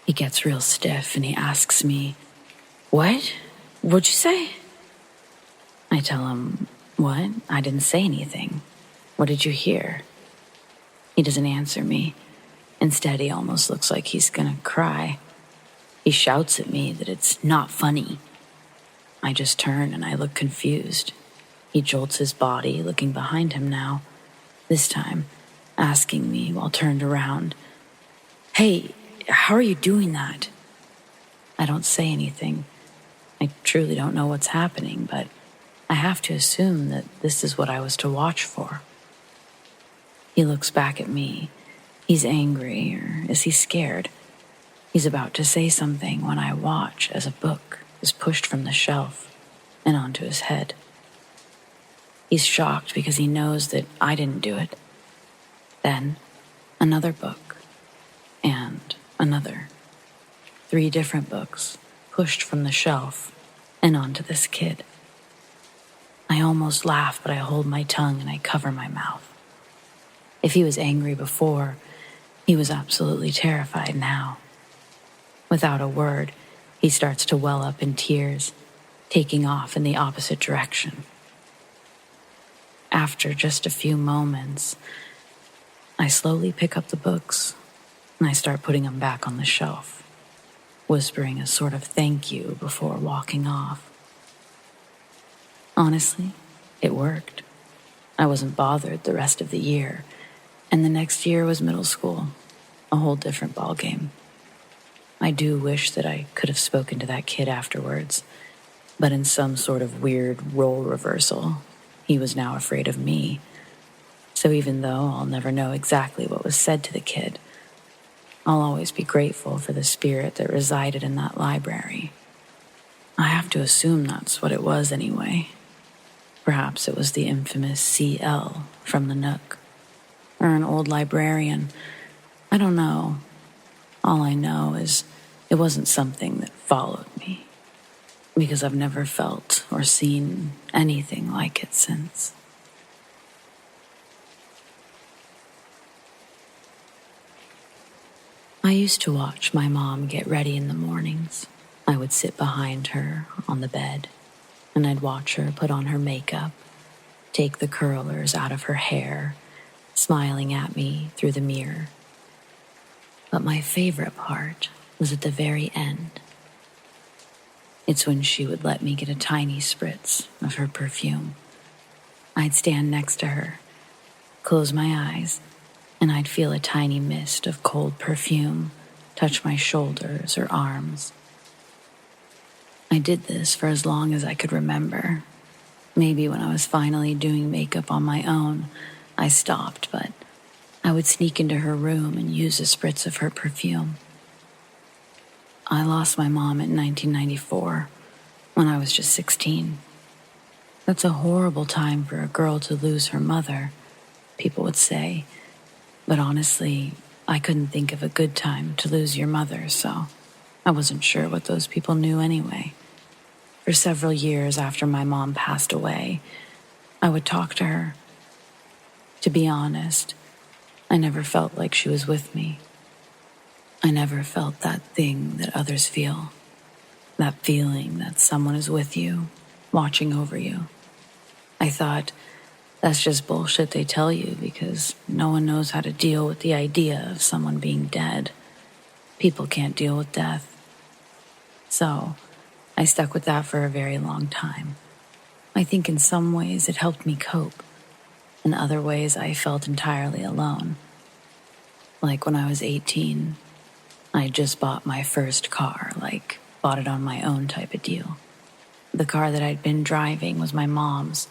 He gets real stiff and he asks me, "What? What'd you say?" I tell him, "What? I didn't say anything. What did you hear?" He doesn't answer me. Instead, he almost looks like he's gonna cry. He shouts at me that it's not funny. I just turn and I look confused. He jolts his body, looking behind him now, this time asking me while turned around, "Hey, how are you doing that?" I don't say anything. I truly don't know what's happening, but I have to assume that this is what I was to watch for. He looks back at me. He's angry, or is he scared? He's about to say something when I watch as a book is pushed from the shelf and onto his head. He's shocked because he knows that I didn't do it. Then, another book, and another. 3 different books pushed from the shelf and onto this kid. I almost laugh, but I hold my tongue and I cover my mouth. If he was angry before, he was absolutely terrified now. Without a word, he starts to well up in tears, taking off in the opposite direction. After just a few moments, I slowly pick up the books and I start putting them back on the shelf, whispering a sort of thank you before walking off. Honestly, it worked. I wasn't bothered the rest of the year, and the next year was middle school, a whole different ballgame. I do wish that I could have spoken to that kid afterwards, but in some sort of weird role reversal, he was now afraid of me. So even though I'll never know exactly what was said to the kid, I'll always be grateful for the spirit that resided in that library. I have to assume that's what it was anyway. Perhaps it was the infamous CL from the Nook, or an old librarian. I don't know. All I know is it wasn't something that followed me, because I've never felt or seen anything like it since. I used to watch my mom get ready in the mornings. I would sit behind her on the bed, and I'd watch her put on her makeup, take the curlers out of her hair, smiling at me through the mirror. But my favorite part was at the very end. It's when she would let me get a tiny spritz of her perfume. I'd stand next to her, close my eyes, and I'd feel a tiny mist of cold perfume touch my shoulders or arms. I did this for as long as I could remember. Maybe when I was finally doing makeup on my own, I stopped, but I would sneak into her room and use a spritz of her perfume. I lost my mom in 1994, when I was just 16. That's a horrible time for a girl to lose her mother, people would say. But honestly, I couldn't think of a good time to lose your mother, so I wasn't sure what those people knew anyway. For several years after my mom passed away, I would talk to her. To be honest, I never felt like she was with me. I never felt that thing that others feel. That feeling that someone is with you, watching over you. I thought, that's just bullshit they tell you because no one knows how to deal with the idea of someone being dead. People can't deal with death. So, I stuck with that for a very long time. I think in some ways it helped me cope. In other ways, I felt entirely alone. Like when I was 18, I just bought my first car, like bought it on my own type of deal. The car that I'd been driving was my mom's,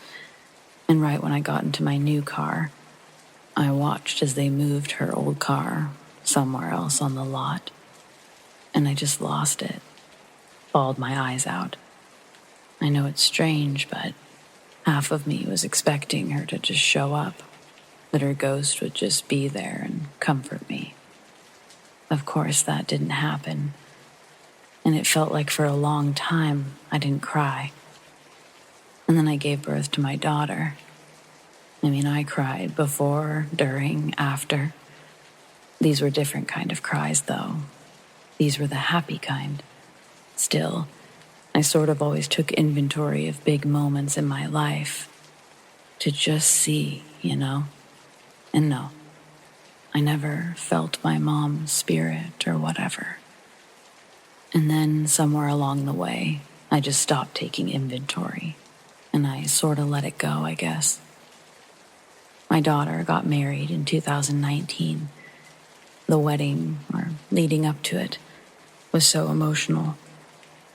and right when I got into my new car, I watched as they moved her old car somewhere else on the lot, and I just lost it, bawled my eyes out. I know it's strange, but half of me was expecting her to just show up, that her ghost would just be there and comfort me. Of course, that didn't happen, and it felt like for a long time I didn't cry. And then I gave birth to my daughter. I cried before, during, after. These were different kind of cries, though. These were the happy kind. Still, I sort of always took inventory of big moments in my life to just see, And no, I never felt my mom's spirit or whatever. And then somewhere along the way, I just stopped taking inventory, and I sort of let it go, I guess. My daughter got married in 2019. The wedding, or leading up to it, was so emotional.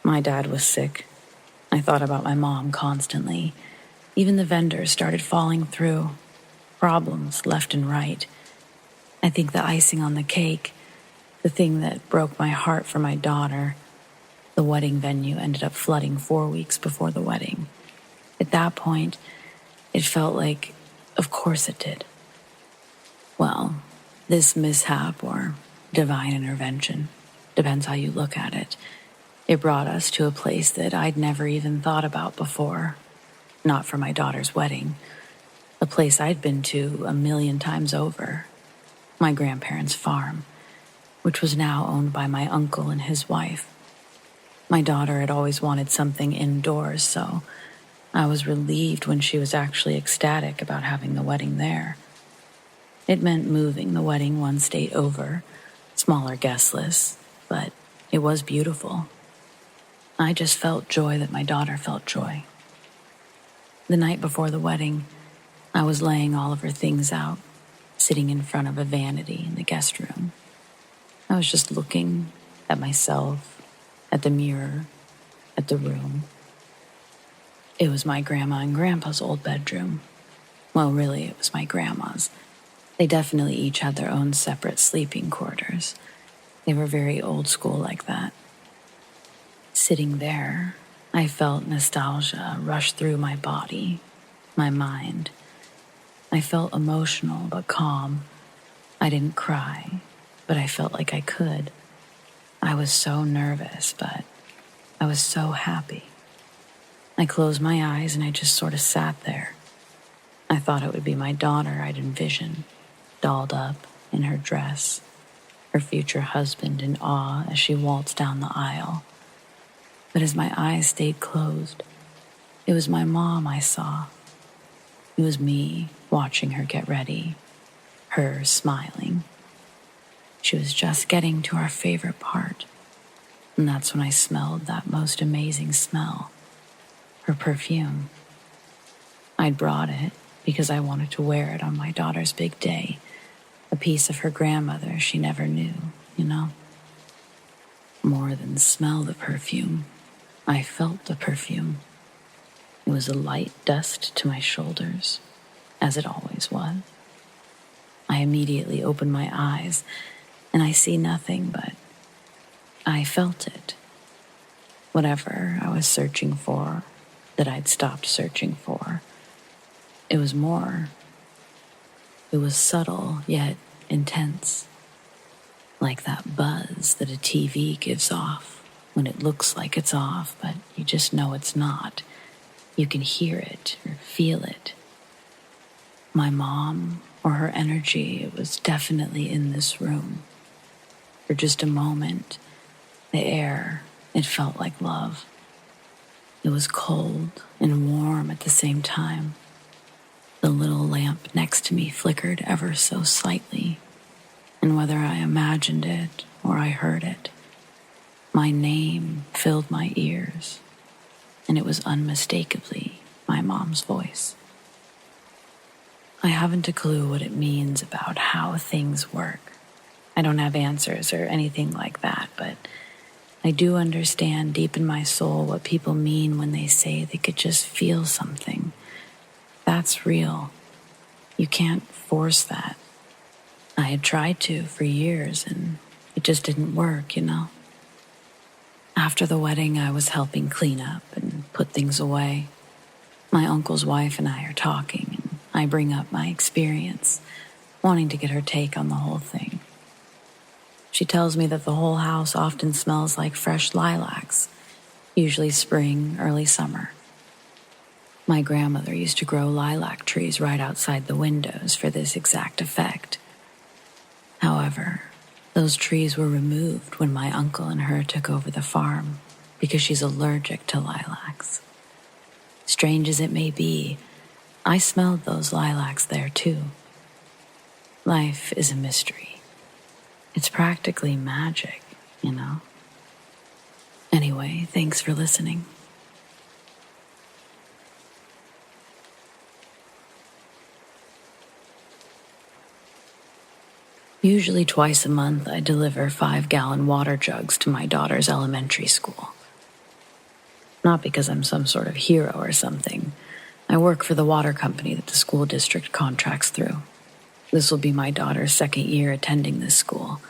My dad was sick. I thought about my mom constantly. Even the vendors started falling through. Problems left and right. I think the icing on the cake, the thing that broke my heart for my daughter, the wedding venue ended up flooding 4 weeks before the wedding. At that point, it felt like, of course it did. Well, this mishap or divine intervention, depends how you look at it, it brought us to a place that I'd never even thought about before. Not for my daughter's wedding. A place I'd been to a million times over. My grandparents' farm, which was now owned by my uncle and his wife. My daughter had always wanted something indoors, so I was relieved when she was actually ecstatic about having the wedding there. It meant moving the wedding one state over, smaller guest lists, but it was beautiful. I just felt joy that my daughter felt joy. The night before the wedding, I was laying all of her things out, sitting in front of a vanity in the guest room. I was just looking at myself, at the mirror, at the room. It was my grandma and grandpa's old bedroom. Well, really, it was my grandma's. They definitely each had their own separate sleeping quarters. They were very old school like that. Sitting there, I felt nostalgia rush through my body, my mind. I felt emotional but calm. I didn't cry, but I felt like I could. I was so nervous, but I was so happy. I closed my eyes and I just sort of sat there. I thought it would be my daughter I'd envisioned, dolled up in her dress, her future husband in awe as she waltzed down the aisle. But as my eyes stayed closed, it was my mom I saw. It was me watching her get ready, her smiling. She was just getting to our favorite part, and that's when I smelled that most amazing smell, her perfume. I'd brought it because I wanted to wear it on my daughter's big day, a piece of her grandmother she never knew, More than smell the perfume, I felt the perfume. It was a light dust to my shoulders, as it always was. I immediately opened my eyes, and I see nothing, but I felt it. Whatever I was searching for, that I'd stopped searching for, it was more. It was subtle, yet intense. Like that buzz that a TV gives off when it looks like it's off, but you just know it's not. You can hear it or feel it. My mom or her energy. It was definitely in this room. For just a moment, the air, it felt like love. It was cold and warm at the same time. The little lamp next to me flickered ever so slightly, and whether I imagined it or I heard it, my name filled my ears, and it was unmistakably my mom's voice. I haven't a clue what it means about how things work. I don't have answers or anything like that, but I do understand deep in my soul what people mean when they say they could just feel something. That's real. You can't force that. I had tried to for years, and it just didn't work, After the wedding, I was helping clean up and put things away. My uncle's wife and I are talking, and I bring up my experience, wanting to get her take on the whole thing. She tells me that the whole house often smells like fresh lilacs, usually spring, early summer. My grandmother used to grow lilac trees right outside the windows for this exact effect. However, those trees were removed when my uncle and her took over the farm because she's allergic to lilacs. Strange as it may be, I smelled those lilacs there too. Life is a mystery. It's practically magic, Anyway, thanks for listening. Usually twice a month, I deliver 5-gallon water jugs to my daughter's elementary school. Not because I'm some sort of hero or something. I work for the water company that the school district contracts through. This will be my daughter's second year attending this school.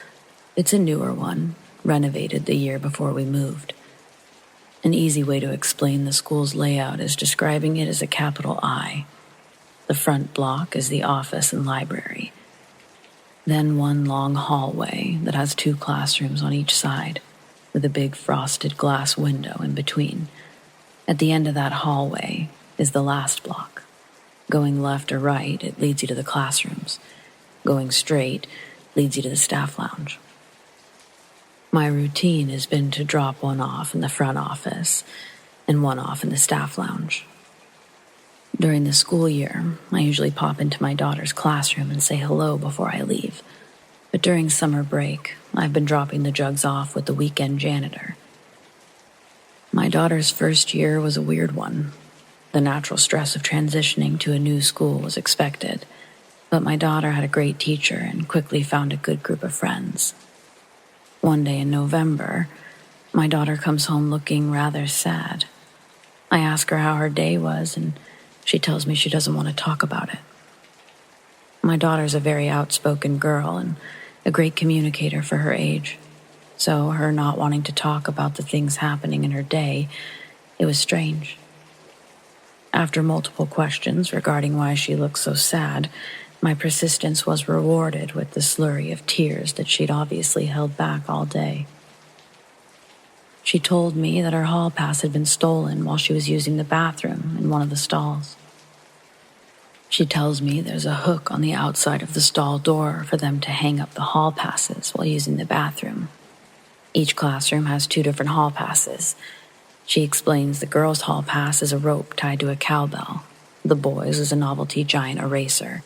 It's a newer one, renovated the year before we moved. An easy way to explain the school's layout is describing it as a capital I. The front block is the office and library. Then one long hallway that has 2 classrooms on each side, with a big frosted glass window in between. At the end of that hallway is the last block. Going left or right, it leads you to the classrooms. Going straight leads you to the staff lounge. My routine has been to drop one off in the front office and one off in the staff lounge. During the school year, I usually pop into my daughter's classroom and say hello before I leave. But during summer break, I've been dropping the jugs off with the weekend janitor. My daughter's first year was a weird one. The natural stress of transitioning to a new school was expected, but my daughter had a great teacher and quickly found a good group of friends. One day in November, my daughter comes home looking rather sad. I ask her how her day was, and she tells me she doesn't want to talk about it. My daughter's a very outspoken girl and a great communicator for her age. So her not wanting to talk about the things happening in her day, it was strange. After multiple questions regarding why she looked so sad, my persistence was rewarded with the slurry of tears that she'd obviously held back all day. She told me that her hall pass had been stolen while she was using the bathroom in one of the stalls. She tells me there's a hook on the outside of the stall door for them to hang up the hall passes while using the bathroom. Each classroom has 2 different hall passes. She explains the girls' hall pass is a rope tied to a cowbell. The boys is a novelty giant eraser.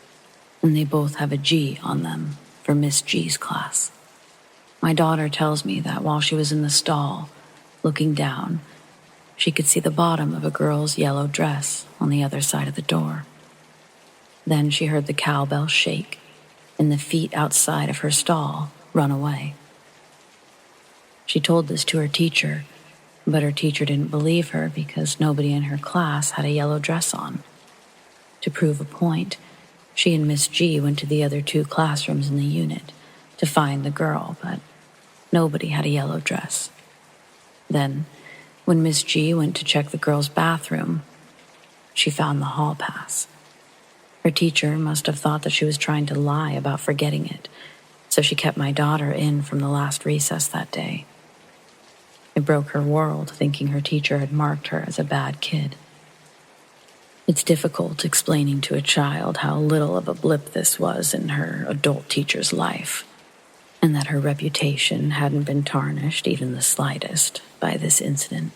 And they both have a G on them for Miss G's class. My daughter tells me that while she was in the stall, looking down, she could see the bottom of a girl's yellow dress on the other side of the door. Then she heard the cowbell shake and the feet outside of her stall run away. She told this to her teacher, but her teacher didn't believe her because nobody in her class had a yellow dress on. To prove a point, she and Miss G went to the other 2 classrooms in the unit to find the girl, but nobody had a yellow dress. Then, when Miss G went to check the girl's bathroom, she found the hall pass. Her teacher must have thought that she was trying to lie about forgetting it, so she kept my daughter in from the last recess that day. It broke her world thinking her teacher had marked her as a bad kid. It's difficult explaining to a child how little of a blip this was in her adult teacher's life, and that her reputation hadn't been tarnished even the slightest by this incident.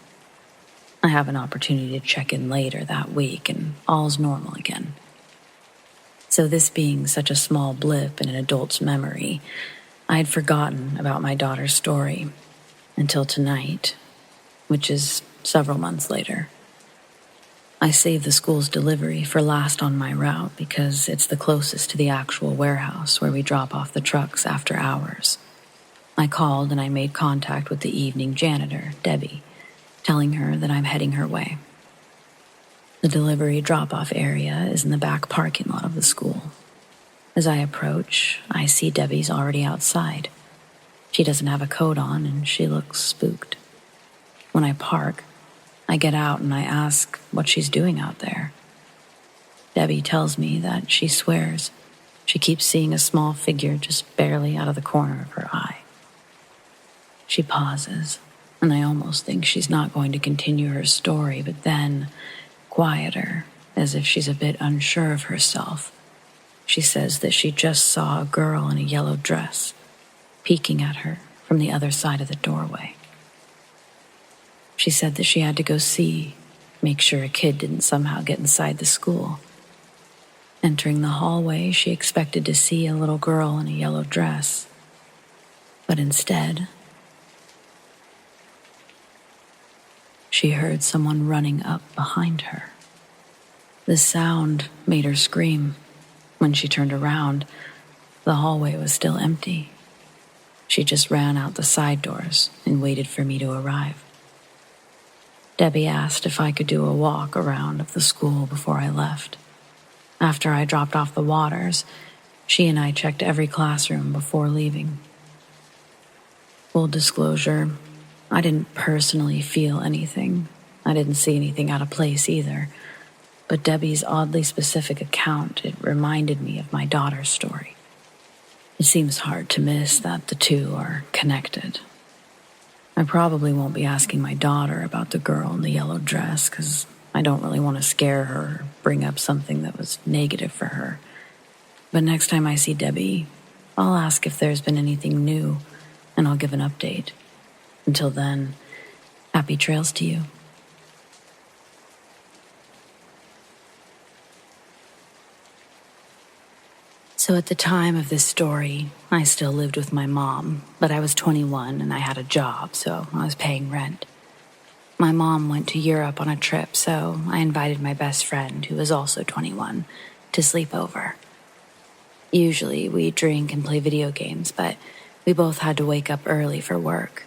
I have an opportunity to check in later that week, and all's normal again. So this being such a small blip in an adult's memory, I had forgotten about my daughter's story until tonight, which is several months later. I saved the school's delivery for last on my route because it's the closest to the actual warehouse where we drop off the trucks after hours. I called and I made contact with the evening janitor, Debbie, telling her that I'm heading her way. The delivery drop-off area is in the back parking lot of the school. As I approach, I see Debbie's already outside. She doesn't have a coat on and she looks spooked. When I park, I get out and I ask what she's doing out there. Debbie tells me that she swears she keeps seeing a small figure just barely out of the corner of her eye. She pauses, and I almost think she's not going to continue her story, but then, quieter, as if she's a bit unsure of herself, she says that she just saw a girl in a yellow dress peeking at her from the other side of the doorway. She said that she had to go see, make sure a kid didn't somehow get inside the school. Entering the hallway, she expected to see a little girl in a yellow dress, but instead, she heard someone running up behind her. The sound made her scream. When she turned around, the hallway was still empty. She just ran out the side doors and waited for me to arrive. Debbie asked if I could do a walk around of the school before I left. After I dropped off the Waters, she and I checked every classroom before leaving. Full disclosure, I didn't personally feel anything. I didn't see anything out of place either. But Debbie's oddly specific account, it reminded me of my daughter's story. It seems hard to miss that the two are connected. I probably won't be asking my daughter about the girl in the yellow dress because I don't really want to scare her or bring up something that was negative for her. But next time I see Debbie, I'll ask if there's been anything new, and I'll give an update. Until then, happy trails to you. So at the time of this story, I still lived with my mom, but I was 21 and I had a job, so I was paying rent. My mom went to Europe on a trip, so I invited my best friend, who was also 21, to sleep over. Usually we drink and play video games, but we both had to wake up early for work.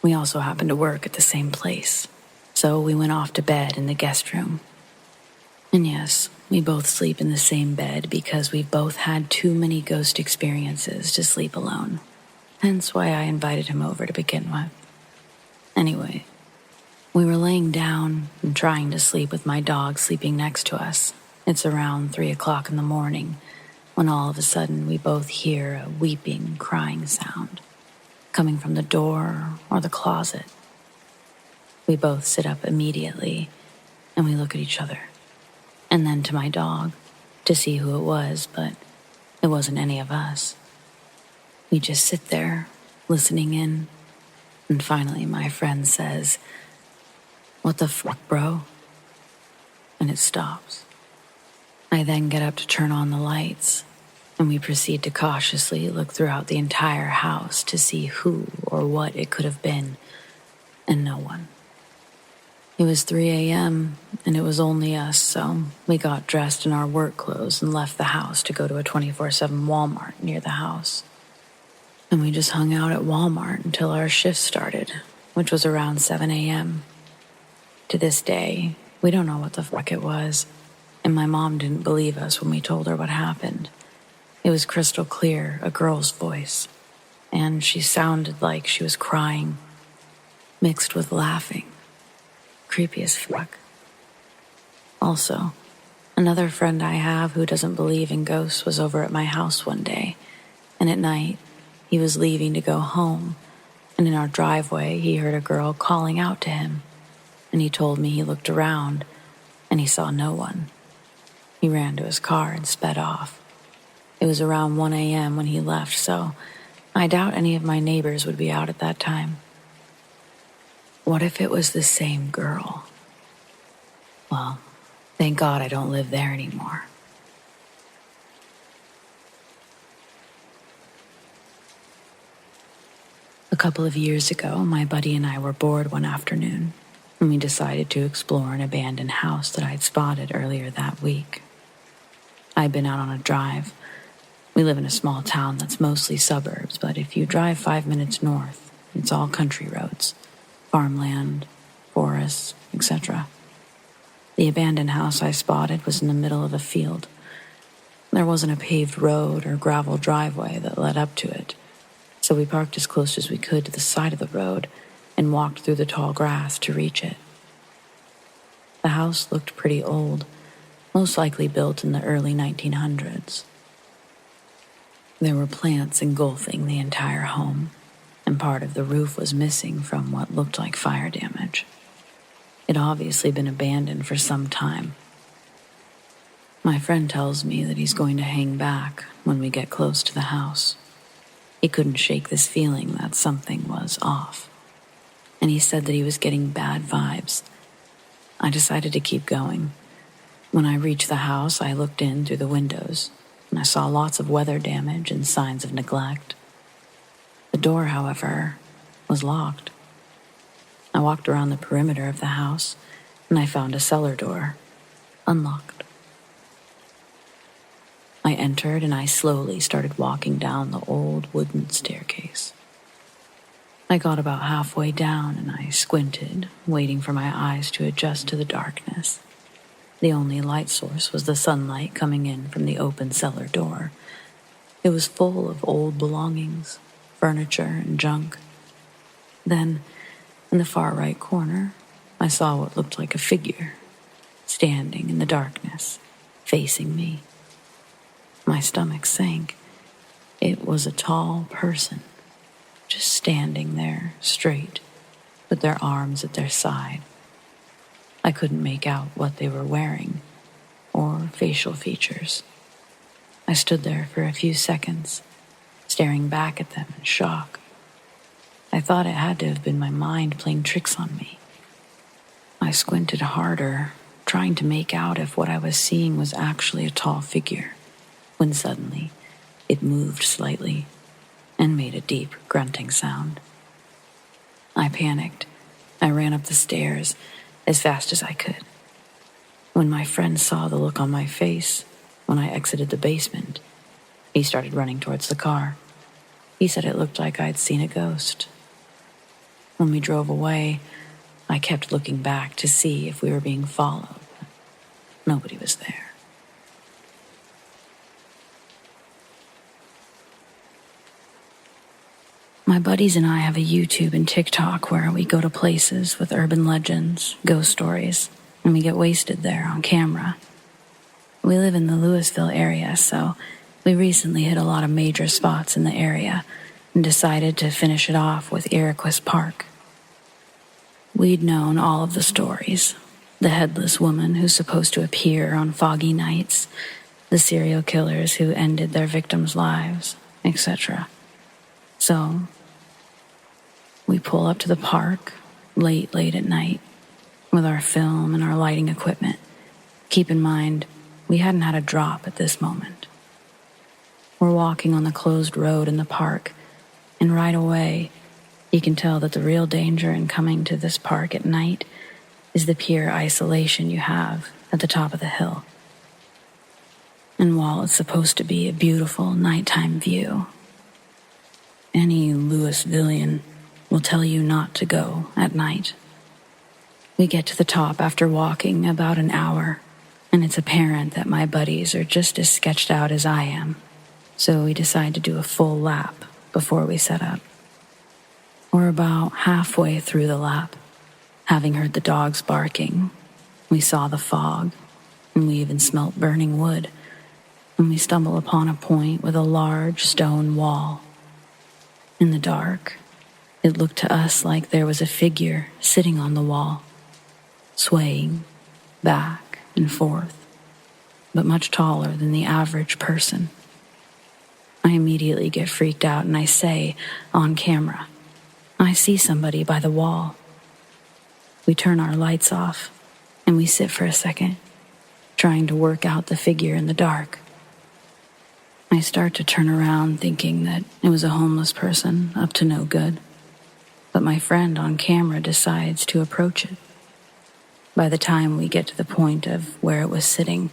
We also happened to work at the same place, so we went off to bed in the guest room. And yes, we both sleep in the same bed because we've both had too many ghost experiences to sleep alone. Hence why I invited him over to begin with. Anyway, we were laying down and trying to sleep with my dog sleeping next to us. It's around 3 o'clock in the morning when all of a sudden we both hear a weeping, crying sound coming from the door or the closet. We both sit up immediately and we look at each other. And then to my dog, to see who it was, but it wasn't any of us. We just sit there, listening in, and finally my friend says, "What the fuck, bro?" And it stops. I then get up to turn on the lights, and we proceed to cautiously look throughout the entire house to see who or what it could have been, and no one. It was 3 a.m., and it was only us, so we got dressed in our work clothes and left the house to go to a 24/7 Walmart near the house. And we just hung out at Walmart until our shift started, which was around 7 a.m. To this day, we don't know what the fuck it was, and my mom didn't believe us when we told her what happened. It was crystal clear, a girl's voice, and she sounded like she was crying, mixed with laughing. Creepy as fuck. Also, another friend I have who doesn't believe in ghosts was over at my house one day, and at night, he was leaving to go home, and in our driveway, he heard a girl calling out to him, and he told me he looked around, and he saw no one. He ran to his car and sped off. It was around 1 a.m. when he left, so I doubt any of my neighbors would be out at that time. What if it was the same girl? Well, thank God I don't live there anymore. A couple of years ago, my buddy and I were bored one afternoon, and we decided to explore an abandoned house that I'd spotted earlier that week. I'd been out on a drive. We live in a small town that's mostly suburbs, but if you drive 5 minutes north, it's all country roads, farmland, forests, etc. The abandoned house I spotted was in the middle of a field. There wasn't a paved road or gravel driveway that led up to it, so we parked as close as we could to the side of the road and walked through the tall grass to reach it. The house looked pretty old, most likely built in the early 1900s. There were plants engulfing the entire home, and part of the roof was missing from what looked like fire damage. It obviously been abandoned for some time. My friend tells me that he's going to hang back when we get close to the house. He couldn't shake this feeling that something was off, and he said that he was getting bad vibes. I decided to keep going. When I reached the house, I looked in through the windows, and I saw lots of weather damage and signs of neglect. The door, however, was locked. I walked around the perimeter of the house, and I found a cellar door, unlocked. I entered, and I slowly started walking down the old wooden staircase. I got about halfway down, and I squinted, waiting for my eyes to adjust to the darkness. The only light source was the sunlight coming in from the open cellar door. It was full of old belongings, furniture, and junk. Then, in the far right corner, I saw what looked like a figure, standing in the darkness, facing me. My stomach sank. It was a tall person, just standing there, straight, with their arms at their side. I couldn't make out what they were wearing, or facial features. I stood there for a few seconds, staring back at them in shock. I thought it had to have been my mind playing tricks on me. I squinted harder, trying to make out if what I was seeing was actually a tall figure, when suddenly it moved slightly and made a deep grunting sound. I panicked. I ran up the stairs as fast as I could. When my friend saw the look on my face when I exited the basement, he started running towards the car. He said it looked like I'd seen a ghost. When we drove away, I kept looking back to see if we were being followed. Nobody was there. My buddies and I have a YouTube and TikTok where we go to places with urban legends, ghost stories, and we get wasted there on camera. We live in the Louisville area, so we recently hit a lot of major spots in the area and decided to finish it off with Iroquois Park. We'd known all of the stories. The headless woman who's supposed to appear on foggy nights, the serial killers who ended their victims' lives, etc. So, we pull up to the park late at night with our film and our lighting equipment. Keep in mind, we hadn't had a drop at this moment. We're walking on the closed road in the park, and right away, you can tell that the real danger in coming to this park at night is the pure isolation you have at the top of the hill. And while it's supposed to be a beautiful nighttime view, any Louisvillian will tell you not to go at night. We get to the top after walking about an hour, and it's apparent that my buddies are just as sketched out as I am, so we decide to do a full lap before we set up. We're about halfway through the lap, having heard the dogs barking. We saw the fog, and we even smelt burning wood, and we stumble upon a point with a large stone wall. In the dark, it looked to us like there was a figure sitting on the wall, swaying back and forth, but much taller than the average person. I immediately get freaked out and I say, on camera, I see somebody by the wall. We turn our lights off and we sit for a second, trying to work out the figure in the dark. I start to turn around thinking that it was a homeless person up to no good, but my friend on camera decides to approach it. By the time we get to the point of where it was sitting,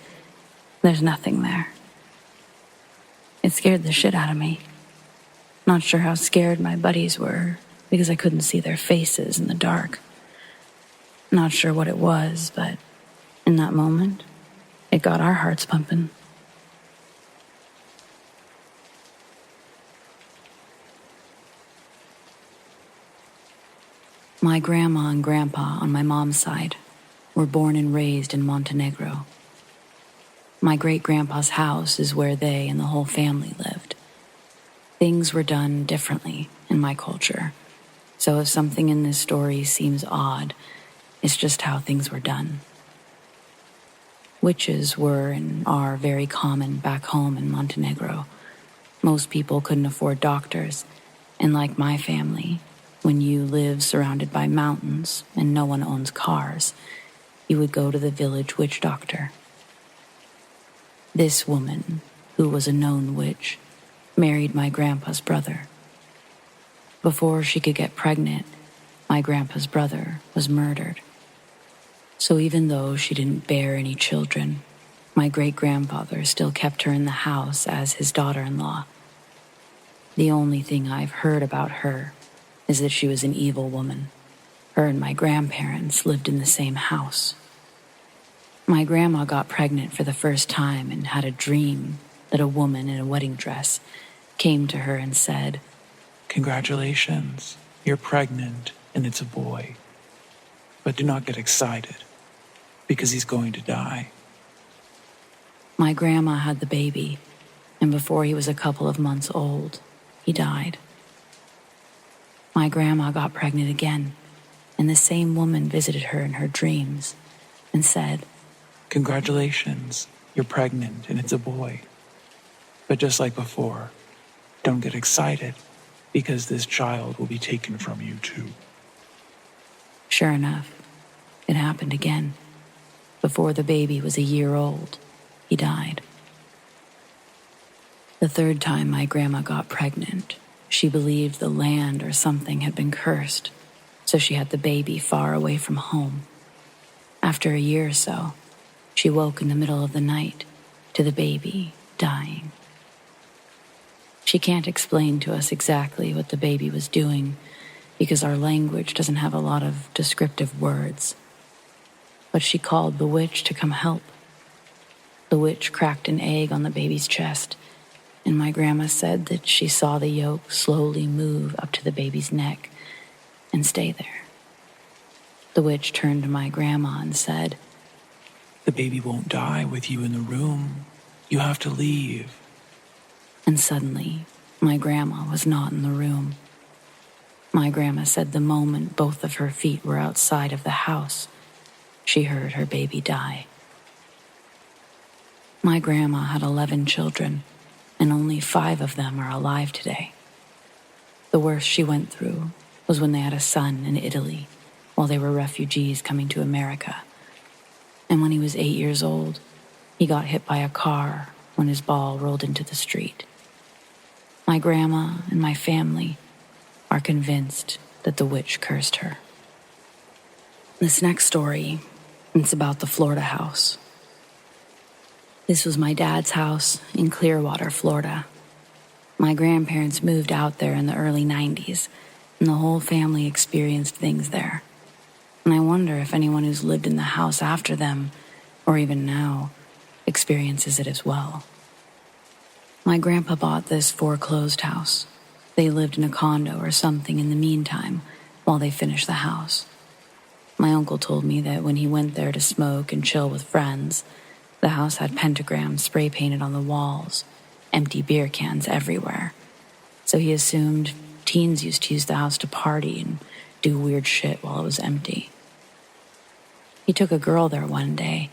there's nothing there. It scared the shit out of me. Not sure how scared my buddies were because I couldn't see their faces in the dark. Not sure what it was, but in that moment, it got our hearts pumping. My grandma and grandpa on my mom's side were born and raised in Montenegro. My great-grandpa's house is where they and the whole family lived. Things were done differently in my culture, so if something in this story seems odd, it's just how things were done. Witches were and are very common back home in Montenegro. Most people couldn't afford doctors, and like my family, when you live surrounded by mountains and no one owns cars, you would go to the village witch doctor. This woman, who was a known witch, married my grandpa's brother. Before she could get pregnant, my grandpa's brother was murdered. So even though she didn't bear any children, my great-grandfather still kept her in the house as his daughter-in-law. The only thing I've heard about her is that she was an evil woman. Her and my grandparents lived in the same house. My grandma got pregnant for the first time and had a dream that a woman in a wedding dress came to her and said, "Congratulations, you're pregnant and it's a boy. But do not get excited, because he's going to die." My grandma had the baby, and before he was a couple of months old, he died. My grandma got pregnant again, and the same woman visited her in her dreams and said, "Congratulations, you're pregnant and it's a boy. But just like before, don't get excited, because this child will be taken from you too." Sure enough, it happened again. Before the baby was a year old, he died. The third time my grandma got pregnant, she believed the land or something had been cursed, so she had the baby far away from home. After a year or so, she woke in the middle of the night to the baby dying. She can't explain to us exactly what the baby was doing because our language doesn't have a lot of descriptive words. But she called the witch to come help. The witch cracked an egg on the baby's chest, and my grandma said that she saw the yolk slowly move up to the baby's neck and stay there. The witch turned to my grandma and said, "The baby won't die with you in the room. You have to leave." And suddenly, my grandma was not in the room. My grandma said the moment both of her feet were outside of the house, she heard her baby die. My grandma had 11 children, and only 5 of them are alive today. The worst she went through was when they had a son in Italy while they were refugees coming to America. And when he was 8 years old, he got hit by a car when his ball rolled into the street. My grandma and my family are convinced that the witch cursed her. This next story, it's about the Florida house. This was my dad's house in Clearwater, Florida. My grandparents moved out there in the early 90s, and the whole family experienced things there. And I wonder if anyone who's lived in the house after them, or even now, experiences it as well. My grandpa bought this foreclosed house. They lived in a condo or something in the meantime while they finished the house. My uncle told me that when he went there to smoke and chill with friends, the house had pentagrams spray painted on the walls, empty beer cans everywhere. So he assumed teens used to use the house to party and do weird shit while it was empty. He took a girl there one day,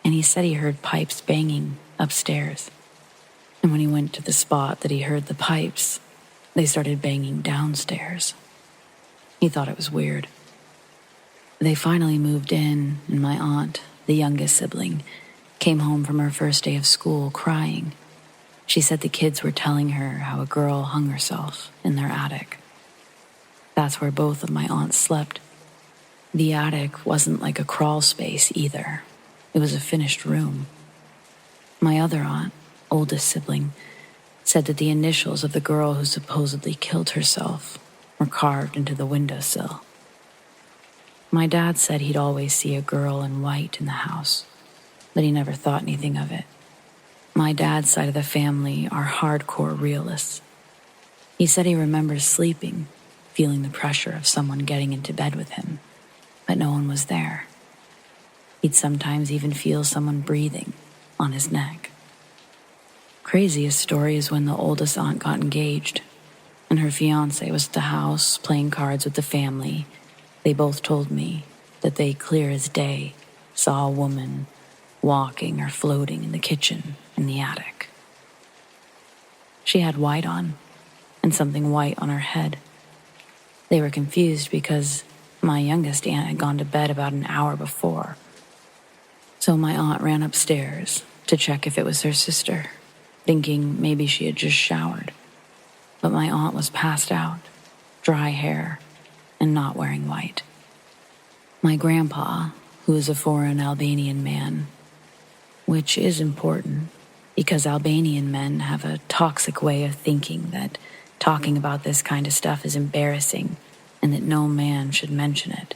and he said he heard pipes banging upstairs. And when he went to the spot that he heard the pipes, they started banging downstairs. He thought it was weird. They finally moved in, and my aunt, the youngest sibling, came home from her first day of school crying. She said the kids were telling her how a girl hung herself in their attic. That's where both of my aunts slept. The attic wasn't like a crawl space either. It was a finished room. My other aunt, oldest sibling, said that the initials of the girl who supposedly killed herself were carved into the windowsill. My dad said he'd always see a girl in white in the house, but he never thought anything of it. My dad's side of the family are hardcore realists. He said he remembers sleeping, feeling the pressure of someone getting into bed with him, but no one was there. He'd sometimes even feel someone breathing on his neck. Craziest story is when the oldest aunt got engaged, and her fiancé was at the house playing cards with the family. They both told me that they, clear as day, saw a woman walking or floating in the kitchen in the attic. She had white on, and something white on her head. They were confused because my youngest aunt had gone to bed about an hour before. So my aunt ran upstairs to check if it was her sister, thinking maybe she had just showered. But my aunt was passed out, dry hair, and not wearing white. My grandpa, who is a foreign Albanian man, which is important because Albanian men have a toxic way of thinking that talking about this kind of stuff is embarrassing and that no man should mention it.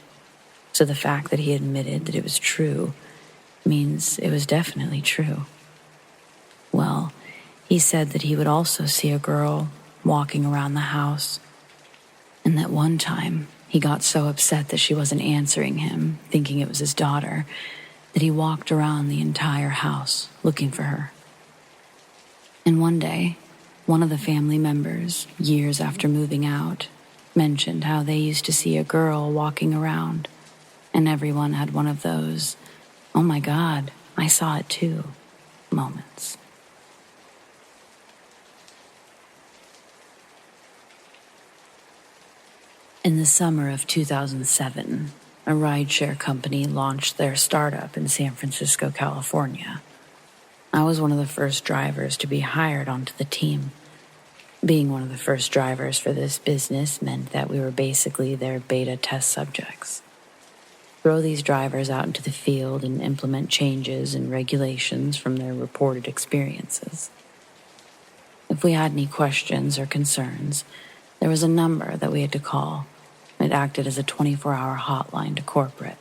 So the fact that he admitted that it was true means it was definitely true. Well, he said that he would also see a girl walking around the house, and that one time he got so upset that she wasn't answering him, thinking it was his daughter, that he walked around the entire house looking for her. And one day, one of the family members, years after moving out, mentioned how they used to see a girl walking around, and everyone had one of those, "Oh my God, I saw it too," moments. In the summer of 2007, a rideshare company launched their startup in San Francisco, California. I was one of the first drivers to be hired onto the team. Being one of the first drivers for this business meant that we were basically their beta test subjects. Throw these drivers out into the field and implement changes and regulations from their reported experiences. If we had any questions or concerns, there was a number that we had to call. It acted as a 24-hour hotline to corporate.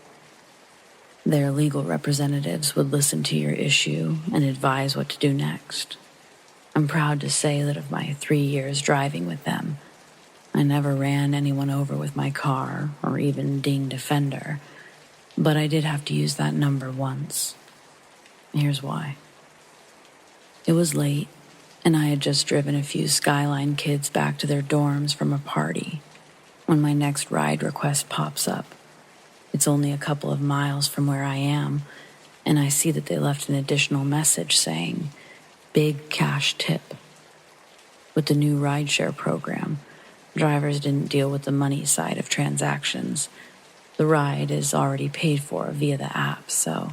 Their legal representatives would listen to your issue and advise what to do next. I'm proud to say that of my 3 years driving with them, I never ran anyone over with my car or even dinged a fender, but I did have to use that number once. Here's why. It was late, and I had just driven a few Skyline kids back to their dorms from a party when my next ride request pops up. It's only a couple of miles from where I am, and I see that they left an additional message saying, "Big cash tip." With the new rideshare program, drivers didn't deal with the money side of transactions. The ride is already paid for via the app, so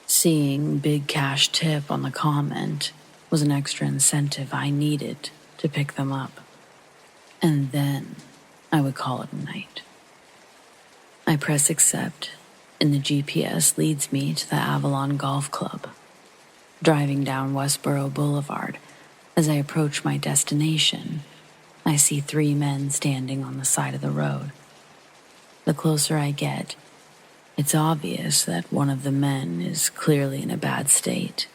seeing "big cash tip" on the comment was an extra incentive I needed to pick them up. And then I would call it a night. I press accept, and the GPS leads me to the Avalon Golf Club. Driving down Westboro Boulevard, as I approach my destination, I see 3 men standing on the side of the road. The closer I get, it's obvious that one of the men is clearly in a bad state.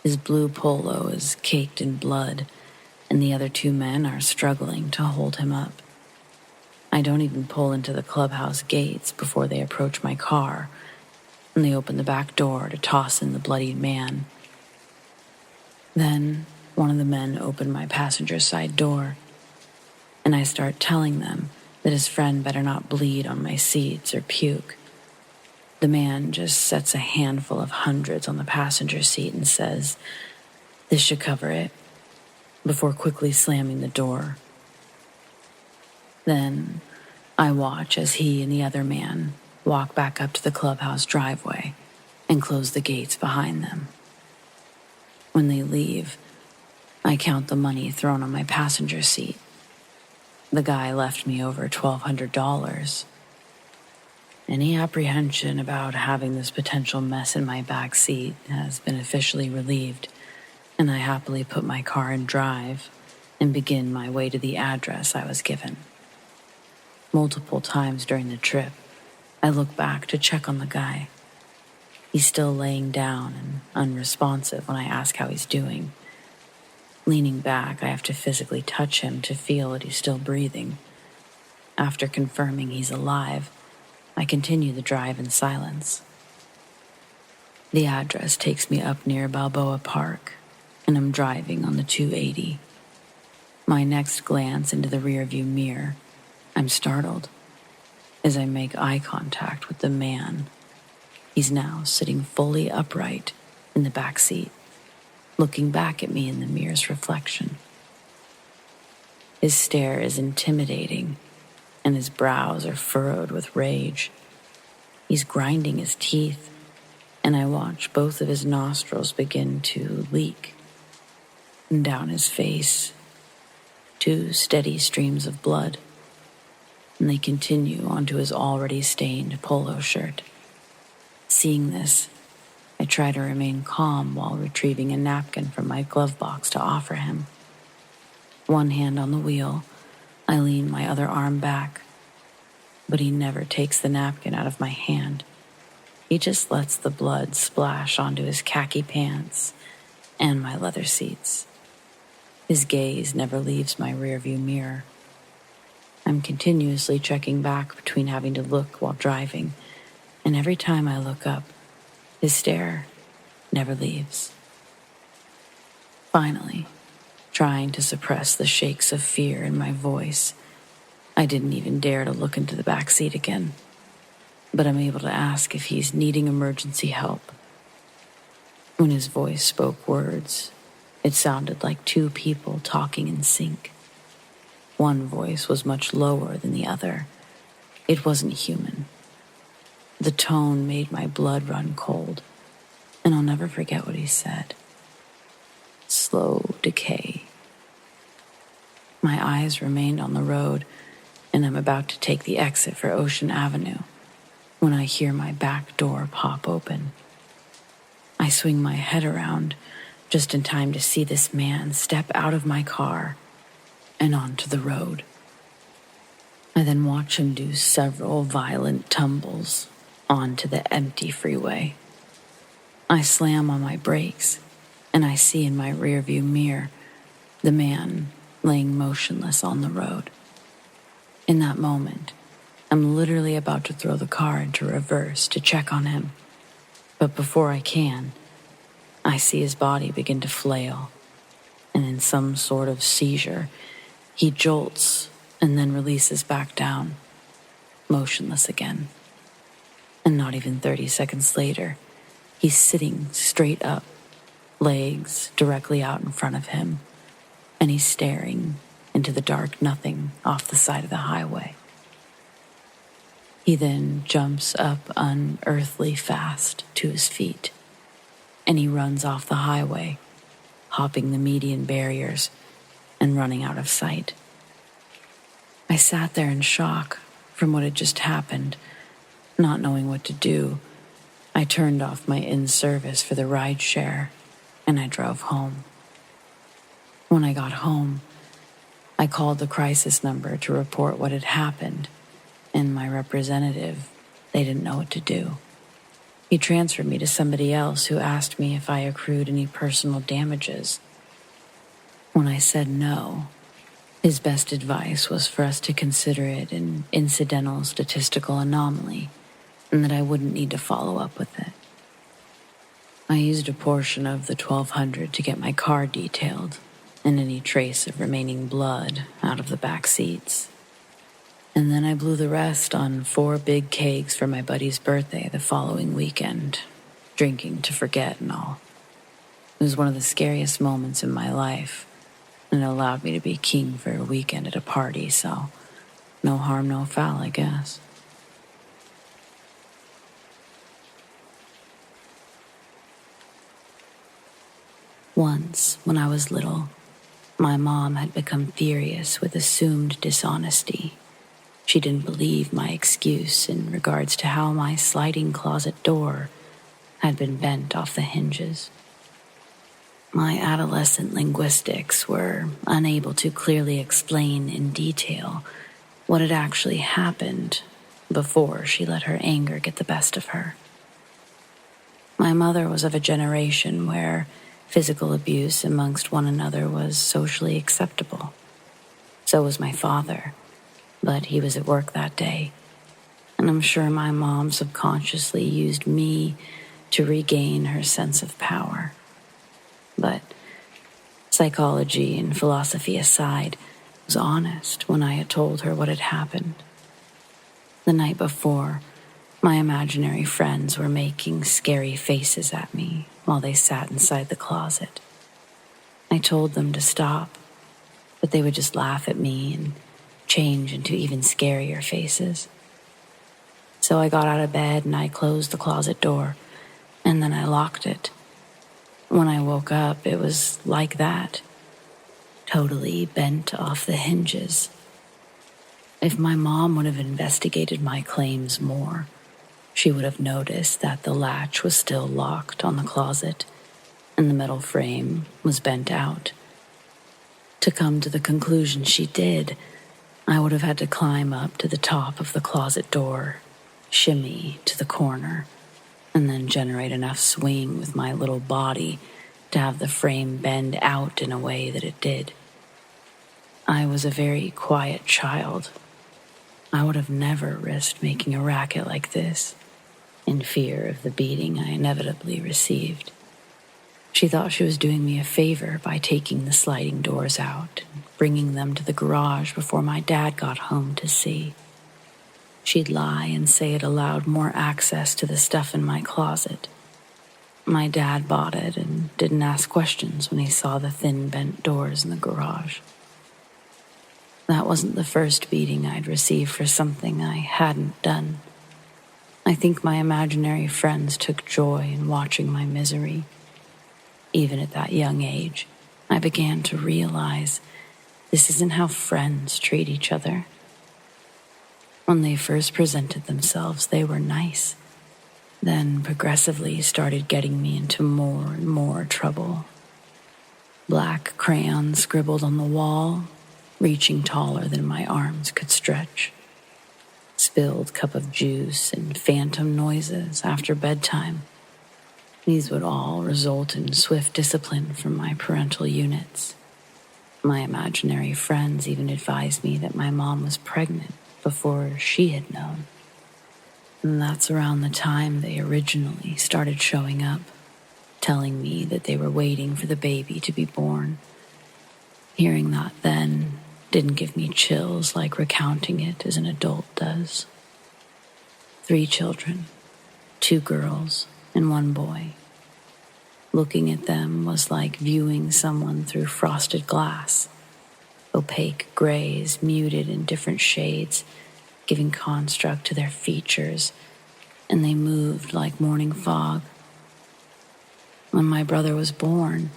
His blue polo is caked in blood, and the other 2 men are struggling to hold him up. I don't even pull into the clubhouse gates before they approach my car, and they open the back door to toss in the bloodied man. Then one of the men opened my passenger side door, and I start telling them that his friend better not bleed on my seats or puke. The man just sets a handful of hundreds on the passenger seat and says, "This should cover it," before quickly slamming the door. Then I watch as he and the other man walk back up to the clubhouse driveway and close the gates behind them. When they leave, I count the money thrown on my passenger seat. The guy left me over $1,200. Any apprehension about having this potential mess in my back seat has been officially relieved, and I happily put my car in drive and begin my way to the address I was given. Multiple times during the trip, I look back to check on the guy. He's still laying down and unresponsive when I ask how he's doing. Leaning back, I have to physically touch him to feel that he's still breathing. After confirming he's alive, I continue the drive in silence. The address takes me up near Balboa Park, and I'm driving on the 280. My next glance into the rearview mirror, I'm startled as I make eye contact with the man. He's now sitting fully upright in the back seat, looking back at me in the mirror's reflection. His stare is intimidating, and his brows are furrowed with rage. He's grinding his teeth, and I watch both of his nostrils begin to leak. And down his face, 2 steady streams of blood, and they continue onto his already stained polo shirt. Seeing this, I try to remain calm while retrieving a napkin from my glove box to offer him. One hand on the wheel, I lean my other arm back, but he never takes the napkin out of my hand. He just lets the blood splash onto his khaki pants and my leather seats. His gaze never leaves my rearview mirror. I'm continuously checking back between having to look while driving, and every time I look up, his stare never leaves. Finally, trying to suppress the shakes of fear in my voice, I didn't even dare to look into the back seat again, but I'm able to ask if he's needing emergency help. When his voice spoke words, it sounded like 2 people talking in sync. One voice was much lower than the other. It wasn't human. The tone made my blood run cold, and I'll never forget what he said. Slow decay. My eyes remained on the road, and I'm about to take the exit for Ocean Avenue when I hear my back door pop open. I swing my head around just in time to see this man step out of my car and onto the road. I then watch him do several violent tumbles onto the empty freeway. I slam on my brakes, and I see in my rearview mirror the man laying motionless on the road. In that moment, I'm literally about to throw the car into reverse to check on him. But before I can, I see his body begin to flail, and in some sort of seizure, he jolts and then releases back down, motionless again. And not even 30 seconds later, he's sitting straight up, legs directly out in front of him, and he's staring into the dark nothing off the side of the highway. He then jumps up unearthly fast to his feet, and he runs off the highway, hopping the median barriers and running out of sight. I sat there in shock from what had just happened, not knowing what to do. I turned off my in-service for the rideshare, and I drove home. When I got home, I called the crisis number to report what had happened, and my representative, they didn't know what to do. He transferred me to somebody else who asked me if I accrued any personal damages. When I said no, his best advice was for us to consider it an incidental statistical anomaly, and that I wouldn't need to follow up with it. I used a portion of the $1,200 to get my car detailed and any trace of remaining blood out of the back seats. And then I blew the rest on 4 big kegs for my buddy's birthday the following weekend, drinking to forget and all. It was one of the scariest moments in my life, and it allowed me to be king for a weekend at a party, so no harm, no foul, I guess. Once, when I was little, my mom had become furious with assumed dishonesty. She didn't believe my excuse in regards to how my sliding closet door had been bent off the hinges. My adolescent linguistics were unable to clearly explain in detail what had actually happened before she let her anger get the best of her. My mother was of a generation where physical abuse amongst one another was socially acceptable. So was my father, but he was at work that day, and I'm sure my mom subconsciously used me to regain her sense of power. But psychology and philosophy aside, I was honest when I had told her what had happened. The night before, my imaginary friends were making scary faces at me while they sat inside the closet. I told them to stop, but they would just laugh at me and change into even scarier faces. So I got out of bed and I closed the closet door, and then I locked it. When I woke up, it was like that, totally bent off the hinges. If my mom would have investigated my claims more, she would have noticed that the latch was still locked on the closet and the metal frame was bent out. To come to the conclusion she did, I would have had to climb up to the top of the closet door, shimmy to the corner, and then generate enough swing with my little body to have the frame bend out in a way that it did. I was a very quiet child. I would have never risked making a racket like this, in fear of the beating I inevitably received. She thought she was doing me a favor by taking the sliding doors out and bringing them to the garage before my dad got home to see. She'd lie and say it allowed more access to the stuff in my closet. My dad bought it and didn't ask questions when he saw the thin bent doors in the garage. That wasn't the first beating I'd received for something I hadn't done. I think my imaginary friends took joy in watching my misery. Even at that young age, I began to realize this isn't how friends treat each other. When they first presented themselves, they were nice, then progressively started getting me into more and more trouble. Black crayons scribbled on the wall, reaching taller than my arms could stretch. Spilled cup of juice and phantom noises after bedtime. These would all result in swift discipline from my parental units. My imaginary friends even advised me that my mom was pregnant before she had known. And that's around the time they originally started showing up, telling me that they were waiting for the baby to be born. Hearing that then didn't give me chills like recounting it as an adult does. 3 children, 2 girls and 1 boy. Looking at them was like viewing someone through frosted glass. Opaque grays muted in different shades, giving construct to their features, and they moved like morning fog. When my brother was born,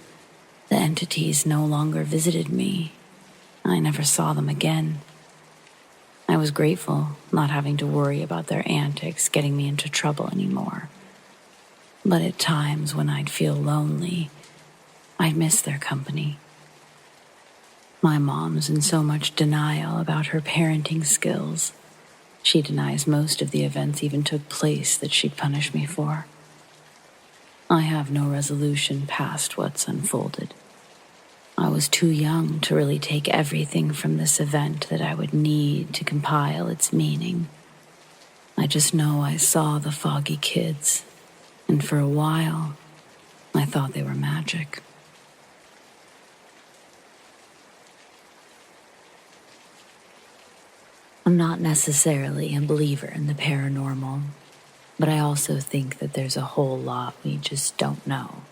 the entities no longer visited me. I never saw them again. I was grateful not having to worry about their antics getting me into trouble anymore. But at times when I'd feel lonely, I'd miss their company. My mom's in so much denial about her parenting skills. She denies most of the events even took place that she'd punish me for. I have no resolution past what's unfolded. I was too young to really take everything from this event that I would need to compile its meaning. I just know I saw the foggy kids, and for a while, I thought they were magic. I'm not necessarily a believer in the paranormal, but I also think that there's a whole lot we just don't know.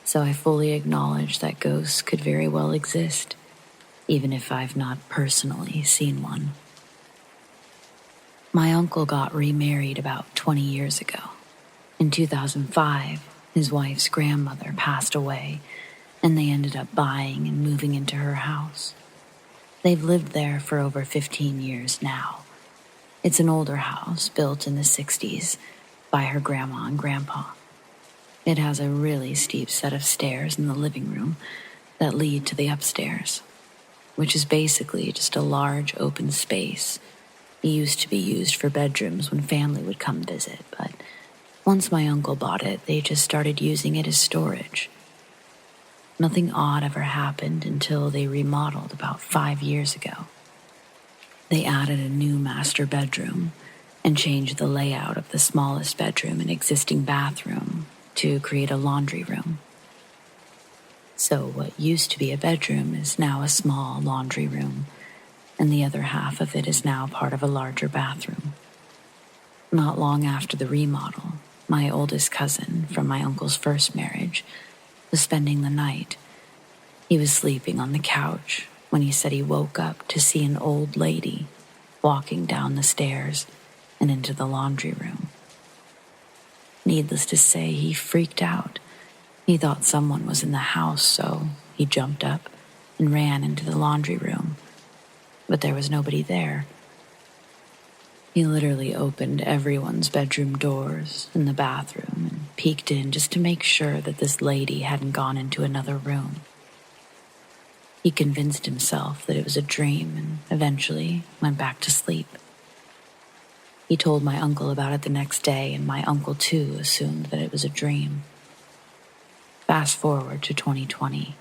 So I fully acknowledge that ghosts could very well exist, even if I've not personally seen one. My uncle got remarried about 20 years ago. In 2005, his wife's grandmother passed away, and they ended up buying and moving into her house. They've lived there for over 15 years now. It's an older house built in the 60s by her grandma and grandpa. It has a really steep set of stairs in the living room that lead to the upstairs, which is basically just a large open space. It used to be used for bedrooms when family would come visit, but once my uncle bought it, they just started using it as storage. Nothing odd ever happened until they remodeled about 5 years ago. They added a new master bedroom and changed the layout of the smallest bedroom and existing bathroom to create a laundry room. So what used to be a bedroom is now a small laundry room, and the other half of it is now part of a larger bathroom. Not long after the remodel, my oldest cousin from my uncle's first marriage was spending the night. He was sleeping on the couch when he said he woke up to see an old lady walking down the stairs and into the laundry room. Needless to say, he freaked out. He thought someone was in the house, so he jumped up and ran into the laundry room, but there was nobody there. He literally opened everyone's bedroom doors in the bathroom and peeked in just to make sure that this lady hadn't gone into another room. He convinced himself that it was a dream and eventually went back to sleep. He told my uncle about it the next day, and my uncle too assumed that it was a dream. Fast forward to 2020,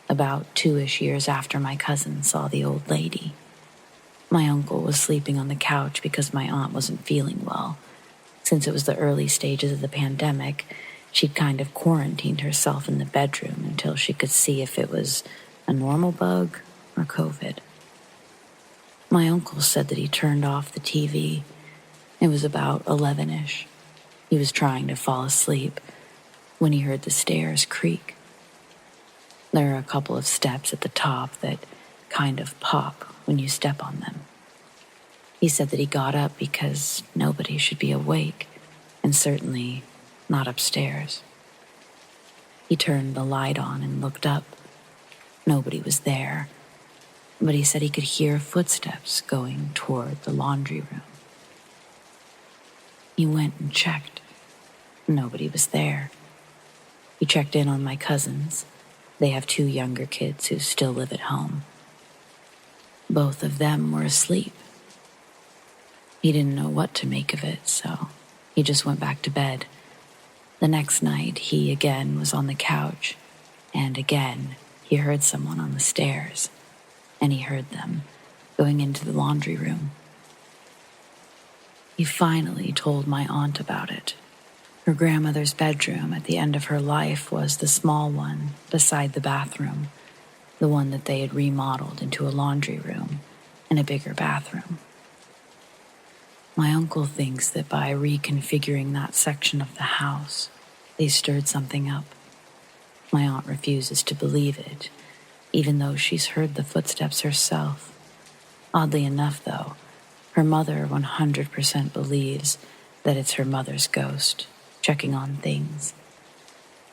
about 2-ish years after my cousin saw the old lady. My uncle was sleeping on the couch because my aunt wasn't feeling well. Since it was the early stages of the pandemic, she'd kind of quarantined herself in the bedroom until she could see if it was a normal bug or COVID. My uncle said that he turned off the TV. It was about 11-ish. He was trying to fall asleep when he heard the stairs creak. There are a couple of steps at the top that kind of pop when you step on them. He said that he got up because nobody should be awake, and certainly not upstairs. He turned the light on and looked up. Nobody was there, but he said he could hear footsteps going toward the laundry room. He went and checked. Nobody was there. He checked in on my cousins. They have 2 younger kids who still live at home. Both of them were asleep. He didn't know what to make of it, so he just went back to bed. The next night, he again was on the couch, and again, he heard someone on the stairs, and he heard them going into the laundry room. He finally told my aunt about it. Her grandmother's bedroom at the end of her life was the small one beside the bathroom, the one that they had remodeled into a laundry room and a bigger bathroom. My uncle thinks that by reconfiguring that section of the house, they stirred something up. My aunt refuses to believe it, even though she's heard the footsteps herself. Oddly enough, though, her mother 100% believes that it's her mother's ghost checking on things.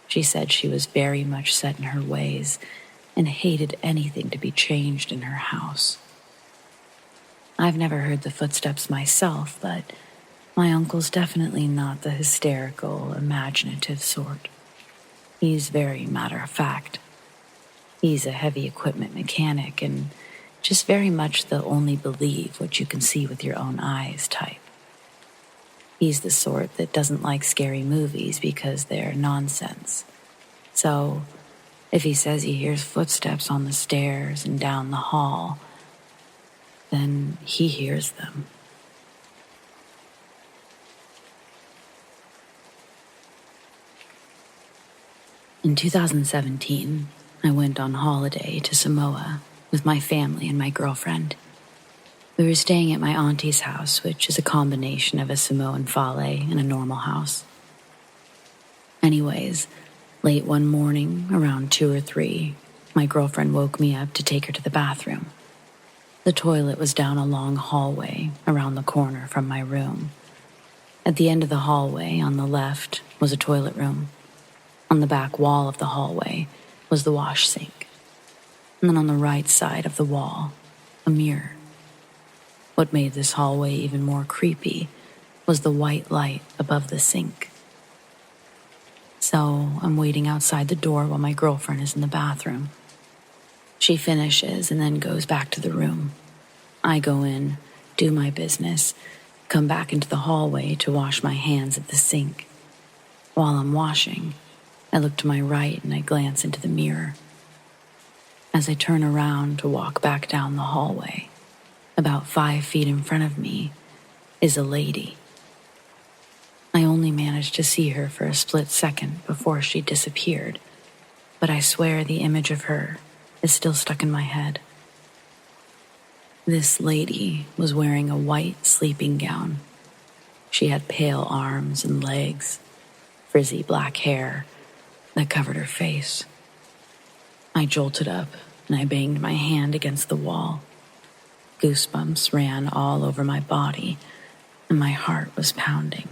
She said she was very much set in her ways and hated anything to be changed in her house. I've never heard the footsteps myself, but my uncle's definitely not the hysterical, imaginative sort. He's very matter-of-fact. He's a heavy equipment mechanic and just very much the only believe what you can see with your own eyes type. He's the sort that doesn't like scary movies because they're nonsense. So, if he says he hears footsteps on the stairs and down the hall, then he hears them. In 2017, I went on holiday to Samoa with my family and my girlfriend. We were staying at my auntie's house, which is a combination of a Samoan fale and a normal house. Anyways, late one morning, around 2 or 3, my girlfriend woke me up to take her to the bathroom. The toilet was down a long hallway around the corner from my room. At the end of the hallway, on the left, was a toilet room. On the back wall of the hallway was the wash sink. And then on the right side of the wall, a mirror. What made this hallway even more creepy was the white light above the sink. So I'm waiting outside the door while my girlfriend is in the bathroom. She finishes and then goes back to the room. I go in, do my business, come back into the hallway to wash my hands at the sink. While I'm washing, I look to my right and I glance into the mirror. As I turn around to walk back down the hallway, about 5 feet in front of me is a lady. I only managed to see her for a split second before she disappeared, but I swear the image of her is still stuck in my head. This lady was wearing a white sleeping gown. She had pale arms and legs, frizzy black hair that covered her face. I jolted up and I banged my hand against the wall. Goosebumps ran all over my body and my heart was pounding.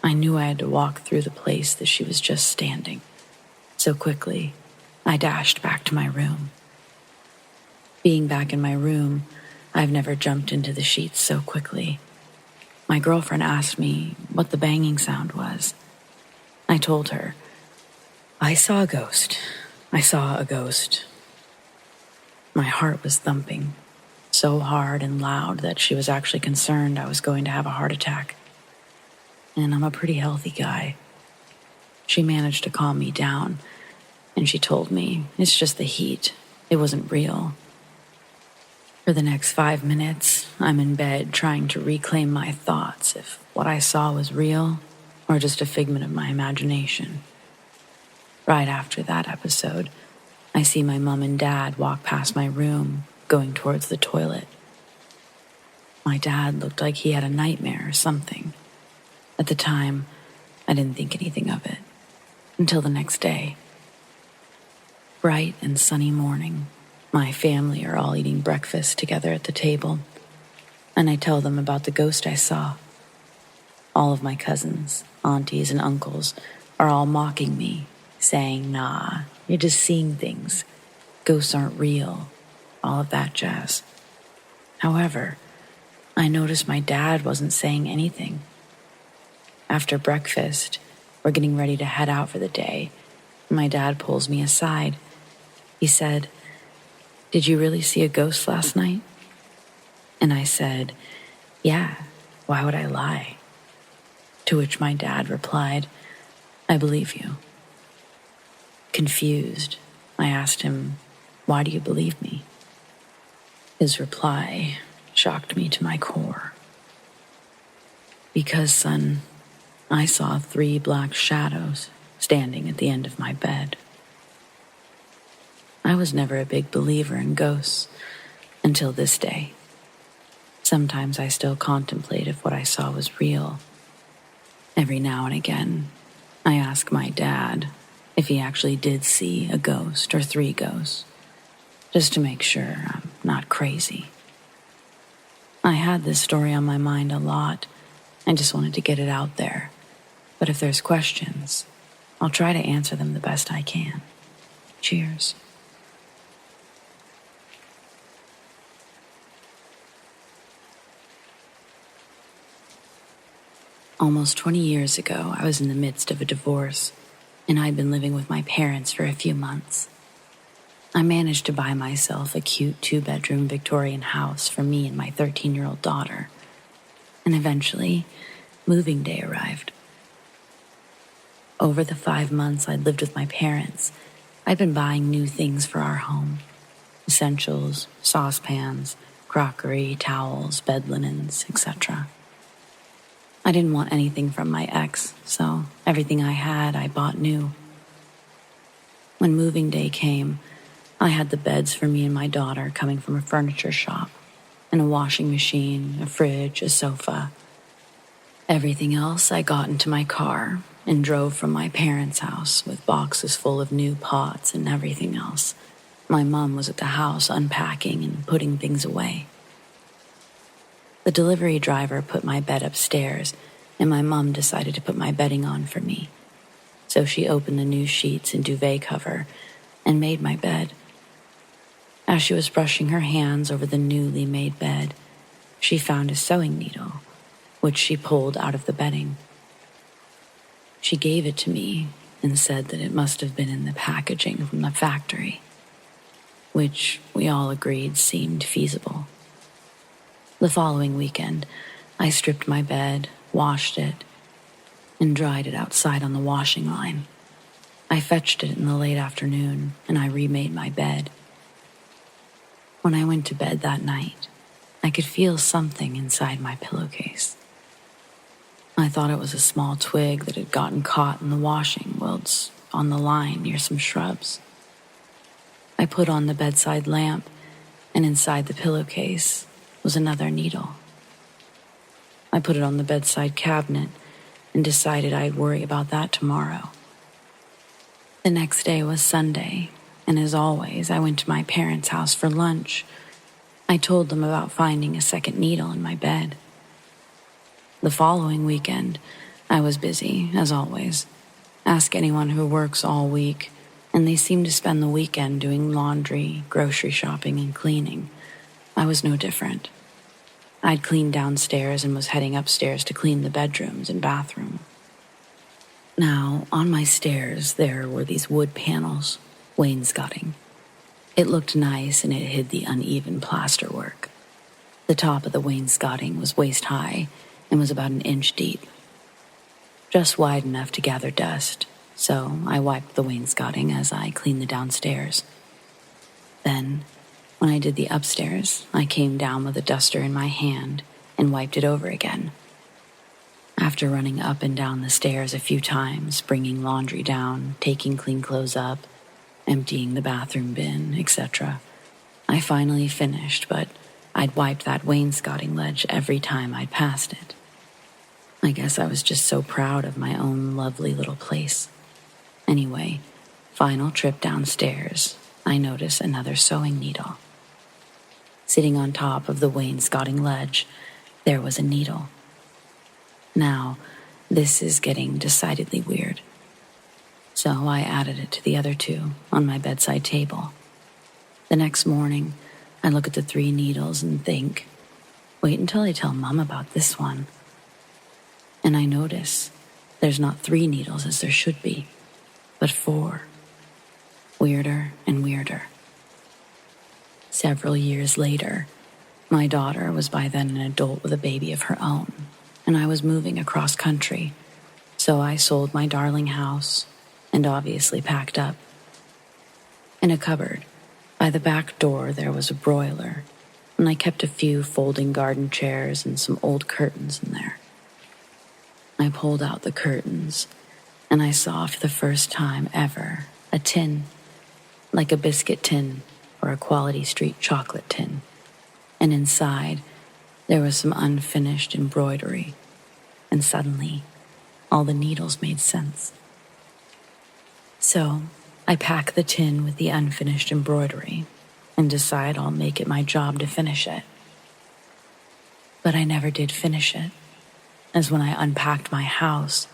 I knew I had to walk through the place that she was just standing. So quickly, I dashed back to my room. Being back in my room, I've never jumped into the sheets so quickly. My girlfriend asked me what the banging sound was. I told her, I saw a ghost. I saw a ghost. My heart was thumping so hard and loud that she was actually concerned I was going to have a heart attack. And I'm a pretty healthy guy. She managed to calm me down, and she told me it's just the heat. It wasn't real. For the next 5 minutes, I'm in bed trying to reclaim my thoughts if what I saw was real or just a figment of my imagination. Right after that episode, I see my mom and dad walk past my room, going towards the toilet. My dad looked like he had a nightmare or something. At the time, I didn't think anything of it, until the next day. Bright and sunny morning, my family are all eating breakfast together at the table, and I tell them about the ghost I saw. All of my cousins, aunties, and uncles are all mocking me, saying, nah, you're just seeing things. Ghosts aren't real, all of that jazz. However, I noticed my dad wasn't saying anything. After breakfast, we're getting ready to head out for the day. My dad pulls me aside. He said, "Did you really see a ghost last night?" And I said, "Yeah, why would I lie?" To which my dad replied, "I believe you." Confused, I asked him, "Why do you believe me?" His reply shocked me to my core. "Because, son, I saw 3 black shadows standing at the end of my bed." I was never a big believer in ghosts until this day. Sometimes I still contemplate if what I saw was real. Every now and again, I ask my dad if he actually did see a ghost or 3 ghosts, just to make sure I'm not crazy. I had this story on my mind a lot. I just wanted to get it out there. But if there's questions, I'll try to answer them the best I can. Cheers. Almost 20 years ago, I was in the midst of a divorce, and I'd been living with my parents for a few months. I managed to buy myself a cute 2-bedroom Victorian house for me and my 13-year-old daughter. And eventually, moving day arrived. Over the 5 months I'd lived with my parents, I'd been buying new things for our home. Essentials, saucepans, crockery, towels, bed linens, etc. I didn't want anything from my ex, so everything I had I bought new. When moving day came, I had the beds for me and my daughter coming from a furniture shop. and a washing machine, a fridge, a sofa. Everything else I got into my car and drove from my parents' house with boxes full of new pots and everything else. My mom was at the house unpacking and putting things away. The delivery driver put my bed upstairs, and my mom decided to put my bedding on for me. So she opened the new sheets and duvet cover and made my bed. As she was brushing her hands over the newly made bed, she found a sewing needle, which she pulled out of the bedding. She gave it to me and said that it must have been in the packaging from the factory, which we all agreed seemed feasible. The following weekend, I stripped my bed, washed it, and dried it outside on the washing line. I fetched it in the late afternoon, and I remade my bed. When I went to bed that night, I could feel something inside my pillowcase. I thought it was a small twig that had gotten caught in the washing whilst on the line near some shrubs. I put on the bedside lamp, and inside the pillowcase was another needle. I put it on the bedside cabinet and decided I'd worry about that tomorrow. The next day was Sunday, and as always, I went to my parents' house for lunch. I told them about finding a second needle in my bed. The following weekend, I was busy, as always. Ask anyone who works all week, and they seem to spend the weekend doing laundry, grocery shopping, and cleaning. I was no different. I'd cleaned downstairs and was heading upstairs to clean the bedrooms and bathroom. Now, on my stairs, there were these wood panels, wainscoting. It looked nice and it hid the uneven plasterwork. The top of the wainscoting was waist high and was about an inch deep, just wide enough to gather dust, so I wiped the wainscoting as I cleaned the downstairs. Then, when I did the upstairs, I came down with a duster in my hand and wiped it over again. After running up and down the stairs a few times, bringing laundry down, taking clean clothes up, emptying the bathroom bin, etc., I finally finished, but I'd wiped that wainscoting ledge every time I'd passed it. I guess I was just so proud of my own lovely little place. Anyway, final trip downstairs, I noticed another sewing needle. Sitting on top of the wainscoting ledge, there was a needle. Now, this is getting decidedly weird. So I added it to the other two on my bedside table. The next morning, I look at the 3 needles and think, wait until I tell Mom about this one. And I notice there's not 3 needles as there should be, but 4. Weirder and weirder. Several years later, my daughter was by then an adult with a baby of her own, and I was moving across country, so I sold my darling house and obviously packed up. In a cupboard, by the back door, there was a broiler, and I kept a few folding garden chairs and some old curtains in there. I pulled out the curtains, and I saw for the first time ever a tin, like a biscuit tin or a Quality Street chocolate tin, and inside there was some unfinished embroidery, and suddenly all the needles made sense. So I pack the tin with the unfinished embroidery and decide I'll make it my job to finish it. But I never did finish it, as when I unpacked my house,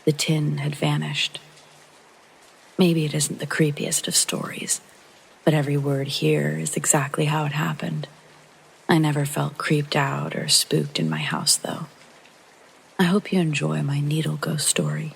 the tin had vanished. Maybe it isn't the creepiest of stories, but every word here is exactly how it happened. I never felt creeped out or spooked in my house, though. I hope you enjoy my needle ghost story.